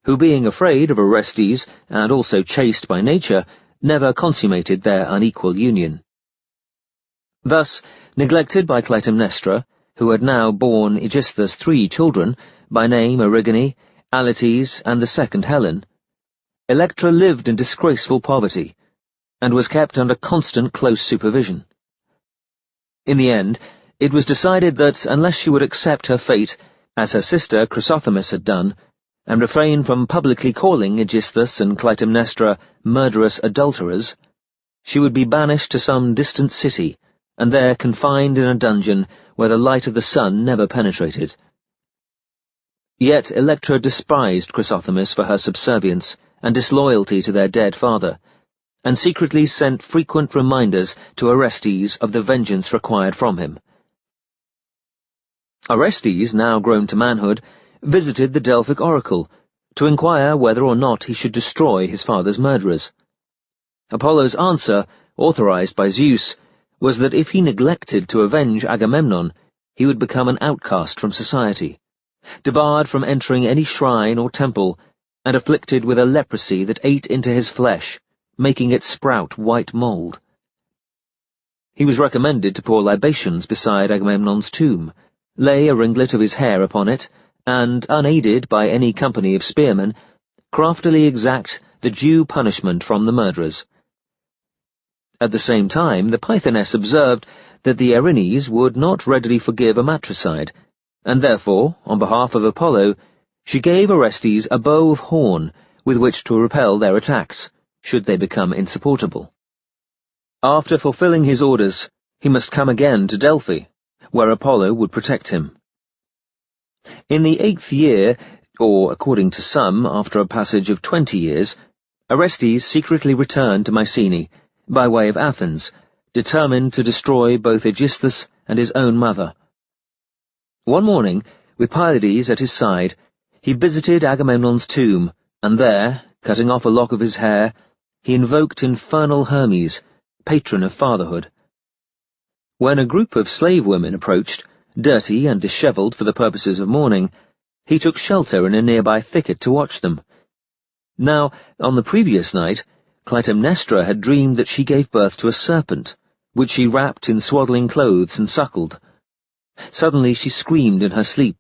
who, being afraid of Orestes and also chaste by nature, never consummated their unequal union. Thus, neglected by Clytemnestra, who had now borne Aegisthus 3 children, by name Erigone, Alates, and the second Helen, Electra lived in disgraceful poverty, and was kept under constant close supervision. In the end, it was decided that unless she would accept her fate, as her sister Chrysothemis had done, and refrain from publicly calling Aegisthus and Clytemnestra murderous adulterers, she would be banished to some distant city, and there confined in a dungeon where the light of the sun never penetrated. Yet Electra despised Chrysothemis for her subservience and disloyalty to their dead father, and secretly sent frequent reminders to Orestes of the vengeance required from him. Orestes, now grown to manhood, visited the Delphic oracle to inquire whether or not he should destroy his father's murderers. Apollo's answer, authorized by Zeus, was that if he neglected to avenge Agamemnon, he would become an outcast from society, debarred from entering any shrine or temple, and afflicted with a leprosy that ate into his flesh, making it sprout white mould. He was recommended to pour libations beside Agamemnon's tomb, lay a ringlet of his hair upon it, and, unaided by any company of spearmen, craftily exact the due punishment from the murderers. At the same time, the Pythoness observed that the Erinyes would not readily forgive a matricide, and therefore, on behalf of Apollo, she gave Orestes a bow of horn with which to repel their attacks, should they become insupportable. After fulfilling his orders, he must come again to Delphi, where Apollo would protect him. In the 8th year, or according to some, after a passage of 20 years, Orestes secretly returned to Mycenae, by way of Athens, determined to destroy both Aegisthus and his own mother. One morning, with Pylades at his side, he visited Agamemnon's tomb, and there, cutting off a lock of his hair, he invoked infernal Hermes, patron of fatherhood. When a group of slave women approached, dirty and dishevelled for the purposes of mourning, he took shelter in a nearby thicket to watch them. Now, on the previous night, Clytemnestra had dreamed that she gave birth to a serpent, which she wrapped in swaddling clothes and suckled. Suddenly she screamed in her sleep,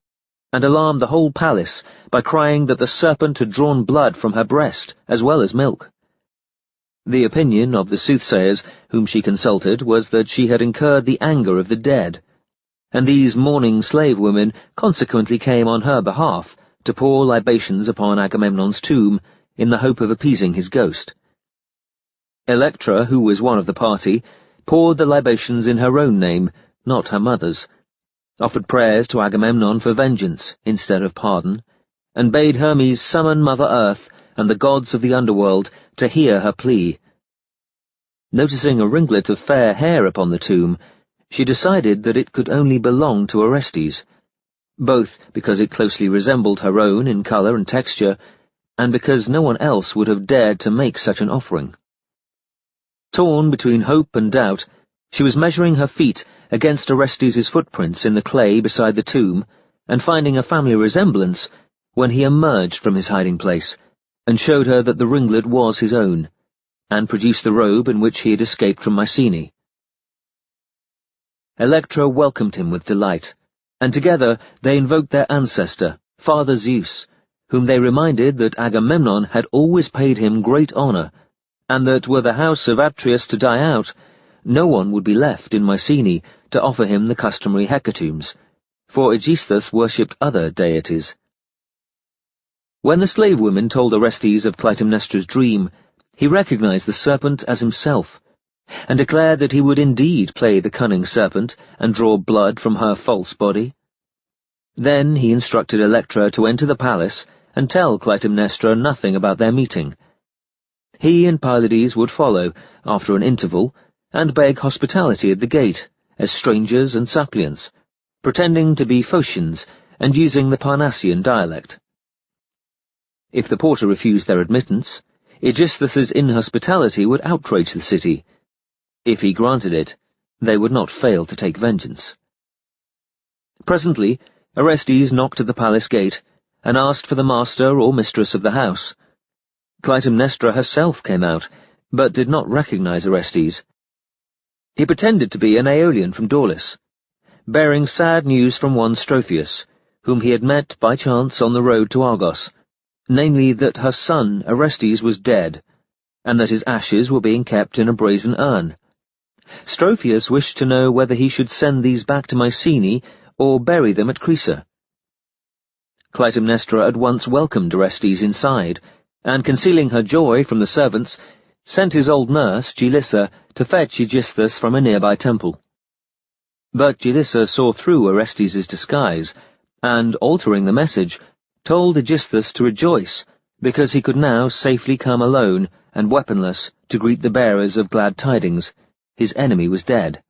and alarmed the whole palace by crying that the serpent had drawn blood from her breast, as well as milk. The opinion of the soothsayers whom she consulted was that she had incurred the anger of the dead, and these mourning slave women consequently came on her behalf to pour libations upon Agamemnon's tomb in the hope of appeasing his ghost. Electra, who was one of the party, poured the libations in her own name, not her mother's, offered prayers to Agamemnon for vengeance instead of pardon, and bade Hermes summon Mother Earth and the gods of the underworld to hear her plea. Noticing a ringlet of fair hair upon the tomb, she decided that it could only belong to Orestes, both because it closely resembled her own in colour and texture, and because no one else would have dared to make such an offering. Torn between hope and doubt, she was measuring her feet against Orestes's footprints in the clay beside the tomb, and finding a family resemblance, when he emerged from his hiding-place, and showed her that the ringlet was his own, and produced the robe in which he had escaped from Mycenae. Electra welcomed him with delight, and together they invoked their ancestor, Father Zeus, whom they reminded that Agamemnon had always paid him great honour, and that were the house of Atreus to die out, no one would be left in Mycenae to offer him the customary hecatombs, for Aegisthus worshipped other deities. When the slave women told Orestes of Clytemnestra's dream, he recognized the serpent as himself, and declared that he would indeed play the cunning serpent and draw blood from her false body. Then he instructed Electra to enter the palace and tell Clytemnestra nothing about their meeting. He and Pylades would follow, after an interval, and beg hospitality at the gate, as strangers and suppliants, pretending to be Phocians and using the Parnassian dialect. If the porter refused their admittance, Aegisthus's inhospitality would outrage the city. If he granted it, they would not fail to take vengeance. Presently, Orestes knocked at the palace gate and asked for the master or mistress of the house. Clytemnestra herself came out, but did not recognize Orestes. He pretended to be an Aeolian from Daulis, bearing sad news from one Strophius, whom he had met by chance on the road to Argos, namely that her son Orestes was dead, and that his ashes were being kept in a brazen urn. Strophius wished to know whether he should send these back to Mycenae or bury them at Crisa. Clytemnestra at once welcomed Orestes inside, and concealing her joy from the servants, sent his old nurse, Gelissa, to fetch Aegisthus from a nearby temple. But Gelissa saw through Orestes' disguise, and, altering the message, told Aegisthus to rejoice, because he could now safely come alone and weaponless to greet the bearers of glad tidings. His enemy was dead.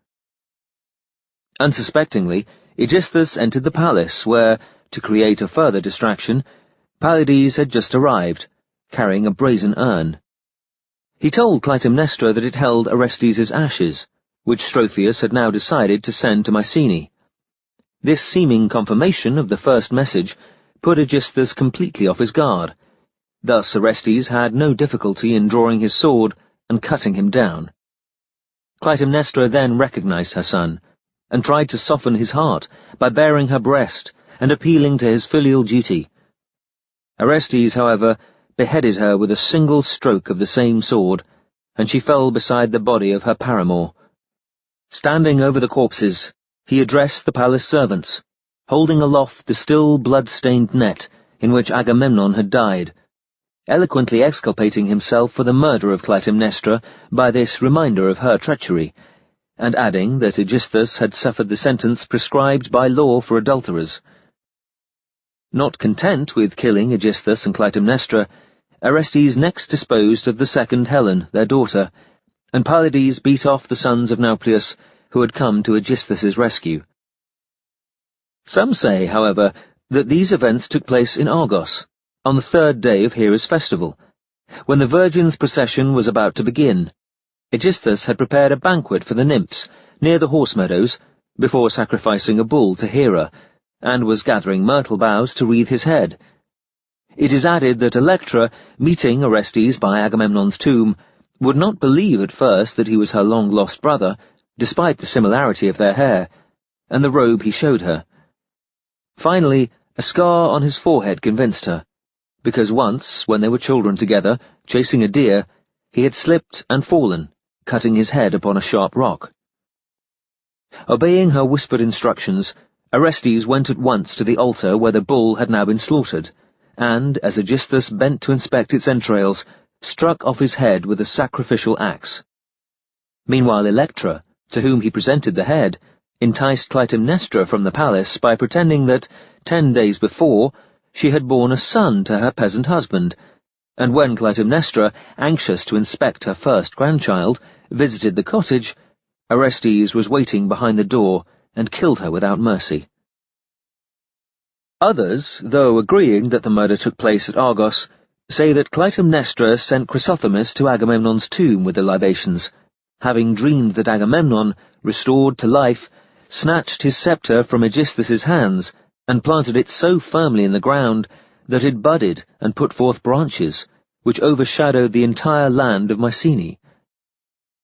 Unsuspectingly, Aegisthus entered the palace, where, to create a further distraction, Pylades had just arrived, carrying a brazen urn. He told Clytemnestra that it held Orestes' ashes, which Strophius had now decided to send to Mycenae. This seeming confirmation of the first message put Aegisthus completely off his guard. Thus Orestes had no difficulty in drawing his sword and cutting him down. Clytemnestra then recognized her son, and tried to soften his heart by baring her breast and appealing to his filial duty. Orestes, however, beheaded her with a single stroke of the same sword, and she fell beside the body of her paramour. Standing over the corpses, he addressed the palace servants, holding aloft the still blood-stained net in which Agamemnon had died, eloquently exculpating himself for the murder of Clytemnestra by this reminder of her treachery, and adding that Aegisthus had suffered the sentence prescribed by law for adulterers. Not content with killing Aegisthus and Clytemnestra, Orestes next disposed of the second Helen, their daughter, and Pylades beat off the sons of Nauplius, who had come to Aegisthus's rescue. Some say, however, that these events took place in Argos, on the third day of Hera's festival, when the Virgins' procession was about to begin. Aegisthus had prepared a banquet for the nymphs near the horse meadows before sacrificing a bull to Hera, and was gathering myrtle boughs to wreathe his head. It is added that Electra, meeting Orestes by Agamemnon's tomb, would not believe at first that he was her long-lost brother, despite the similarity of their hair, and the robe he showed her. Finally, a scar on his forehead convinced her, because once, when they were children together, chasing a deer, he had slipped and fallen, cutting his head upon a sharp rock. Obeying her whispered instructions, Orestes went at once to the altar where the bull had now been slaughtered, and, as Aegisthus bent to inspect its entrails, struck off his head with a sacrificial axe. Meanwhile Electra, to whom he presented the head, enticed Clytemnestra from the palace by pretending that, 10 days before, she had borne a son to her peasant husband, and when Clytemnestra, anxious to inspect her first grandchild, visited the cottage, Orestes was waiting behind the door and killed her without mercy. Others, though agreeing that the murder took place at Argos, say that Clytemnestra sent Chrysothemis to Agamemnon's tomb with the libations, having dreamed that Agamemnon, restored to life, snatched his sceptre from Aegisthus's hands and planted it so firmly in the ground that it budded and put forth branches, which overshadowed the entire land of Mycenae.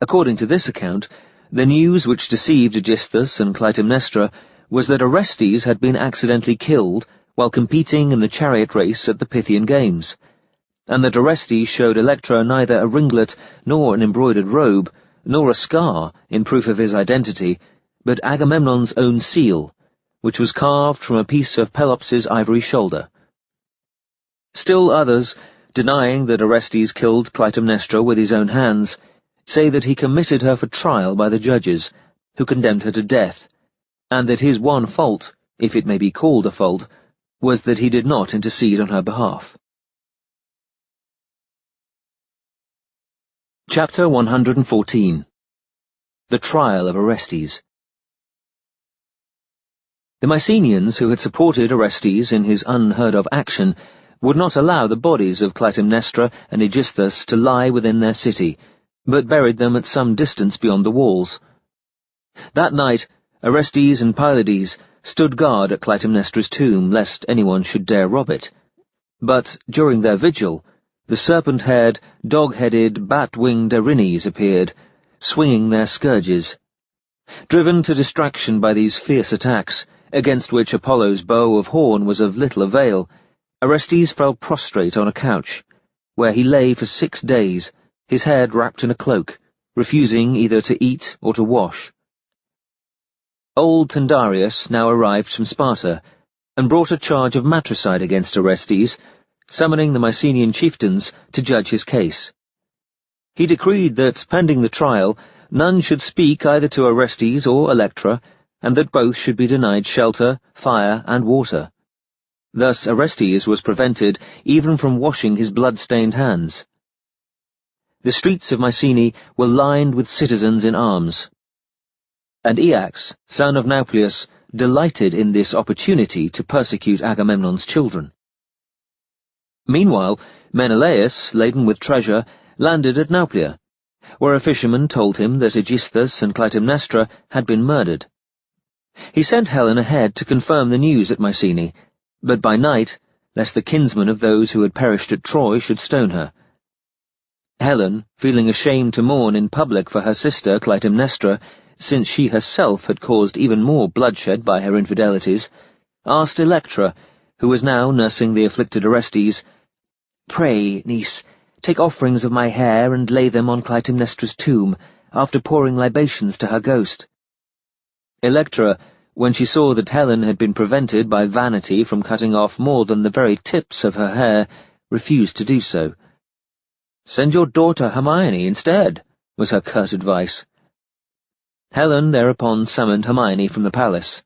According to this account, the news which deceived Aegisthus and Clytemnestra was that Orestes had been accidentally killed while competing in the chariot race at the Pythian Games, and that Orestes showed Electra neither a ringlet nor an embroidered robe, nor a scar in proof of his identity, but Agamemnon's own seal, which was carved from a piece of Pelops' ivory shoulder. Still others, denying that Orestes killed Clytemnestra with his own hands, say that he committed her for trial by the judges, who condemned her to death, and that his one fault, if it may be called a fault, was that he did not intercede on her behalf. Chapter 114. The Trial of Orestes. The Mycenaeans, who had supported Orestes in his unheard-of action, would not allow the bodies of Clytemnestra and Aegisthus to lie within their city, but buried them at some distance beyond the walls. That night, Orestes and Pylades stood guard at Clytemnestra's tomb, lest anyone should dare rob it. But during their vigil, the serpent-haired, dog-headed, bat-winged Erinyes appeared, swinging their scourges. Driven to distraction by these fierce attacks, against which Apollo's bow of horn was of little avail, Orestes fell prostrate on a couch, where he lay for 6 days, his head wrapped in a cloak, refusing either to eat or to wash. Old Tyndareus now arrived from Sparta, and brought a charge of matricide against Orestes, summoning the Mycenaean chieftains to judge his case. He decreed that, pending the trial, none should speak either to Orestes or Electra, and that both should be denied shelter, fire, and water. Thus Orestes was prevented even from washing his blood-stained hands. The streets of Mycenae were lined with citizens in arms, and Aeax, son of Nauplius, delighted in this opportunity to persecute Agamemnon's children. Meanwhile, Menelaus, laden with treasure, landed at Nauplia, where a fisherman told him that Aegisthus and Clytemnestra had been murdered. He sent Helen ahead to confirm the news at Mycenae, but by night, lest the kinsmen of those who had perished at Troy should stone her. Helen, feeling ashamed to mourn in public for her sister Clytemnestra, since she herself had caused even more bloodshed by her infidelities, asked Electra, who was now nursing the afflicted Orestes, "Pray, niece, take offerings of my hair and lay them on Clytemnestra's tomb, after pouring libations to her ghost." Electra, when she saw that Helen had been prevented by vanity from cutting off more than the very tips of her hair, refused to do so. "Send your daughter Hermione instead," was her curt advice. Helen thereupon summoned Hermione from the palace.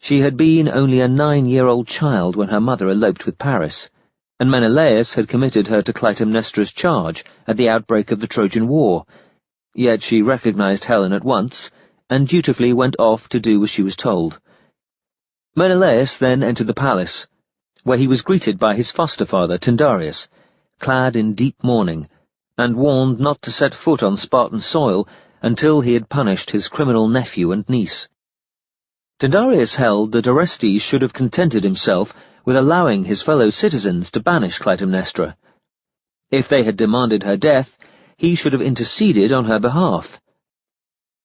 She had been only a 9-year-old child when her mother eloped with Paris, and Menelaus had committed her to Clytemnestra's charge at the outbreak of the Trojan War, yet she recognized Helen at once, and dutifully went off to do as she was told. Menelaus then entered the palace, where he was greeted by his foster-father Tyndareus, clad in deep mourning, and warned not to set foot on Spartan soil until he had punished his criminal nephew and niece. Tyndareus held that Orestes should have contented himself with allowing his fellow citizens to banish Clytemnestra. If they had demanded her death, he should have interceded on her behalf.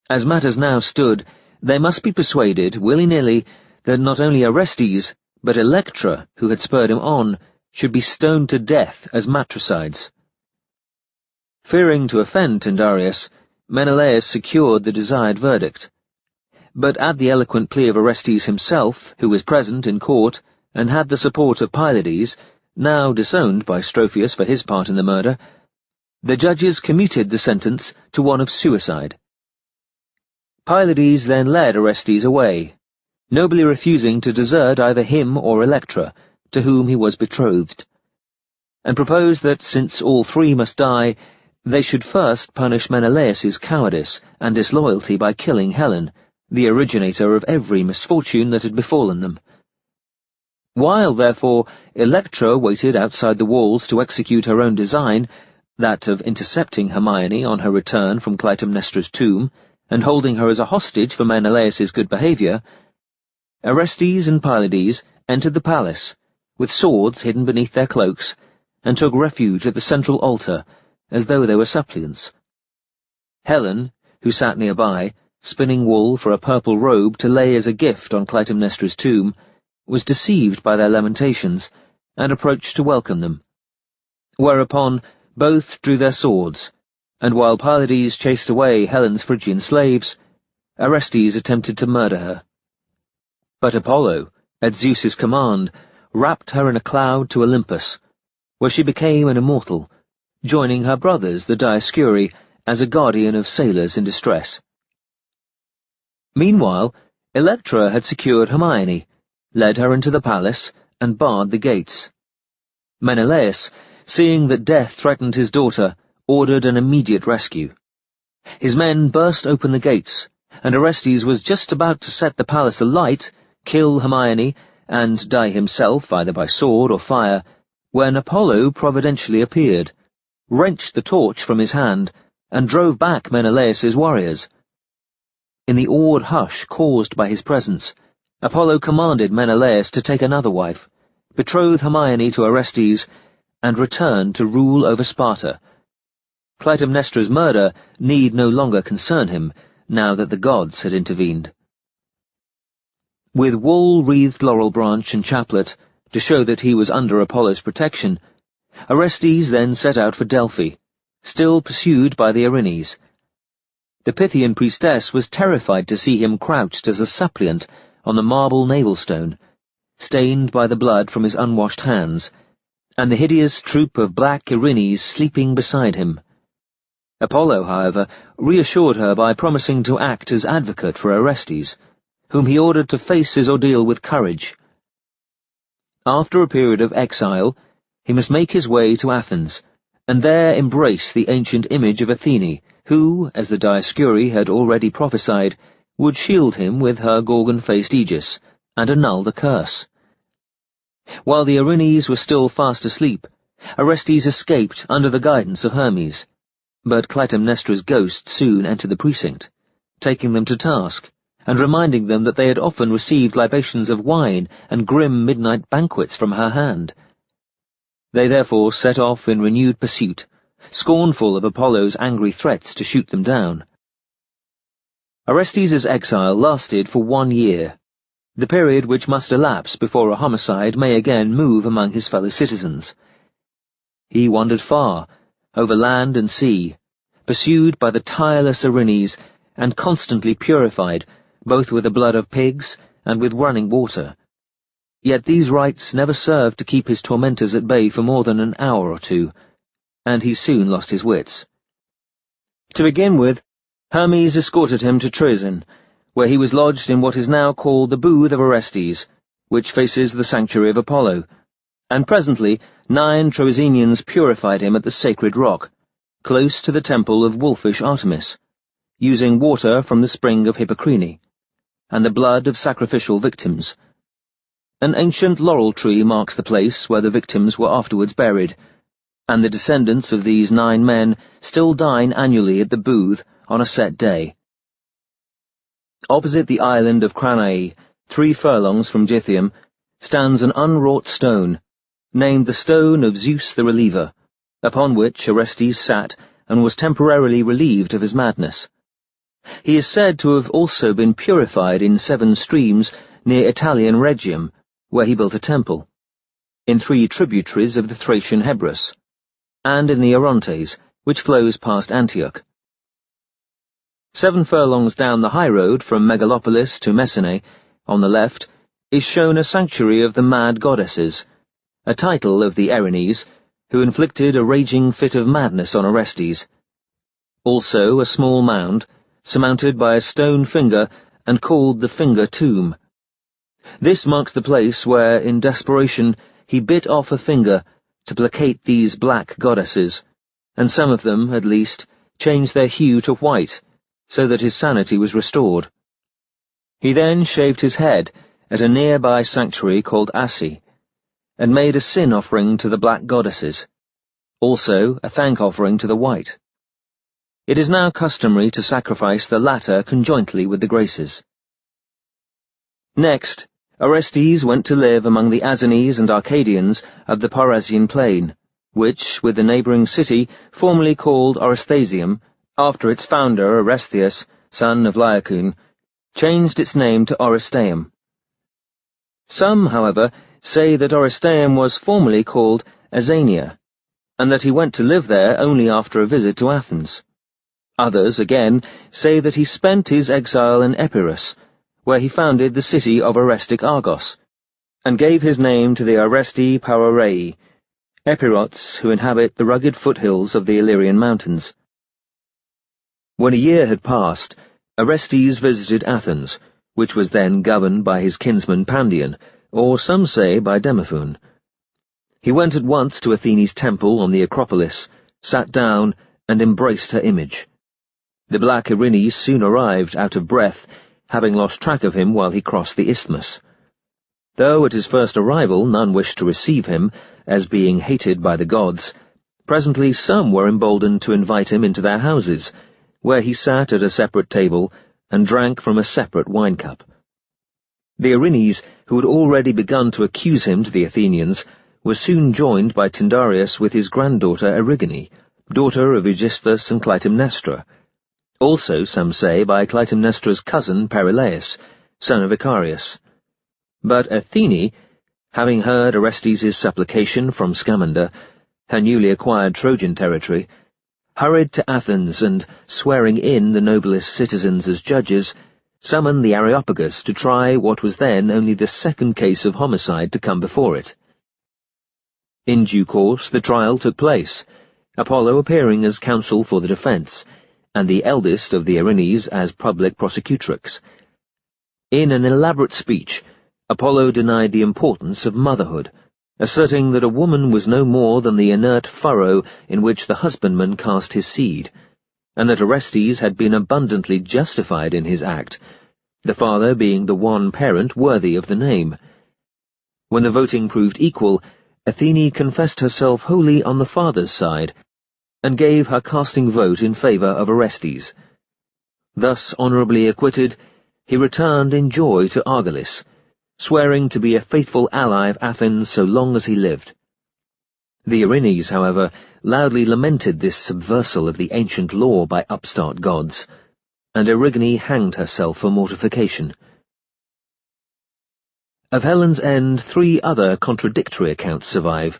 As matters now stood, they must be persuaded, willy-nilly, that not only Orestes, but Electra, who had spurred him on, should be stoned to death as matricides. Fearing to offend Tyndareus, Menelaus secured the desired verdict. But at the eloquent plea of Orestes himself, who was present in court, and had the support of Pylades, now disowned by Strophius for his part in the murder, the judges commuted the sentence to one of suicide. Pylades then led Orestes away, nobly refusing to desert either him or Electra, to whom he was betrothed, and proposed that, since all three must die, they should first punish Menelaus's cowardice and disloyalty by killing Helen, the originator of every misfortune that had befallen them. While, therefore, Electra waited outside the walls to execute her own design, that of intercepting Hermione on her return from Clytemnestra's tomb, and holding her as a hostage for Menelaus's good behaviour, Orestes and Pylades entered the palace, with swords hidden beneath their cloaks, and took refuge at the central altar, as though they were suppliants. Helen, who sat nearby, spinning wool for a purple robe to lay as a gift on Clytemnestra's tomb, was deceived by their lamentations, and approached to welcome them. Whereupon both drew their swords, and while Pylades chased away Helen's Phrygian slaves, Orestes attempted to murder her. But Apollo, at Zeus's command, wrapped her in a cloud to Olympus, where she became an immortal, joining her brothers, the Dioscuri, as a guardian of sailors in distress. Meanwhile, Electra had secured Hermione, led her into the palace, and barred the gates. Menelaus, seeing that death threatened his daughter, ordered an immediate rescue. His men burst open the gates, and Orestes was just about to set the palace alight kill Hermione, and die himself either by sword or fire, when Apollo providentially appeared, wrenched the torch from his hand, and drove back Menelaus's warriors. In the awed hush caused by his presence, Apollo commanded Menelaus to take another wife, betroth Hermione to Orestes, and return to rule over Sparta. Clytemnestra's murder need no longer concern him, now that the gods had intervened. With wool-wreathed laurel branch and chaplet, to show that he was under Apollo's protection, Orestes then set out for Delphi, still pursued by the Erinyes. The Pythian priestess was terrified to see him crouched as a suppliant on the marble navel-stone, stained by the blood from his unwashed hands, and the hideous troop of black Erinyes sleeping beside him. Apollo, however, reassured her by promising to act as advocate for Orestes, whom he ordered to face his ordeal with courage. After a period of exile, he must make his way to Athens, and there embrace the ancient image of Athene, who, as the Dioscuri had already prophesied, would shield him with her Gorgon-faced aegis, and annul the curse. While the Erinyes were still fast asleep, Orestes escaped under the guidance of Hermes, but Clytemnestra's ghost soon entered the precinct, taking them to task, and reminding them that they had often received libations of wine and grim midnight banquets from her hand. They therefore set off in renewed pursuit, scornful of Apollo's angry threats to shoot them down. Orestes' exile lasted for 1 year, the period which must elapse before a homicide may again move among his fellow citizens. He wandered far, over land and sea, pursued by the tireless Erinyes, and constantly purified, both with the blood of pigs and with running water. Yet these rites never served to keep his tormentors at bay for more than an hour or two, and he soon lost his wits. To begin with, Hermes escorted him to Troezen, where he was lodged in what is now called the Booth of Orestes, which faces the sanctuary of Apollo, and presently 9 Troezenians purified him at the sacred rock, close to the temple of wolfish Artemis, using water from the spring of Hippocrene, and the blood of sacrificial victims. An ancient laurel tree marks the place where the victims were afterwards buried, and the descendants of these 9 men still dine annually at the Booth on a set day. Opposite the island of Cranae, 3 furlongs from Gythium, stands an unwrought stone, named the Stone of Zeus the Reliever, upon which Orestes sat and was temporarily relieved of his madness. He is said to have also been purified in 7 streams near Italian Rhegium, where he built a temple, in 3 tributaries of the Thracian Hebrus, and in the Orontes, which flows past Antioch. 7 furlongs down the high road from Megalopolis to Messene, on the left, is shown a sanctuary of the Mad Goddesses, a title of the Erinyes, who inflicted a raging fit of madness on Orestes. Also a small mound, surmounted by a stone finger and called the Finger Tomb. This marks the place where, in desperation, he bit off a finger to placate these black goddesses, and some of them, at least, changed their hue to white, so that his sanity was restored. He then shaved his head at a nearby sanctuary called Assi, and made a sin offering to the black goddesses, also a thank offering to the white. It is now customary to sacrifice the latter conjointly with the Graces. Next, Orestes went to live among the Azanes and Arcadians of the Parrhasian plain, which, with the neighbouring city, formerly called Orestasium, after its founder Orestheus, son of Laocoon, changed its name to Oresteum. Some, however, say that Oresteum was formerly called Azania, and that he went to live there only after a visit to Athens. Others, again, say that he spent his exile in Epirus, where he founded the city of Orestic Argos, and gave his name to the Oresti Pararei, Epirots who inhabit the rugged foothills of the Illyrian mountains. When a year had passed, Orestes visited Athens, which was then governed by his kinsman Pandion, or some say by Demophoon. He went at once to Athene's temple on the Acropolis, sat down, and embraced her image. The black Erinyes soon arrived, out of breath, having lost track of him while he crossed the isthmus. Though at his first arrival none wished to receive him, as being hated by the gods, presently some were emboldened to invite him into their houses, where he sat at a separate table and drank from a separate wine-cup. The Erinyes, who had already begun to accuse him to the Athenians, were soon joined by Tyndareus with his granddaughter Erigone, daughter of Aegisthus and Clytemnestra, also, some say, by Clytemnestra's cousin Perilaus, son of Icarius. But Athene, having heard Orestes' supplication from Scamander, her newly acquired Trojan territory, hurried to Athens and, swearing in the noblest citizens as judges, summoned the Areopagus to try what was then only the second case of homicide to come before it. In due course the trial took place, Apollo appearing as counsel for the defence, and the eldest of the Erinyes as public prosecutrix. In an elaborate speech, Apollo denied the importance of motherhood, asserting that a woman was no more than the inert furrow in which the husbandman cast his seed, and that Orestes had been abundantly justified in his act, the father being the one parent worthy of the name. When the voting proved equal, Athene confessed herself wholly on the father's side, and gave her casting vote in favour of Orestes. Thus honourably acquitted, he returned in joy to Argolis, swearing to be a faithful ally of Athens so long as he lived. The Erinyes, however, loudly lamented this subversal of the ancient law by upstart gods, and Erigone hanged herself for mortification. Of Helen's end 3 other contradictory accounts survive.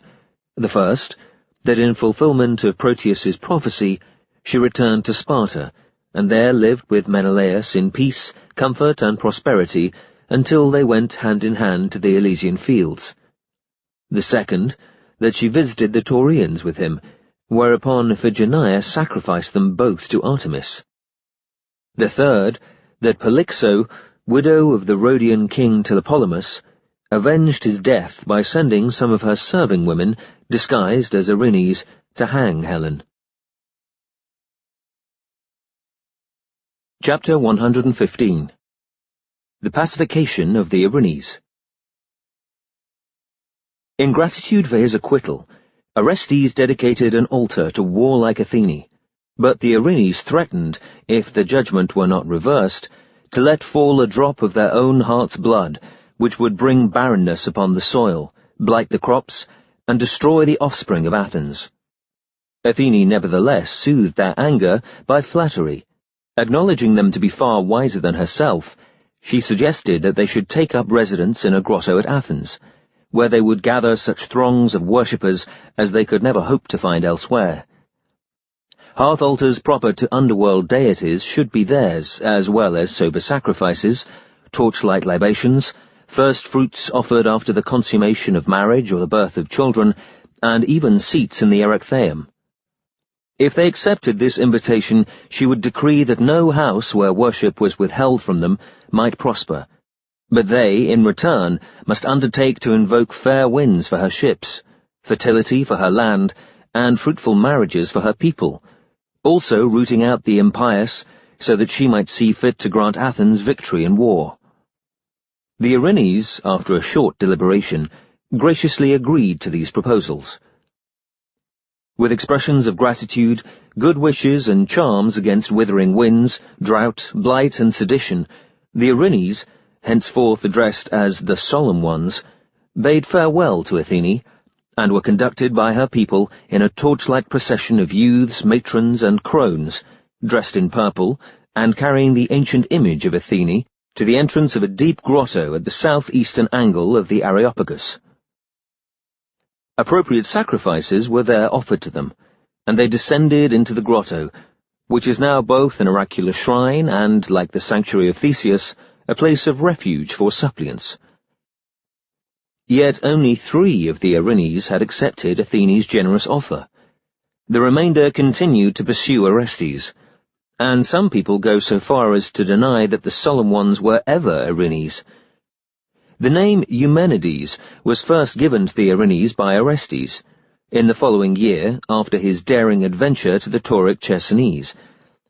The first, that in fulfilment of Proteus's prophecy, she returned to Sparta, and there lived with Menelaus in peace, comfort, and prosperity, until they went hand in hand to the Elysian fields. The second, that she visited the Taurians with him, whereupon Iphigenia sacrificed them both to Artemis. The third, that Polyxo, widow of the Rhodian king Tlepolemus, avenged his death by sending some of her serving women, disguised as Erinyes, to hang Helen. Chapter 115. The Pacification of the Erinyes. In gratitude for his acquittal, Orestes dedicated an altar to warlike Athene, but the Erinyes threatened, if the judgment were not reversed, to let fall a drop of their own heart's blood, which would bring barrenness upon the soil, blight the crops, and destroy the offspring of Athens. Athene nevertheless soothed their anger by flattery. Acknowledging them to be far wiser than herself, she suggested that they should take up residence in a grotto at Athens, where they would gather such throngs of worshippers as they could never hope to find elsewhere. Hearth altars proper to underworld deities should be theirs, as well as sober sacrifices, torchlight libations, first fruits offered after the consummation of marriage or the birth of children, and even seats in the Erechtheum. If they accepted this invitation, she would decree that no house where worship was withheld from them might prosper, but they, in return, must undertake to invoke fair winds for her ships, fertility for her land, and fruitful marriages for her people, also rooting out the impious, so that she might see fit to grant Athens victory in war. The Erinyes, after a short deliberation, graciously agreed to these proposals. With expressions of gratitude, good wishes, and charms against withering winds, drought, blight, and sedition, the Erinyes, henceforth addressed as the Solemn Ones, bade farewell to Athene, and were conducted by her people in a torchlight procession of youths, matrons, and crones, dressed in purple, and carrying the ancient image of Athene, to the entrance of a deep grotto at the south-eastern angle of the Areopagus. Appropriate sacrifices were there offered to them, and they descended into the grotto, which is now both an oracular shrine and, like the sanctuary of Theseus, a place of refuge for suppliants. Yet only 3 of the Erinyes had accepted Athene's generous offer. The remainder continued to pursue Orestes, and some people go so far as to deny that the Solemn Ones were ever Erinyes. The name Eumenides was first given to the Erinyes by Orestes, in the following year after his daring adventure to the Tauric Chersonese,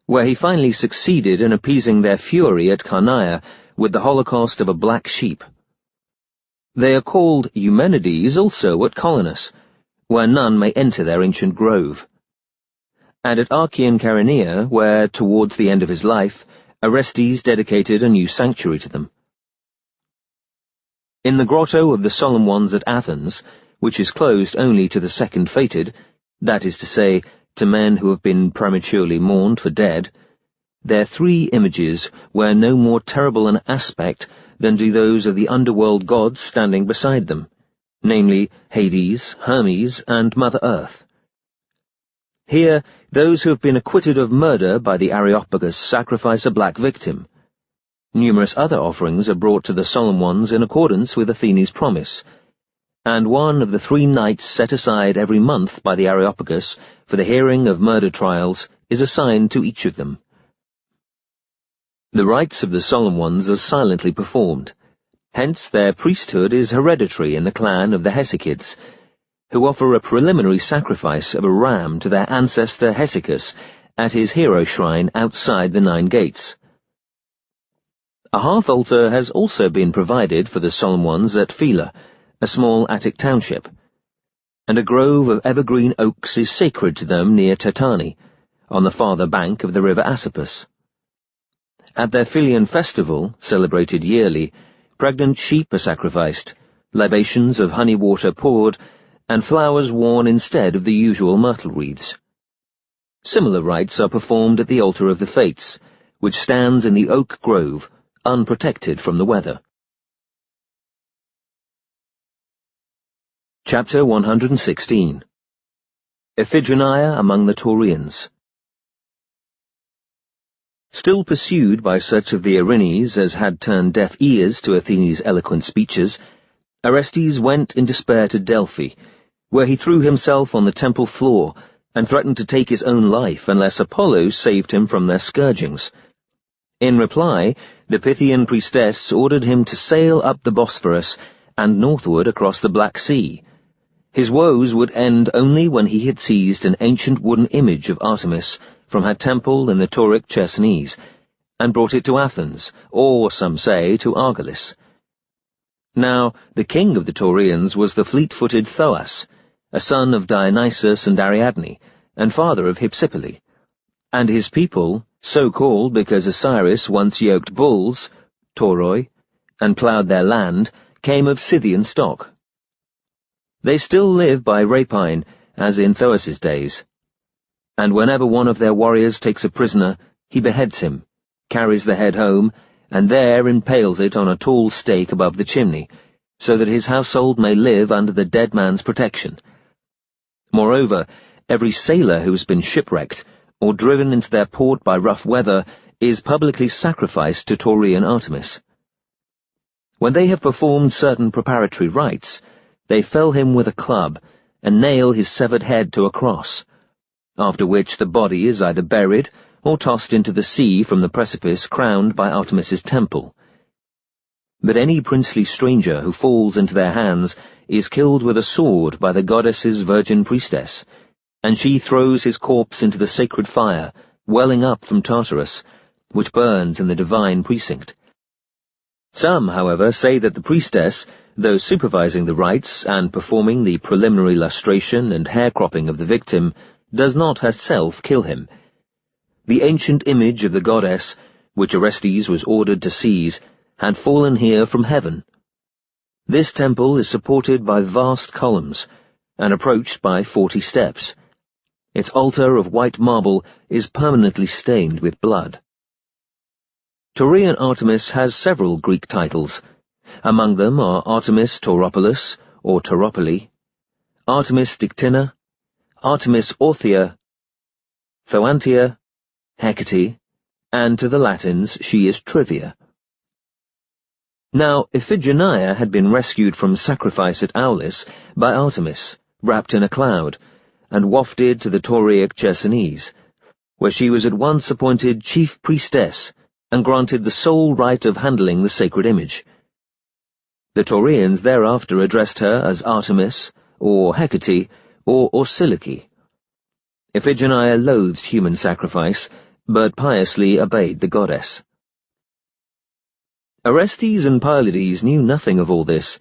where he finally succeeded in appeasing their fury at Carnaia with the holocaust of a black sheep. They are called Eumenides also at Colonus, where none may enter their ancient grove, and at Archean Chaeronea, where, towards the end of his life, Orestes dedicated a new sanctuary to them. In the grotto of the Solemn Ones at Athens, which is closed only to the second fated, that is to say, to men who have been prematurely mourned for dead, their 3 images wear no more terrible an aspect than do those of the underworld gods standing beside them, namely Hades, Hermes, and Mother Earth. Here, those who have been acquitted of murder by the Areopagus sacrifice a black victim. Numerous other offerings are brought to the Solemn Ones in accordance with Athene's promise, and one of the 3 nights set aside every month by the Areopagus for the hearing of murder trials is assigned to each of them. The rites of the Solemn Ones are silently performed, hence their priesthood is hereditary in the clan of the Hesychids, who offer a preliminary sacrifice of a ram to their ancestor Hesychus at his hero shrine outside the 9 gates. A hearth altar has also been provided for the Solemn Ones at Phila, a small Attic township, and a grove of evergreen oaks is sacred to them near Tertani, on the farther bank of the river Asopus. At their Philian festival, celebrated yearly, pregnant sheep are sacrificed, libations of honey water poured, and flowers worn instead of the usual myrtle wreaths. Similar rites are performed at the altar of the Fates, which stands in the oak grove, unprotected from the weather. Chapter 116. Iphigenia among the Taurians. Still pursued by such of the Erinyes as had turned deaf ears to Athene's eloquent speeches, Orestes went in despair to Delphi, where he threw himself on the temple floor and threatened to take his own life unless Apollo saved him from their scourgings. In reply, the Pythian priestess ordered him to sail up the Bosphorus and northward across the Black Sea. His woes would end only when he had seized an ancient wooden image of Artemis from her temple in the Tauric Chersonese, and brought it to Athens, or, some say, to Argolis. Now, the king of the Taurians was the fleet-footed Thoas, a son of Dionysus and Ariadne, and father of Hypsipyle, and his people, so called because Osiris once yoked bulls, tauroi, and ploughed their land, came of Scythian stock. They still live by rapine, as in Thoas's days, and whenever one of their warriors takes a prisoner, he beheads him, carries the head home, and there impales it on a tall stake above the chimney, so that his household may live under the dead man's protection. Moreover, every sailor who has been shipwrecked, or driven into their port by rough weather, is publicly sacrificed to Taurian Artemis. When they have performed certain preparatory rites, they fell him with a club, and nail his severed head to a cross, after which the body is either buried or tossed into the sea from the precipice crowned by Artemis's temple. But any princely stranger who falls into their hands is killed with a sword by the goddess's virgin priestess, and she throws his corpse into the sacred fire, welling up from Tartarus, which burns in the divine precinct. Some, however, say that the priestess, though supervising the rites and performing the preliminary lustration and hair-cropping of the victim, does not herself kill him. The ancient image of the goddess, which Orestes was ordered to seize, had fallen here from heaven. This temple is supported by vast columns, and approached by 40 steps. Its altar of white marble is permanently stained with blood. Taurian Artemis has several Greek titles. Among them are Artemis Tauropolis, or Tauropoli, Artemis Dictina, Artemis Orthia, Thoantia, Hecate, and to the Latins she is Trivia. Now Iphigenia had been rescued from sacrifice at Aulis by Artemis, wrapped in a cloud, and wafted to the Tauric Chersonese, where she was at once appointed chief priestess and granted the sole right of handling the sacred image. The Taurians thereafter addressed her as Artemis, or Hecate, or Orsiloche. Iphigenia loathed human sacrifice, but piously obeyed the goddess. Orestes and Pylades knew nothing of all this,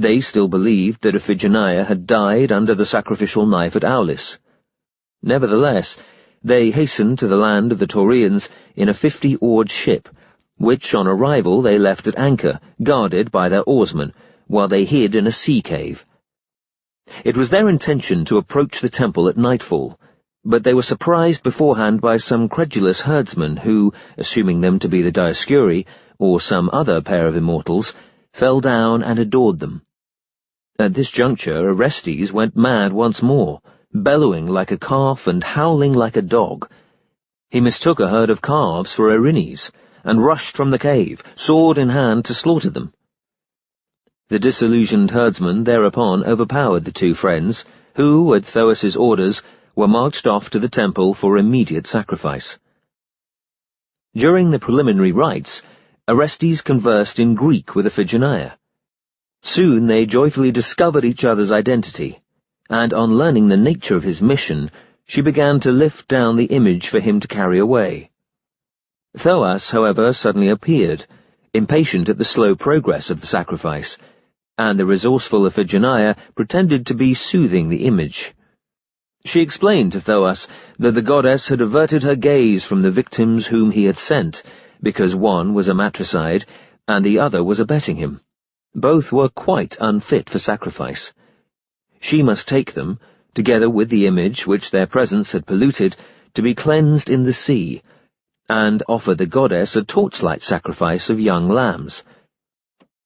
They still believed that Iphigenia had died under the sacrificial knife at Aulis. Nevertheless, they hastened to the land of the Taurians in a 50-oared ship, which on arrival they left at anchor, guarded by their oarsmen, while they hid in a sea cave. It was their intention to approach the temple at nightfall, but they were surprised beforehand by some credulous herdsmen who, assuming them to be the Dioscuri, or some other pair of immortals, fell down and adored them. At this juncture Orestes went mad once more, bellowing like a calf and howling like a dog. He mistook a herd of calves for Erinyes, and rushed from the cave, sword in hand, to slaughter them. The disillusioned herdsmen thereupon overpowered the two friends, who, at Thoas's orders, were marched off to the temple for immediate sacrifice. During the preliminary rites, Orestes conversed in Greek with Iphigenia. Soon they joyfully discovered each other's identity, and on learning the nature of his mission, she began to lift down the image for him to carry away. Thoas, however, suddenly appeared, impatient at the slow progress of the sacrifice, and the resourceful Iphigenia pretended to be soothing the image. She explained to Thoas that the goddess had averted her gaze from the victims whom he had sent, because one was a matricide and the other was abetting him. Both were quite unfit for sacrifice. She must take them, together with the image which their presence had polluted, to be cleansed in the sea, and offer the goddess a torchlight sacrifice of young lambs.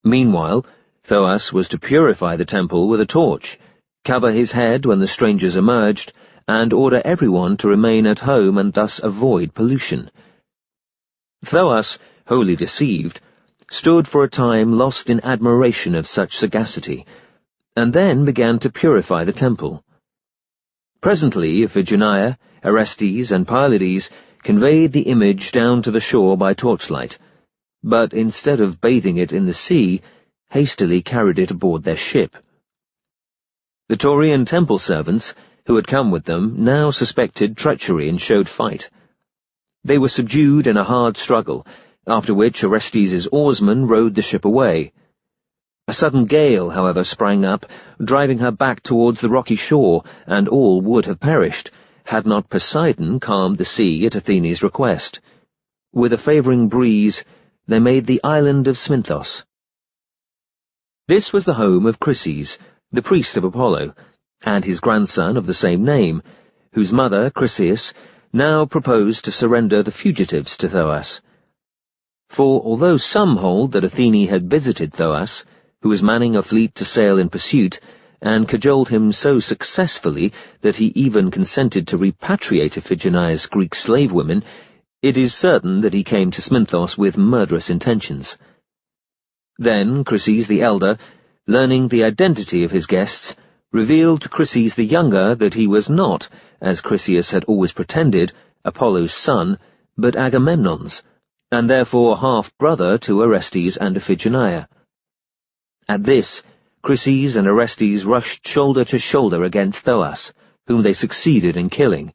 Meanwhile, Thoas was to purify the temple with a torch, cover his head when the strangers emerged, and order everyone to remain at home and thus avoid pollution. Thoas, wholly deceived, stood for a time lost in admiration of such sagacity, and then began to purify the temple. Presently Iphigenia, Orestes, and Pylades conveyed the image down to the shore by torchlight, but instead of bathing it in the sea, hastily carried it aboard their ship. The Taurian temple servants, who had come with them, now suspected treachery and showed fight. They were subdued in a hard struggle, after which Orestes' oarsmen rowed the ship away. A sudden gale, however, sprang up, driving her back towards the rocky shore, and all would have perished, had not Poseidon calmed the sea at Athene's request. With a favouring breeze, they made the island of Smynthos. This was the home of Chryses, the priest of Apollo, and his grandson of the same name, whose mother, Chryseis, now proposed to surrender the fugitives to Thoas. For although some hold that Athene had visited Thoas, who was manning a fleet to sail in pursuit, and cajoled him so successfully that he even consented to repatriate Iphigenia's Greek slave women, it is certain that he came to Smynthos with murderous intentions. Then Chryses the elder, learning the identity of his guests, revealed to Chryses the younger that he was not, as Chryseis had always pretended, Apollo's son, but Agamemnon's, and therefore half-brother to Orestes and Iphigenia. At this, Chryses and Orestes rushed shoulder to shoulder against Thoas, whom they succeeded in killing,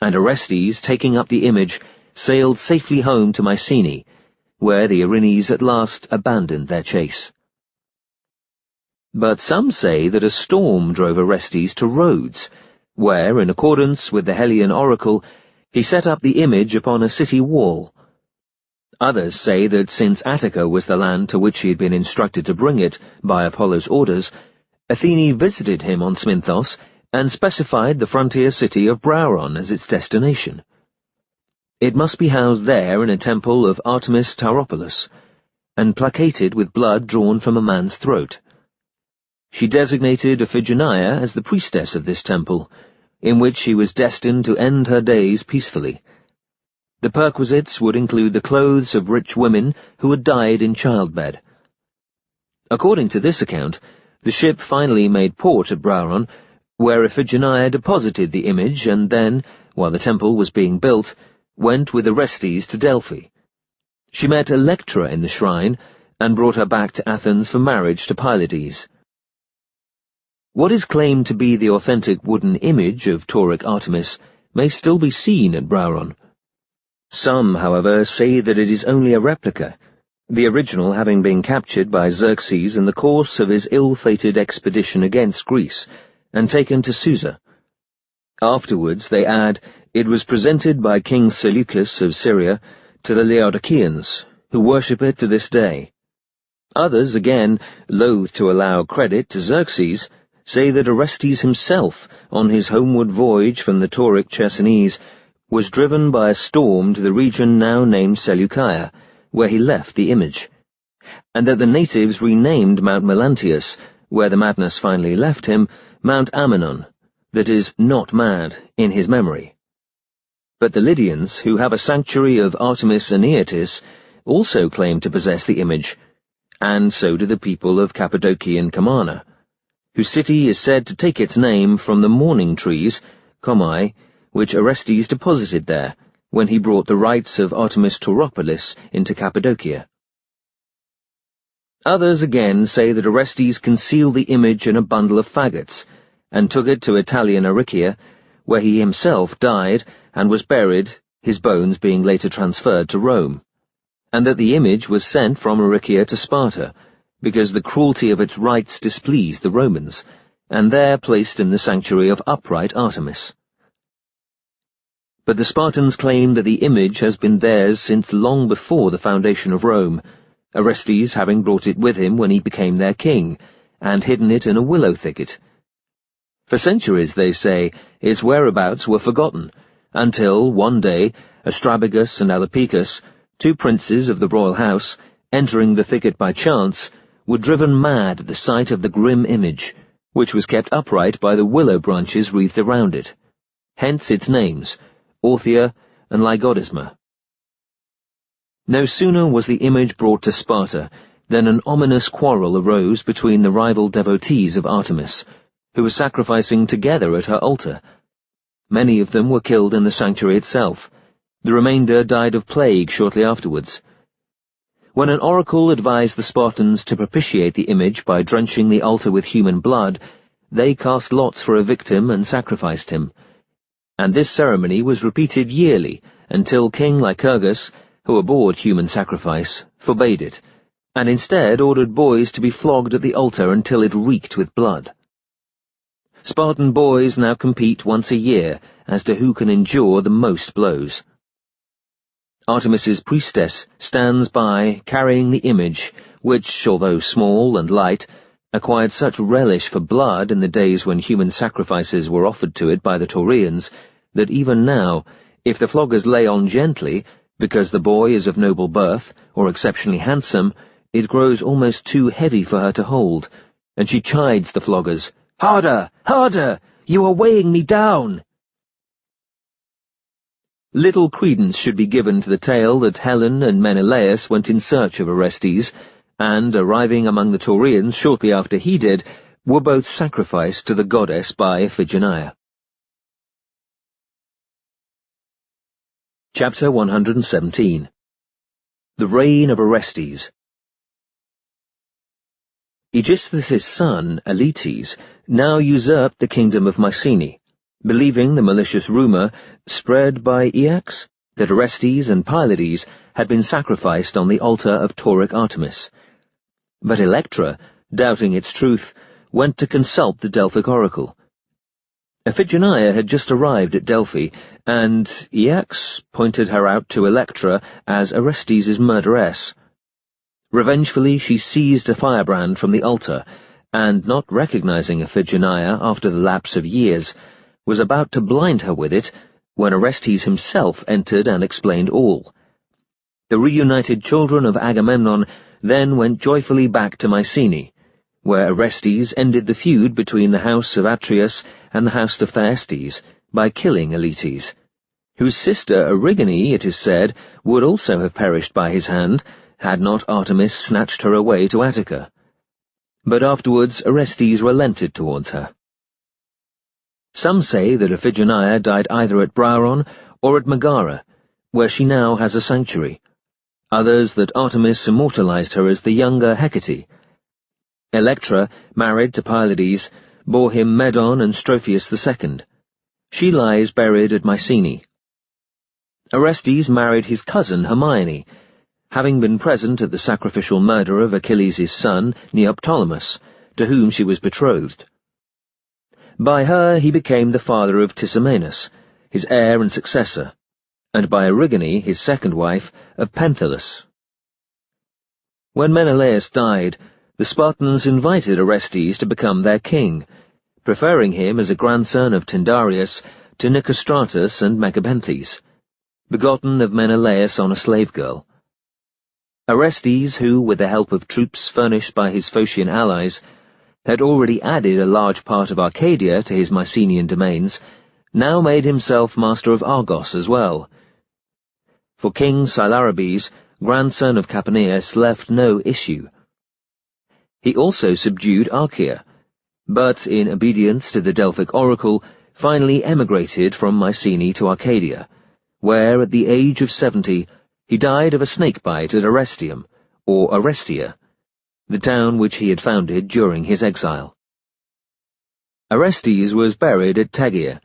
and Orestes, taking up the image, sailed safely home to Mycenae, where the Erinyes at last abandoned their chase. But some say that a storm drove Orestes to Rhodes, where, in accordance with the Hellenian oracle, he set up the image upon a city wall. Others say that since Attica was the land to which he had been instructed to bring it by Apollo's orders, Athene visited him on Smynthos and specified the frontier city of Brauron as its destination. It must be housed there in a temple of Artemis Tauropolis, and placated with blood drawn from a man's throat. She designated Iphigenia as the priestess of this temple, in which she was destined to end her days peacefully. The perquisites would include the clothes of rich women who had died in childbed. According to this account, the ship finally made port at Brauron, where Iphigenia deposited the image and then, while the temple was being built, went with Orestes to Delphi. She met Electra in the shrine, and brought her back to Athens for marriage to Pylades. What is claimed to be the authentic wooden image of Tauric Artemis may still be seen at Brauron. Some, however, say that it is only a replica, the original having been captured by Xerxes in the course of his ill-fated expedition against Greece, and taken to Susa. Afterwards, they add, it was presented by King Seleucus of Syria to the Laodiceans, who worship it to this day. Others, again, loath to allow credit to Xerxes, say that Orestes himself, on his homeward voyage from the Tauric Chersonese, was driven by a storm to the region now named Seleucia, where he left the image, and that the natives renamed Mount Melantius, where the madness finally left him, Mount Ammonon, that is, not mad, in his memory. But the Lydians, who have a sanctuary of Artemis Aneatis, also claim to possess the image, and so do the people of Cappadocia and Comana, whose city is said to take its name from the mourning trees, Comai, which Orestes deposited there, when he brought the rites of Artemis Tauropolis into Cappadocia. Others again say that Orestes concealed the image in a bundle of faggots, and took it to Italian Aricia, where he himself died and was buried, his bones being later transferred to Rome, and that the image was sent from Aricia to Sparta, because the cruelty of its rites displeased the Romans, and there placed in the sanctuary of upright Artemis. But the Spartans claim that the image has been theirs since long before the foundation of Rome, Orestes having brought it with him when he became their king, and hidden it in a willow thicket. For centuries, they say, its whereabouts were forgotten, until, one day, Astrabagus and Alopicus, two princes of the royal house, entering the thicket by chance, were driven mad at the sight of the grim image, which was kept upright by the willow branches wreathed around it. Hence its names, Orthia and Lygodisma. No sooner was the image brought to Sparta than an ominous quarrel arose between the rival devotees of Artemis, who were sacrificing together at her altar. Many of them were killed in the sanctuary itself. The remainder died of plague shortly afterwards. When an oracle advised the Spartans to propitiate the image by drenching the altar with human blood, they cast lots for a victim and sacrificed him. And this ceremony was repeated yearly until King Lycurgus, who abhorred human sacrifice, forbade it, and instead ordered boys to be flogged at the altar until it reeked with blood. Spartan boys now compete once a year as to who can endure the most blows. Artemis's priestess stands by, carrying the image, which, although small and light, acquired such relish for blood in the days when human sacrifices were offered to it by the Taurians, that even now, if the floggers lay on gently, because the boy is of noble birth, or exceptionally handsome, it grows almost too heavy for her to hold, and she chides the floggers, "Harder! Harder! You are weighing me down!" Little credence should be given to the tale that Helen and Menelaus went in search of Orestes, and, arriving among the Taurians shortly after he did, were both sacrificed to the goddess by Iphigenia. Chapter 117. The Reign of Orestes. Aegisthus' son, Aletes, now usurped the kingdom of Mycenae, believing the malicious rumour, spread by Aeax, that Orestes and Pylades had been sacrificed on the altar of Tauric Artemis. But Electra, doubting its truth, went to consult the Delphic oracle. Iphigenia had just arrived at Delphi, and Aeax pointed her out to Electra as Orestes' murderess. Revengefully she seized a firebrand from the altar, and, not recognizing Iphigenia after the lapse of years, was about to blind her with it when Orestes himself entered and explained all. The reunited children of Agamemnon then went joyfully back to Mycenae, where Orestes ended the feud between the house of Atreus and the house of Thyestes by killing Aletes, whose sister Erigone, it is said, would also have perished by his hand, had not Artemis snatched her away to Attica. But afterwards Orestes relented towards her. Some say that Iphigenia died either at Brauron or at Megara, where she now has a sanctuary. Others that Artemis immortalized her as the younger Hecate. Electra, married to Pylades, bore him Medon and Strophius II. She lies buried at Mycenae. Orestes married his cousin Hermione, having been present at the sacrificial murder of Achilles' son, Neoptolemus, to whom she was betrothed. By her he became the father of Tisamenus, his heir and successor, and by Erigone, his second wife, of Penthilus. When Menelaus died, the Spartans invited Orestes to become their king, preferring him as a grandson of Tyndareus to Nicostratus and Megapenthes, begotten of Menelaus on a slave girl. Orestes, who, with the help of troops furnished by his Phocian allies, had already added a large part of Arcadia to his Mycenaean domains, now made himself master of Argos as well. For King Silarables, grandson of Capaneus, left no issue. He also subdued Archaea, but, in obedience to the Delphic oracle, finally emigrated from Mycenae to Arcadia, where, at the age of 70, he died of a snakebite at Orestium, or Orestia, the town which he had founded during his exile. Orestes was buried at Tegea,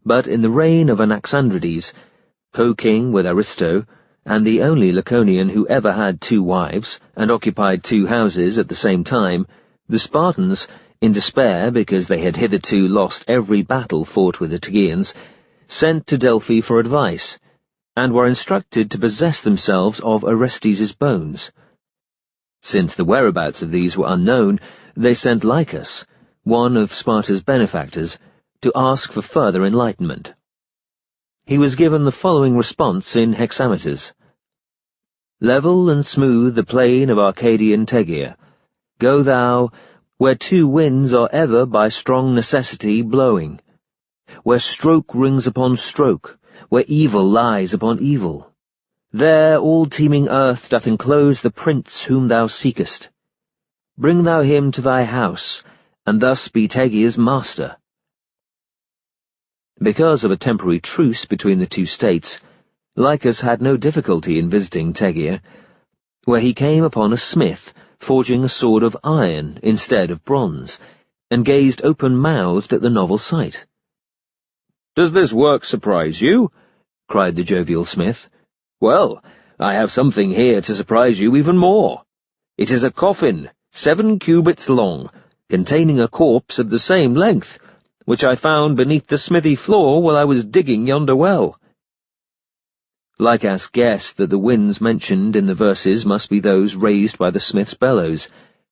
but in the reign of Anaxandrides, co-king with Aristo, and the only Laconian who ever had 2 wives and occupied 2 houses at the same time, the Spartans, in despair because they had hitherto lost every battle fought with the Tegeans, sent to Delphi for advice, and were instructed to possess themselves of Orestes' bones. Since the whereabouts of these were unknown, they sent Lycus, one of Sparta's benefactors, to ask for further enlightenment. He was given the following response in hexameters. Level and smooth the plain of Arcadian Tegea. Go thou, where 2 winds are ever by strong necessity blowing, where stroke rings upon stroke, where evil lies upon evil. There all teeming earth doth enclose the prince whom thou seekest. Bring thou him to thy house, and thus be Tegea's master. Because of a temporary truce between the 2 states, Lycus had no difficulty in visiting Tegea, where he came upon a smith forging a sword of iron instead of bronze, and gazed open-mouthed at the novel sight. "Does this work surprise you?" cried the jovial smith. "Well, I have something here to surprise you even more. It is a coffin, 7 cubits long, containing a corpse of the same length, which I found beneath the smithy floor while I was digging yonder well." Lycus guessed that the winds mentioned in the verses must be those raised by the smith's bellows,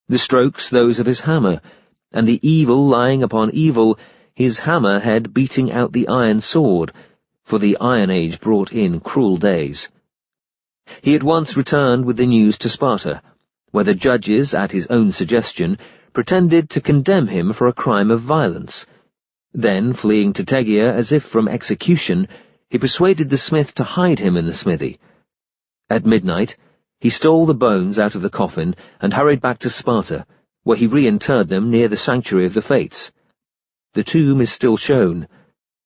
the strokes those of his hammer, and the evil lying upon evil, his hammer head beating out the iron sword, for the Iron Age brought in cruel days. He at once returned with the news to Sparta, where the judges, at his own suggestion, pretended to condemn him for a crime of violence. Then, fleeing to Tegea as if from execution, he persuaded the smith to hide him in the smithy. At midnight, he stole the bones out of the coffin and hurried back to Sparta, where he reinterred them near the sanctuary of the Fates. The tomb is still shown.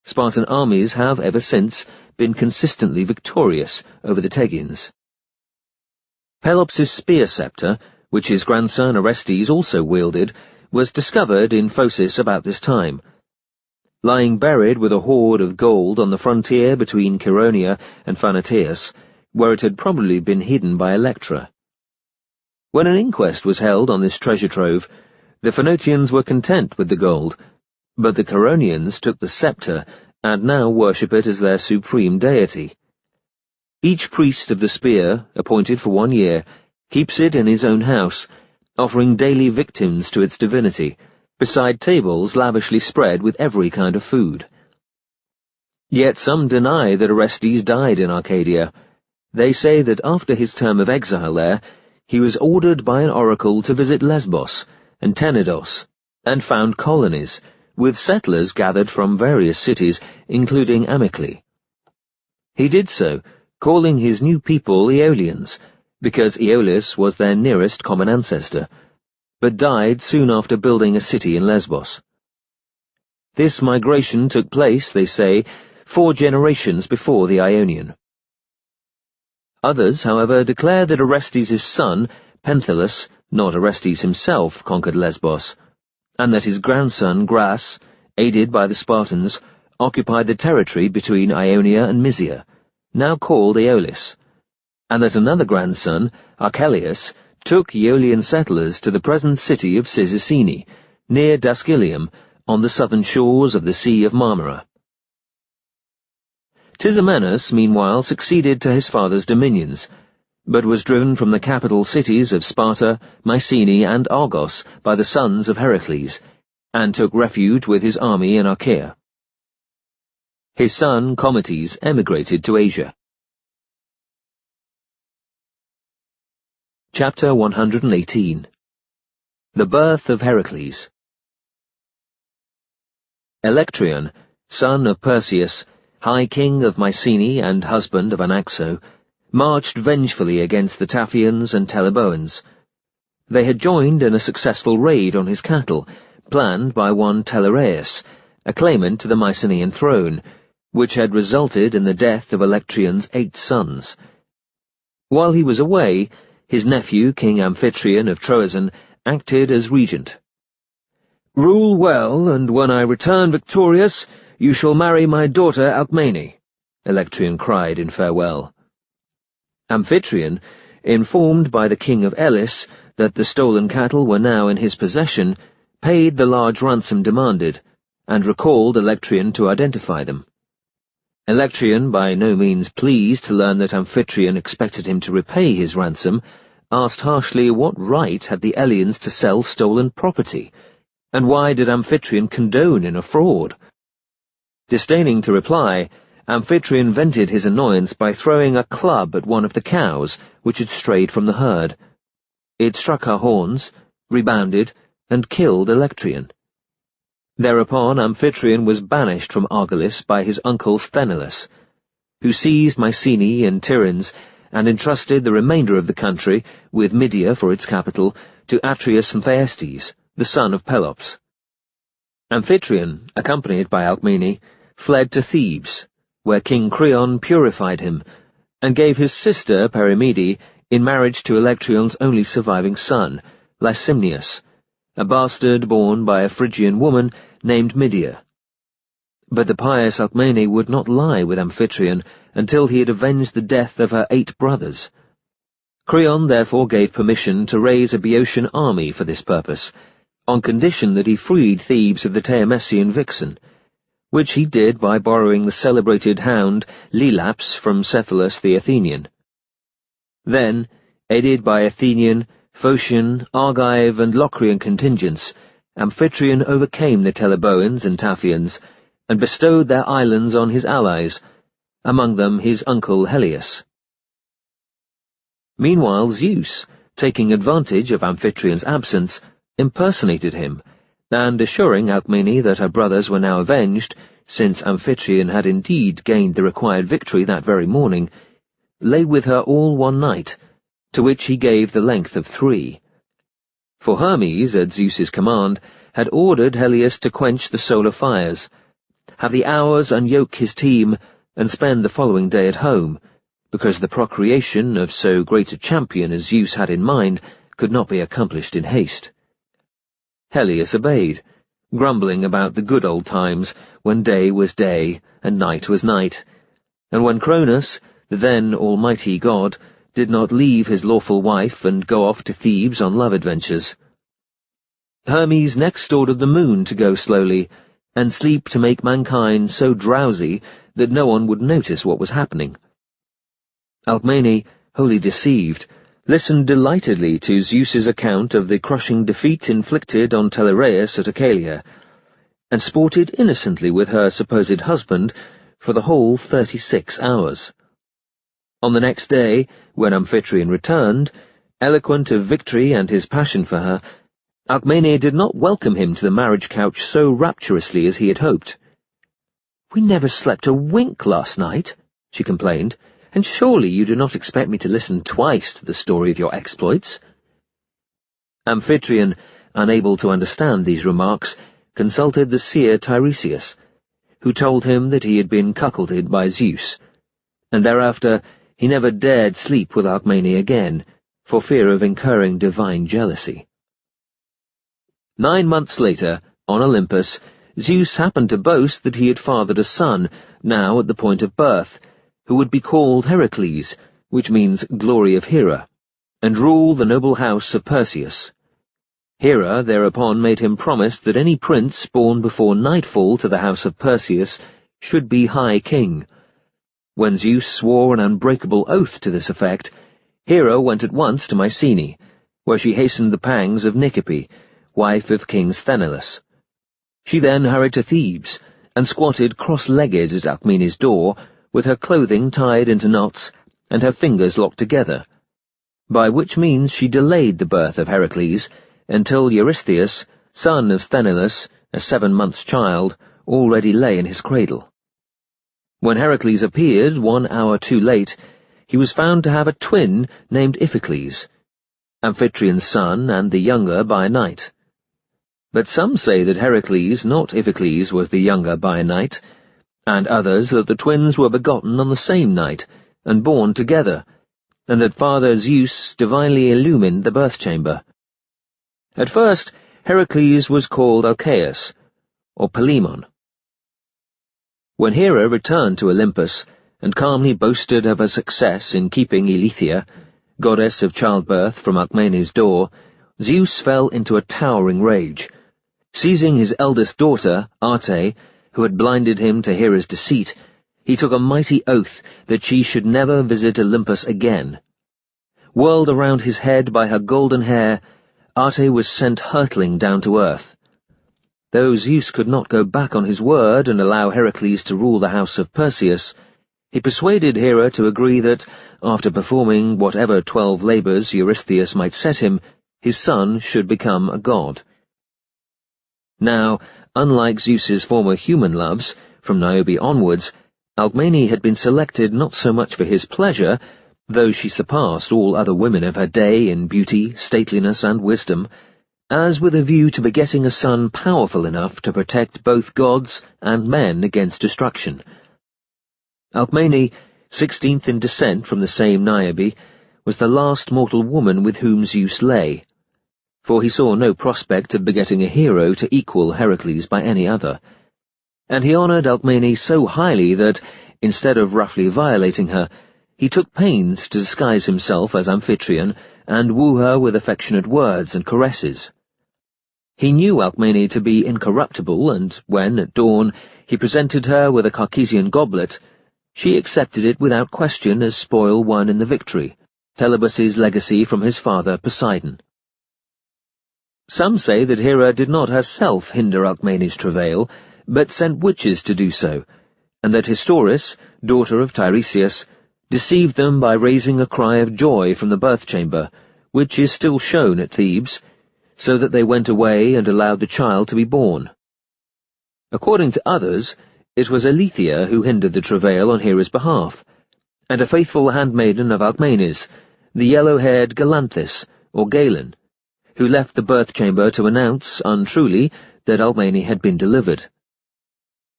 Spartan armies have ever since been consistently victorious over the Tegeans. Pelops' spear scepter, which his grandson Orestes also wielded, was discovered in Phocis about this time, lying buried with a hoard of gold on the frontier between Chaeronea and Phanatius, where it had probably been hidden by Electra. When an inquest was held on this treasure trove, the Phoenicians were content with the gold, but the Chaeroneans took the scepter and now worship it as their supreme deity. Each priest of the spear, appointed for 1 year, keeps it in his own house, offering daily victims to its divinity, beside tables lavishly spread with every kind of food. Yet some deny that Orestes died in Arcadia. They say that after his term of exile there, he was ordered by an oracle to visit Lesbos and Tenedos, and found colonies, with settlers gathered from various cities, including Amyclae. He did so, calling his new people Aeolians, because Aeolus was their nearest common ancestor, but died soon after building a city in Lesbos. This migration took place, they say, 4 generations before the Ionian. Others, however, declare that Orestes' son, Penthilus, not Orestes himself, conquered Lesbos, and that his grandson Gras, aided by the Spartans, occupied the territory between Ionia and Mysia, now called Aeolis. and that another grandson, Archelaus, took Aeolian settlers to the present city of Cyzicene, near Dascylium, on the southern shores of the Sea of Marmara. Tissamenus, meanwhile, succeeded to his father's dominions, but was driven from the capital cities of Sparta, Mycenae, and Argos by the sons of Heracles, and took refuge with his army in Achaea. His son Cometes emigrated to Asia. Chapter 118. The Birth of Heracles. Electryon, son of Perseus, High King of Mycenae and husband of Anaxo, marched vengefully against the Taphians and Teleboans. They had joined in a successful raid on his cattle, planned by one Telereus, a claimant to the Mycenaean throne, which had resulted in the death of Electryon's 8 sons. While he was away, his nephew, King Amphitryon of Troezen, acted as regent. "Rule well, and when I return victorious, you shall marry my daughter Alcmene," Electryon cried in farewell. Amphitryon, informed by the king of Elis that the stolen cattle were now in his possession, paid the large ransom demanded, and recalled Electryon to identify them. Electryon, by no means pleased to learn that Amphitryon expected him to repay his ransom, asked harshly what right had the Eleans to sell stolen property, and why did Amphitryon condone in a fraud? Disdaining to reply, Amphitryon vented his annoyance by throwing a club at one of the cows which had strayed from the herd. It struck her horns, rebounded, and killed Electryon. Thereupon Amphitryon was banished from Argolis by his uncle Sthenelus, who seized Mycenae and Tiryns and entrusted the remainder of the country, with Mydia for its capital, to Atreus and Thyestes, the son of Pelops. Amphitryon, accompanied by Alcmene, fled to Thebes, where King Creon purified him, and gave his sister Perimede in marriage to Electryon's only surviving son, Lysimnius, a bastard born by a Phrygian woman named Mydia. But the pious Alcmene would not lie with Amphitryon until he had avenged the death of her 8 brothers. Creon therefore gave permission to raise a Boeotian army for this purpose, on condition that he freed Thebes of the Taemessian vixen, which he did by borrowing the celebrated hound Lelaps from Cephalus the Athenian. Then, aided by Athenian, Phocian, Argive, and Locrian contingents, Amphitryon overcame the Teleboans and Taphians, and bestowed their islands on his allies, among them his uncle Helios. Meanwhile Zeus, taking advantage of Amphitryon's absence, impersonated him, and assuring Alcmene that her brothers were now avenged, since Amphitryon had indeed gained the required victory that very morning, lay with her all one night, to which he gave the length of 3. For Hermes, at Zeus's command, had ordered Helios to quench the solar fires, have the hours unyoke his team, and spend the following day at home, because the procreation of so great a champion as Zeus had in mind could not be accomplished in haste. Helios obeyed, grumbling about the good old times when day was day and night was night, and when Cronus, the then almighty god, did not leave his lawful wife and go off to Thebes on love adventures. Hermes next ordered the moon to go slowly, and sleep to make mankind so drowsy that no one would notice what was happening. Alcmene, wholly deceived, listened delightedly to Zeus's account of the crushing defeat inflicted on Telereus at Oechalia, and sported innocently with her supposed husband for the whole 36 hours. On the next day, when Amphitryon returned, eloquent of victory and his passion for her, Alcmene did not welcome him to the marriage couch so rapturously as he had hoped. "We never slept a wink last night," she complained, "and surely you do not expect me to listen twice to the story of your exploits." Amphitryon, unable to understand these remarks, consulted the seer Tiresias, who told him that he had been cuckolded by Zeus, and thereafter he never dared sleep with Alcmene again, for fear of incurring divine jealousy. 9 months later, on Olympus, Zeus happened to boast that he had fathered a son, now at the point of birth, who would be called Heracles, which means glory of Hera, and rule the noble house of Perseus. Hera thereupon made him promise that any prince born before nightfall to the house of Perseus should be high king. When Zeus swore an unbreakable oath to this effect, Hera went at once to Mycenae, where she hastened the pangs of Nicippe, wife of King Sthenelus. She then hurried to Thebes, and squatted cross-legged at Alcmene's door, with her clothing tied into knots, and her fingers locked together, by which means she delayed the birth of Heracles, until Eurystheus, son of Sthenelus, a 7 months' child, already lay in his cradle. When Heracles appeared 1 hour too late, he was found to have a twin named Iphicles, Amphitryon's son and the younger by night. But some say that Heracles, not Iphicles, was the younger by night, and others that the twins were begotten on the same night, and born together, and that Father Zeus divinely illumined the birth-chamber. At first, Heracles was called Alcaeus, or Palemon. When Hera returned to Olympus, and calmly boasted of her success in keeping Eileithyia, goddess of childbirth, from Alcmene's door, Zeus fell into a towering rage. Seizing his eldest daughter, Ate, who had blinded him to Hera's deceit, he took a mighty oath that she should never visit Olympus again. Whirled around his head by her golden hair, Ate was sent hurtling down to earth. Though Zeus could not go back on his word and allow Heracles to rule the house of Perseus, he persuaded Hera to agree that, after performing whatever 12 labours Eurystheus might set him, his son should become a god. Now, unlike Zeus's former human loves, from Niobe onwards, Alcmene had been selected not so much for his pleasure, though she surpassed all other women of her day in beauty, stateliness, and wisdom, as with a view to begetting a son powerful enough to protect both gods and men against destruction. Alcmene, 16th in descent from the same Niobe, was the last mortal woman with whom Zeus lay, for he saw no prospect of begetting a hero to equal Heracles by any other, and he honoured Alcmene so highly that, instead of roughly violating her, he took pains to disguise himself as Amphitryon and woo her with affectionate words and caresses. He knew Alcmene to be incorruptible, and when, at dawn, he presented her with a Carcesian goblet, she accepted it without question as spoil won in the victory, Telebus's legacy from his father Poseidon. Some say that Hera did not herself hinder Alcmene's travail, but sent witches to do so, and that Historis, daughter of Tiresias, deceived them by raising a cry of joy from the birth-chamber, which is still shown at Thebes, so that they went away and allowed the child to be born. According to others, it was Eileithyia who hindered the travail on Hera's behalf, and a faithful handmaiden of Alcmene's, the yellow-haired Galanthis, or Galen, who left the birth-chamber to announce, untruly, that Alcmene had been delivered.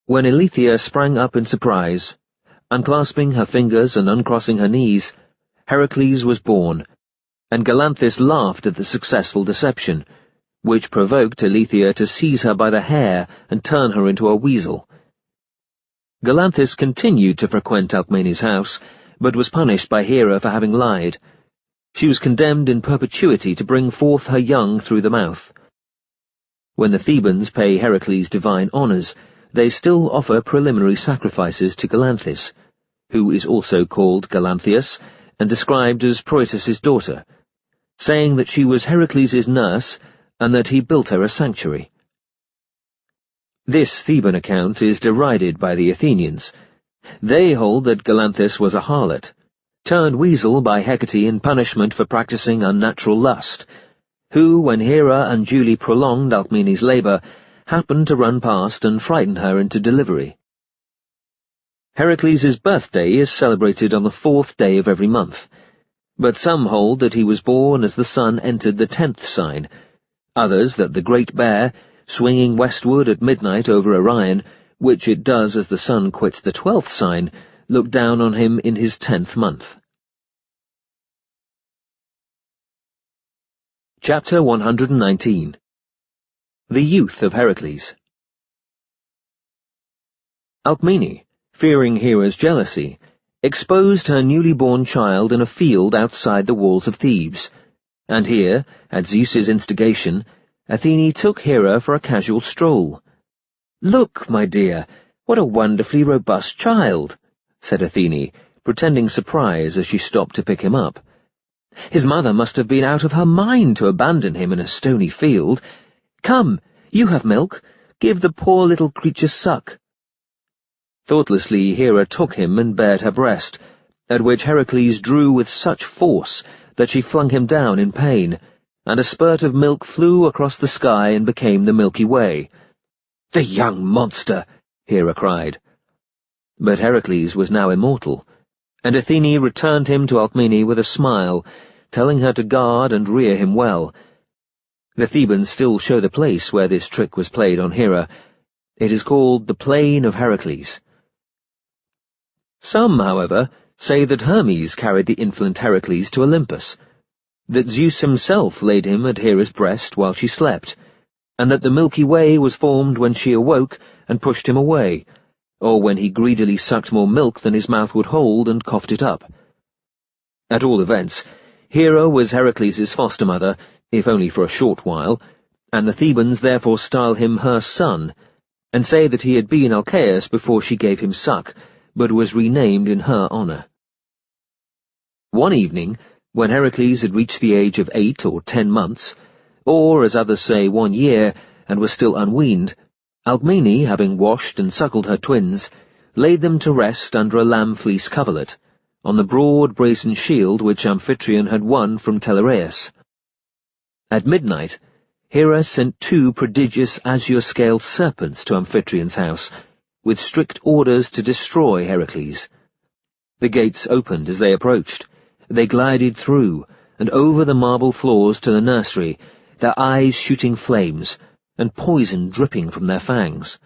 When Eileithyia sprang up in surprise, unclasping her fingers and uncrossing her knees, Heracles was born, and Galanthis laughed at the successful deception, which provoked Eileithyia to seize her by the hair and turn her into a weasel. Galanthis continued to frequent Alcmene's house, but was punished by Hera for having lied. She was condemned in perpetuity to bring forth her young through the mouth. When the Thebans pay Heracles divine honours, they still offer preliminary sacrifices to Galanthis, who is also called Galanthius, and described as Proetus's daughter, saying that she was Heracles' nurse, and that he built her a sanctuary. This Theban account is derided by the Athenians. They hold that Galanthis was a harlot, turned weasel by Hecate in punishment for practising unnatural lust, who, when Hera unduly prolonged Alcmene's labour, happened to run past and frighten her into delivery. Heracles' birthday is celebrated on the 4th day of every month, but some hold that he was born as the sun entered the 10th sign, others that the Great Bear, swinging westward at midnight over Orion, which it does as the sun quits the 12th sign, looked down on him in his 10th month. Chapter 119. The Youth of Heracles. Alcmene, fearing Hera's jealousy, exposed her newly born child in a field outside the walls of Thebes, and here, at Zeus's instigation, Athene took Hera for a casual stroll. "Look, my dear, what a wonderfully robust child," said Athene, pretending surprise as she stopped to pick him up. "His mother must have been out of her mind to abandon him in a stony field. Come, you have milk. Give the poor little creature suck." Thoughtlessly Hera took him and bared her breast, at which Heracles drew with such force that she flung him down in pain, and a spurt of milk flew across the sky and became the Milky Way. "The young monster!" Hera cried. But Heracles was now immortal, and Athene returned him to Alcmene with a smile, telling her to guard and rear him well. The Thebans still show the place where this trick was played on Hera. It is called the Plain of Heracles. Some, however, say that Hermes carried the infant Heracles to Olympus, that Zeus himself laid him at Hera's breast while she slept, and that the Milky Way was formed when she awoke and pushed him away, or when he greedily sucked more milk than his mouth would hold and coughed it up. At all events, Hera was Heracles' foster mother, if only for a short while, and the Thebans therefore style him her son, and say that he had been Alcaeus before she gave him suck, but was renamed in her honour. One evening, when Heracles had reached the age of 8 or 10 months, or, as others say, 1 year, and was still unweaned, Alcmene, having washed and suckled her twins, laid them to rest under a lamb-fleece coverlet, on the broad brazen shield which Amphitryon had won from Telereus. At midnight, Hera sent 2 prodigious azure-scaled serpents to Amphitryon's house, with strict orders to destroy Heracles. The gates opened as they approached. They glided through, and over the marble floors to the nursery, their eyes shooting flames, and poison dripping from their fangs.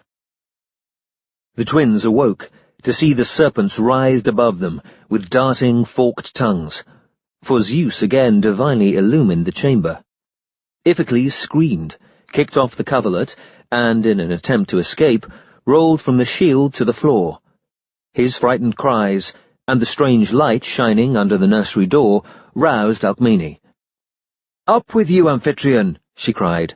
The twins awoke to see the serpents writhed above them, with darting, forked tongues, for Zeus again divinely illumined the chamber. Iphicles screamed, kicked off the coverlet, and, in an attempt to escape, rolled from the shield to the floor. His frightened cries, and the strange light shining under the nursery door, roused Alcmene. "Up with you, Amphitryon!" she cried.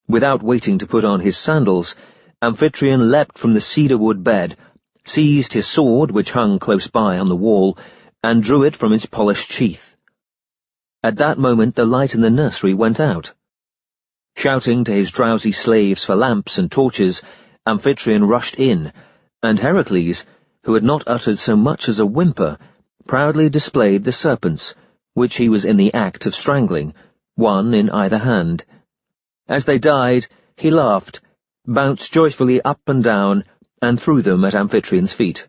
Without waiting to put on his sandals, Amphitryon leapt from the cedar-wood bed, seized his sword, which hung close by on the wall, and drew it from its polished sheath. At that moment the light in the nursery went out. Shouting to his drowsy slaves for lamps and torches, Amphitryon rushed in, and Heracles, who had not uttered so much as a whimper, proudly displayed the serpents, which he was in the act of strangling, one in either hand. As they died, he laughed, bounced joyfully up and down, and threw them at Amphitryon's feet.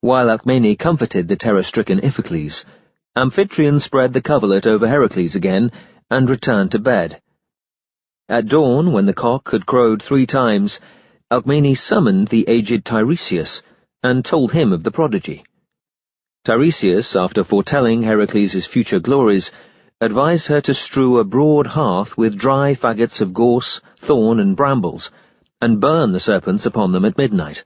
While Alcmene comforted the terror-stricken Iphicles, Amphitryon spread the coverlet over Heracles again, and returned to bed. At dawn, when the cock had crowed 3 times, Alcmene summoned the aged Tiresias, and told him of the prodigy. Tiresias, after foretelling Heracles' future glories, advised her to strew a broad hearth with dry faggots of gorse, thorn, and brambles, and burn the serpents upon them at midnight.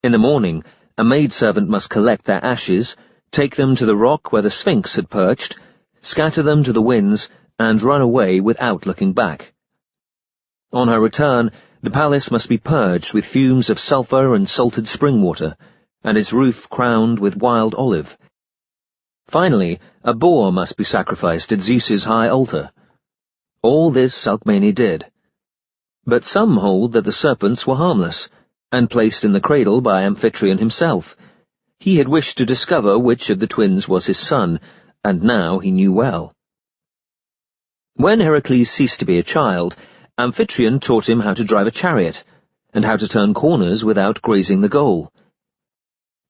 In the morning, a maidservant must collect their ashes, take them to the rock where the Sphinx had perched, scatter them to the winds, and run away without looking back. On her return, the palace must be purged with fumes of sulphur and salted spring water, and its roof crowned with wild olive. Finally, a boar must be sacrificed at Zeus's high altar. All this Alcmene did. But some hold that the serpents were harmless, and placed in the cradle by Amphitryon himself. He had wished to discover which of the twins was his son, and now he knew well. When Heracles ceased to be a child, Amphitryon taught him how to drive a chariot, and how to turn corners without grazing the goal.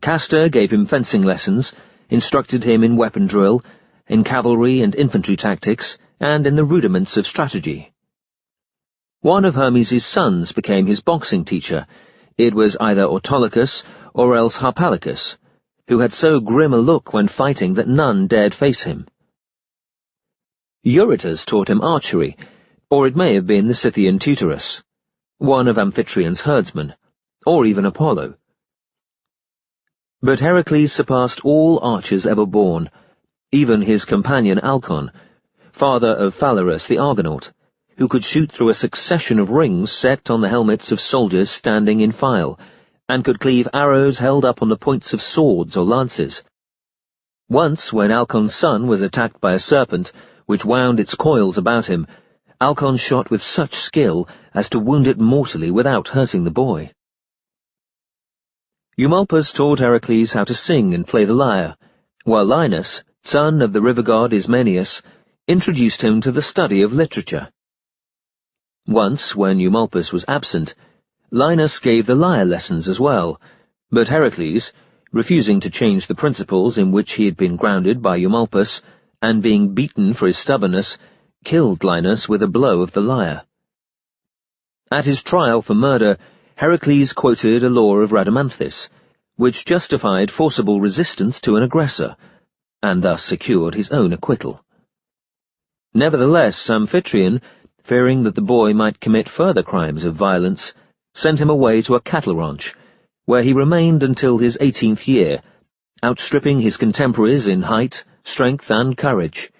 Castor gave him fencing lessons, instructed him in weapon drill, in cavalry and infantry tactics, and in the rudiments of strategy. One of Hermes' sons became his boxing teacher. It was either Autolycus or else Harpalycus, who had so grim a look when fighting that none dared face him. Eurytus taught him archery, or it may have been the Scythian Teutorus, one of Amphitryon's herdsmen, or even Apollo. But Heracles surpassed all archers ever born, even his companion Alcon, father of Phalaris the Argonaut, who could shoot through a succession of rings set on the helmets of soldiers standing in file, and could cleave arrows held up on the points of swords or lances. Once, when Alcon's son was attacked by a serpent, which wound its coils about him, Alcon shot with such skill as to wound it mortally without hurting the boy. Eumolpus taught Heracles how to sing and play the lyre, while Linus, son of the river god Ismenias, introduced him to the study of literature. Once, when Eumolpus was absent, Linus gave the lyre lessons as well, but Heracles, refusing to change the principles in which he had been grounded by Eumolpus, and being beaten for his stubbornness, killed Linus with a blow of the lyre. At his trial for murder, Heracles quoted a law of Rhadamanthus, which justified forcible resistance to an aggressor, and thus secured his own acquittal. Nevertheless, Amphitryon, fearing that the boy might commit further crimes of violence, sent him away to a cattle ranch, where he remained until his 18th year, outstripping his contemporaries in height, strength, and courage.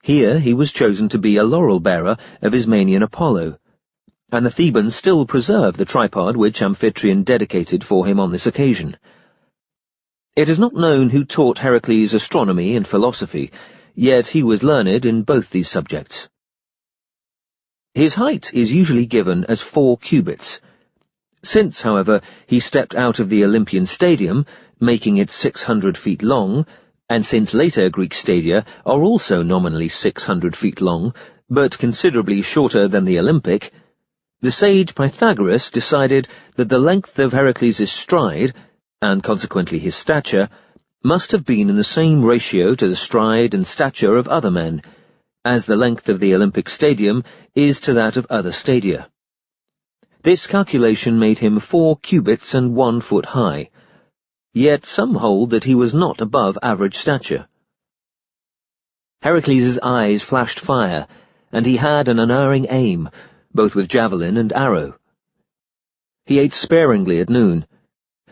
Here he was chosen to be a laurel-bearer of Ismenian Apollo, and the Thebans still preserve the tripod which Amphitryon dedicated for him on this occasion. It is not known who taught Heracles astronomy and philosophy, yet he was learned in both these subjects. His height is usually given as 4 cubits. Since, however, he stepped out of the Olympian Stadium, making it 600 feet long, and since later Greek stadia are also nominally 600 feet long, but considerably shorter than the Olympic, the sage Pythagoras decided that the length of Heracles' stride, and consequently his stature, must have been in the same ratio to the stride and stature of other men, as the length of the Olympic Stadium is to that of other stadia. This calculation made him 4 cubits and 1 foot high, yet some hold that he was not above average stature. Heracles' eyes flashed fire, and he had an unerring aim, both with javelin and arrow. He ate sparingly at noon.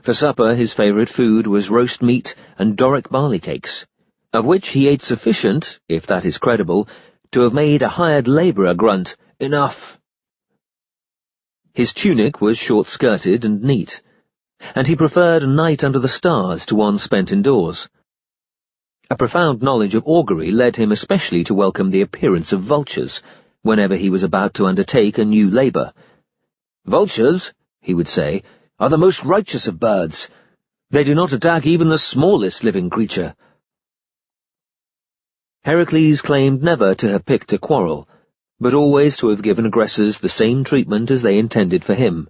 For supper his favourite food was roast meat and Doric barley cakes, of which he ate sufficient, if that is credible, to have made a hired labourer grunt, "Enough!" His tunic was short-skirted and neat, and he preferred a night under the stars to one spent indoors. A profound knowledge of augury led him especially to welcome the appearance of vultures, whenever he was about to undertake a new labour. "Vultures," he would say, "are the most righteous of birds. They do not attack even the smallest living creature." Heracles claimed never to have picked a quarrel, but always to have given aggressors the same treatment as they intended for him.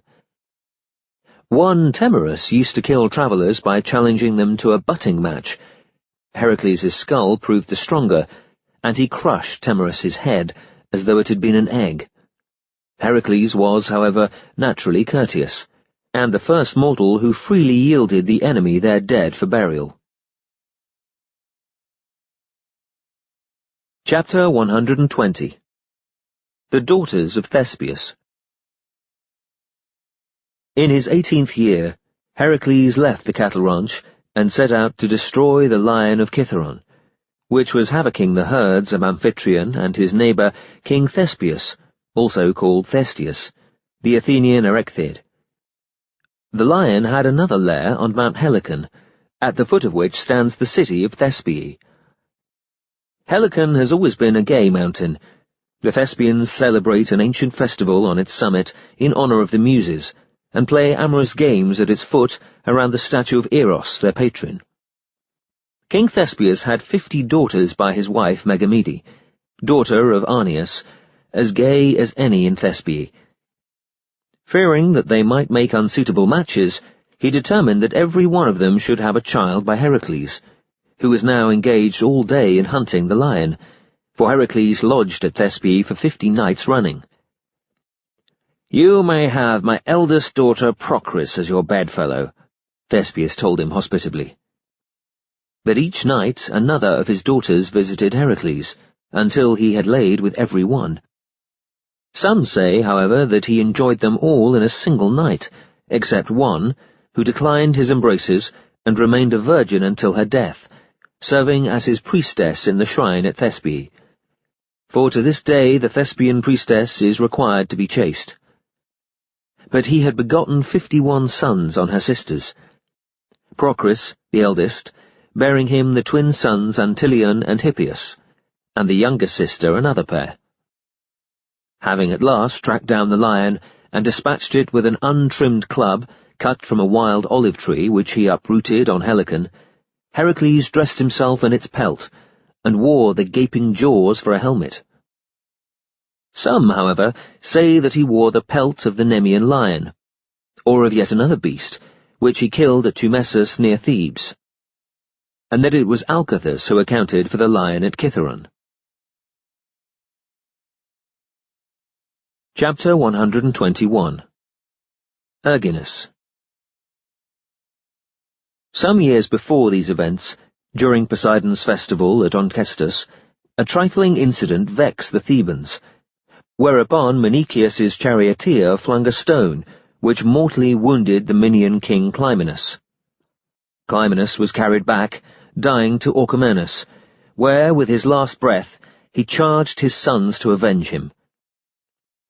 One Temerus used to kill travellers by challenging them to a butting match. Heracles' skull proved the stronger, and he crushed Temerus's head as though it had been an egg. Heracles was, however, naturally courteous, and the first mortal who freely yielded the enemy their dead for burial. Chapter 120. The Daughters of Thespius. In his 18th year, Heracles left the cattle ranch and set out to destroy the lion of Kithaeron, which was havocing the herds of Amphitryon and his neighbour King Thespius, also called Thestius, the Athenian Erechthid. The lion had another lair on Mount Helicon, at the foot of which stands the city of Thespii. Helicon has always been a gay mountain. The Thespians celebrate an ancient festival on its summit in honour of the Muses, and play amorous games at its foot around the statue of Eros, their patron. King Thespius had 50 daughters by his wife Megamede, daughter of Arnius, as gay as any in Thespii. Fearing that they might make unsuitable matches, he determined that every one of them should have a child by Heracles, who was now engaged all day in hunting the lion, for Heracles lodged at Thespii for 50 nights running. "You may have my eldest daughter Procris as your bedfellow," Thespius told him hospitably. But each night another of his daughters visited Heracles, until he had laid with every one. Some say, however, that he enjoyed them all in a single night, except one, who declined his embraces and remained a virgin until her death, serving as his priestess in the shrine at Thespie. For to this day the Thespian priestess is required to be chaste. But he had begotten 51 sons on her sisters, Procris, the eldest, bearing him the twin sons Antilion and Hippias, and the younger sister another pair. Having at last tracked down the lion and dispatched it with an untrimmed club cut from a wild olive tree which he uprooted on Helicon, Heracles dressed himself in its pelt, and wore the gaping jaws for a helmet. Some, however, say that he wore the pelt of the Nemean lion, or of yet another beast, which he killed at Tumessus near Thebes, and that it was Alcathous who accounted for the lion at Kithaeron. Chapter 121. Erginus. Some years before these events, during Poseidon's festival at Onchestus, a trifling incident vexed the Thebans, whereupon Menecius's charioteer flung a stone, which mortally wounded the Minian king Clymenus. Clymenus was carried back, dying to Orchomenus, where, with his last breath, he charged his sons to avenge him.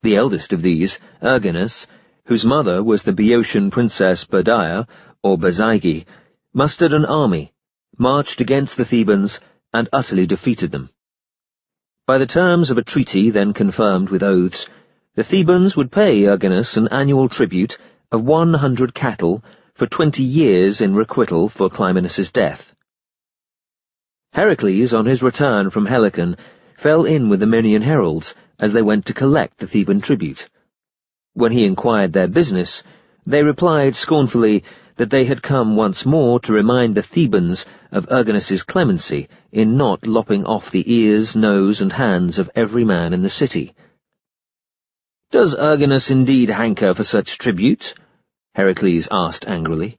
The eldest of these, Erginus, whose mother was the Boeotian princess Berdaia, or Bezaigi, mustered an army, marched against the Thebans, and utterly defeated them. By the terms of a treaty then confirmed with oaths, the Thebans would pay Erginus an annual tribute of 100 cattle for 20 years in requital for Clymenus' death. Heracles, on his return from Helicon, fell in with the Minian heralds as they went to collect the Theban tribute. When he inquired their business, they replied scornfully that they had come once more to remind the Thebans of Erginus' clemency in not lopping off the ears, nose, and hands of every man in the city. "Does Erginus indeed hanker for such tribute?" Heracles asked angrily.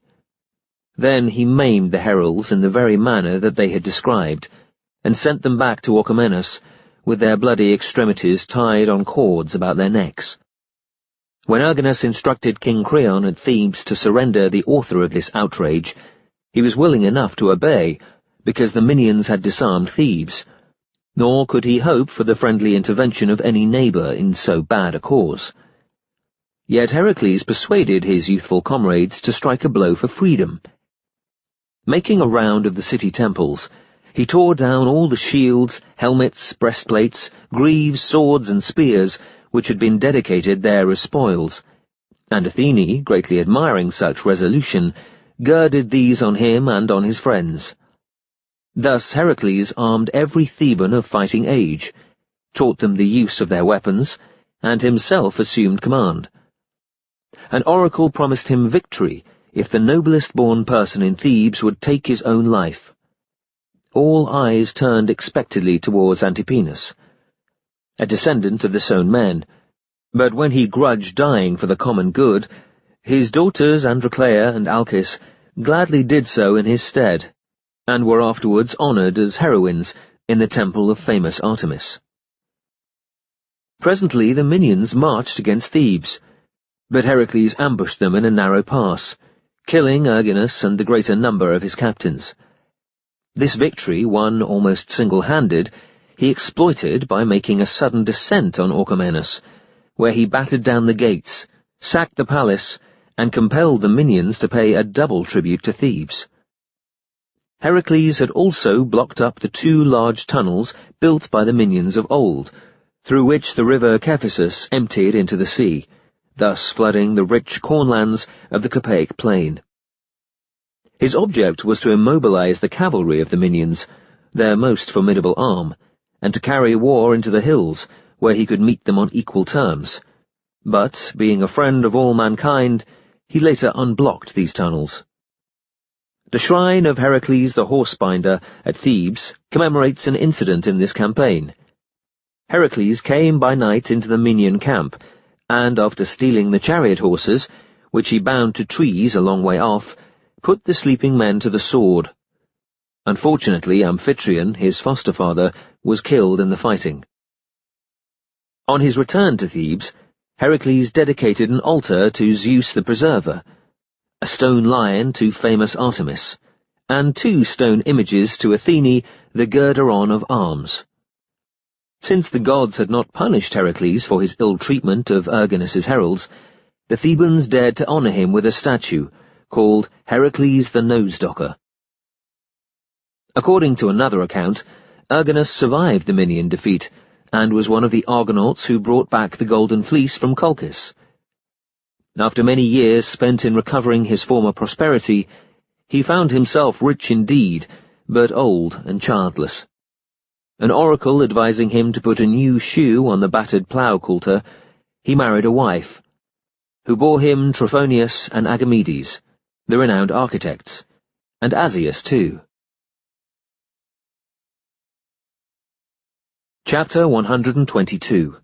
Then he maimed the heralds in the very manner that they had described, and sent them back to Orchomenus, with their bloody extremities tied on cords about their necks. When Erginus instructed King Creon at Thebes to surrender the author of this outrage, he was willing enough to obey, because the Minians had disarmed Thebes, nor could he hope for the friendly intervention of any neighbour in so bad a cause. Yet Heracles persuaded his youthful comrades to strike a blow for freedom. Making a round of the city temples, he tore down all the shields, helmets, breastplates, greaves, swords, and spears which had been dedicated there as spoils, and Athene, greatly admiring such resolution, girded these on him and on his friends. Thus Heracles armed every Theban of fighting age, taught them the use of their weapons, and himself assumed command. An oracle promised him victory if the noblest-born person in Thebes would take his own life. All eyes turned expectantly towards Antipenus, a descendant of the Sown men, but when he grudged dying for the common good, his daughters Androclea and Alcis gladly did so in his stead, and were afterwards honoured as heroines in the temple of famous Artemis. Presently the Minians marched against Thebes, but Heracles ambushed them in a narrow pass, killing Erginus and the greater number of his captains. This victory, won almost single-handed, he exploited by making a sudden descent on Orchomenus, where he battered down the gates, sacked the palace, and compelled the Minians to pay a double tribute to Thebes. Heracles had also blocked up the 2 large tunnels built by the Minians of old, through which the river Cephissus emptied into the sea, thus flooding the rich cornlands of the Capaic plain. His object was to immobilize the cavalry of the Minians, their most formidable arm, and to carry war into the hills, where he could meet them on equal terms. But, being a friend of all mankind, he later unblocked these tunnels. The shrine of Heracles the Horsebinder at Thebes commemorates an incident in this campaign. Heracles came by night into the Minian camp, and after stealing the chariot horses, which he bound to trees a long way off, put the sleeping men to the sword. Unfortunately, Amphitryon, his foster-father, was killed in the fighting. On his return to Thebes, Heracles dedicated an altar to Zeus the Preserver, a stone lion to famous Artemis, and 2 stone images to Athene, the girder on of arms. Since the gods had not punished Heracles for his ill treatment of Erginus's heralds, the Thebans dared to honour him with a statue, called Heracles the Nose-Docker. According to another account, Erginus survived the Minian defeat, and was one of the Argonauts who brought back the Golden Fleece from Colchis. After many years spent in recovering his former prosperity, he found himself rich indeed, but old and childless. An oracle advising him to put a new shoe on the battered plough coulter, he married a wife, who bore him Trophonius and Agamedes, the renowned architects, and Asius too. Chapter 122.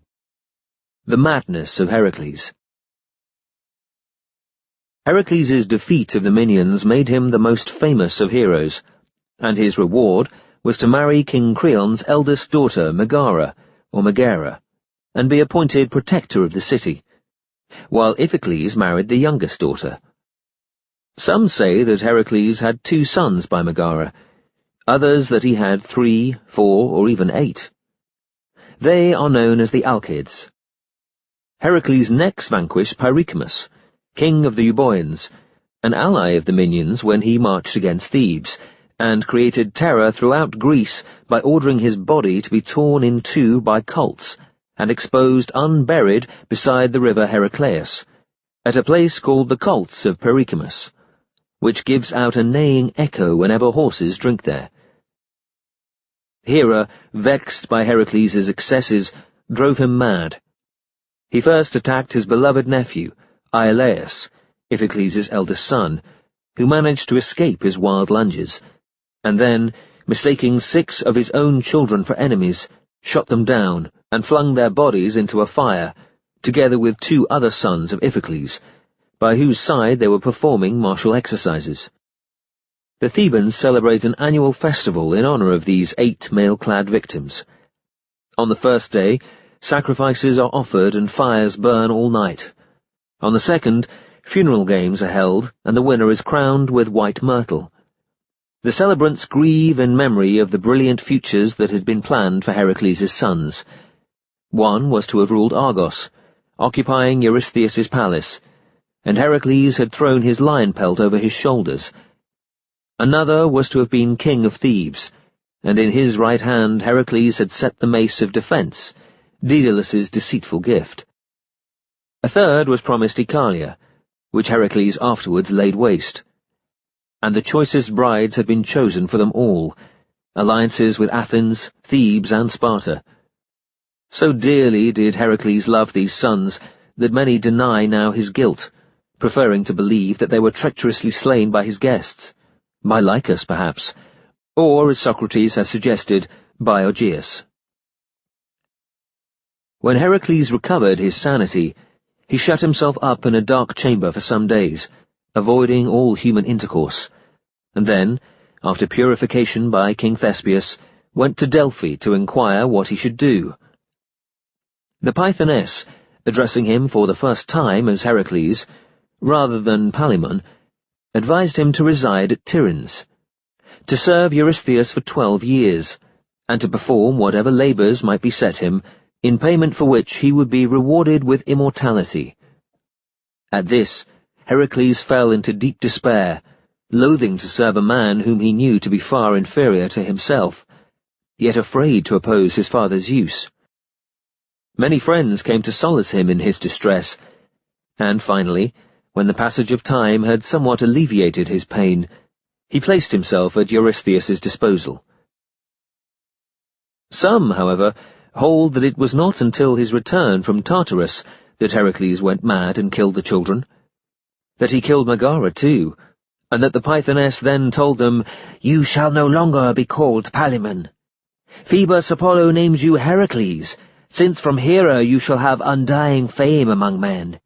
The Madness of Heracles. Heracles' defeat of the Minians made him the most famous of heroes, and his reward was to marry King Creon's eldest daughter Megara, or Megara, and be appointed protector of the city, while Iphicles married the youngest daughter. Some say that Heracles had 2 sons by Megara, others that he had 3, 4, or even 8. They are known as the Alcids. Heracles next vanquished Pyraechmus, king of the Euboeans, an ally of the Minians when he marched against Thebes, and created terror throughout Greece by ordering his body to be torn in 2 by colts, and exposed unburied beside the river Heracleus, at a place called the Colts of Pyraechmus, which gives out a neighing echo whenever horses drink there. Hera, vexed by Heracles' excesses, drove him mad. He first attacked his beloved nephew, Iolaus, Iphicles' eldest son, who managed to escape his wild lunges, and then, mistaking 6 of his own children for enemies, shot them down and flung their bodies into a fire, together with 2 other sons of Iphicles, by whose side they were performing martial exercises. The Thebans celebrate an annual festival in honour of these 8 male-clad victims. On the first day, sacrifices are offered and fires burn all night. On the second, funeral games are held, and the winner is crowned with white myrtle. The celebrants grieve in memory of the brilliant futures that had been planned for Heracles' sons. One was to have ruled Argos, occupying Eurystheus' palace, and Heracles had thrown his lion pelt over his shoulders. Another was to have been king of Thebes, and in his right hand Heracles had set the mace of defence, Daedalus' deceitful gift. A third was promised Oechalia, which Heracles afterwards laid waste. And the choicest brides had been chosen for them all, alliances with Athens, Thebes, and Sparta. So dearly did Heracles love these sons that many deny now his guilt, preferring to believe that they were treacherously slain by his guests, by Lycus perhaps, or, as Socrates has suggested, by Augeas. When Heracles recovered his sanity, he shut himself up in a dark chamber for some days, avoiding all human intercourse, and then, after purification by King Thespius, went to Delphi to inquire what he should do. The Pythoness, addressing him for the first time as Heracles, rather than Palemon, advised him to reside at Tiryns, to serve Eurystheus for 12 years, and to perform whatever labours might be set him, in payment for which he would be rewarded with immortality. At this, Heracles fell into deep despair, loathing to serve a man whom he knew to be far inferior to himself, yet afraid to oppose his father's use. Many friends came to solace him in his distress, and finally, when the passage of time had somewhat alleviated his pain, he placed himself at Eurystheus' disposal. Some, however, hold that it was not until his return from Tartarus that Heracles went mad and killed the children, that he killed Megara too, and that the Pythoness then told them, "You shall no longer be called Palemon. Phoebus Apollo names you Heracles, since from Hera you shall have undying fame among men,"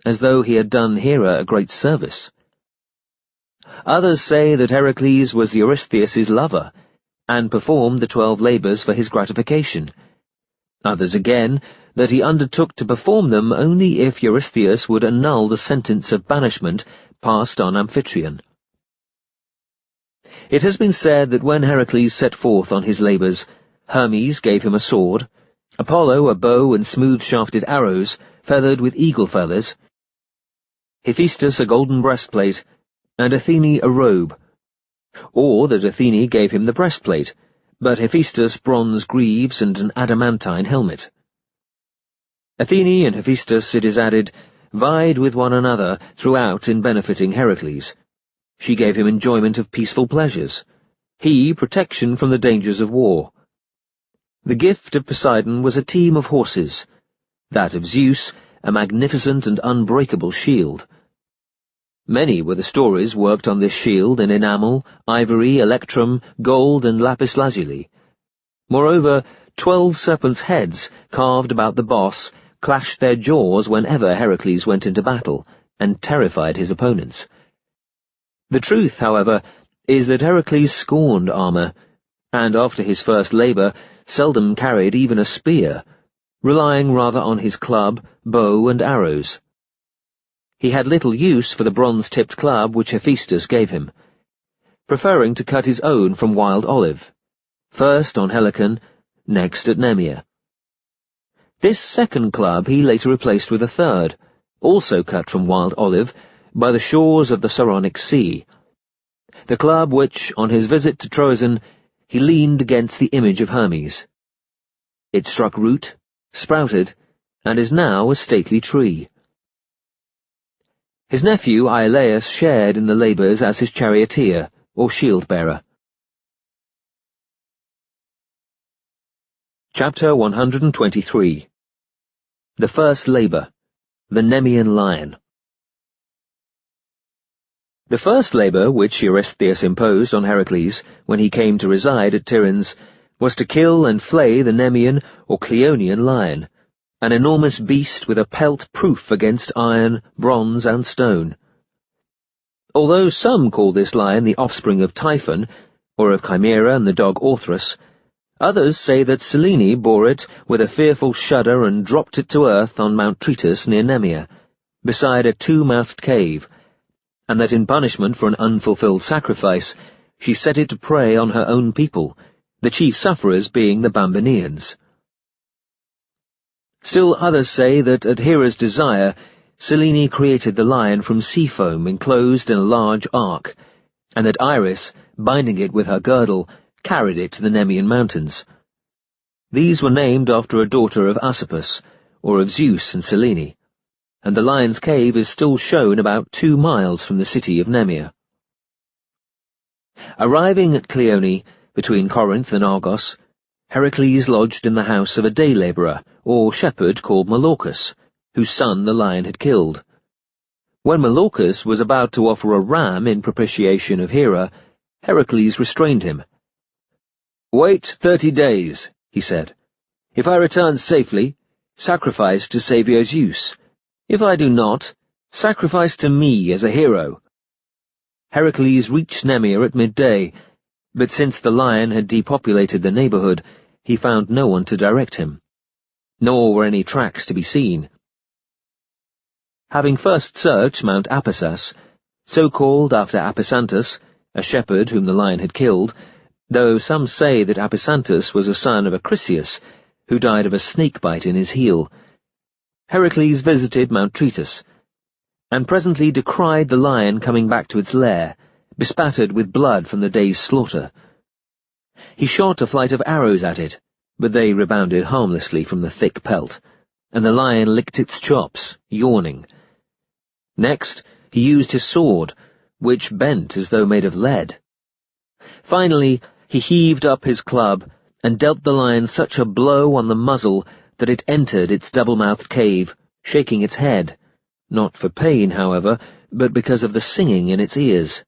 as though he had done Hera a great service. Others say that Heracles was Eurystheus' lover, and performed the 12 labours for his gratification. Others again, that he undertook to perform them only if Eurystheus would annul the sentence of banishment passed on Amphitryon. It has been said that when Heracles set forth on his labours, Hermes gave him a sword, Apollo a bow and smooth-shafted arrows, feathered with eagle feathers, Hephaestus a golden breastplate, and Athene a robe, or that Athene gave him the breastplate, but Hephaestus bronze greaves and an adamantine helmet. Athene and Hephaestus, it is added, vied with one another throughout in benefiting Heracles. She gave him enjoyment of peaceful pleasures, he protection from the dangers of war. The gift of Poseidon was a team of horses, that of Zeus a magnificent and unbreakable shield. Many were the stories worked on this shield in enamel, ivory, electrum, gold, and lapis lazuli. Moreover, 12 serpents' heads, carved about the boss, clashed their jaws whenever Heracles went into battle, and terrified his opponents. The truth, however, is that Heracles scorned armour, and after his first labour seldom carried even a spear, relying rather on his club, bow, and arrows. He had little use for the bronze-tipped club which Hephaestus gave him, preferring to cut his own from wild olive, first on Helicon, next at Nemea. This second club he later replaced with a third, also cut from wild olive, by the shores of the Saronic Sea, the club which, on his visit to Troezen, he leaned against the image of Hermes. It struck root, sprouted, and is now a stately tree. His nephew Iolaus shared in the labours as his charioteer, or shield-bearer. Chapter 123. The First Labour, the Nemean Lion. The first labour which Eurystheus imposed on Heracles when he came to reside at Tiryns was to kill and flay the Nemean or Cleonian lion, an enormous beast with a pelt proof against iron, bronze, and stone. Although some call this lion the offspring of Typhon, or of Chimera and the dog Orthrus, others say that Selene bore it with a fearful shudder and dropped it to earth on Mount Trithys near Nemea, beside a two-mouthed cave, and that in punishment for an unfulfilled sacrifice, she set it to prey on her own people, the chief sufferers being the Bambineans. Still others say that at Hera's desire, Selene created the lion from sea foam enclosed in a large ark, and that Iris, binding it with her girdle, carried it to the Nemean mountains. These were named after a daughter of Asopus, or of Zeus and Selene, and the lion's cave is still shown about 2 miles from the city of Nemea. Arriving at Cleone, between Corinth and Argos, Heracles lodged in the house of a day labourer, or shepherd called Molorchus, whose son the lion had killed. When Molorchus was about to offer a ram in propitiation of Hera, Heracles restrained him. "Wait 30 days, he said. "If I return safely, sacrifice to Saviour Zeus. If I do not, sacrifice to me as a hero." Heracles reached Nemea at midday, but since the lion had depopulated the neighbourhood, he found no one to direct him, nor were any tracks to be seen. Having first searched Mount Apisas, so called after Apisantus, a shepherd whom the lion had killed, though some say that Apisantus was a son of Acrisius, who died of a snake-bite in his heel, Heracles visited Mount Trithys, and presently descried the lion coming back to its lair, bespattered with blood from the day's slaughter. He shot a flight of arrows at it, but they rebounded harmlessly from the thick pelt, and the lion licked its chops, yawning. Next, he used his sword, which bent as though made of lead. Finally, he heaved up his club, and dealt the lion such a blow on the muzzle that it entered its double-mouthed cave, shaking its head, not for pain, however, but because of the singing in its ears.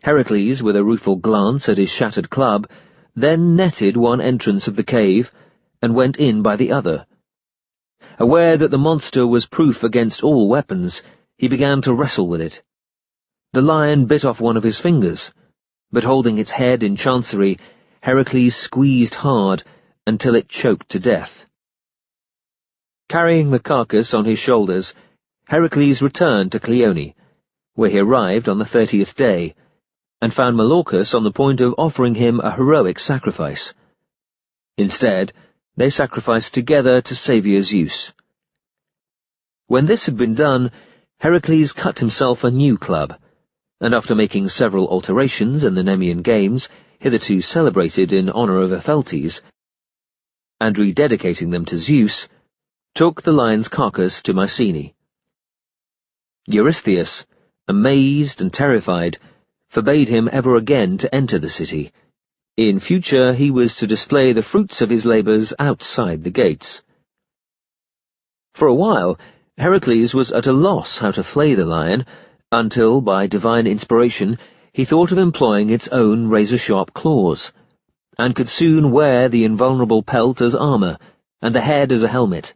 Heracles, with a rueful glance at his shattered club, then netted one entrance of the cave, and went in by the other. Aware that the monster was proof against all weapons, he began to wrestle with it. The lion bit off one of his fingers, but holding its head in chancery, Heracles squeezed hard until it choked to death. Carrying the carcass on his shoulders, Heracles returned to Cleone, where he arrived on the 30th day, and found Molorchus on the point of offering him a heroic sacrifice. Instead, they sacrificed together to saviour Zeus. When this had been done, Heracles cut himself a new club, and after making several alterations in the Nemean games, hitherto celebrated in honour of Epheltes, and rededicating them to Zeus, took the lion's carcass to Mycenae. Eurystheus, amazed and terrified, forbade him ever again to enter the city. In future he was to display the fruits of his labours outside the gates. For a while, Heracles was at a loss how to flay the lion, until, by divine inspiration, he thought of employing its own razor-sharp claws, and could soon wear the invulnerable pelt as armour, and the head as a helmet.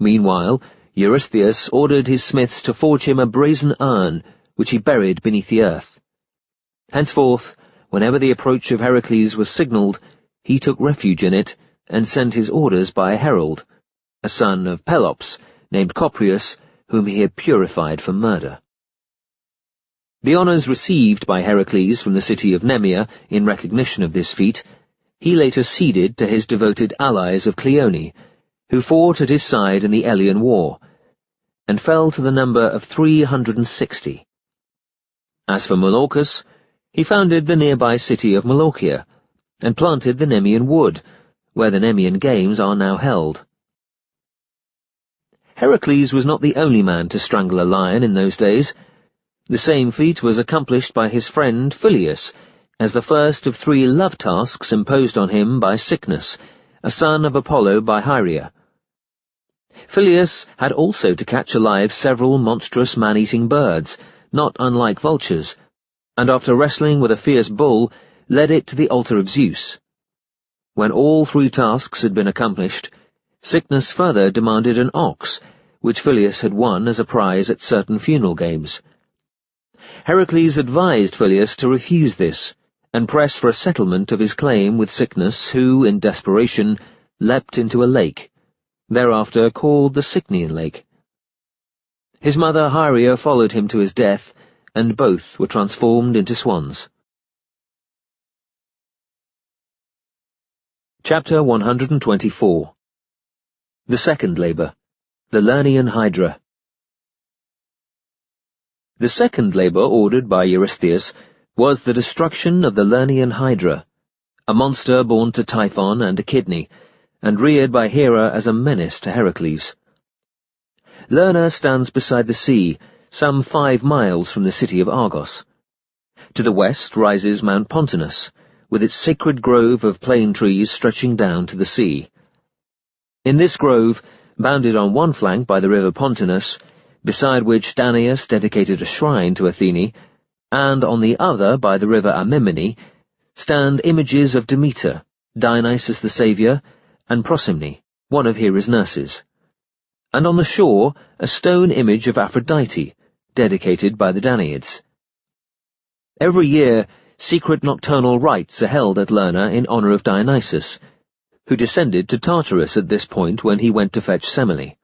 Meanwhile, Eurystheus ordered his smiths to forge him a brazen urn, which he buried beneath the earth. Henceforth, whenever the approach of Heracles was signalled, he took refuge in it, and sent his orders by a herald, a son of Pelops, named Coprius, whom he had purified from murder. The honours received by Heracles from the city of Nemea in recognition of this feat, he later ceded to his devoted allies of Cleone, who fought at his side in the Elean War, and fell to the number of 360. As for Molorchus, he founded the nearby city of Molochia, and planted the Nemean wood, where the Nemean games are now held. Heracles was not the only man to strangle a lion in those days. The same feat was accomplished by his friend Phyleus, as the first of 3 love tasks imposed on him by Cycnus, a son of Apollo by Hieria. Phyleus had also to catch alive several monstrous man-eating birds, not unlike vultures, and after wrestling with a fierce bull, led it to the altar of Zeus. When all 3 tasks had been accomplished, Cycnus further demanded an ox, which Phyleus had won as a prize at certain funeral games. Heracles advised Phyleus to refuse this, and press for a settlement of his claim with Cycnus, who, in desperation, leapt into a lake, thereafter called the Cycnean Lake. His mother Hieria followed him to his death, and both were transformed into swans. Chapter 124. The Second Labour, the Lernaean Hydra. The second labour ordered by Eurystheus was the destruction of the Lernaean Hydra, a monster born to Typhon and Echidna, and reared by Hera as a menace to Heracles. Lerna stands beside the sea, some 5 miles from the city of Argos. To the west rises Mount Pontonus, with its sacred grove of plane trees stretching down to the sea. In this grove, bounded on one flank by the river Pontonus, beside which Danaus dedicated a shrine to Athene, and on the other by the river Amymone, stand images of Demeter, Dionysus the Saviour, and Prosimne, one of Hera's nurses, and on the shore a stone image of Aphrodite, dedicated by the Danaids. Every year, secret nocturnal rites are held at Lerna in honour of Dionysus, who descended to Tartarus at this point when he went to fetch Semele.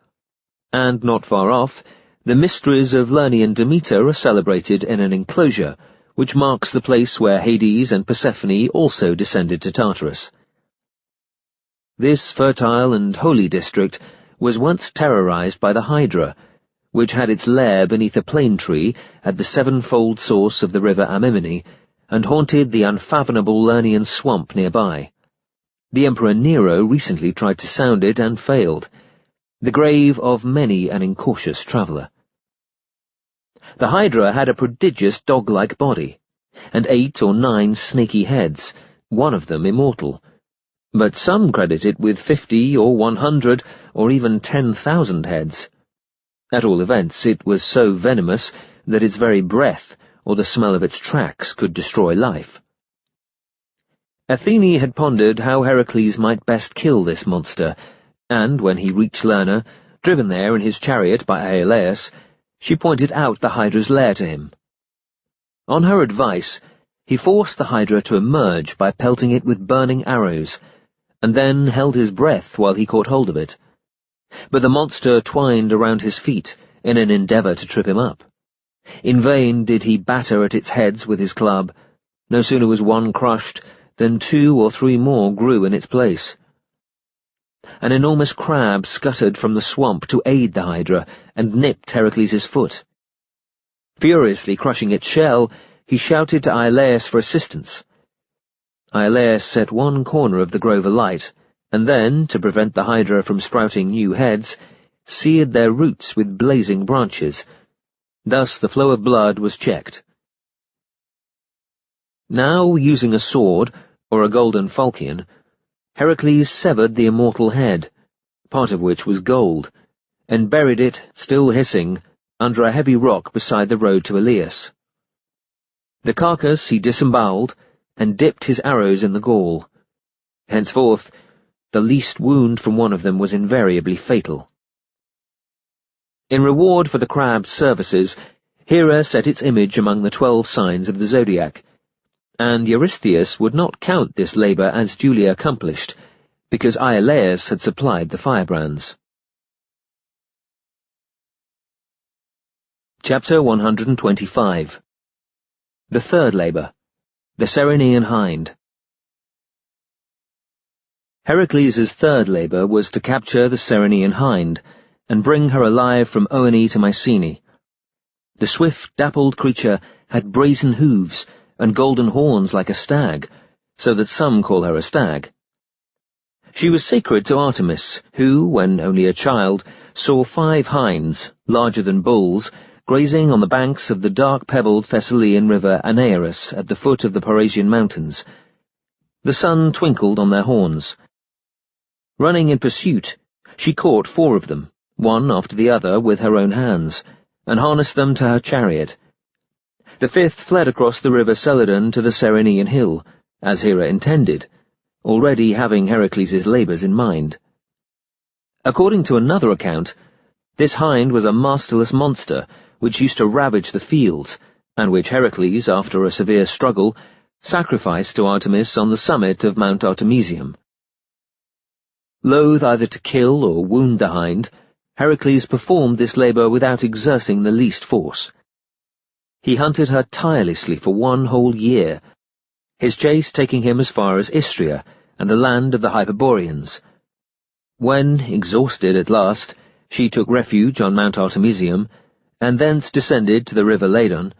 And not far off, the mysteries of Lernaean Demeter are celebrated in an enclosure, which marks the place where Hades and Persephone also descended to Tartarus. This fertile and holy district was once terrorized by the Hydra, which had its lair beneath a plane tree at the 7-fold source of the river Amymone, and haunted the unfathomable Lernaean swamp nearby. The Emperor Nero recently tried to sound it and failed, the grave of many an incautious traveller. The Hydra had a prodigious dog-like body, and 8 or 9 snaky heads, one of them immortal, but some credit it with 50 or 100 or even 10,000 heads. At all events, it was so venomous that its very breath or the smell of its tracks could destroy life. Athene had pondered how Heracles might best kill this monster, and when he reached Lerna, driven there in his chariot by Aeolus, she pointed out the Hydra's lair to him. On her advice, he forced the Hydra to emerge by pelting it with burning arrows, and then held his breath while he caught hold of it. But the monster twined around his feet in an endeavour to trip him up. In vain did he batter at its heads with his club. No sooner was one crushed than 2 or 3 more grew in its place. An enormous crab scuttered from the swamp to aid the Hydra and nipped Heracles' foot. Furiously crushing its shell, he shouted to Iolaus for assistance. Iolaus set one corner of the grove alight, and then, to prevent the Hydra from sprouting new heads, seared their roots with blazing branches. Thus the flow of blood was checked. Now, using a sword, or a golden falchion, Heracles severed the immortal head, part of which was gold, and buried it, still hissing, under a heavy rock beside the road to Ilius. The carcass he disemboweled, and dipped his arrows in the gall. Henceforth, the least wound from one of them was invariably fatal. In reward for the crab's services, Hera set its image among the 12 signs of the zodiac, and Eurystheus would not count this labour as duly accomplished, because Iolaus had supplied the firebrands. Chapter 125. The third labour, the Ceryneian Hind. Heracles' third labour was to capture the Ceryneian Hind, and bring her alive from Oene to Mycenae. The swift, dappled creature had brazen hooves, and golden horns like a stag, so that some call her a stag. She was sacred to Artemis, who, when only a child, saw 5 hinds, larger than bulls, grazing on the banks of the dark-pebbled Thessalian river Anaerus at the foot of the Parasian mountains. The sun twinkled on their horns. Running in pursuit, she caught 4 of them, one after the other with her own hands, and harnessed them to her chariot. The 5th fled across the river Celadon to the Ceryneian hill, as Hera intended, already having Heracles' labours in mind. According to another account, this hind was a masterless monster which used to ravage the fields, and which Heracles, after a severe struggle, sacrificed to Artemis on the summit of Mount Artemisium. Loath either to kill or wound the hind, Heracles performed this labour without exerting the least force. He hunted her tirelessly for 1 whole year, his chase taking him as far as Istria and the land of the Hyperboreans. When, exhausted at last, she took refuge on Mount Artemisium, and thence descended to the river Ladon,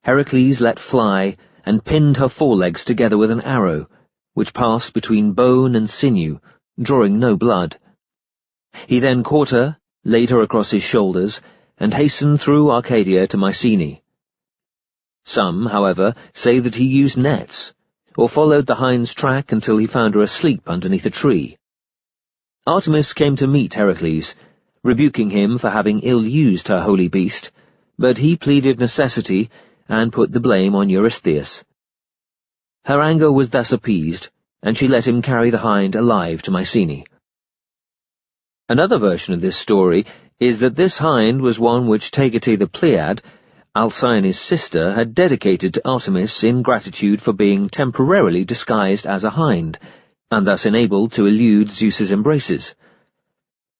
Heracles let fly and pinned her forelegs together with an arrow, which passed between bone and sinew, drawing no blood. He then caught her, laid her across his shoulders, and hastened through Arcadia to Mycenae. Some, however, say that he used nets, or followed the hind's track until he found her asleep underneath a tree. Artemis came to meet Heracles, rebuking him for having ill-used her holy beast, but he pleaded necessity and put the blame on Eurystheus. Her anger was thus appeased, and she let him carry the hind alive to Mycenae. Another version of this story is that this hind was one which Taygete the Pleiad, Alcyone's sister, had dedicated to Artemis in gratitude for being temporarily disguised as a hind, and thus enabled to elude Zeus's embraces.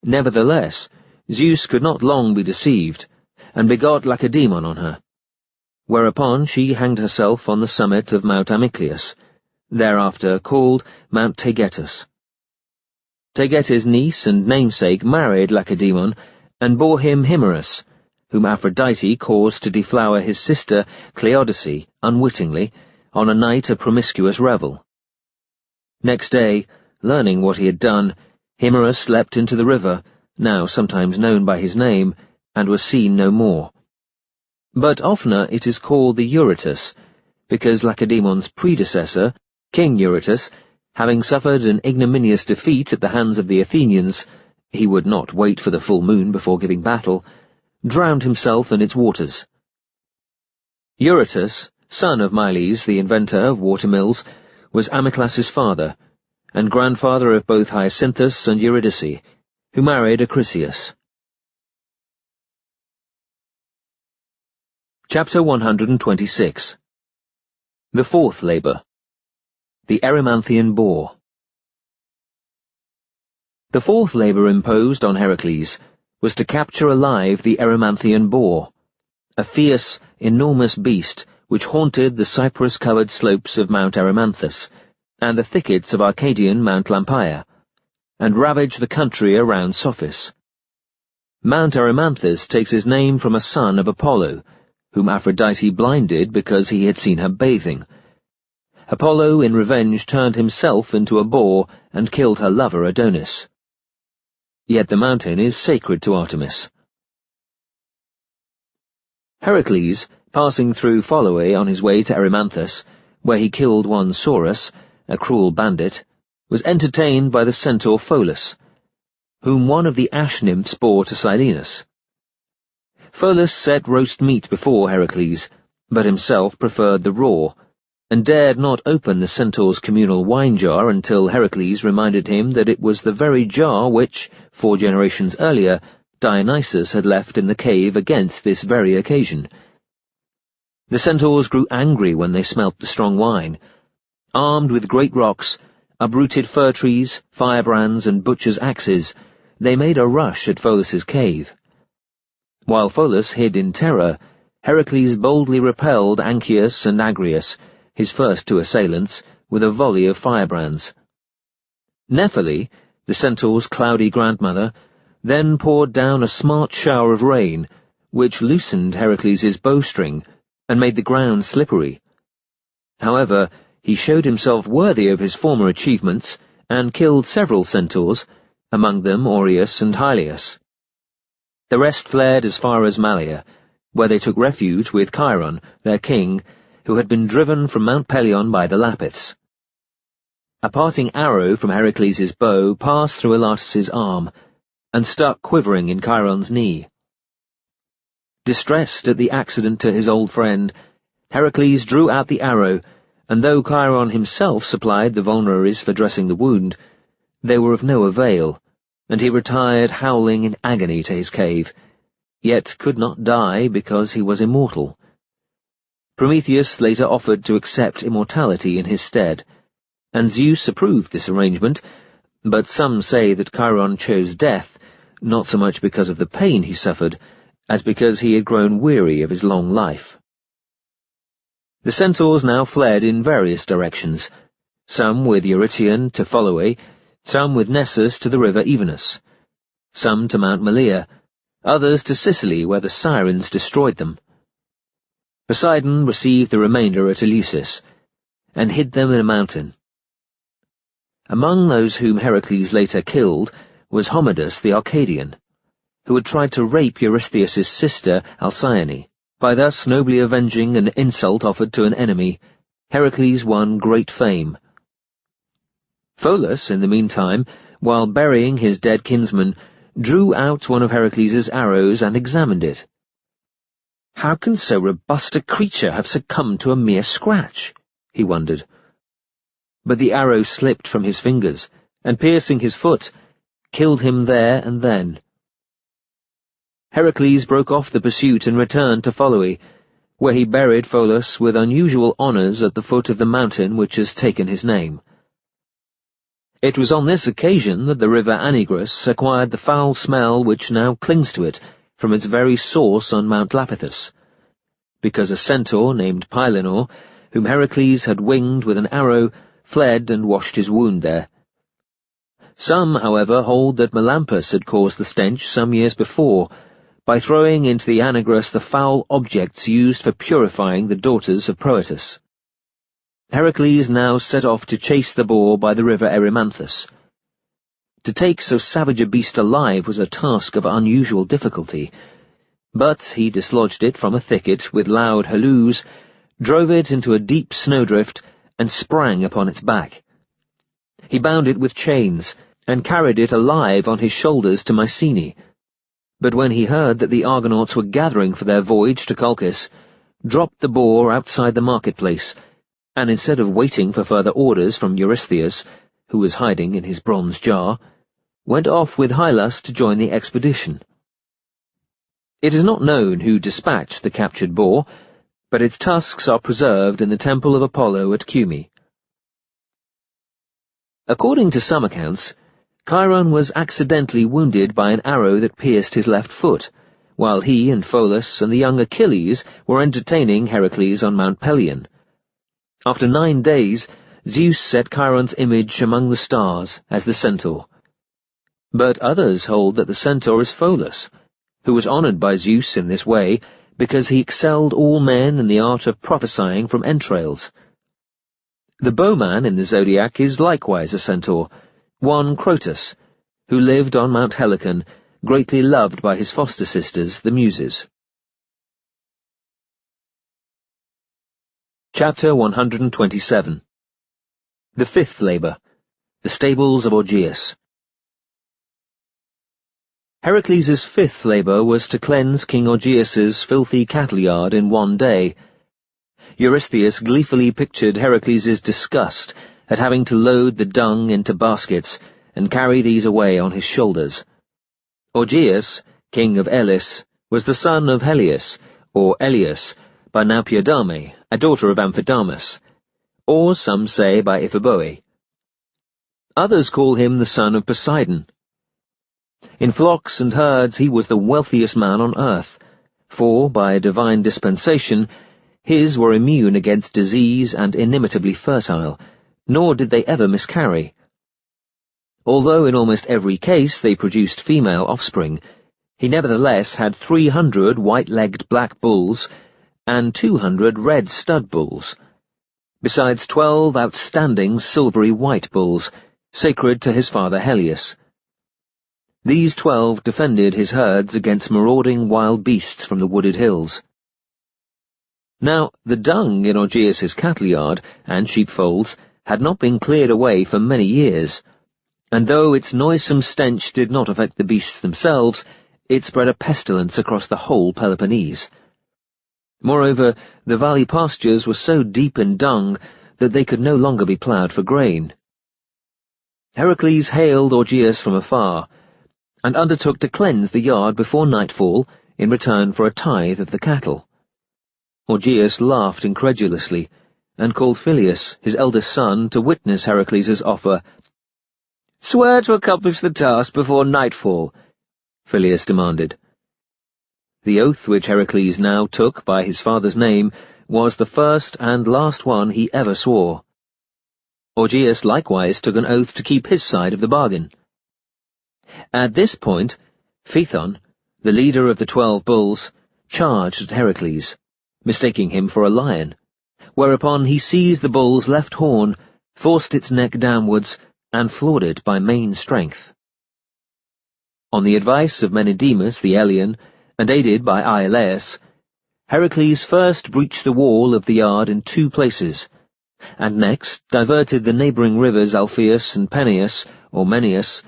Nevertheless, Zeus could not long be deceived, and begot Lacedaemon on her, whereupon she hanged herself on the summit of Mount Amycleus, thereafter called Mount Taygetus. Taygetes' niece and namesake married Lacedaemon, and bore him Himerus, whom Aphrodite caused to deflower his sister Cleodice, unwittingly, on a night of promiscuous revel. Next day, learning what he had done, Himerus leapt into the river, now sometimes known by his name, and was seen no more. But oftener it is called the Eurytus, because Lacedaemon's predecessor, King Eurytus, having suffered an ignominious defeat at the hands of the Athenians, he would not wait for the full moon before giving battle, drowned himself in its waters. Eurytus, son of Myles, the inventor of watermills, was Amyclas's father, and grandfather of both Hyacinthus and Eurydice, who married Acrisius. Chapter 126. The fourth labour, the Erymanthian boar. The fourth labour imposed on Heracles was to capture alive the Erymanthian boar, a fierce, enormous beast which haunted the cypress-covered slopes of Mount Erymanthus and the thickets of Arcadian Mount Lampeia, and ravaged the country around Sophis. Mount Erymanthus takes his name from a son of Apollo, whom Aphrodite blinded because he had seen her bathing. Apollo, in revenge, turned himself into a boar and killed her lover Adonis. Yet the mountain is sacred to Artemis. Heracles, passing through Pholoe on his way to Erymanthus, where he killed one Saurus, a cruel bandit, was entertained by the centaur Pholus, whom one of the ash-nymphs bore to Silenus. Pholus set roast meat before Heracles, but himself preferred the raw, and dared not open the centaur's communal wine jar until Heracles reminded him that it was the very jar which, 4 generations earlier, Dionysus had left in the cave against this very occasion. The centaurs grew angry when they smelt the strong wine. Armed with great rocks, uprooted fir trees, firebrands, and butchers' axes, they made a rush at Pholus's cave. While Pholus hid in terror, Heracles boldly repelled Anchius and Agrius, his first 2 assailants, with a volley of firebrands. Nephele, the centaur's cloudy grandmother, then poured down a smart shower of rain, which loosened Heracles' bowstring and made the ground slippery. However, he showed himself worthy of his former achievements and killed several centaurs, among them Aureus and Hylias. The rest fled as far as Malea, where they took refuge with Chiron, their king, who had been driven from Mount Pelion by the Lapiths. A parting arrow from Heracles' bow passed through Elatus' arm, and stuck quivering in Chiron's knee. Distressed at the accident to his old friend, Heracles drew out the arrow, and though Chiron himself supplied the vulneraries for dressing the wound, they were of no avail, and he retired howling in agony to his cave, yet could not die because he was immortal. Prometheus later offered to accept immortality in his stead, and Zeus approved this arrangement, but some say that Chiron chose death, not so much because of the pain he suffered, as because he had grown weary of his long life. The centaurs now fled in various directions, some with Eurytion to Pholoe, some with Nessus to the river Evenus, some to Mount Malea, others to Sicily where the Sirens destroyed them. Poseidon received the remainder at Eleusis, and hid them in a mountain. Among those whom Heracles later killed was Homedus the Arcadian, who had tried to rape Eurystheus' sister Alcyone. By thus nobly avenging an insult offered to an enemy, Heracles won great fame. Pholus, in the meantime, while burying his dead kinsman, drew out one of Heracles' arrows and examined it. "How can so robust a creature have succumbed to a mere scratch?" he wondered. But the arrow slipped from his fingers, and piercing his foot, killed him there and then. Heracles broke off the pursuit and returned to Pholoe, where he buried Pholus with unusual honours at the foot of the mountain which has taken his name. It was on this occasion that the river Anigras acquired the foul smell which now clings to it from its very source on Mount Lapithus, because a centaur named Pylenor, whom Heracles had winged with an arrow, fled and washed his wound there. Some, however, hold that Melampus had caused the stench some years before, by throwing into the Anigras the foul objects used for purifying the daughters of Proetus. Heracles now set off to chase the boar by the river Erymanthus. To take so savage a beast alive was a task of unusual difficulty, but he dislodged it from a thicket with loud halloos, drove it into a deep snowdrift, and sprang upon its back. He bound it with chains, and carried it alive on his shoulders to Mycenae, but when he heard that the Argonauts were gathering for their voyage to Colchis, dropped the boar outside the marketplace, and instead of waiting for further orders from Eurystheus, who was hiding in his bronze jar, went off with Hylas to join the expedition. It is not known who dispatched the captured boar, but its tusks are preserved in the temple of Apollo at Cumae. According to some accounts, Chiron was accidentally wounded by an arrow that pierced his left foot, while he and Pholus and the young Achilles were entertaining Heracles on Mount Pelion. After 9 days, Zeus set Chiron's image among the stars as the centaur. But others hold that the centaur is Pholus, who was honored by Zeus in this way because he excelled all men in the art of prophesying from entrails. The bowman in the zodiac is likewise a centaur, one Crotus, who lived on Mount Helicon, greatly loved by his foster sisters, the Muses. Chapter 127. The Fifth Labour, the Stables of Augeas. Heracles' fifth labour was to cleanse King Augeas's filthy cattle yard in 1 day. Eurystheus gleefully pictured Heracles' disgust at having to load the dung into baskets and carry these away on his shoulders. Augeas, king of Elis, was the son of Helios, or Elias, by Naupiodame, a daughter of Amphidamas, or some say by Iphiboe. Others call him the son of Poseidon. In flocks and herds he was the wealthiest man on earth, for, by a divine dispensation, his were immune against disease and inimitably fertile, nor did they ever miscarry. Although in almost every case they produced female offspring, he nevertheless had 300 white-legged black bulls and 200 red stud bulls, besides 12 outstanding silvery white bulls, sacred to his father Helios. These 12 defended his herds against marauding wild beasts from the wooded hills. Now, the dung in Augeas's cattle yard and sheepfolds had not been cleared away for many years, and though its noisome stench did not affect the beasts themselves, it spread a pestilence across the whole Peloponnese. Moreover, the valley pastures were so deep in dung that they could no longer be ploughed for grain. Heracles hailed Augeas from afar, and undertook to cleanse the yard before nightfall in return for a tithe of the cattle. Augeas laughed incredulously, and called Phyleus, his eldest son, to witness Heracles' offer. "Swear to accomplish the task before nightfall," Phyleus demanded. The oath which Heracles now took by his father's name was the first and last one he ever swore. Augeas likewise took an oath to keep his side of the bargain. At this point, Phaethon, the leader of the 12 bulls, charged at Heracles, mistaking him for a lion, whereupon he seized the bull's left horn, forced its neck downwards, and floored it by main strength. On the advice of Menedemus the Elean, and aided by Iolaus, Heracles first breached the wall of the yard in 2 places, and next diverted the neighbouring rivers Alpheus and Peneus, or Menneus,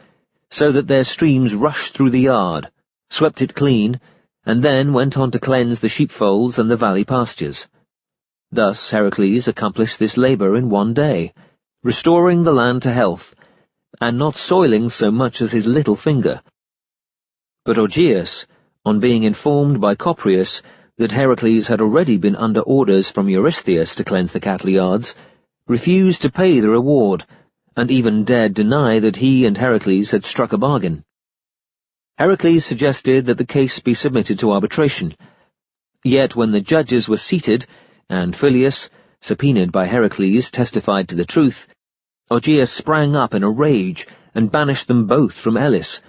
so that their streams rushed through the yard, swept it clean, and then went on to cleanse the sheepfolds and the valley pastures. Thus Heracles accomplished this labour in 1 day, restoring the land to health, and not soiling so much as his little finger. But Augeas, on being informed by Copreus that Heracles had already been under orders from Eurystheus to cleanse the cattle yards, refused to pay the reward, and even dared deny that he and Heracles had struck a bargain. Heracles suggested that the case be submitted to arbitration. Yet when the judges were seated, and Phyleus, subpoenaed by Heracles, testified to the truth, Augeas sprang up in a rage and banished them both from Elis,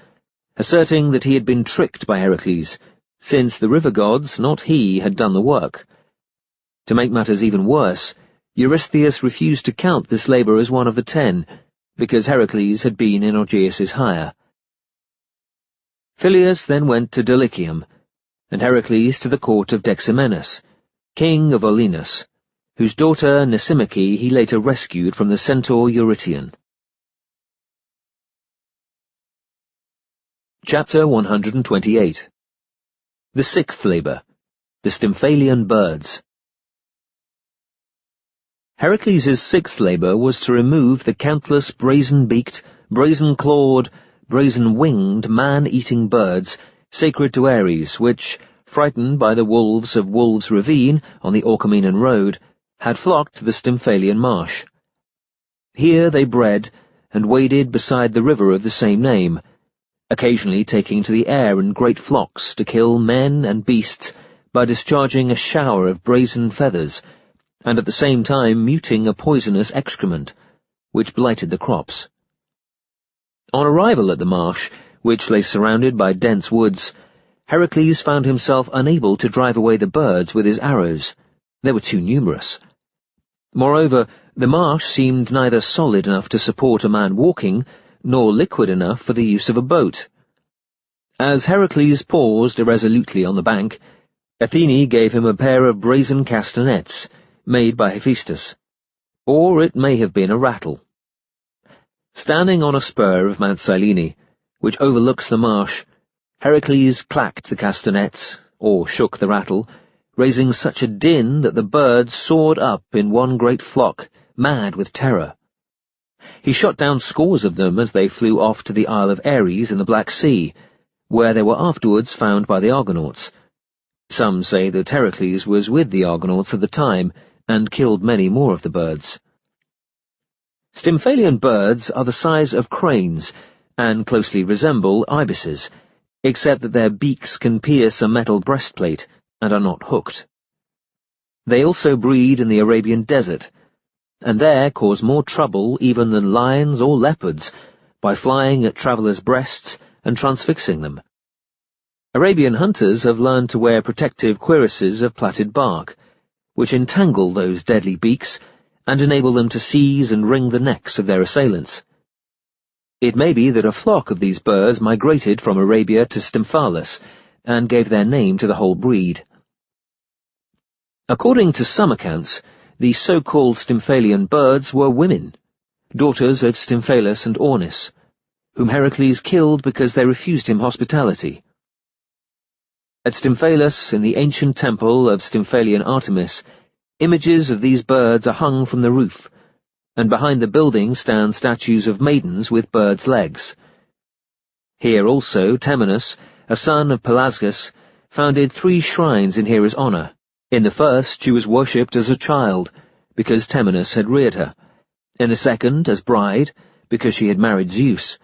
asserting that he had been tricked by Heracles, since the river gods, not he, had done the work. To make matters even worse, Eurystheus refused to count this labour as one of the 10, because Heracles had been in Augeas's hire. Phyleus then went to Dulichium, and Heracles to the court of Deximenes, king of Olenus, whose daughter Nisimache he later rescued from the centaur Eurytion. Chapter 128. The Sixth Labour, the Stymphalian Birds. Heracles' sixth labour was to remove the countless brazen-beaked, brazen-clawed, brazen-winged, man-eating birds sacred to Ares, which, frightened by the wolves of Wolves' Ravine on the Orchomenon road, had flocked to the Stymphalian marsh. Here they bred, and waded beside the river of the same name, occasionally taking to the air in great flocks to kill men and beasts by discharging a shower of brazen feathers, and at the same time muting a poisonous excrement, which blighted the crops. On arrival at the marsh, which lay surrounded by dense woods, Heracles found himself unable to drive away the birds with his arrows. They were too numerous. Moreover, the marsh seemed neither solid enough to support a man walking, nor liquid enough for the use of a boat. As Heracles paused irresolutely on the bank, Athene gave him a pair of brazen castanets, made by Hephaestus. Or it may have been a rattle. Standing on a spur of Mount Cyllene, which overlooks the marsh, Heracles clacked the castanets, or shook the rattle, raising such a din that the birds soared up in one great flock, mad with terror. He shot down scores of them as they flew off to the Isle of Ares in the Black Sea, where they were afterwards found by the Argonauts. Some say that Heracles was with the Argonauts at the time, and killed many more of the birds. Stymphalian birds are the size of cranes, and closely resemble ibises, except that their beaks can pierce a metal breastplate, and are not hooked. They also breed in the Arabian desert, and there cause more trouble even than lions or leopards, by flying at travellers' breasts and transfixing them. Arabian hunters have learned to wear protective cuirasses of plaited bark, which entangle those deadly beaks and enable them to seize and wring the necks of their assailants. It may be that a flock of these birds migrated from Arabia to Stymphalus, and gave their name to the whole breed. According to some accounts, the so-called Stymphalian birds were women, daughters of Stymphalus and Ornis, whom Heracles killed because they refused him hospitality. At Stymphalus, in the ancient temple of Stymphalian Artemis, images of these birds are hung from the roof, and behind the building stand statues of maidens with birds' legs. Here also Temenus, a son of Pelasgus, founded 3 shrines in Hera's honour. In the first she was worshipped as a child, because Temenus had reared her; in the second as bride, because she had married Zeus;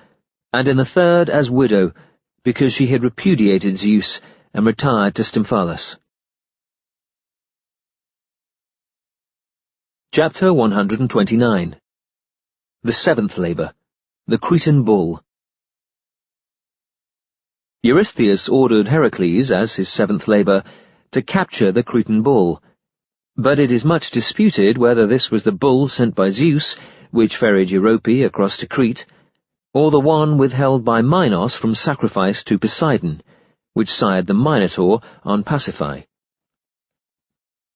and in the third as widow, because she had repudiated Zeus and retired to Stymphalus. Chapter 129. The Seventh Labour, the Cretan Bull. Eurystheus ordered Heracles, as his seventh labour, to capture the Cretan bull, but it is much disputed whether this was the bull sent by Zeus, which ferried Europe across to Crete, or the one withheld by Minos from sacrifice to Poseidon, which sired the Minotaur on Pasiphae.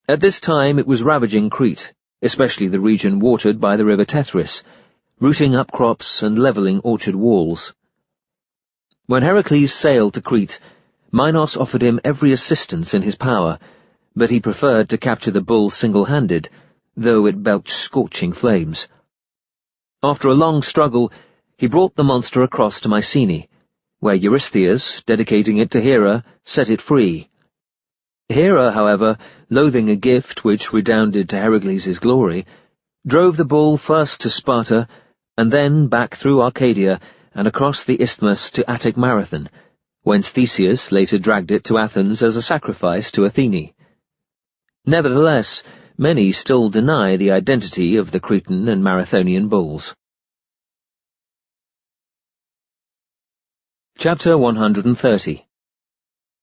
At this time it was ravaging Crete, especially the region watered by the river Tethris, rooting up crops and levelling orchard walls. When Heracles sailed to Crete, Minos offered him every assistance in his power, but he preferred to capture the bull single-handed, though it belched scorching flames. After a long struggle, he brought the monster across to Mycenae, where Eurystheus, dedicating it to Hera, set it free. Hera, however, loathing a gift which redounded to Heracles' glory, drove the bull first to Sparta, and then back through Arcadia and across the isthmus to Attic Marathon, whence Theseus later dragged it to Athens as a sacrifice to Athene. Nevertheless, many still deny the identity of the Cretan and Marathonian bulls. Chapter 130.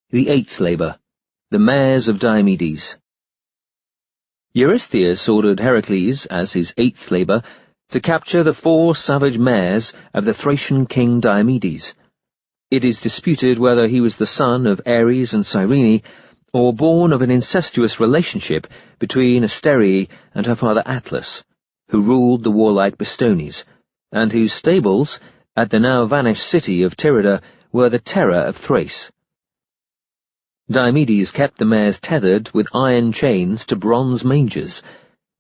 The Eighth Labour, the Mares of Diomedes. Eurystheus ordered Heracles, as his eighth labour, to capture the 4 savage mares of the Thracian king Diomedes. It is disputed whether he was the son of Ares and Cyrene, or born of an incestuous relationship between Asterie and her father Atlas, who ruled the warlike Bistones, and whose stables, at the now-vanished city of Tyrrhida, were the terror of Thrace. Diomedes kept the mares tethered with iron chains to bronze mangers,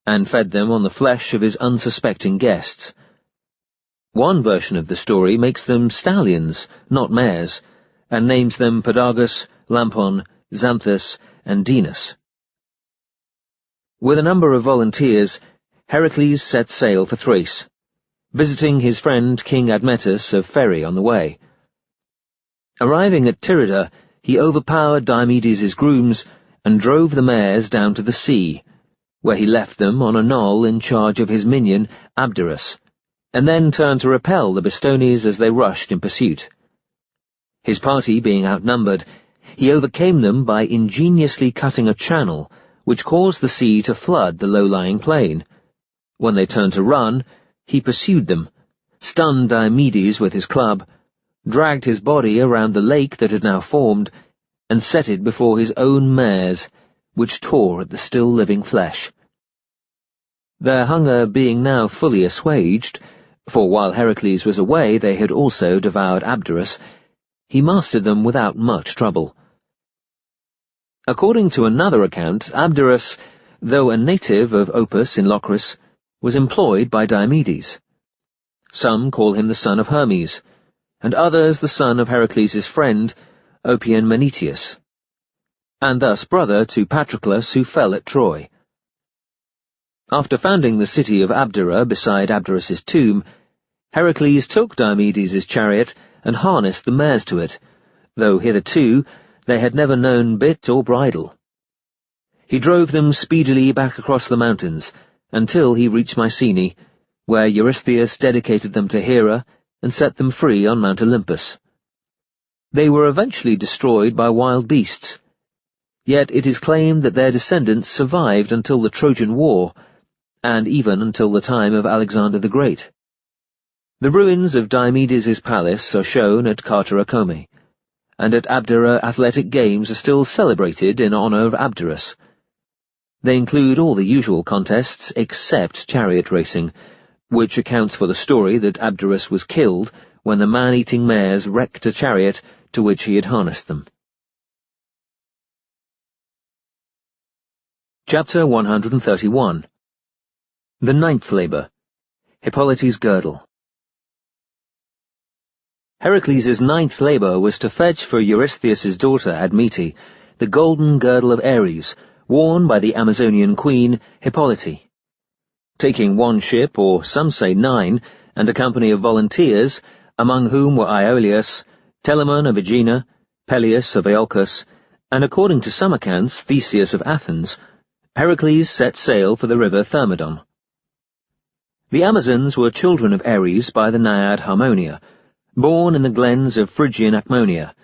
and fed them on the flesh of his unsuspecting guests. One version of the story makes them stallions, not mares, and names them Podagus, Lampon, Xanthus, and Dinas. With a number of volunteers, Heracles set sail for Thrace, visiting his friend King Admetus of Pherai on the way. Arriving at Tyrrhida, he overpowered Diomedes' grooms and drove the mares down to the sea, where he left them on a knoll in charge of his minion Abderus, and then turned to repel the Bistones as they rushed in pursuit. His party being outnumbered, he overcame them by ingeniously cutting a channel, which caused the sea to flood the low-lying plain. When they turned to run, he pursued them, stunned Diomedes with his club, dragged his body around the lake that had now formed, and set it before his own mares, which tore at the still-living flesh. Their hunger being now fully assuaged, for while Heracles was away they had also devoured Abderus, he mastered them without much trouble. According to another account, Abderus, though a native of Opus in Locris, was employed by Diomedes. Some call him the son of Hermes, and others the son of Heracles' friend, Oppian Menetius, and thus brother to Patroclus, who fell at Troy. After founding the city of Abdera beside Abderus' tomb, Heracles took Diomedes' chariot and harnessed the mares to it, though hitherto they had never known bit or bridle. He drove them speedily back across the mountains, until he reached Mycenae, where Eurystheus dedicated them to Hera and set them free on Mount Olympus. They were eventually destroyed by wild beasts, yet it is claimed that their descendants survived until the Trojan War, and even until the time of Alexander the Great. The ruins of Diomedes' palace are shown at Cartaracome, and at Abdera athletic games are still celebrated in honor of Abderus. They include all the usual contests except chariot racing, which accounts for the story that Abderus was killed when the man-eating mares wrecked a chariot to which he had harnessed them. Chapter 131. The Ninth Labour, Hippolyte's Girdle. Heracles' ninth labour was to fetch for Eurystheus' daughter Admete the golden girdle of Ares, worn by the Amazonian queen Hippolyte. Taking one ship, or some say 9, and a company of volunteers, among whom were Iolaus, Telamon of Aegina, Peleus of Iolcus, and according to some accounts Theseus of Athens, Heracles set sail for the river Thermodon. The Amazons were children of Ares by the naiad Harmonia, born in the glens of Phrygian Acmonia,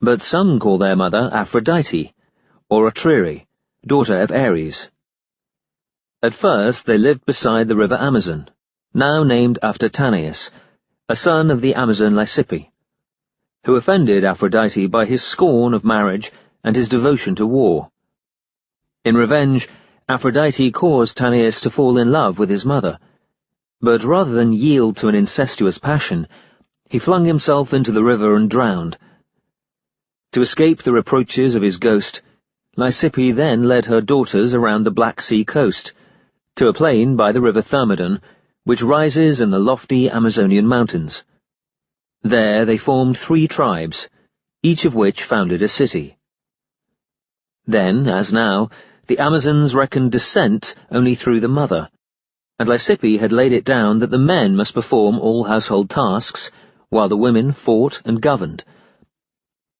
but some call their mother Aphrodite, or Atriri, daughter of Ares. At first they lived beside the river Amazon, now named after Tanais, a son of the Amazon Lysippe, who offended Aphrodite by his scorn of marriage and his devotion to war. In revenge, Aphrodite caused Tanais to fall in love with his mother, but rather than yield to an incestuous passion, he flung himself into the river and drowned. To escape the reproaches of his ghost, Lysippe then led her daughters around the Black Sea coast, to a plain by the river Thermodon, which rises in the lofty Amazonian mountains. There they formed 3 tribes, each of which founded a city. Then, as now, the Amazons reckoned descent only through the mother, and Lysippe had laid it down that the men must perform all household tasks, while the women fought and governed.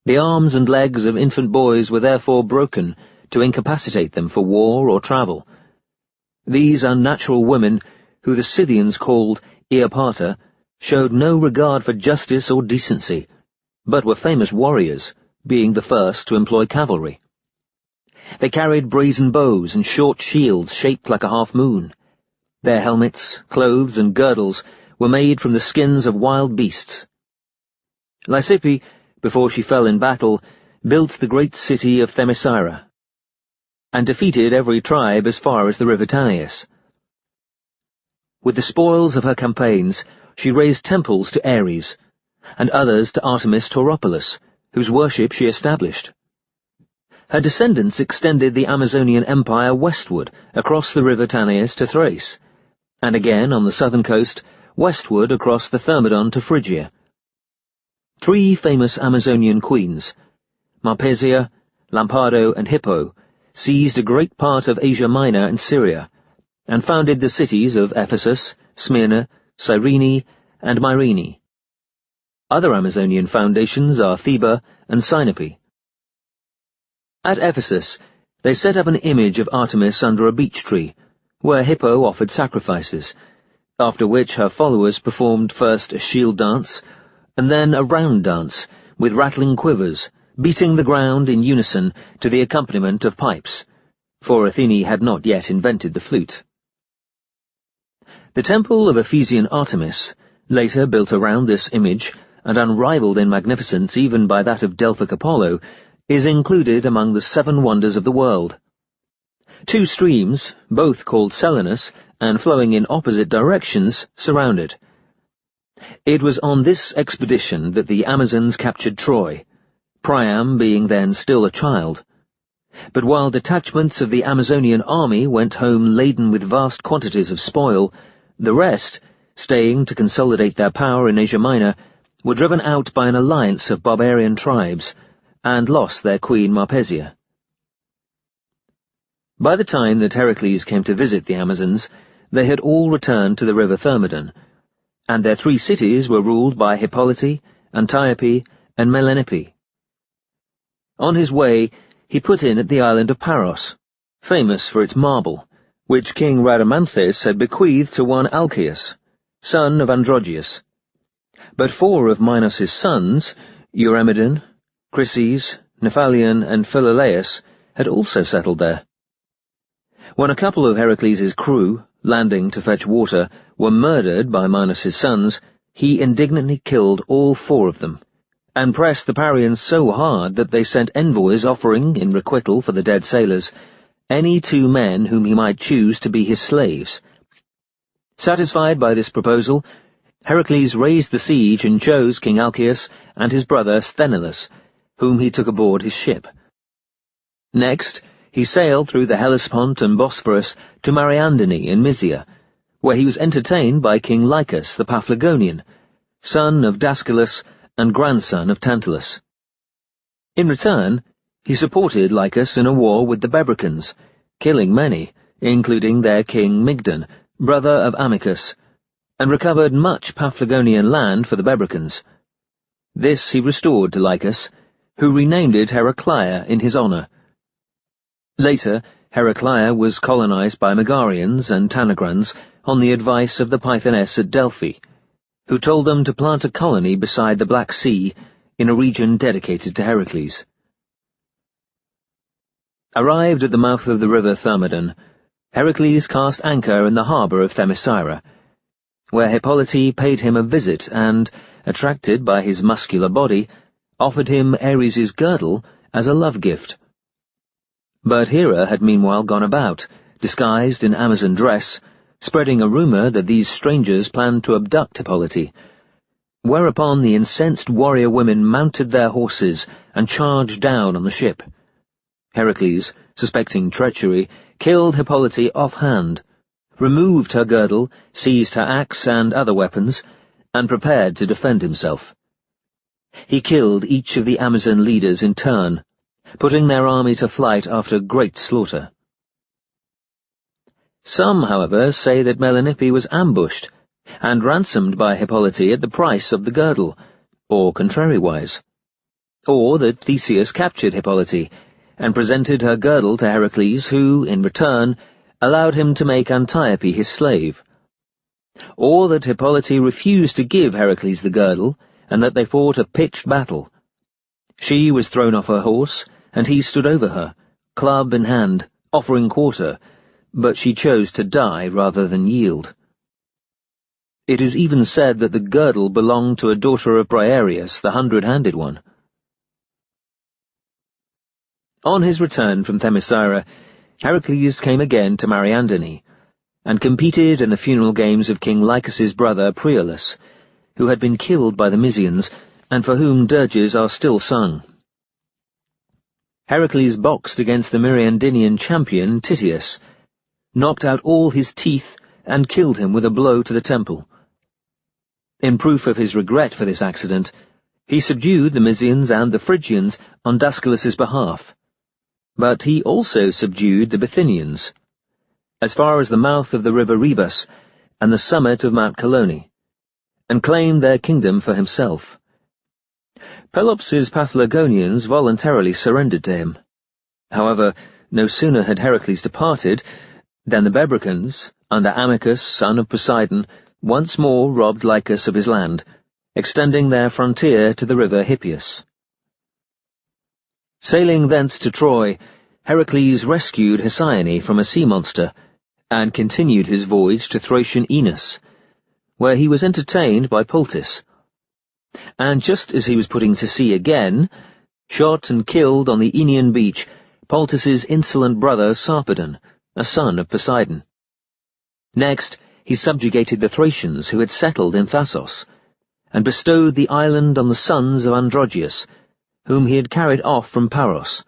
The arms and legs of infant boys were therefore broken to incapacitate them for war or travel. These unnatural women, who the Scythians called Eopata, showed no regard for justice or decency, but were famous warriors, being the first to employ cavalry. They carried brazen bows and short shields shaped like a half-moon. Their helmets, clothes, and girdles were made from the skins of wild beasts. Lysippe, before she fell in battle, built the great city of Themyscira, and defeated every tribe as far as the river Tanais. With the spoils of her campaigns, she raised temples to Ares, and others to Artemis Tauropolis, whose worship she established. Her descendants extended the Amazonian Empire westward, across the river Tanais to Thrace, and again on the southern coast, westward across the Thermodon to Phrygia. 3 famous Amazonian queens, Marpesia, Lampardo, and Hippo, seized a great part of Asia Minor and Syria, and founded the cities of Ephesus, Smyrna, Cyrene, and Myrene. Other Amazonian foundations are Theba and Sinope. At Ephesus, they set up an image of Artemis under a beech tree, where Hippo offered sacrifices, after which her followers performed first a shield dance, and then a round dance, with rattling quivers, beating the ground in unison to the accompaniment of pipes, for Athene had not yet invented the flute. The temple of Ephesian Artemis, later built around this image, and unrivaled in magnificence even by that of Delphic Apollo, is included among the 7 wonders of the world. 2 streams, both called Selinus, and flowing in opposite directions, surround it. It was on this expedition that the Amazons captured Troy, Priam being then still a child. But while detachments of the Amazonian army went home laden with vast quantities of spoil, the rest, staying to consolidate their power in Asia Minor, were driven out by an alliance of barbarian tribes, and lost their queen Marpesia. By the time that Heracles came to visit the Amazons, they had all returned to the river Thermodon, and their 3 cities were ruled by Hippolyte, Antiope, and Melanippe. On his way, he put in at the island of Paros, famous for its marble, which King Rhadamanthus had bequeathed to one Alcaeus, son of Androgeus. But 4 of Minos' sons, Eurymedon, Chryses, Nephalion, and Philolaus, had also settled there. When a couple of Heracles' crew, landing to fetch water, were murdered by Minos' sons, he indignantly killed all 4 of them, and pressed the Parians so hard that they sent envoys offering, in requital for the dead sailors, any 2 men whom he might choose to be his slaves. Satisfied by this proposal, Heracles raised the siege and chose King Alcaeus and his brother Sthenelus, whom he took aboard his ship. Next, he sailed through the Hellespont and Bosphorus to Mariandyni in Mysia, where he was entertained by King Lycus the Paphlagonian, son of Dascylus and grandson of Tantalus. In return, he supported Lycus in a war with the Bebricans, killing many, including their king Mygdon, brother of Amycus, and recovered much Paphlagonian land for the Bebricans. This he restored to Lycus, who renamed it Heraclea in his honor. Later, Heraclea was colonized by Megarians and Tanagrans on the advice of the Pythoness at Delphi, who told them to plant a colony beside the Black Sea in a region dedicated to Heracles. Arrived at the mouth of the river Thermodon, Heracles cast anchor in the harbour of Themyscira, where Hippolyte paid him a visit and, attracted by his muscular body, offered him Ares' girdle as a love gift. But Hera had meanwhile gone about, disguised in Amazon dress, spreading a rumour that these strangers planned to abduct Hippolyte, whereupon the incensed warrior women mounted their horses and charged down on the ship. Heracles, suspecting treachery, killed Hippolyte off-hand, removed her girdle, seized her axe and other weapons, and prepared to defend himself. He killed each of the Amazon leaders in turn, putting their army to flight after great slaughter. Some, however, say that Melanippe was ambushed and ransomed by Hippolyte at the price of the girdle, or contrariwise, or that Theseus captured Hippolyte and presented her girdle to Heracles, who, in return, allowed him to make Antiope his slave, or that Hippolyte refused to give Heracles the girdle, and that they fought a pitched battle. She was thrown off her horse, and he stood over her, club in hand, offering quarter, but she chose to die rather than yield. It is even said that the girdle belonged to a daughter of Briareus, the 100-handed one. On his return from Themyscira, Heracles came again to Mariandyni, and competed in the funeral games of King Lycus's brother Priolus, who had been killed by the Mysians, and for whom dirges are still sung. Heracles boxed against the Myrmidonian champion Tityus, knocked out all his teeth, and killed him with a blow to the temple. In proof of his regret for this accident, he subdued the Mysians and the Phrygians on Dascylus's behalf, but he also subdued the Bithynians, as far as the mouth of the river Rebus, and the summit of Mount Colone, and claimed their kingdom for himself. Pelops's Paphlagonians voluntarily surrendered to him. However, no sooner had Heracles departed than the Bebricans, under Amycus, son of Poseidon, once more robbed Lycus of his land, extending their frontier to the river Hippias. Sailing thence to Troy, Heracles rescued Hesione from a sea monster, and continued his voyage to Thracian Aenus, where he was entertained by Poltis. And just as he was putting to sea again, shot and killed on the Aenean beach Poltis's insolent brother Sarpedon, a son of Poseidon. Next, he subjugated the Thracians who had settled in Thasos, and bestowed the island on the sons of Androgeus, whom he had carried off from Paros,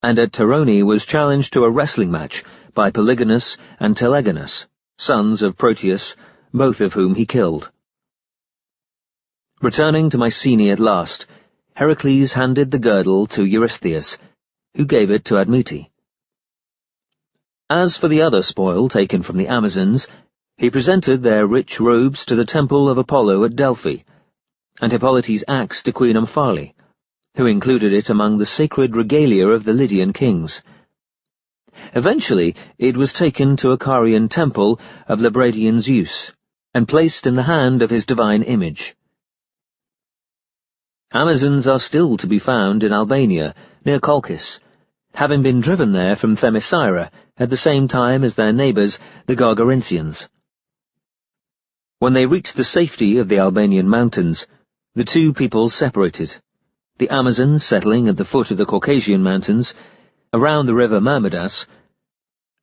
and at Torone was challenged to a wrestling match by Polygonus and Telegonus, sons of Proteus, both of whom he killed. Returning to Mycenae at last, Heracles handed the girdle to Eurystheus, who gave it to Admete. As for the other spoil taken from the Amazons, he presented their rich robes to the temple of Apollo at Delphi, and Hippolyte's axe to Queen Omphale, who included it among the sacred regalia of the Lydian kings. Eventually, it was taken to a Carian temple of Labradian Zeus, and placed in the hand of his divine image. Amazons are still to be found in Albania, near Colchis, having been driven there from Themyscira at the same time as their neighbours, the Gargarensians. When they reached the safety of the Albanian mountains, the two peoples separated, the Amazons settling at the foot of the Caucasian mountains, around the river Myrmidas,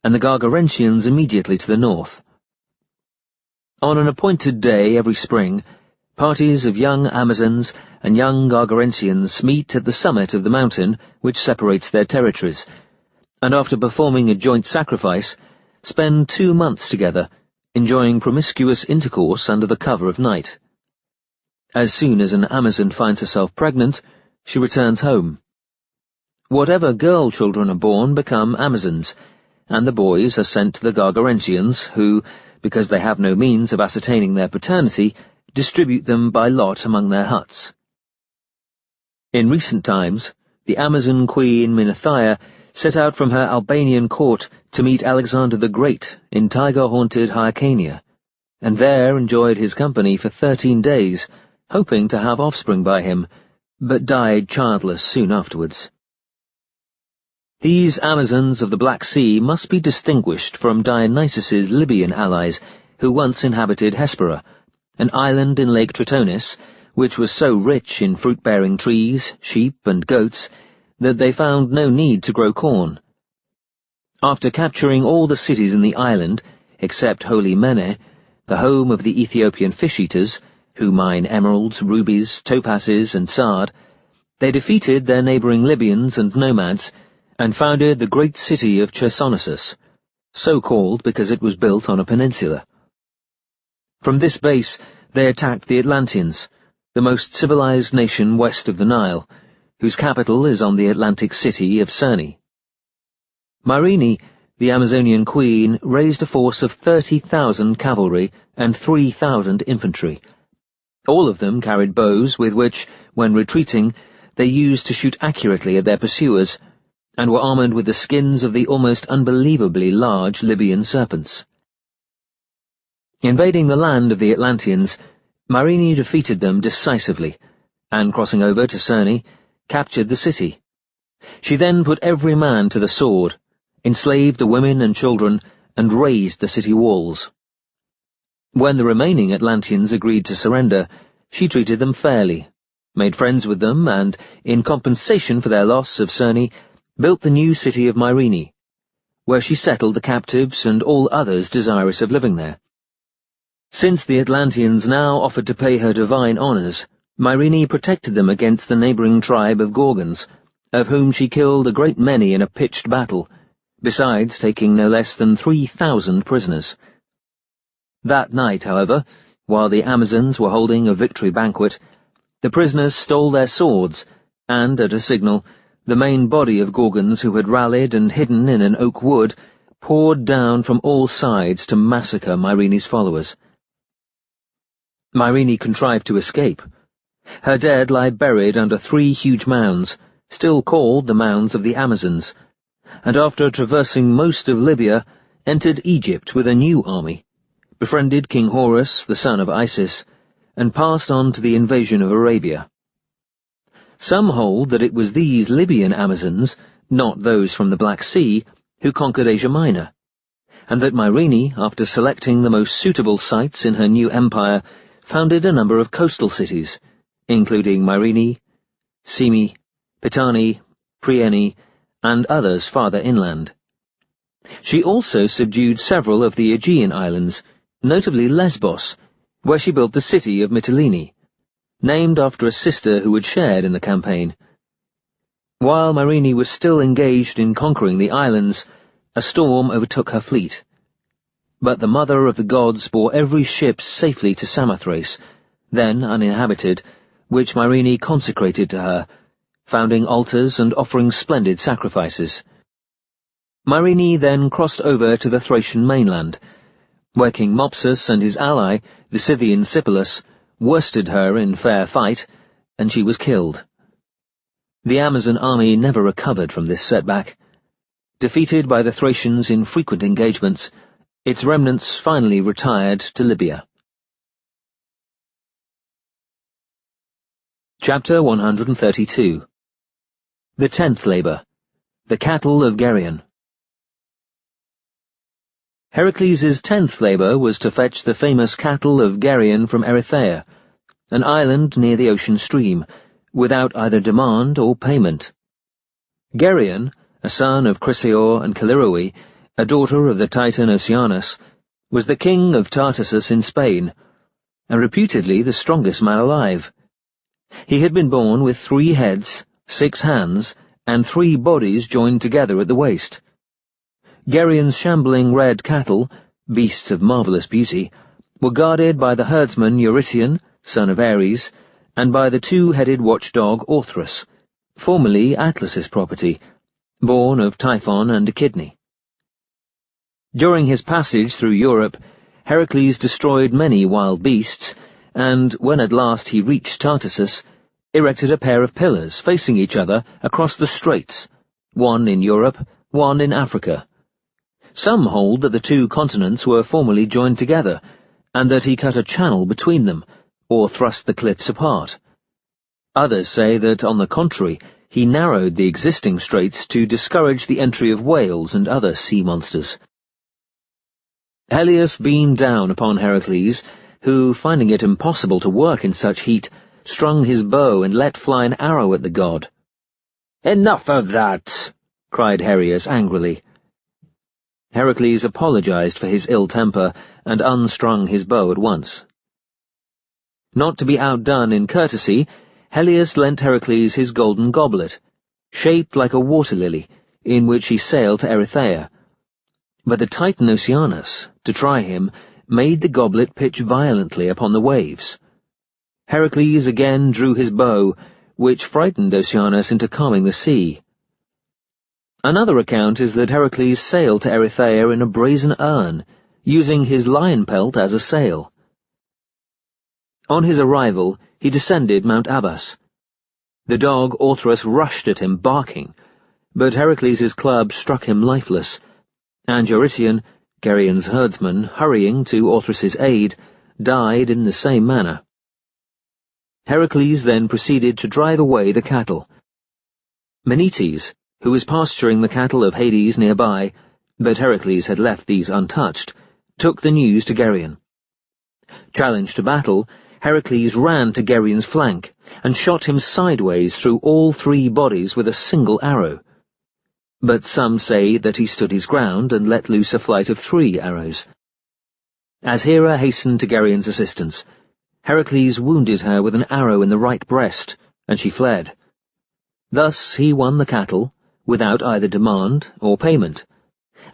and the Gargarensians immediately to the north. On an appointed day every spring, parties of young Amazons and young Gargarensians meet at the summit of the mountain which separates their territories, and after performing a joint sacrifice, spend 2 months together, enjoying promiscuous intercourse under the cover of night. As soon as an Amazon finds herself pregnant, she returns home. Whatever girl children are born become Amazons, and the boys are sent to the Gargarensians, who, because they have no means of ascertaining their paternity, distribute them by lot among their huts. In recent times, the Amazon queen Minatheia set out from her Albanian court to meet Alexander the Great in tiger-haunted Hyrcania, and there enjoyed his company for 13 days, hoping to have offspring by him, but died childless soon afterwards. These Amazons of the Black Sea must be distinguished from Dionysus's Libyan allies, who once inhabited Hespera, an island in Lake Tritonis, which was so rich in fruit-bearing trees, sheep, and goats, that they found no need to grow corn. After capturing all the cities in the island, except Holy Mene, the home of the Ethiopian fish-eaters, who mine emeralds, rubies, topazes, and sard, they defeated their neighbouring Libyans and nomads, and founded the great city of Chersonesus, so called because it was built on a peninsula. From this base they attacked the Atlanteans, the most civilized nation west of the Nile, whose capital is on the Atlantic city of Cerni. Myrene, the Amazonian queen, raised a force of 30,000 cavalry and 3,000 infantry. All of them carried bows with which, when retreating, they used to shoot accurately at their pursuers, and were armed with the skins of the almost unbelievably large Libyan serpents. Invading the land of the Atlanteans, Myrene defeated them decisively, and crossing over to Cerni, captured the city. She then put every man to the sword, enslaved the women and children, and razed the city walls. When the remaining Atlanteans agreed to surrender, she treated them fairly, made friends with them, and, in compensation for their loss of Cerni, built the new city of Myrene, where she settled the captives and all others desirous of living there. Since the Atlanteans now offered to pay her divine honours, Myrene protected them against the neighbouring tribe of Gorgons, of whom she killed a great many in a pitched battle, besides taking no less than 3,000 prisoners. That night, however, while the Amazons were holding a victory banquet, the prisoners stole their swords, and, at a signal, the main body of Gorgons who had rallied and hidden in an oak wood poured down from all sides to massacre Myrene's followers. Myrene contrived to escape. Her dead lie buried under 3 huge mounds, still called the Mounds of the Amazons, and after traversing most of Libya, entered Egypt with a new army, befriended King Horus, the son of Isis, and passed on to the invasion of Arabia. Some hold that it was these Libyan Amazons, not those from the Black Sea, who conquered Asia Minor, and that Myrene, after selecting the most suitable sites in her new empire, founded a number of coastal cities, including Myrene, Simi, Pitani, Priene, and others farther inland. She also subdued several of the Aegean islands, notably Lesbos, where she built the city of Mytilene, named after a sister who had shared in the campaign. While Myrene was still engaged in conquering the islands, a storm overtook her fleet. But the Mother of the Gods bore every ship safely to Samothrace, then uninhabited, which Myrene consecrated to her, founding altars and offering splendid sacrifices. Myrene then crossed over to the Thracian mainland, where King Mopsus and his ally, the Scythian Sipylus, worsted her in fair fight, and she was killed. The Amazon army never recovered from this setback. Defeated by the Thracians in frequent engagements, its remnants finally retired to Libya. Chapter 132. The 10th Labour. The Cattle of Geryon. Heracles' 10th labour was to fetch the famous cattle of Geryon from Erythea, an island near the ocean stream, without either demand or payment. Geryon, a son of Chrysaor and Callirrhoe, a daughter of the Titan Oceanus, was the king of Tartessus in Spain, and reputedly the strongest man alive. He had been born with 3 heads, 6 hands, and 3 bodies joined together at the waist. Geryon's shambling red cattle, beasts of marvellous beauty, were guarded by the herdsman Eurytion, son of Ares, and by the 2-headed watchdog Orthrus, formerly Atlas's property, born of Typhon and Echidna. During his passage through Europe, Heracles destroyed many wild beasts, and, when at last he reached Tartessus, erected a pair of pillars facing each other across the straits, one in Europe, one in Africa. Some hold that the 2 continents were formerly joined together, and that he cut a channel between them, or thrust the cliffs apart. Others say that, on the contrary, he narrowed the existing straits to discourage the entry of whales and other sea monsters. Helios beamed down upon Heracles, who, finding it impossible to work in such heat, strung his bow and let fly an arrow at the god. "Enough of that!" cried Helios angrily. Heracles apologized for his ill temper, and unstrung his bow at once. Not to be outdone in courtesy, Helios lent Heracles his golden goblet, shaped like a water-lily, in which he sailed to Erythea. But the Titan Oceanus, to try him, made the goblet pitch violently upon the waves. Heracles again drew his bow, which frightened Oceanus into calming the sea. Another account is that Heracles sailed to Erythea in a brazen urn, using his lion pelt as a sail. On his arrival, he descended Mount Abas. The dog Orthrus rushed at him, barking, but Heracles' club struck him lifeless, and Eurytion, Geryon's herdsman, hurrying to Orthrus' aid, died in the same manner. Heracles then proceeded to drive away the cattle. Menetes, who was pasturing the cattle of Hades nearby, but Heracles had left these untouched, took the news to Geryon. Challenged to battle, Heracles ran to Geryon's flank, and shot him sideways through all 3 bodies with a single arrow. But some say that he stood his ground and let loose a flight of 3 arrows. As Hera hastened to Geryon's assistance, Heracles wounded her with an arrow in the right breast, and she fled. Thus he won the cattle, without either demand or payment,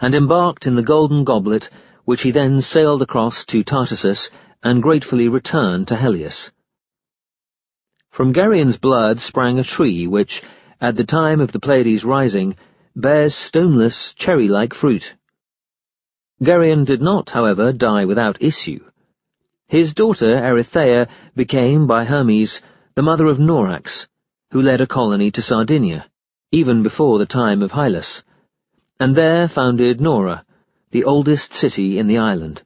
and embarked in the golden goblet, which he then sailed across to Tartessus and gratefully returned to Helios. From Geryon's blood sprang a tree which, at the time of the Pleiades' rising, bears stoneless, cherry-like fruit. Geryon did not, however, die without issue. His daughter Erytheia became, by Hermes, the mother of Norax, who led a colony to Sardinia, even before the time of Hylas, and there founded Nora, the oldest city in the island.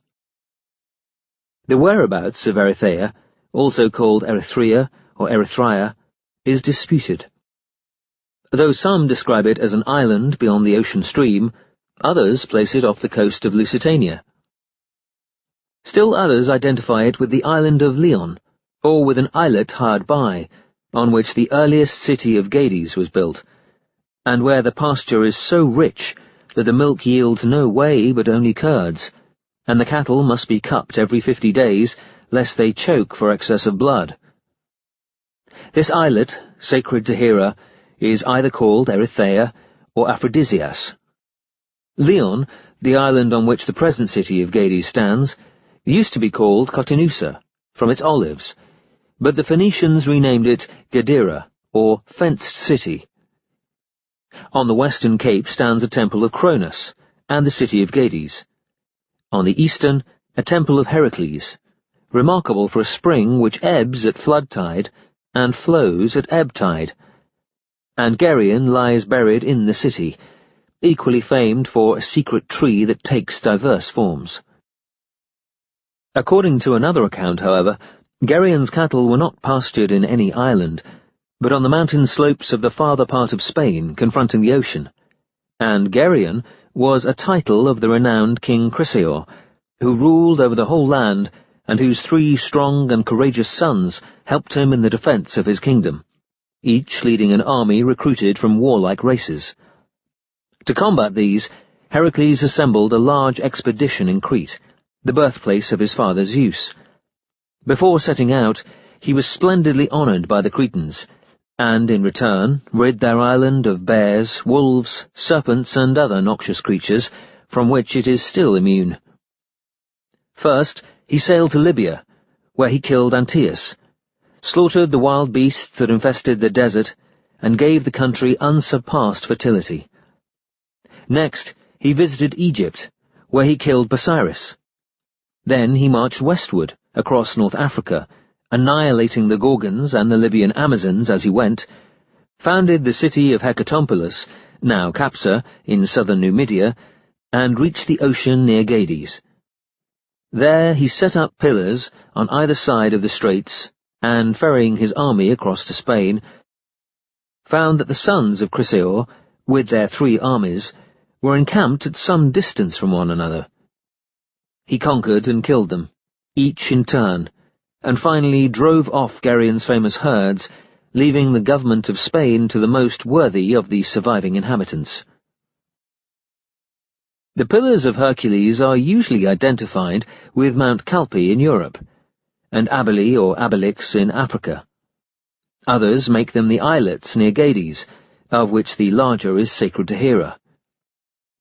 The whereabouts of Erytheia, also called Erythrea or Erythraia, is disputed. Though some describe it as an island beyond the ocean stream, others place it off the coast of Lusitania. Still others identify it with the island of Leon, or with an islet hard by, on which the earliest city of Gades was built, and where the pasture is so rich that the milk yields no whey but only curds, and the cattle must be cupped every 50 days, lest they choke for excess of blood. This islet, sacred to Hera, is either called Erytheia or Aphrodisias. Leon, the island on which the present city of Gades stands, used to be called Cotinusa, from its olives, but the Phoenicians renamed it Gadira, or Fenced City. On the western cape stands a temple of Cronus, and the city of Gades. On the eastern, a temple of Heracles, remarkable for a spring which ebbs at flood tide and flows at ebb tide. And Geryon lies buried in the city, equally famed for a secret tree that takes diverse forms. According to another account, however, Geryon's cattle were not pastured in any island, but on the mountain slopes of the farther part of Spain, confronting the ocean, and Geryon was a title of the renowned King Chrysaor, who ruled over the whole land and whose 3 strong and courageous sons helped him in the defence of his kingdom, each leading an army recruited from warlike races. To combat these, Heracles assembled a large expedition in Crete, the birthplace of his father Zeus. Before setting out, he was splendidly honoured by the Cretans, and in return rid their island of bears, wolves, serpents, and other noxious creatures, from which it is still immune. First, he sailed to Libya, where he killed Antaeus, slaughtered the wild beasts that infested the desert, and gave the country unsurpassed fertility. Next, he visited Egypt, where he killed Busiris. Then he marched westward, across North Africa, annihilating the Gorgons and the Libyan Amazons as he went, founded the city of Hecatompylus, now Capsa, in southern Numidia, and reached the ocean near Gades. There he set up pillars on either side of the straits, and, ferrying his army across to Spain, found that the sons of Chrysaor, with their 3 armies, were encamped at some distance from one another. He conquered and killed them, each in turn, and finally drove off Geryon's famous herds, leaving the government of Spain to the most worthy of the surviving inhabitants. The Pillars of Hercules are usually identified with Mount Calpe in Europe, and Abele or Abelix in Africa. Others make them the islets near Gades, of which the larger is sacred to Hera.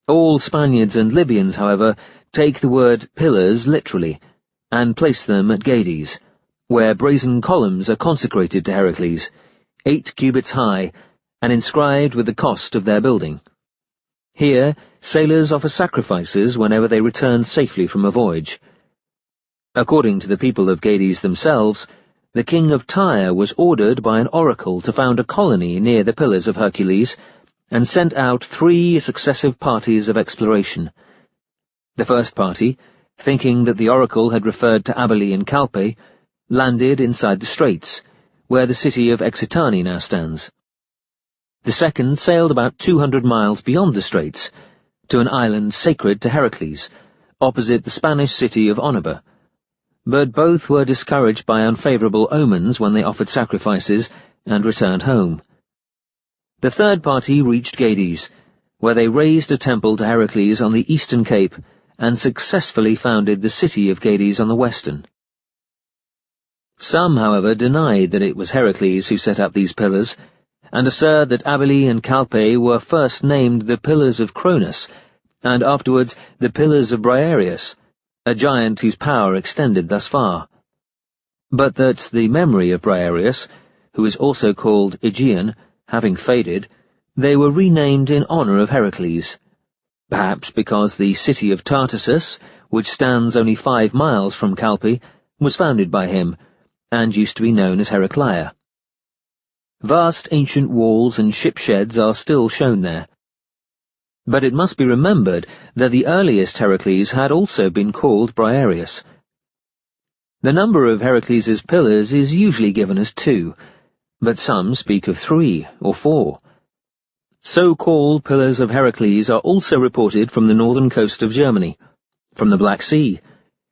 All Spaniards and Libyans, however, take the word pillars literally, and place them at Gades, where brazen columns are consecrated to Heracles, 8 cubits high, and inscribed with the cost of their building. Here, sailors offer sacrifices whenever they return safely from a voyage. According to the people of Gades themselves, the king of Tyre was ordered by an oracle to found a colony near the Pillars of Hercules, and sent out 3 successive parties of exploration. The first party, thinking that the oracle had referred to Abele and Calpe, landed inside the straits, where the city of Exitani now stands. The second sailed about 200 miles beyond the straits, to an island sacred to Heracles, opposite the Spanish city of Onaba, but both were discouraged by unfavourable omens when they offered sacrifices and returned home. The third party reached Gades, where they raised a temple to Heracles on the eastern cape and successfully founded the city of Gades on the western. Some, however, denied that it was Heracles who set up these pillars, and assert that Abele and Calpe were first named the Pillars of Cronus, and afterwards the Pillars of Briareus, a giant whose power extended thus far. But that the memory of Briareus, who is also called Aegean, having faded, they were renamed in honour of Heracles. perhaps because the city of Tartessus, which stands only 5 miles from Calpe, was founded by him, and used to be known as Heraclea. Vast ancient walls and ship sheds are still shown there. But it must be remembered that the earliest Heracles had also been called Briareus. The number of Heracles' pillars is usually given as 2, but some speak of 3 or 4. So-called pillars of Heracles are also reported from the northern coast of Germany, from the Black Sea,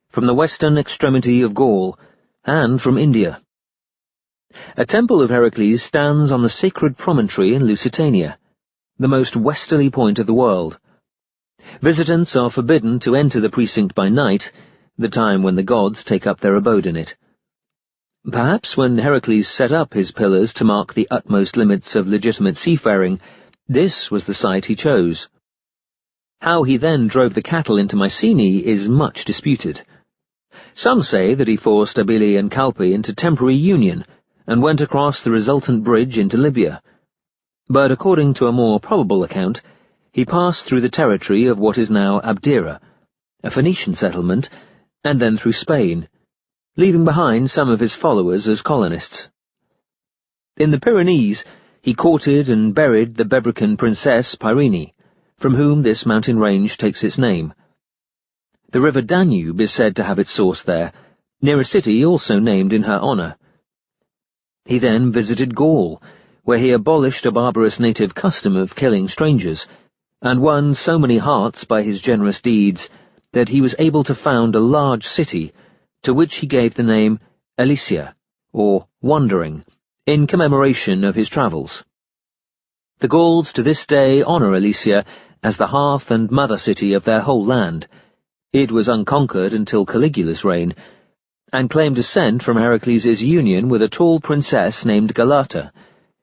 from the western extremity of Gaul, and from India. A temple of Heracles stands on the sacred promontory in Lusitania, the most westerly point of the world. Visitants are forbidden to enter the precinct by night, the time when the gods take up their abode in it. Perhaps when Heracles set up his pillars to mark the utmost limits of legitimate seafaring, this was the site he chose. How he then drove the cattle into Mycenae is much disputed. Some say that he forced Abili and Calpe into temporary union, and went across the resultant bridge into Libya. But according to a more probable account, he passed through the territory of what is now Abdera, a Phoenician settlement, and then through Spain, leaving behind some of his followers as colonists. In the Pyrenees, he courted and buried the Bebrycan princess Pyrene, from whom this mountain range takes its name. The river Danube is said to have its source there, near a city also named in her honour. He then visited Gaul, where he abolished a barbarous native custom of killing strangers, and won so many hearts by his generous deeds that he was able to found a large city, to which he gave the name Elysia, or Wandering, in commemoration of his travels. The Gauls to this day honour Elysia as the hearth and mother city of their whole land. It was unconquered until Caligula's reign, and claimed descent from Heracles' union with a tall princess named Galata,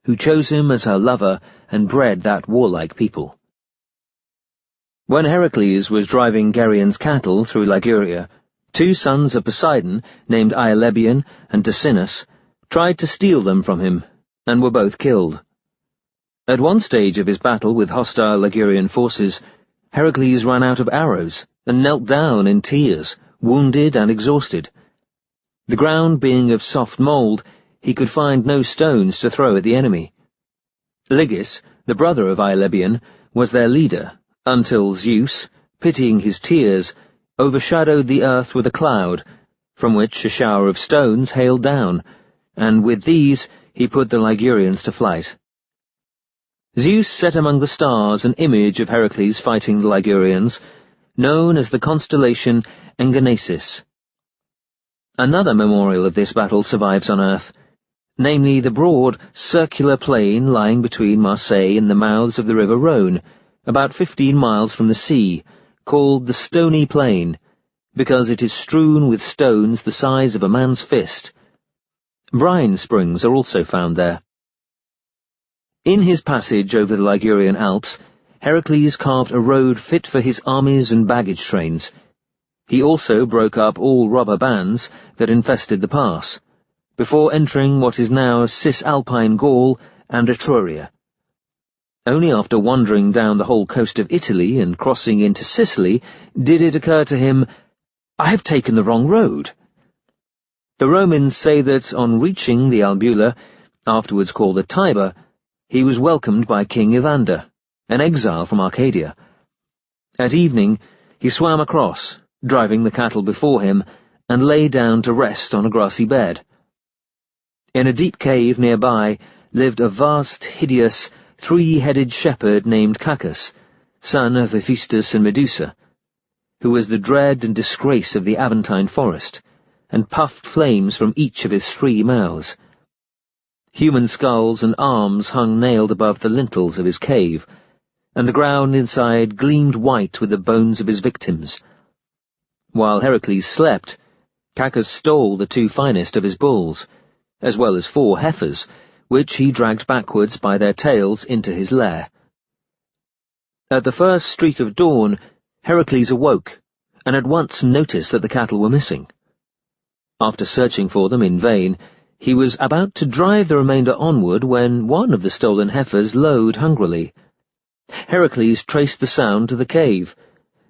who chose him as her lover and bred that warlike people. When Heracles was driving Gerion's cattle through Liguria, 2 sons of Poseidon, named Aelebion and Ticinus, tried to steal them from him, and were both killed. At one stage of his battle with hostile Ligurian forces, Heracles ran out of arrows and knelt down in tears, wounded and exhausted. The ground being of soft mould, he could find no stones to throw at the enemy. Ligus, the brother of Aelebion, was their leader, until Zeus, pitying his tears, overshadowed the earth with a cloud, from which a shower of stones hailed down, and with these he put the Ligurians to flight. Zeus set among the stars an image of Heracles fighting the Ligurians, known as the constellation Engenesis. Another memorial of this battle survives on earth, namely the broad, circular plain lying between Marseille and the mouths of the river Rhône, about 15 miles from the sea, called the Stony Plain, because it is strewn with stones the size of a man's fist. Brine springs are also found there. In his passage over the Ligurian Alps, Heracles carved a road fit for his armies and baggage trains. He also broke up all robber bands that infested the pass, before entering what is now Cisalpine Gaul and Etruria. Only after wandering down the whole coast of Italy and crossing into Sicily did it occur to him, "I have taken the wrong road." The Romans say that on reaching the Albula, afterwards called the Tiber, he was welcomed by King Evander, an exile from Arcadia. At evening he swam across, driving the cattle before him, and lay down to rest on a grassy bed. In a deep cave nearby lived a vast, hideous, 3-headed shepherd named Cacus, son of Hephaestus and Medusa, who was the dread and disgrace of the Aventine forest, and puffed flames from each of his 3 mouths. Human skulls and arms hung nailed above the lintels of his cave, and the ground inside gleamed white with the bones of his victims. While Heracles slept, Cacus stole the 2 finest of his bulls, as well as 4 heifers, which he dragged backwards by their tails into his lair. At the first streak of dawn, Heracles awoke, and at once noticed that the cattle were missing. After searching for them in vain, he was about to drive the remainder onward when one of the stolen heifers lowed hungrily. Heracles traced the sound to the cave,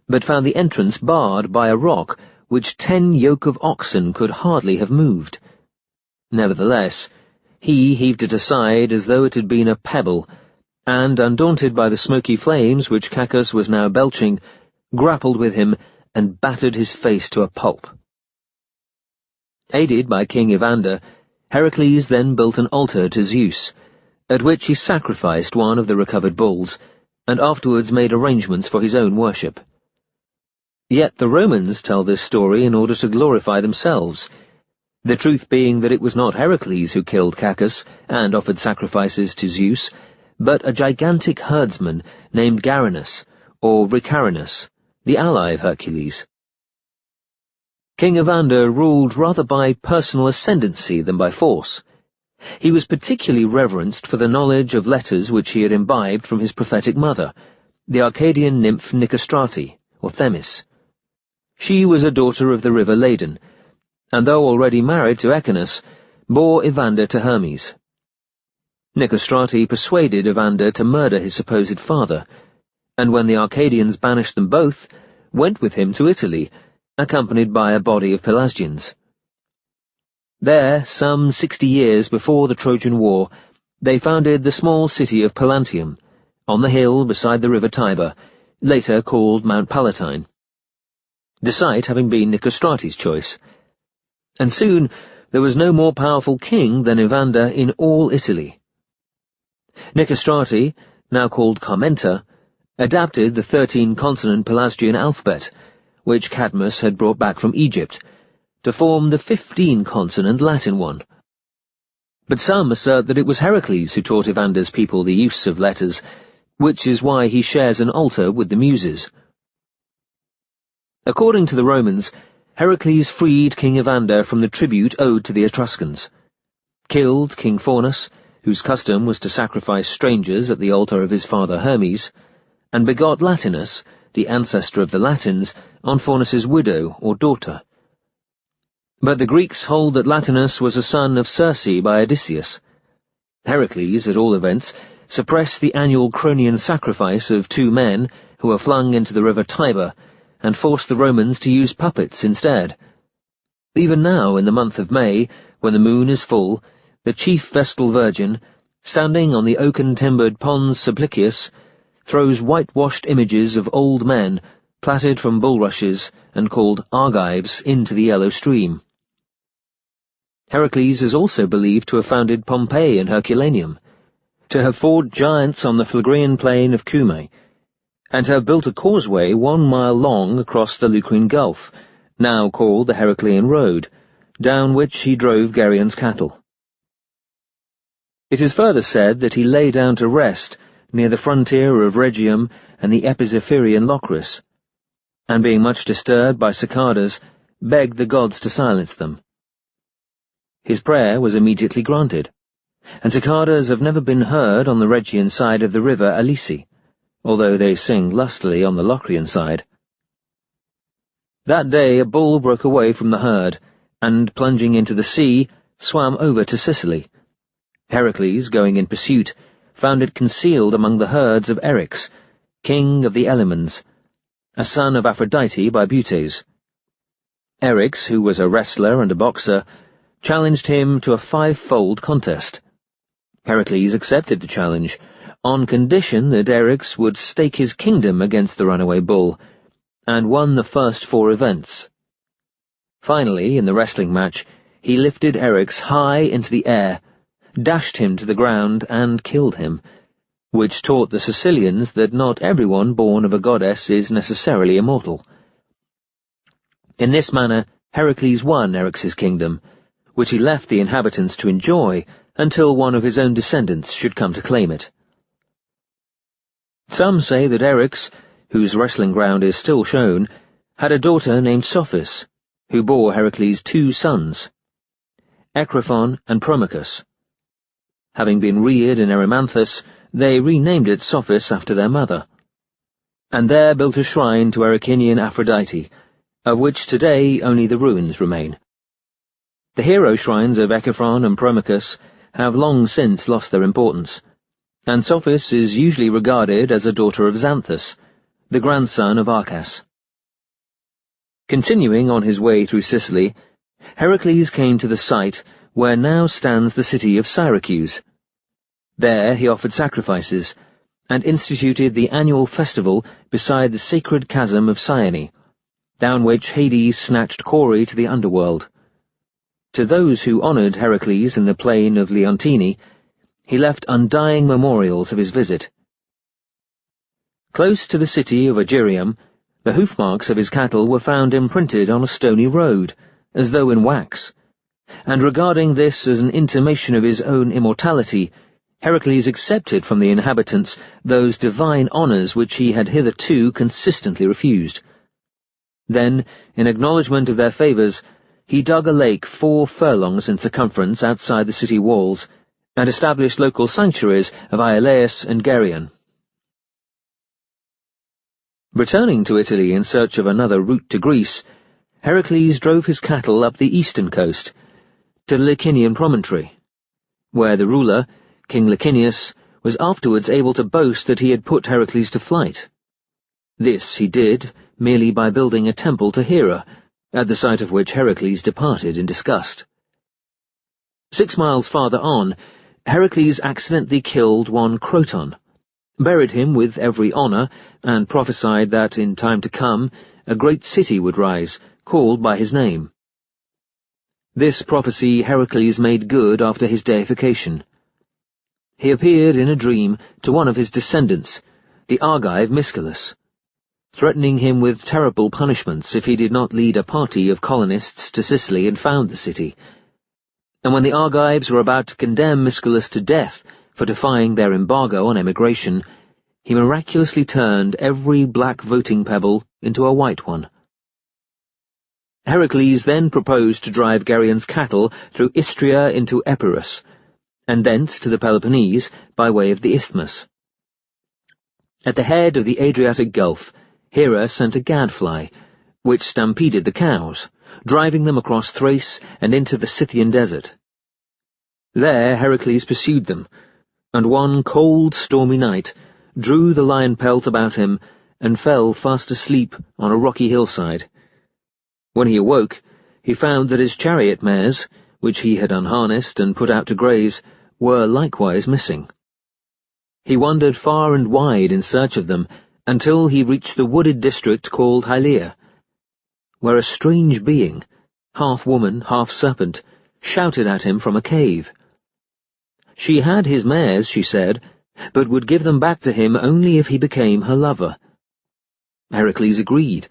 but found the entrance barred by a rock which 10 yoke of oxen could hardly have moved. Nevertheless, he heaved it aside as though it had been a pebble, and, undaunted by the smoky flames which Cacus was now belching, grappled with him and battered his face to a pulp. Aided by King Evander, Heracles then built an altar to Zeus, at which he sacrificed one of the recovered bulls, and afterwards made arrangements for his own worship. Yet the Romans tell this story in order to glorify themselves, the truth being that it was not Heracles who killed Cacus and offered sacrifices to Zeus, but a gigantic herdsman named Garanus, or Ricarinus, the ally of Hercules. King Evander ruled rather by personal ascendancy than by force. He was particularly reverenced for the knowledge of letters which he had imbibed from his prophetic mother, the Arcadian nymph Nicostrate, or Themis. She was a daughter of the river Ladon, and though already married to Echinus, bore Evander to Hermes. Nicostrate persuaded Evander to murder his supposed father, and when the Arcadians banished them both, went with him to Italy, accompanied by a body of Pelasgians. There, some 60 years before the Trojan War, they founded the small city of Pallanteum, on the hill beside the river Tiber, later called Mount Palatine, the site having been Nicostrate's choice. And soon there was no more powerful king than Evander in all Italy. Nicostrate, now called Carmenta, adapted the 13-consonant Pelasgian alphabet, which Cadmus had brought back from Egypt, to form the 15-consonant Latin one. But some assert that it was Heracles who taught Evander's people the use of letters, which is why he shares an altar with the Muses. According to the Romans, Heracles freed King Evander from the tribute owed to the Etruscans, killed King Faunus, whose custom was to sacrifice strangers at the altar of his father Hermes, and begot Latinus, the ancestor of the Latins, on Faunus's widow or daughter. But the Greeks hold that Latinus was a son of Circe by Odysseus. Heracles, at all events, suppressed the annual Cronian sacrifice of 2 men who were flung into the river Tiber, and forced the Romans to use puppets instead. Even now, in the month of May, when the moon is full, the chief Vestal Virgin, standing on the oaken-timbered Pons Sublicius, throws whitewashed images of old men, plaited from bulrushes and called Argives, into the yellow stream. Heracles is also believed to have founded Pompeii and Herculaneum, to have fought giants on the Phlegrean plain of Cumae, and to have built a causeway 1 mile long across the Lucrine Gulf, now called the Heraclean Road, down which he drove Gerion's cattle. It is further said that he lay down to rest near the frontier of Rhegium and the Epizephyrian Locris, and being much disturbed by cicadas, begged the gods to silence them. His prayer was immediately granted, and cicadas have never been heard on the Rhegian side of the river Alisi, although they sing lustily on the Locrian side. That day a bull broke away from the herd, and, plunging into the sea, swam over to Sicily. Heracles, going in pursuit, found it concealed among the herds of Eryx, king of the Elements, a son of Aphrodite by Butes. Eryx, who was a wrestler and a boxer, challenged him to a 5-fold contest. Heracles accepted the challenge, on condition that Eryx would stake his kingdom against the runaway bull, and won the first 4 events. Finally, in the wrestling match, he lifted Eryx high into the air, dashed him to the ground, and killed him, which taught the Sicilians that not everyone born of a goddess is necessarily immortal. In this manner, Heracles won Eryx's kingdom, which he left the inhabitants to enjoy until one of his own descendants should come to claim it. Some say that Eryx, whose wrestling ground is still shown, had a daughter named Sophis, who bore Heracles 2 sons, Echrophon and Promachus. Having been reared in Erymanthus, they renamed it Sophis after their mother, and there built a shrine to Erycinian Aphrodite, of which today only the ruins remain. The hero shrines of Echephron and Promachus have long since lost their importance, and Sophis is usually regarded as a daughter of Xanthus, the grandson of Arcas. Continuing on his way through Sicily, Heracles came to the site where now stands the city of Syracuse. There he offered sacrifices, and instituted the annual festival beside the sacred chasm of Cyane, down which Hades snatched Chore to the underworld. To those who honoured Heracles in the plain of Leontini, he left undying memorials of his visit. Close to the city of Agirium, the hoofmarks of his cattle were found imprinted on a stony road, as though in wax, and regarding this as an intimation of his own immortality, Heracles accepted from the inhabitants those divine honours which he had hitherto consistently refused. Then, in acknowledgment of their favours, he dug a lake 4 furlongs in circumference outside the city walls, and established local sanctuaries of Iolaus and Geryon. Returning to Italy in search of another route to Greece, Heracles drove his cattle up the eastern coast, to the Licinian promontory, where the ruler, King Licinius, was afterwards able to boast that he had put Heracles to flight. This he did merely by building a temple to Hera, at the sight of which Heracles departed in disgust. 6 miles farther on, Heracles accidentally killed one Croton, buried him with every honour, and prophesied that in time to come a great city would rise, called by his name. This prophecy Heracles made good after his deification. He appeared in a dream to one of his descendants, the Argive Miscellus, threatening him with terrible punishments if he did not lead a party of colonists to Sicily and found the city. And when the Argives were about to condemn Miscellus to death for defying their embargo on emigration, he miraculously turned every black voting pebble into a white one. Heracles then proposed to drive Geryon's cattle through Istria into Epirus, and thence to the Peloponnese by way of the Isthmus. At the head of the Adriatic Gulf, Hera sent a gadfly, which stampeded the cows, driving them across Thrace and into the Scythian desert. There Heracles pursued them, and one cold, stormy night drew the lion pelt about him and fell fast asleep on a rocky hillside. When he awoke, he found that his chariot mares, which he had unharnessed and put out to graze, were likewise missing. He wandered far and wide in search of them, until he reached the wooded district called Hylea, where a strange being, half woman, half serpent, shouted at him from a cave. She had his mares, she said, but would give them back to him only if he became her lover. Heracles agreed,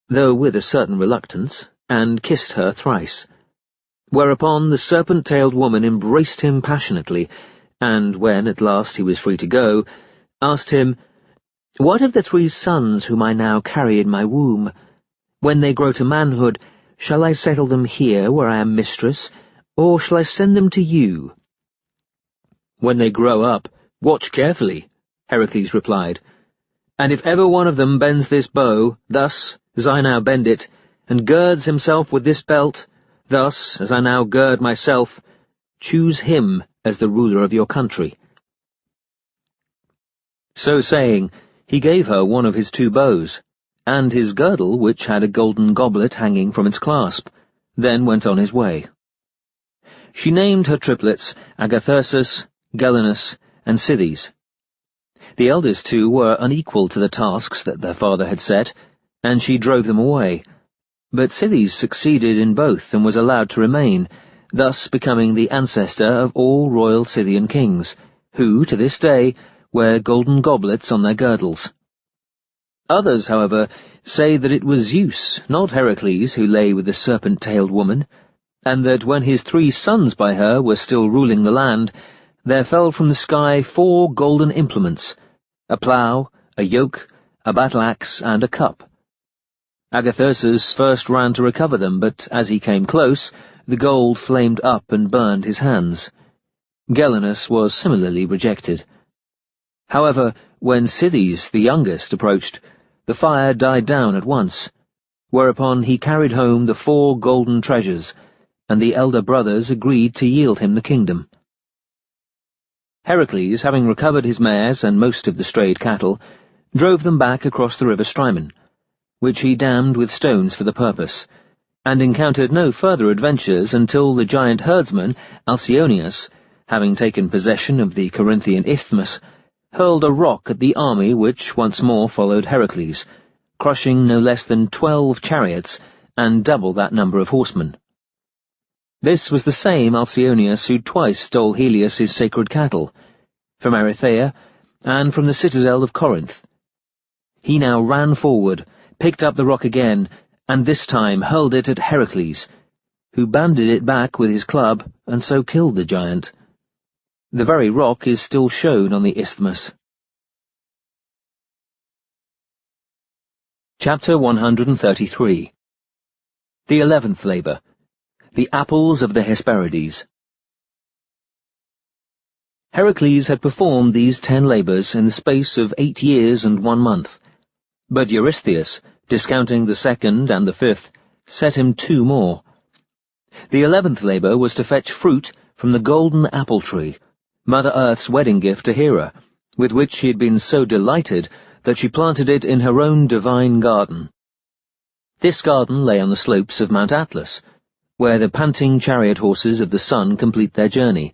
though with a certain reluctance, and kissed her thrice. Whereupon the serpent-tailed woman embraced him passionately, and when at last he was free to go, asked him, "What of the 3 sons whom I now carry in my womb? When they grow to manhood, shall I settle them here where I am mistress, or shall I send them to you?" "When they grow up, watch carefully," Heracles replied, "and if ever one of them bends this bow, thus, as I now bend it, and girds himself with this belt, thus, as I now gird myself, choose him as the ruler of your country." So saying, he gave her one of his 2 bows, and his girdle, which had a golden goblet hanging from its clasp, then went on his way. She named her triplets Agathyrsus, Gelenus, and Sithes. The eldest 2 were unequal to the tasks that their father had set, and she drove them away, but Sithes succeeded in both and was allowed to remain, thus becoming the ancestor of all royal Scythian kings, who, to this day, wear golden goblets on their girdles. Others, however, say that it was Zeus, not Heracles, who lay with the serpent-tailed woman, and that when his 3 sons by her were still ruling the land, there fell from the sky 4 golden implements, a plough, a yoke, a battle-axe, and a cup. Agathyrsus first ran to recover them, but as he came close, the gold flamed up and burned his hands. Gelenus was similarly rejected. However, when Sithes, the youngest, approached, the fire died down at once, whereupon he carried home the 4 golden treasures, and the elder brothers agreed to yield him the kingdom. Heracles, having recovered his mares and most of the strayed cattle, drove them back across the river Strymon, which he dammed with stones for the purpose, and encountered no further adventures until the giant herdsman, Alcyoneus, having taken possession of the Corinthian isthmus, hurled a rock at the army which once more followed Heracles, crushing no less than 12 chariots and double that number of horsemen. This was the same Alcyoneus who twice stole Helios's sacred cattle, from Erythea and from the citadel of Corinth. He now ran forward, picked up the rock again, and this time hurled it at Heracles, who banded it back with his club and so killed the giant. The very rock is still shown on the isthmus. Chapter 133. The 11th Labour. The Apples of the Hesperides. Heracles had performed these 10 labours in the space of 8 years and 1 month, but Eurystheus, discounting the 2nd and the 5th, set him 2 more. The 11th labour was to fetch fruit from the golden apple tree, Mother Earth's wedding gift to Hera, with which she had been so delighted that she planted it in her own divine garden. This garden lay on the slopes of Mount Atlas, where the panting chariot horses of the sun complete their journey,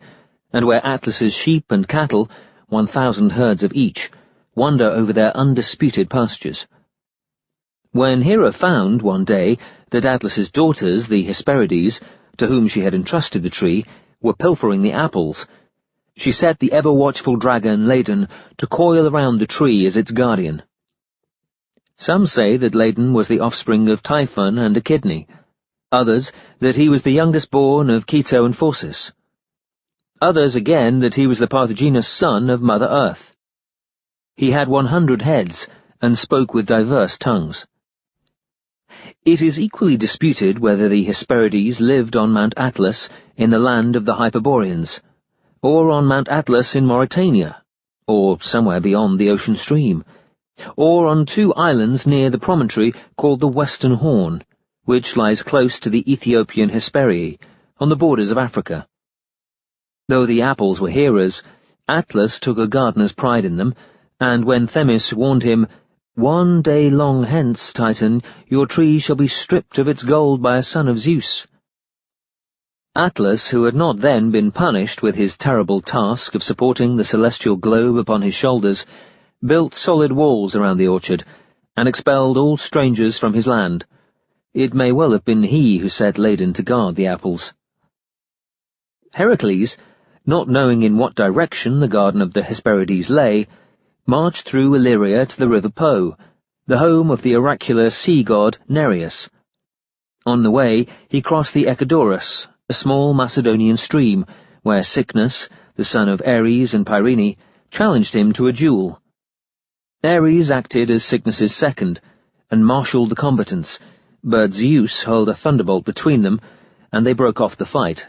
and where Atlas's sheep and cattle, 1,000 herds of each, wander over their undisputed pastures. When Hera found, one day, that Atlas's daughters, the Hesperides, to whom she had entrusted the tree, were pilfering the apples, she set the ever-watchful dragon Ladon to coil around the tree as its guardian. Some say that Ladon was the offspring of Typhon and Echidna, others that he was the youngest born of Ceto and Phorcys, others again that he was the Parthagenous son of Mother Earth. He had 100 heads, and spoke with diverse tongues. It is equally disputed whether the Hesperides lived on Mount Atlas in the land of the Hyperboreans, or on Mount Atlas in Mauritania, or somewhere beyond the ocean stream, or on 2 islands near the promontory called the Western Horn, which lies close to the Ethiopian Hesperii, on the borders of Africa. Though the apples were Hera's, Atlas took a gardener's pride in them, and when Themis warned him, "1 day long hence, Titan, your tree shall be stripped of its gold by a son of Zeus," Atlas, who had not then been punished with his terrible task of supporting the celestial globe upon his shoulders, built solid walls around the orchard, and expelled all strangers from his land. It may well have been he who set Ladon to guard the apples. Heracles, not knowing in what direction the garden of the Hesperides lay, marched through Illyria to the river Po, the home of the oracular sea-god Nereus. On the way, he crossed the Echedorus, a small Macedonian stream, where Cycnus, the son of Ares and Pyrene, challenged him to a duel. Ares acted as Cycnus's second, and marshalled the combatants, but Zeus hurled a thunderbolt between them, and they broke off the fight.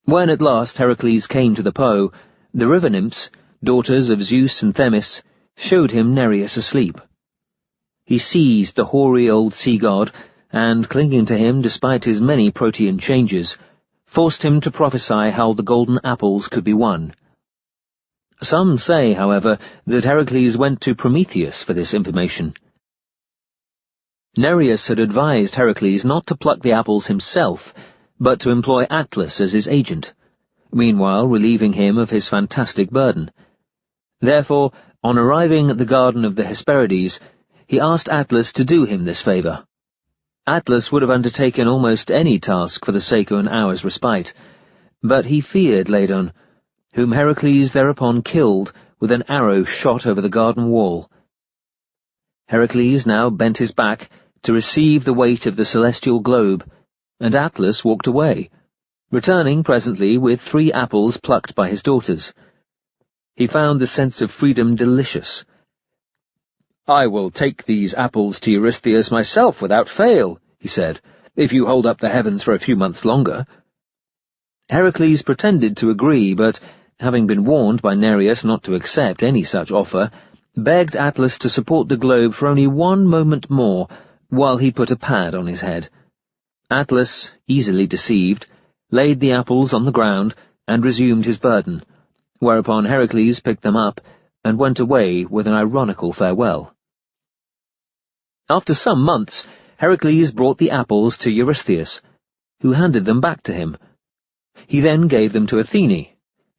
When at last Heracles came to the Po, the river nymphs, daughters of Zeus and Themis, showed him Nereus asleep. He seized the hoary old sea-god, and, clinging to him despite his many protean changes, forced him to prophesy how the golden apples could be won. Some say, however, that Heracles went to Prometheus for this information. Nereus had advised Heracles not to pluck the apples himself, but to employ Atlas as his agent, meanwhile relieving him of his fantastic burden. Therefore, on arriving at the garden of the Hesperides, he asked Atlas to do him this favour. Atlas would have undertaken almost any task for the sake of an hour's respite, but he feared Ladon, whom Heracles thereupon killed with an arrow shot over the garden wall. Heracles now bent his back to receive the weight of the celestial globe, and Atlas walked away, returning presently with 3 apples plucked by his daughters. He found the sense of freedom delicious. "I will take these apples to Eurystheus myself without fail," he said, "if you hold up the heavens for a few months longer." Heracles pretended to agree, but, having been warned by Nereus not to accept any such offer, begged Atlas to support the globe for only 1 moment more, while he put a pad on his head. Atlas, easily deceived, laid the apples on the ground and resumed his burden, whereupon Heracles picked them up and went away with an ironical farewell. After some months, Heracles brought the apples to Eurystheus, who handed them back to him. He then gave them to Athene,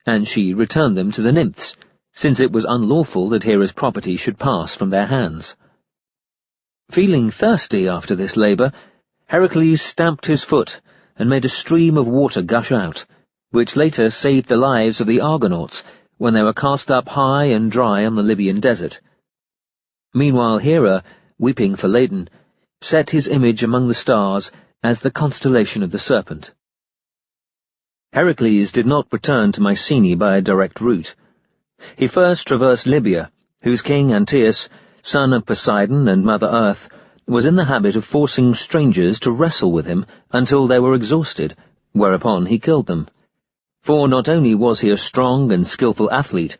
and she returned them to the nymphs, since it was unlawful that Hera's property should pass from their hands. Feeling thirsty after this labour, Heracles stamped his foot and made a stream of water gush out, which later saved the lives of the Argonauts when they were cast up high and dry on the Libyan desert. Meanwhile Hera, weeping for Ladon, set his image among the stars as the constellation of the Serpent. Heracles did not return to Mycenae by a direct route. He first traversed Libya, whose king Antaeus, son of Poseidon and Mother Earth, was in the habit of forcing strangers to wrestle with him until they were exhausted, whereupon he killed them. For not only was he a strong and skillful athlete,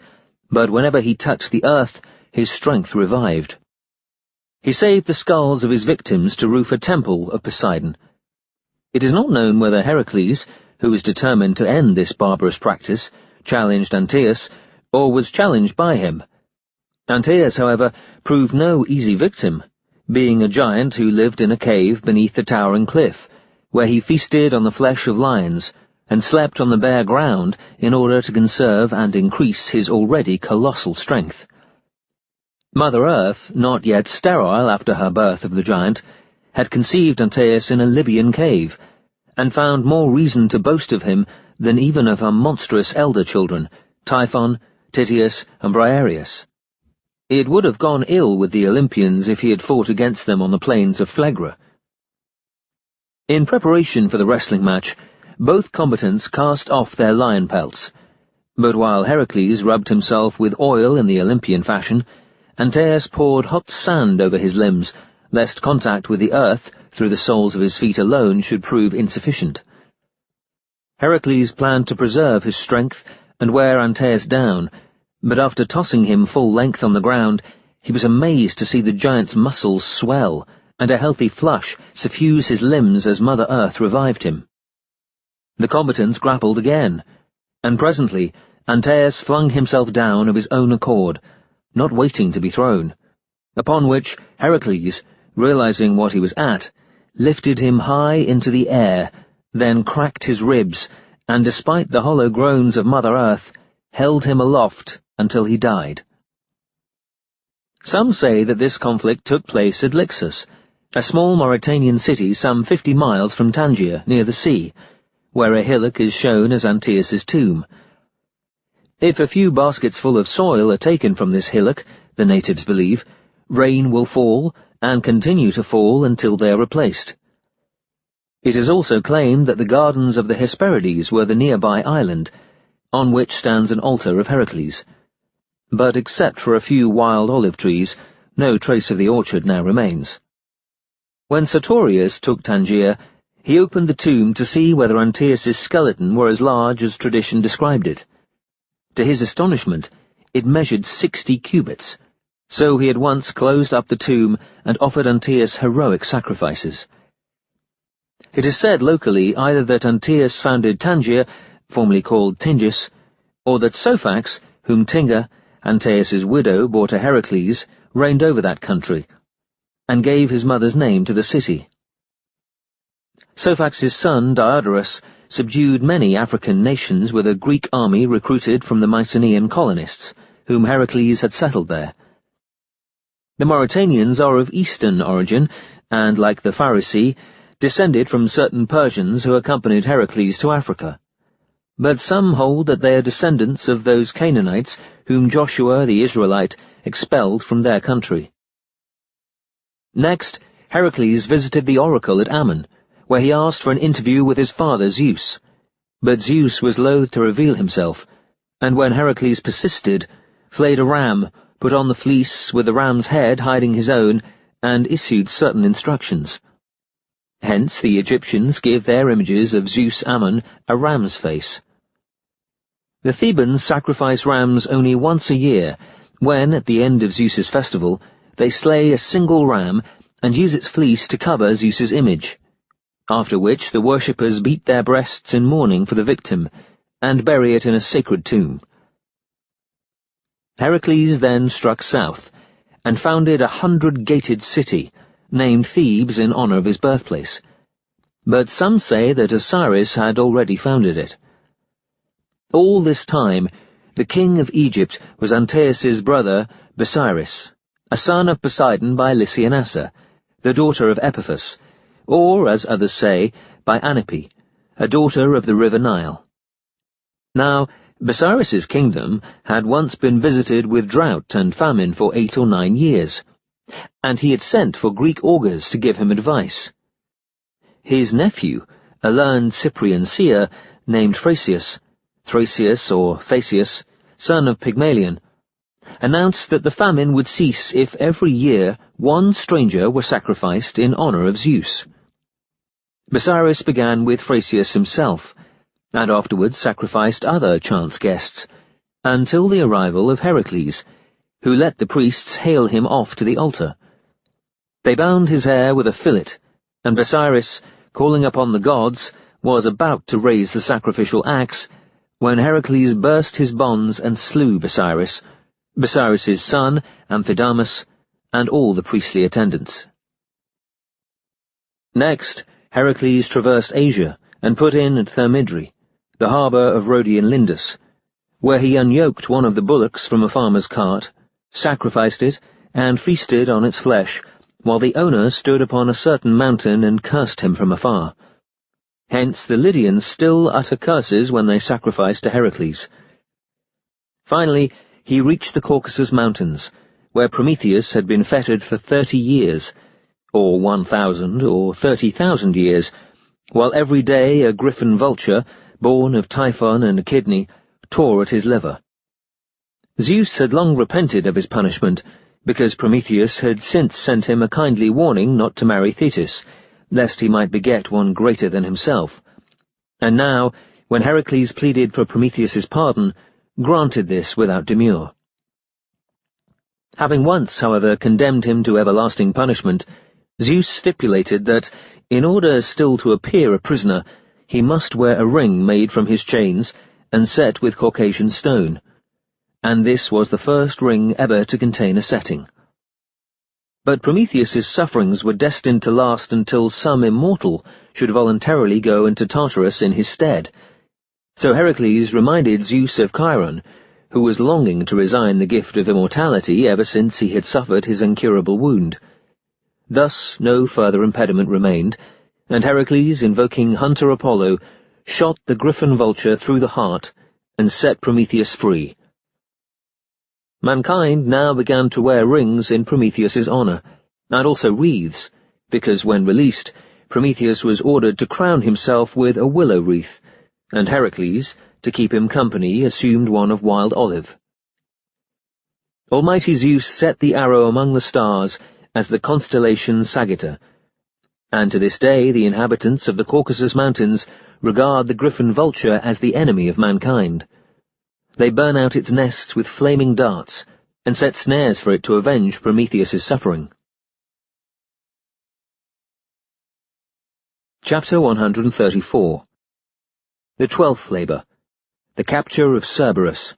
but whenever he touched the earth, his strength revived. He saved the skulls of his victims to roof a temple of Poseidon. It is not known whether Heracles, who was determined to end this barbarous practice, challenged Antaeus, or was challenged by him. Antaeus, however, proved no easy victim, being a giant who lived in a cave beneath a towering cliff, where he feasted on the flesh of lions, and slept on the bare ground in order to conserve and increase his already colossal strength. Mother Earth, not yet sterile after her birth of the giant, had conceived Antaeus in a Libyan cave, and found more reason to boast of him than even of her monstrous elder children, Typhon, Tityus, and Briareus. It would have gone ill with the Olympians if he had fought against them on the plains of Phlegra. In preparation for the wrestling match, both combatants cast off their lion pelts, but while Heracles rubbed himself with oil in the Olympian fashion, Antaeus poured hot sand over his limbs, lest contact with the earth through the soles of his feet alone should prove insufficient. Heracles planned to preserve his strength and wear Antaeus down, but after tossing him full length on the ground, he was amazed to see the giant's muscles swell and a healthy flush suffuse his limbs as Mother Earth revived him. The combatants grappled again, and presently Antaeus flung himself down of his own accord, not waiting to be thrown, upon which Heracles, realizing what he was at, lifted him high into the air, then cracked his ribs, and despite the hollow groans of Mother Earth, held him aloft until he died. Some say that this conflict took place at Lixus, a small Mauritanian city some 50 miles from Tangier, near the sea, where a hillock is shown as Antaeus's tomb. If a few baskets full of soil are taken from this hillock, the natives believe, rain will fall and continue to fall until they are replaced. It is also claimed that the gardens of the Hesperides were the nearby island, on which stands an altar of Heracles. But except for a few wild olive trees, no trace of the orchard now remains. When Sertorius took Tangier, he opened the tomb to see whether Antaeus's skeleton were as large as tradition described it. To his astonishment, it measured 60 cubits, so he at once closed up the tomb and offered Antaeus heroic sacrifices. It is said locally either that Antaeus founded Tangier, formerly called Tingis, or that Sophax, whom Tinga, Antaeus's widow, bore to Heracles, reigned over that country, and gave his mother's name to the city. Sophax's son, Diodorus, subdued many African nations with a Greek army recruited from the Mycenaean colonists, whom Heracles had settled there. The Mauritanians are of Eastern origin, and, like the Pharisee, descended from certain Persians who accompanied Heracles to Africa. But some hold that they are descendants of those Canaanites whom Joshua the Israelite expelled from their country. Next, Heracles visited the oracle at Ammon, where he asked for an interview with his father Zeus. But Zeus was loath to reveal himself, and when Heracles persisted, flayed a ram, put on the fleece with the ram's head hiding his own, and issued certain instructions. Hence the Egyptians give their images of Zeus Ammon a ram's face. The Thebans sacrifice rams only once a year, when, at the end of Zeus's festival, they slay a single ram and use its fleece to cover Zeus's image, after which the worshippers beat their breasts in mourning for the victim, and bury it in a sacred tomb. Heracles then struck south, and founded 100-gated city, named Thebes in honor of his birthplace. But some say that Osiris had already founded it. All this time, the king of Egypt was Antaeus' brother, Busiris, a son of Poseidon by Lysianassa, the daughter of Epiphus, or, as others say, by Anippe, a daughter of the river Nile. Now, Busiris' kingdom had once been visited with drought and famine for 8 or 9 years, and he had sent for Greek augurs to give him advice. His nephew, a learned Cyprian seer named Thracius or Theseus, son of Pygmalion, announced that the famine would cease if every year one stranger were sacrificed in honor of Zeus. Busiris began with Thracius himself, and afterwards sacrificed other chance guests, until the arrival of Heracles, who let the priests hale him off to the altar. They bound his hair with a fillet, and Busiris, calling upon the gods, was about to raise the sacrificial axe, when Heracles burst his bonds and slew Busiris, Busiris' son, Amphidamas, and all the priestly attendants. Next, Heracles traversed Asia, and put in at Thermidri, the harbour of Rhodian Lindus, where he unyoked one of the bullocks from a farmer's cart, sacrificed it, and feasted on its flesh, while the owner stood upon a certain mountain and cursed him from afar. Hence the Lydians still utter curses when they sacrifice to Heracles. Finally, he reached the Caucasus Mountains, where Prometheus had been fettered for 30 years, or 1,000 or 30,000 years, while every day a griffin vulture, born of Typhon and Echidna, tore at his liver. Zeus had long repented of his punishment, because Prometheus had since sent him a kindly warning not to marry Thetis, lest he might beget one greater than himself, and now, when Heracles pleaded for Prometheus's pardon, granted this without demur. Having once, however, condemned him to everlasting punishment, Zeus stipulated that, in order still to appear a prisoner, he must wear a ring made from his chains and set with Caucasian stone, and this was the first ring ever to contain a setting. But Prometheus's sufferings were destined to last until some immortal should voluntarily go into Tartarus in his stead, so Heracles reminded Zeus of Chiron, who was longing to resign the gift of immortality ever since he had suffered his incurable wound. Thus no further impediment remained, and Heracles, invoking Hunter Apollo, shot the griffin vulture through the heart and set Prometheus free. Mankind now began to wear rings in Prometheus's honor, and also wreaths, because when released, Prometheus was ordered to crown himself with a willow wreath, and Heracles, to keep him company, assumed one of wild olive. Almighty Zeus set the arrow among the stars as the constellation Sagitta, and to this day the inhabitants of the Caucasus Mountains regard the griffin vulture as the enemy of mankind. They burn out its nests with flaming darts, and set snares for it to avenge Prometheus's suffering. Chapter 134. The 12th Labour. The Capture of Cerberus.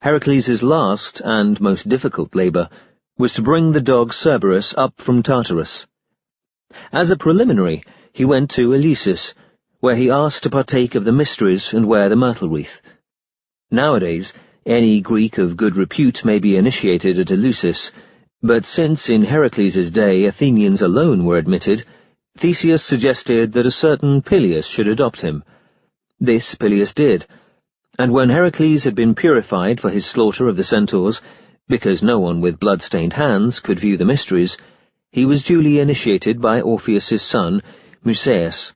Heracles' last and most difficult labour was to bring the dog Cerberus up from Tartarus. As a preliminary, he went to Eleusis, where he asked to partake of the mysteries and wear the myrtle wreath. Nowadays, any Greek of good repute may be initiated at Eleusis, but since in Heracles' day Athenians alone were admitted, Theseus suggested that a certain Peleus should adopt him. This Peleus did, and when Heracles had been purified for his slaughter of the centaurs, because no one with blood-stained hands could view the mysteries, he was duly initiated by Orpheus's son, Musaeus,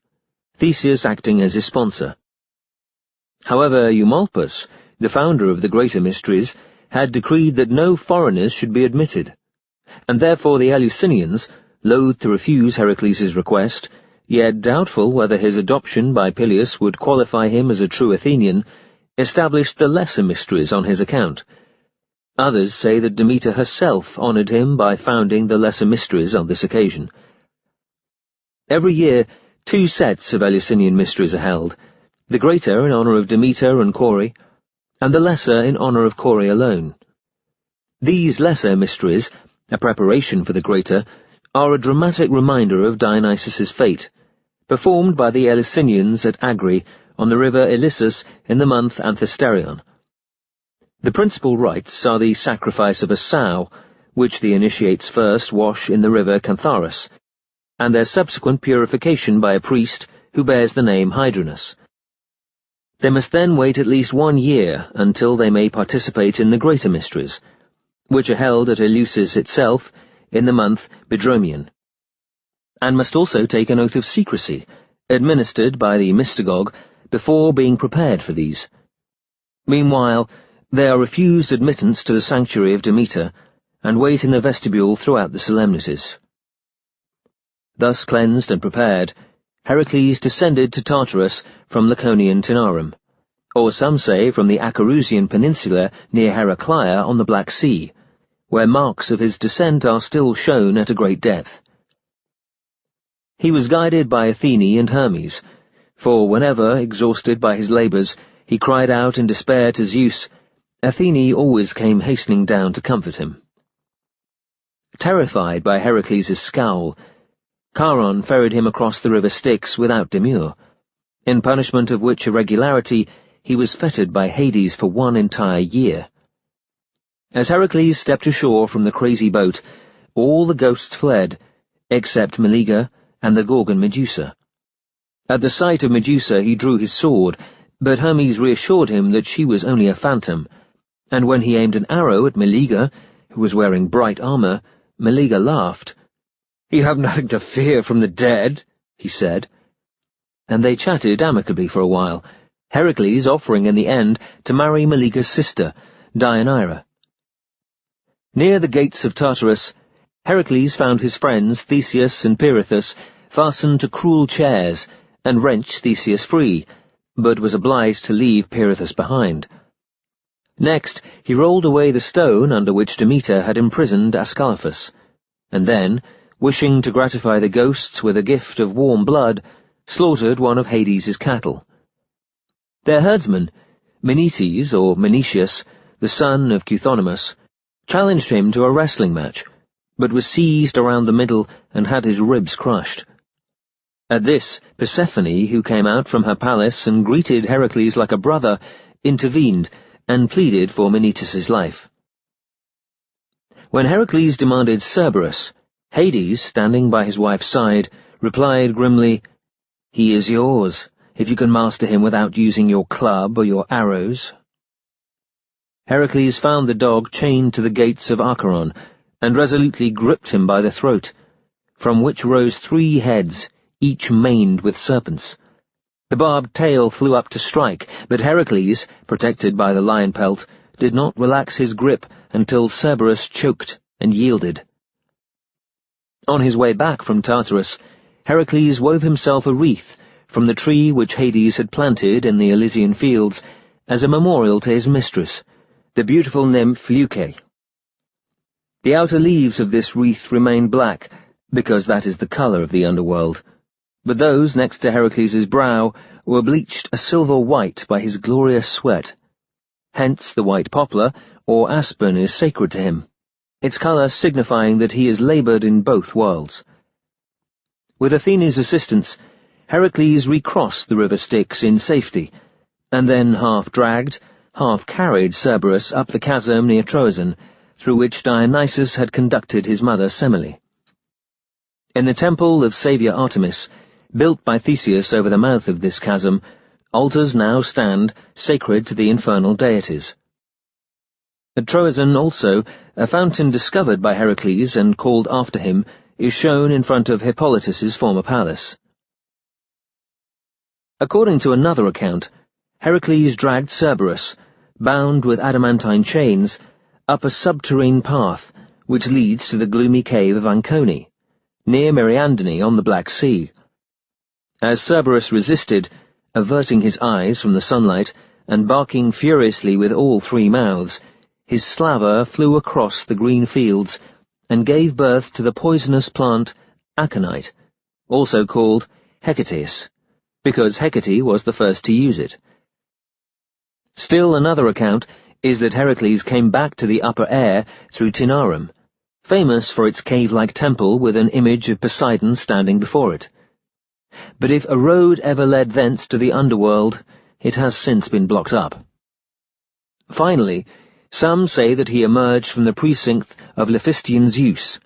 Theseus acting as his sponsor. However, Eumolpus, the founder of the greater mysteries, had decreed that no foreigners should be admitted, and therefore the Eleusinians, loath to refuse Heracles' request, yet doubtful whether his adoption by Peleus would qualify him as a true Athenian, established the lesser mysteries on his account. Others say that Demeter herself honoured him by founding the lesser mysteries on this occasion. Every year, 2 sets of Eleusinian mysteries are held, the greater in honour of Demeter and Kore, and the lesser in honour of Kore alone. These lesser mysteries, a preparation for the greater, are a dramatic reminder of Dionysus's fate, performed by the Eleusinians at Agri on the river Ilissus in the month Anthesterion. The principal rites are the sacrifice of a sow, which the initiates first wash in the river Cantharus, and their subsequent purification by a priest who bears the name Hydranus. They must then wait at least 1 year until they may participate in the greater mysteries, which are held at Eleusis itself in the month Bidromion, and must also take an oath of secrecy, administered by the mystagogue, before being prepared for these. Meanwhile, they are refused admittance to the sanctuary of Demeter, and wait in the vestibule throughout the solemnities. Thus cleansed and prepared, Heracles descended to Tartarus from Laconian Tinarum, or some say from the Acherusian peninsula near Heraclea on the Black Sea, where marks of his descent are still shown at a great depth. He was guided by Athene and Hermes, for whenever, exhausted by his labours, he cried out in despair to Zeus, Athene always came hastening down to comfort him. Terrified by Heracles' scowl, Charon ferried him across the river Styx without demur, in punishment of which irregularity he was fettered by Hades for 1 entire year. As Heracles stepped ashore from the crazy boat, all the ghosts fled, except Meleager and the Gorgon Medusa. At the sight of Medusa he drew his sword, but Hermes reassured him that she was only a phantom, and when he aimed an arrow at Meleager, who was wearing bright armour, Meleager laughed. "You have nothing to fear from the dead," he said. And they chatted amicably for a while, Heracles offering in the end to marry Meleager's sister, Deianeira. Near the gates of Tartarus, Heracles found his friends Theseus and Pirithous fastened to cruel chairs, and wrenched Theseus free, but was obliged to leave Pirithous behind. Next, he rolled away the stone under which Demeter had imprisoned Ascalaphus, and then, wishing to gratify the ghosts with a gift of warm blood, slaughtered one of Hades' cattle. Their herdsman, Menetes or Menetius, the son of Cuthonimus, challenged him to a wrestling match, but was seized around the middle and had his ribs crushed. At this, Persephone, who came out from her palace and greeted Heracles like a brother, intervened and pleaded for Menetes' life. When Heracles demanded Cerberus, Hades, standing by his wife's side, replied grimly, "He is yours, if you can master him without using your club or your arrows." Heracles found the dog chained to the gates of Acheron, and resolutely gripped him by the throat, from which rose 3 heads, each maned with serpents. The barbed tail flew up to strike, but Heracles, protected by the lion pelt, did not relax his grip until Cerberus choked and yielded. On his way back from Tartarus, Heracles wove himself a wreath from the tree which Hades had planted in the Elysian fields as a memorial to his mistress, the beautiful nymph Leuce. The outer leaves of this wreath remained black, because that is the colour of the underworld, but those next to Heracles' brow were bleached a silver white by his glorious sweat. Hence the white poplar, or aspen, is sacred to him, its colour signifying that he has laboured in both worlds. With Athene's assistance, Heracles recrossed the river Styx in safety, and then half-dragged, half-carried Cerberus up the chasm near Troezen, through which Dionysus had conducted his mother Semele. In the temple of Saviour Artemis, built by Theseus over the mouth of this chasm, altars now stand, sacred to the infernal deities. At Troezen also, a fountain discovered by Heracles and called after him is shown in front of Hippolytus's former palace. According to another account, Heracles dragged Cerberus, bound with adamantine chains, up a subterrane path which leads to the gloomy cave of Ancone, near Myriandone on the Black Sea. As Cerberus resisted, averting his eyes from the sunlight and barking furiously with all 3 mouths, his slaver flew across the green fields and gave birth to the poisonous plant aconite, also called hecateus, because Hecate was the first to use it. Still another account is that Heracles came back to the upper air through Taenarum, famous for its cave-like temple with an image of Poseidon standing before it. But if a road ever led thence to the underworld, it has since been blocked up. Finally, some say that he emerged from the precinct of Lephistian Zeus,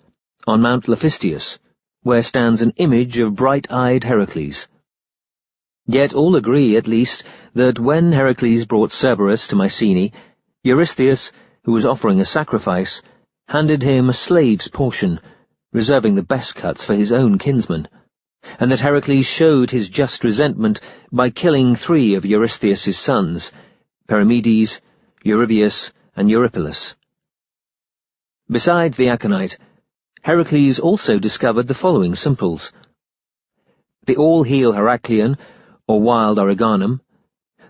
on Mount Lephistius, where stands an image of bright-eyed Heracles. Yet all agree, at least, that when Heracles brought Cerberus to Mycenae, Eurystheus, who was offering a sacrifice, handed him a slave's portion, reserving the best cuts for his own kinsmen, and that Heracles showed his just resentment by killing 3 of Eurystheus's sons, Perimedes, Eurybius, and Eurypylus. Besides the aconite, Heracles also discovered the following simples: the all-heel Heracleon, or wild Origanum,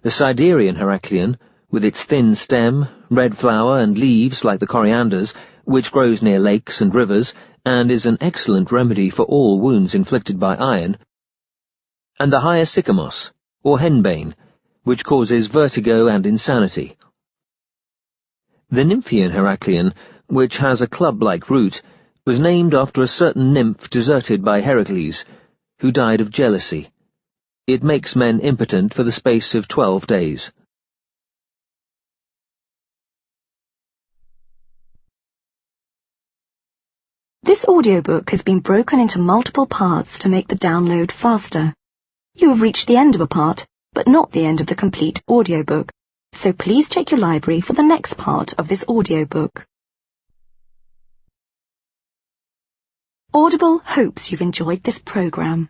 the Siderian Heracleon, with its thin stem, red flower, and leaves like the corianders, which grows near lakes and rivers, and is an excellent remedy for all wounds inflicted by iron, and the Hyoscykamos, or henbane, which causes vertigo and insanity. The Nymphaean Heracleon, which has a club-like root, was named after a certain nymph deserted by Heracles, who died of jealousy. It makes men impotent for the space of 12 days. This audiobook has been broken into multiple parts to make the download faster. You have reached the end of a part, but not the end of the complete audiobook, so please check your library for the next part of this audiobook. Audible hopes you've enjoyed this program.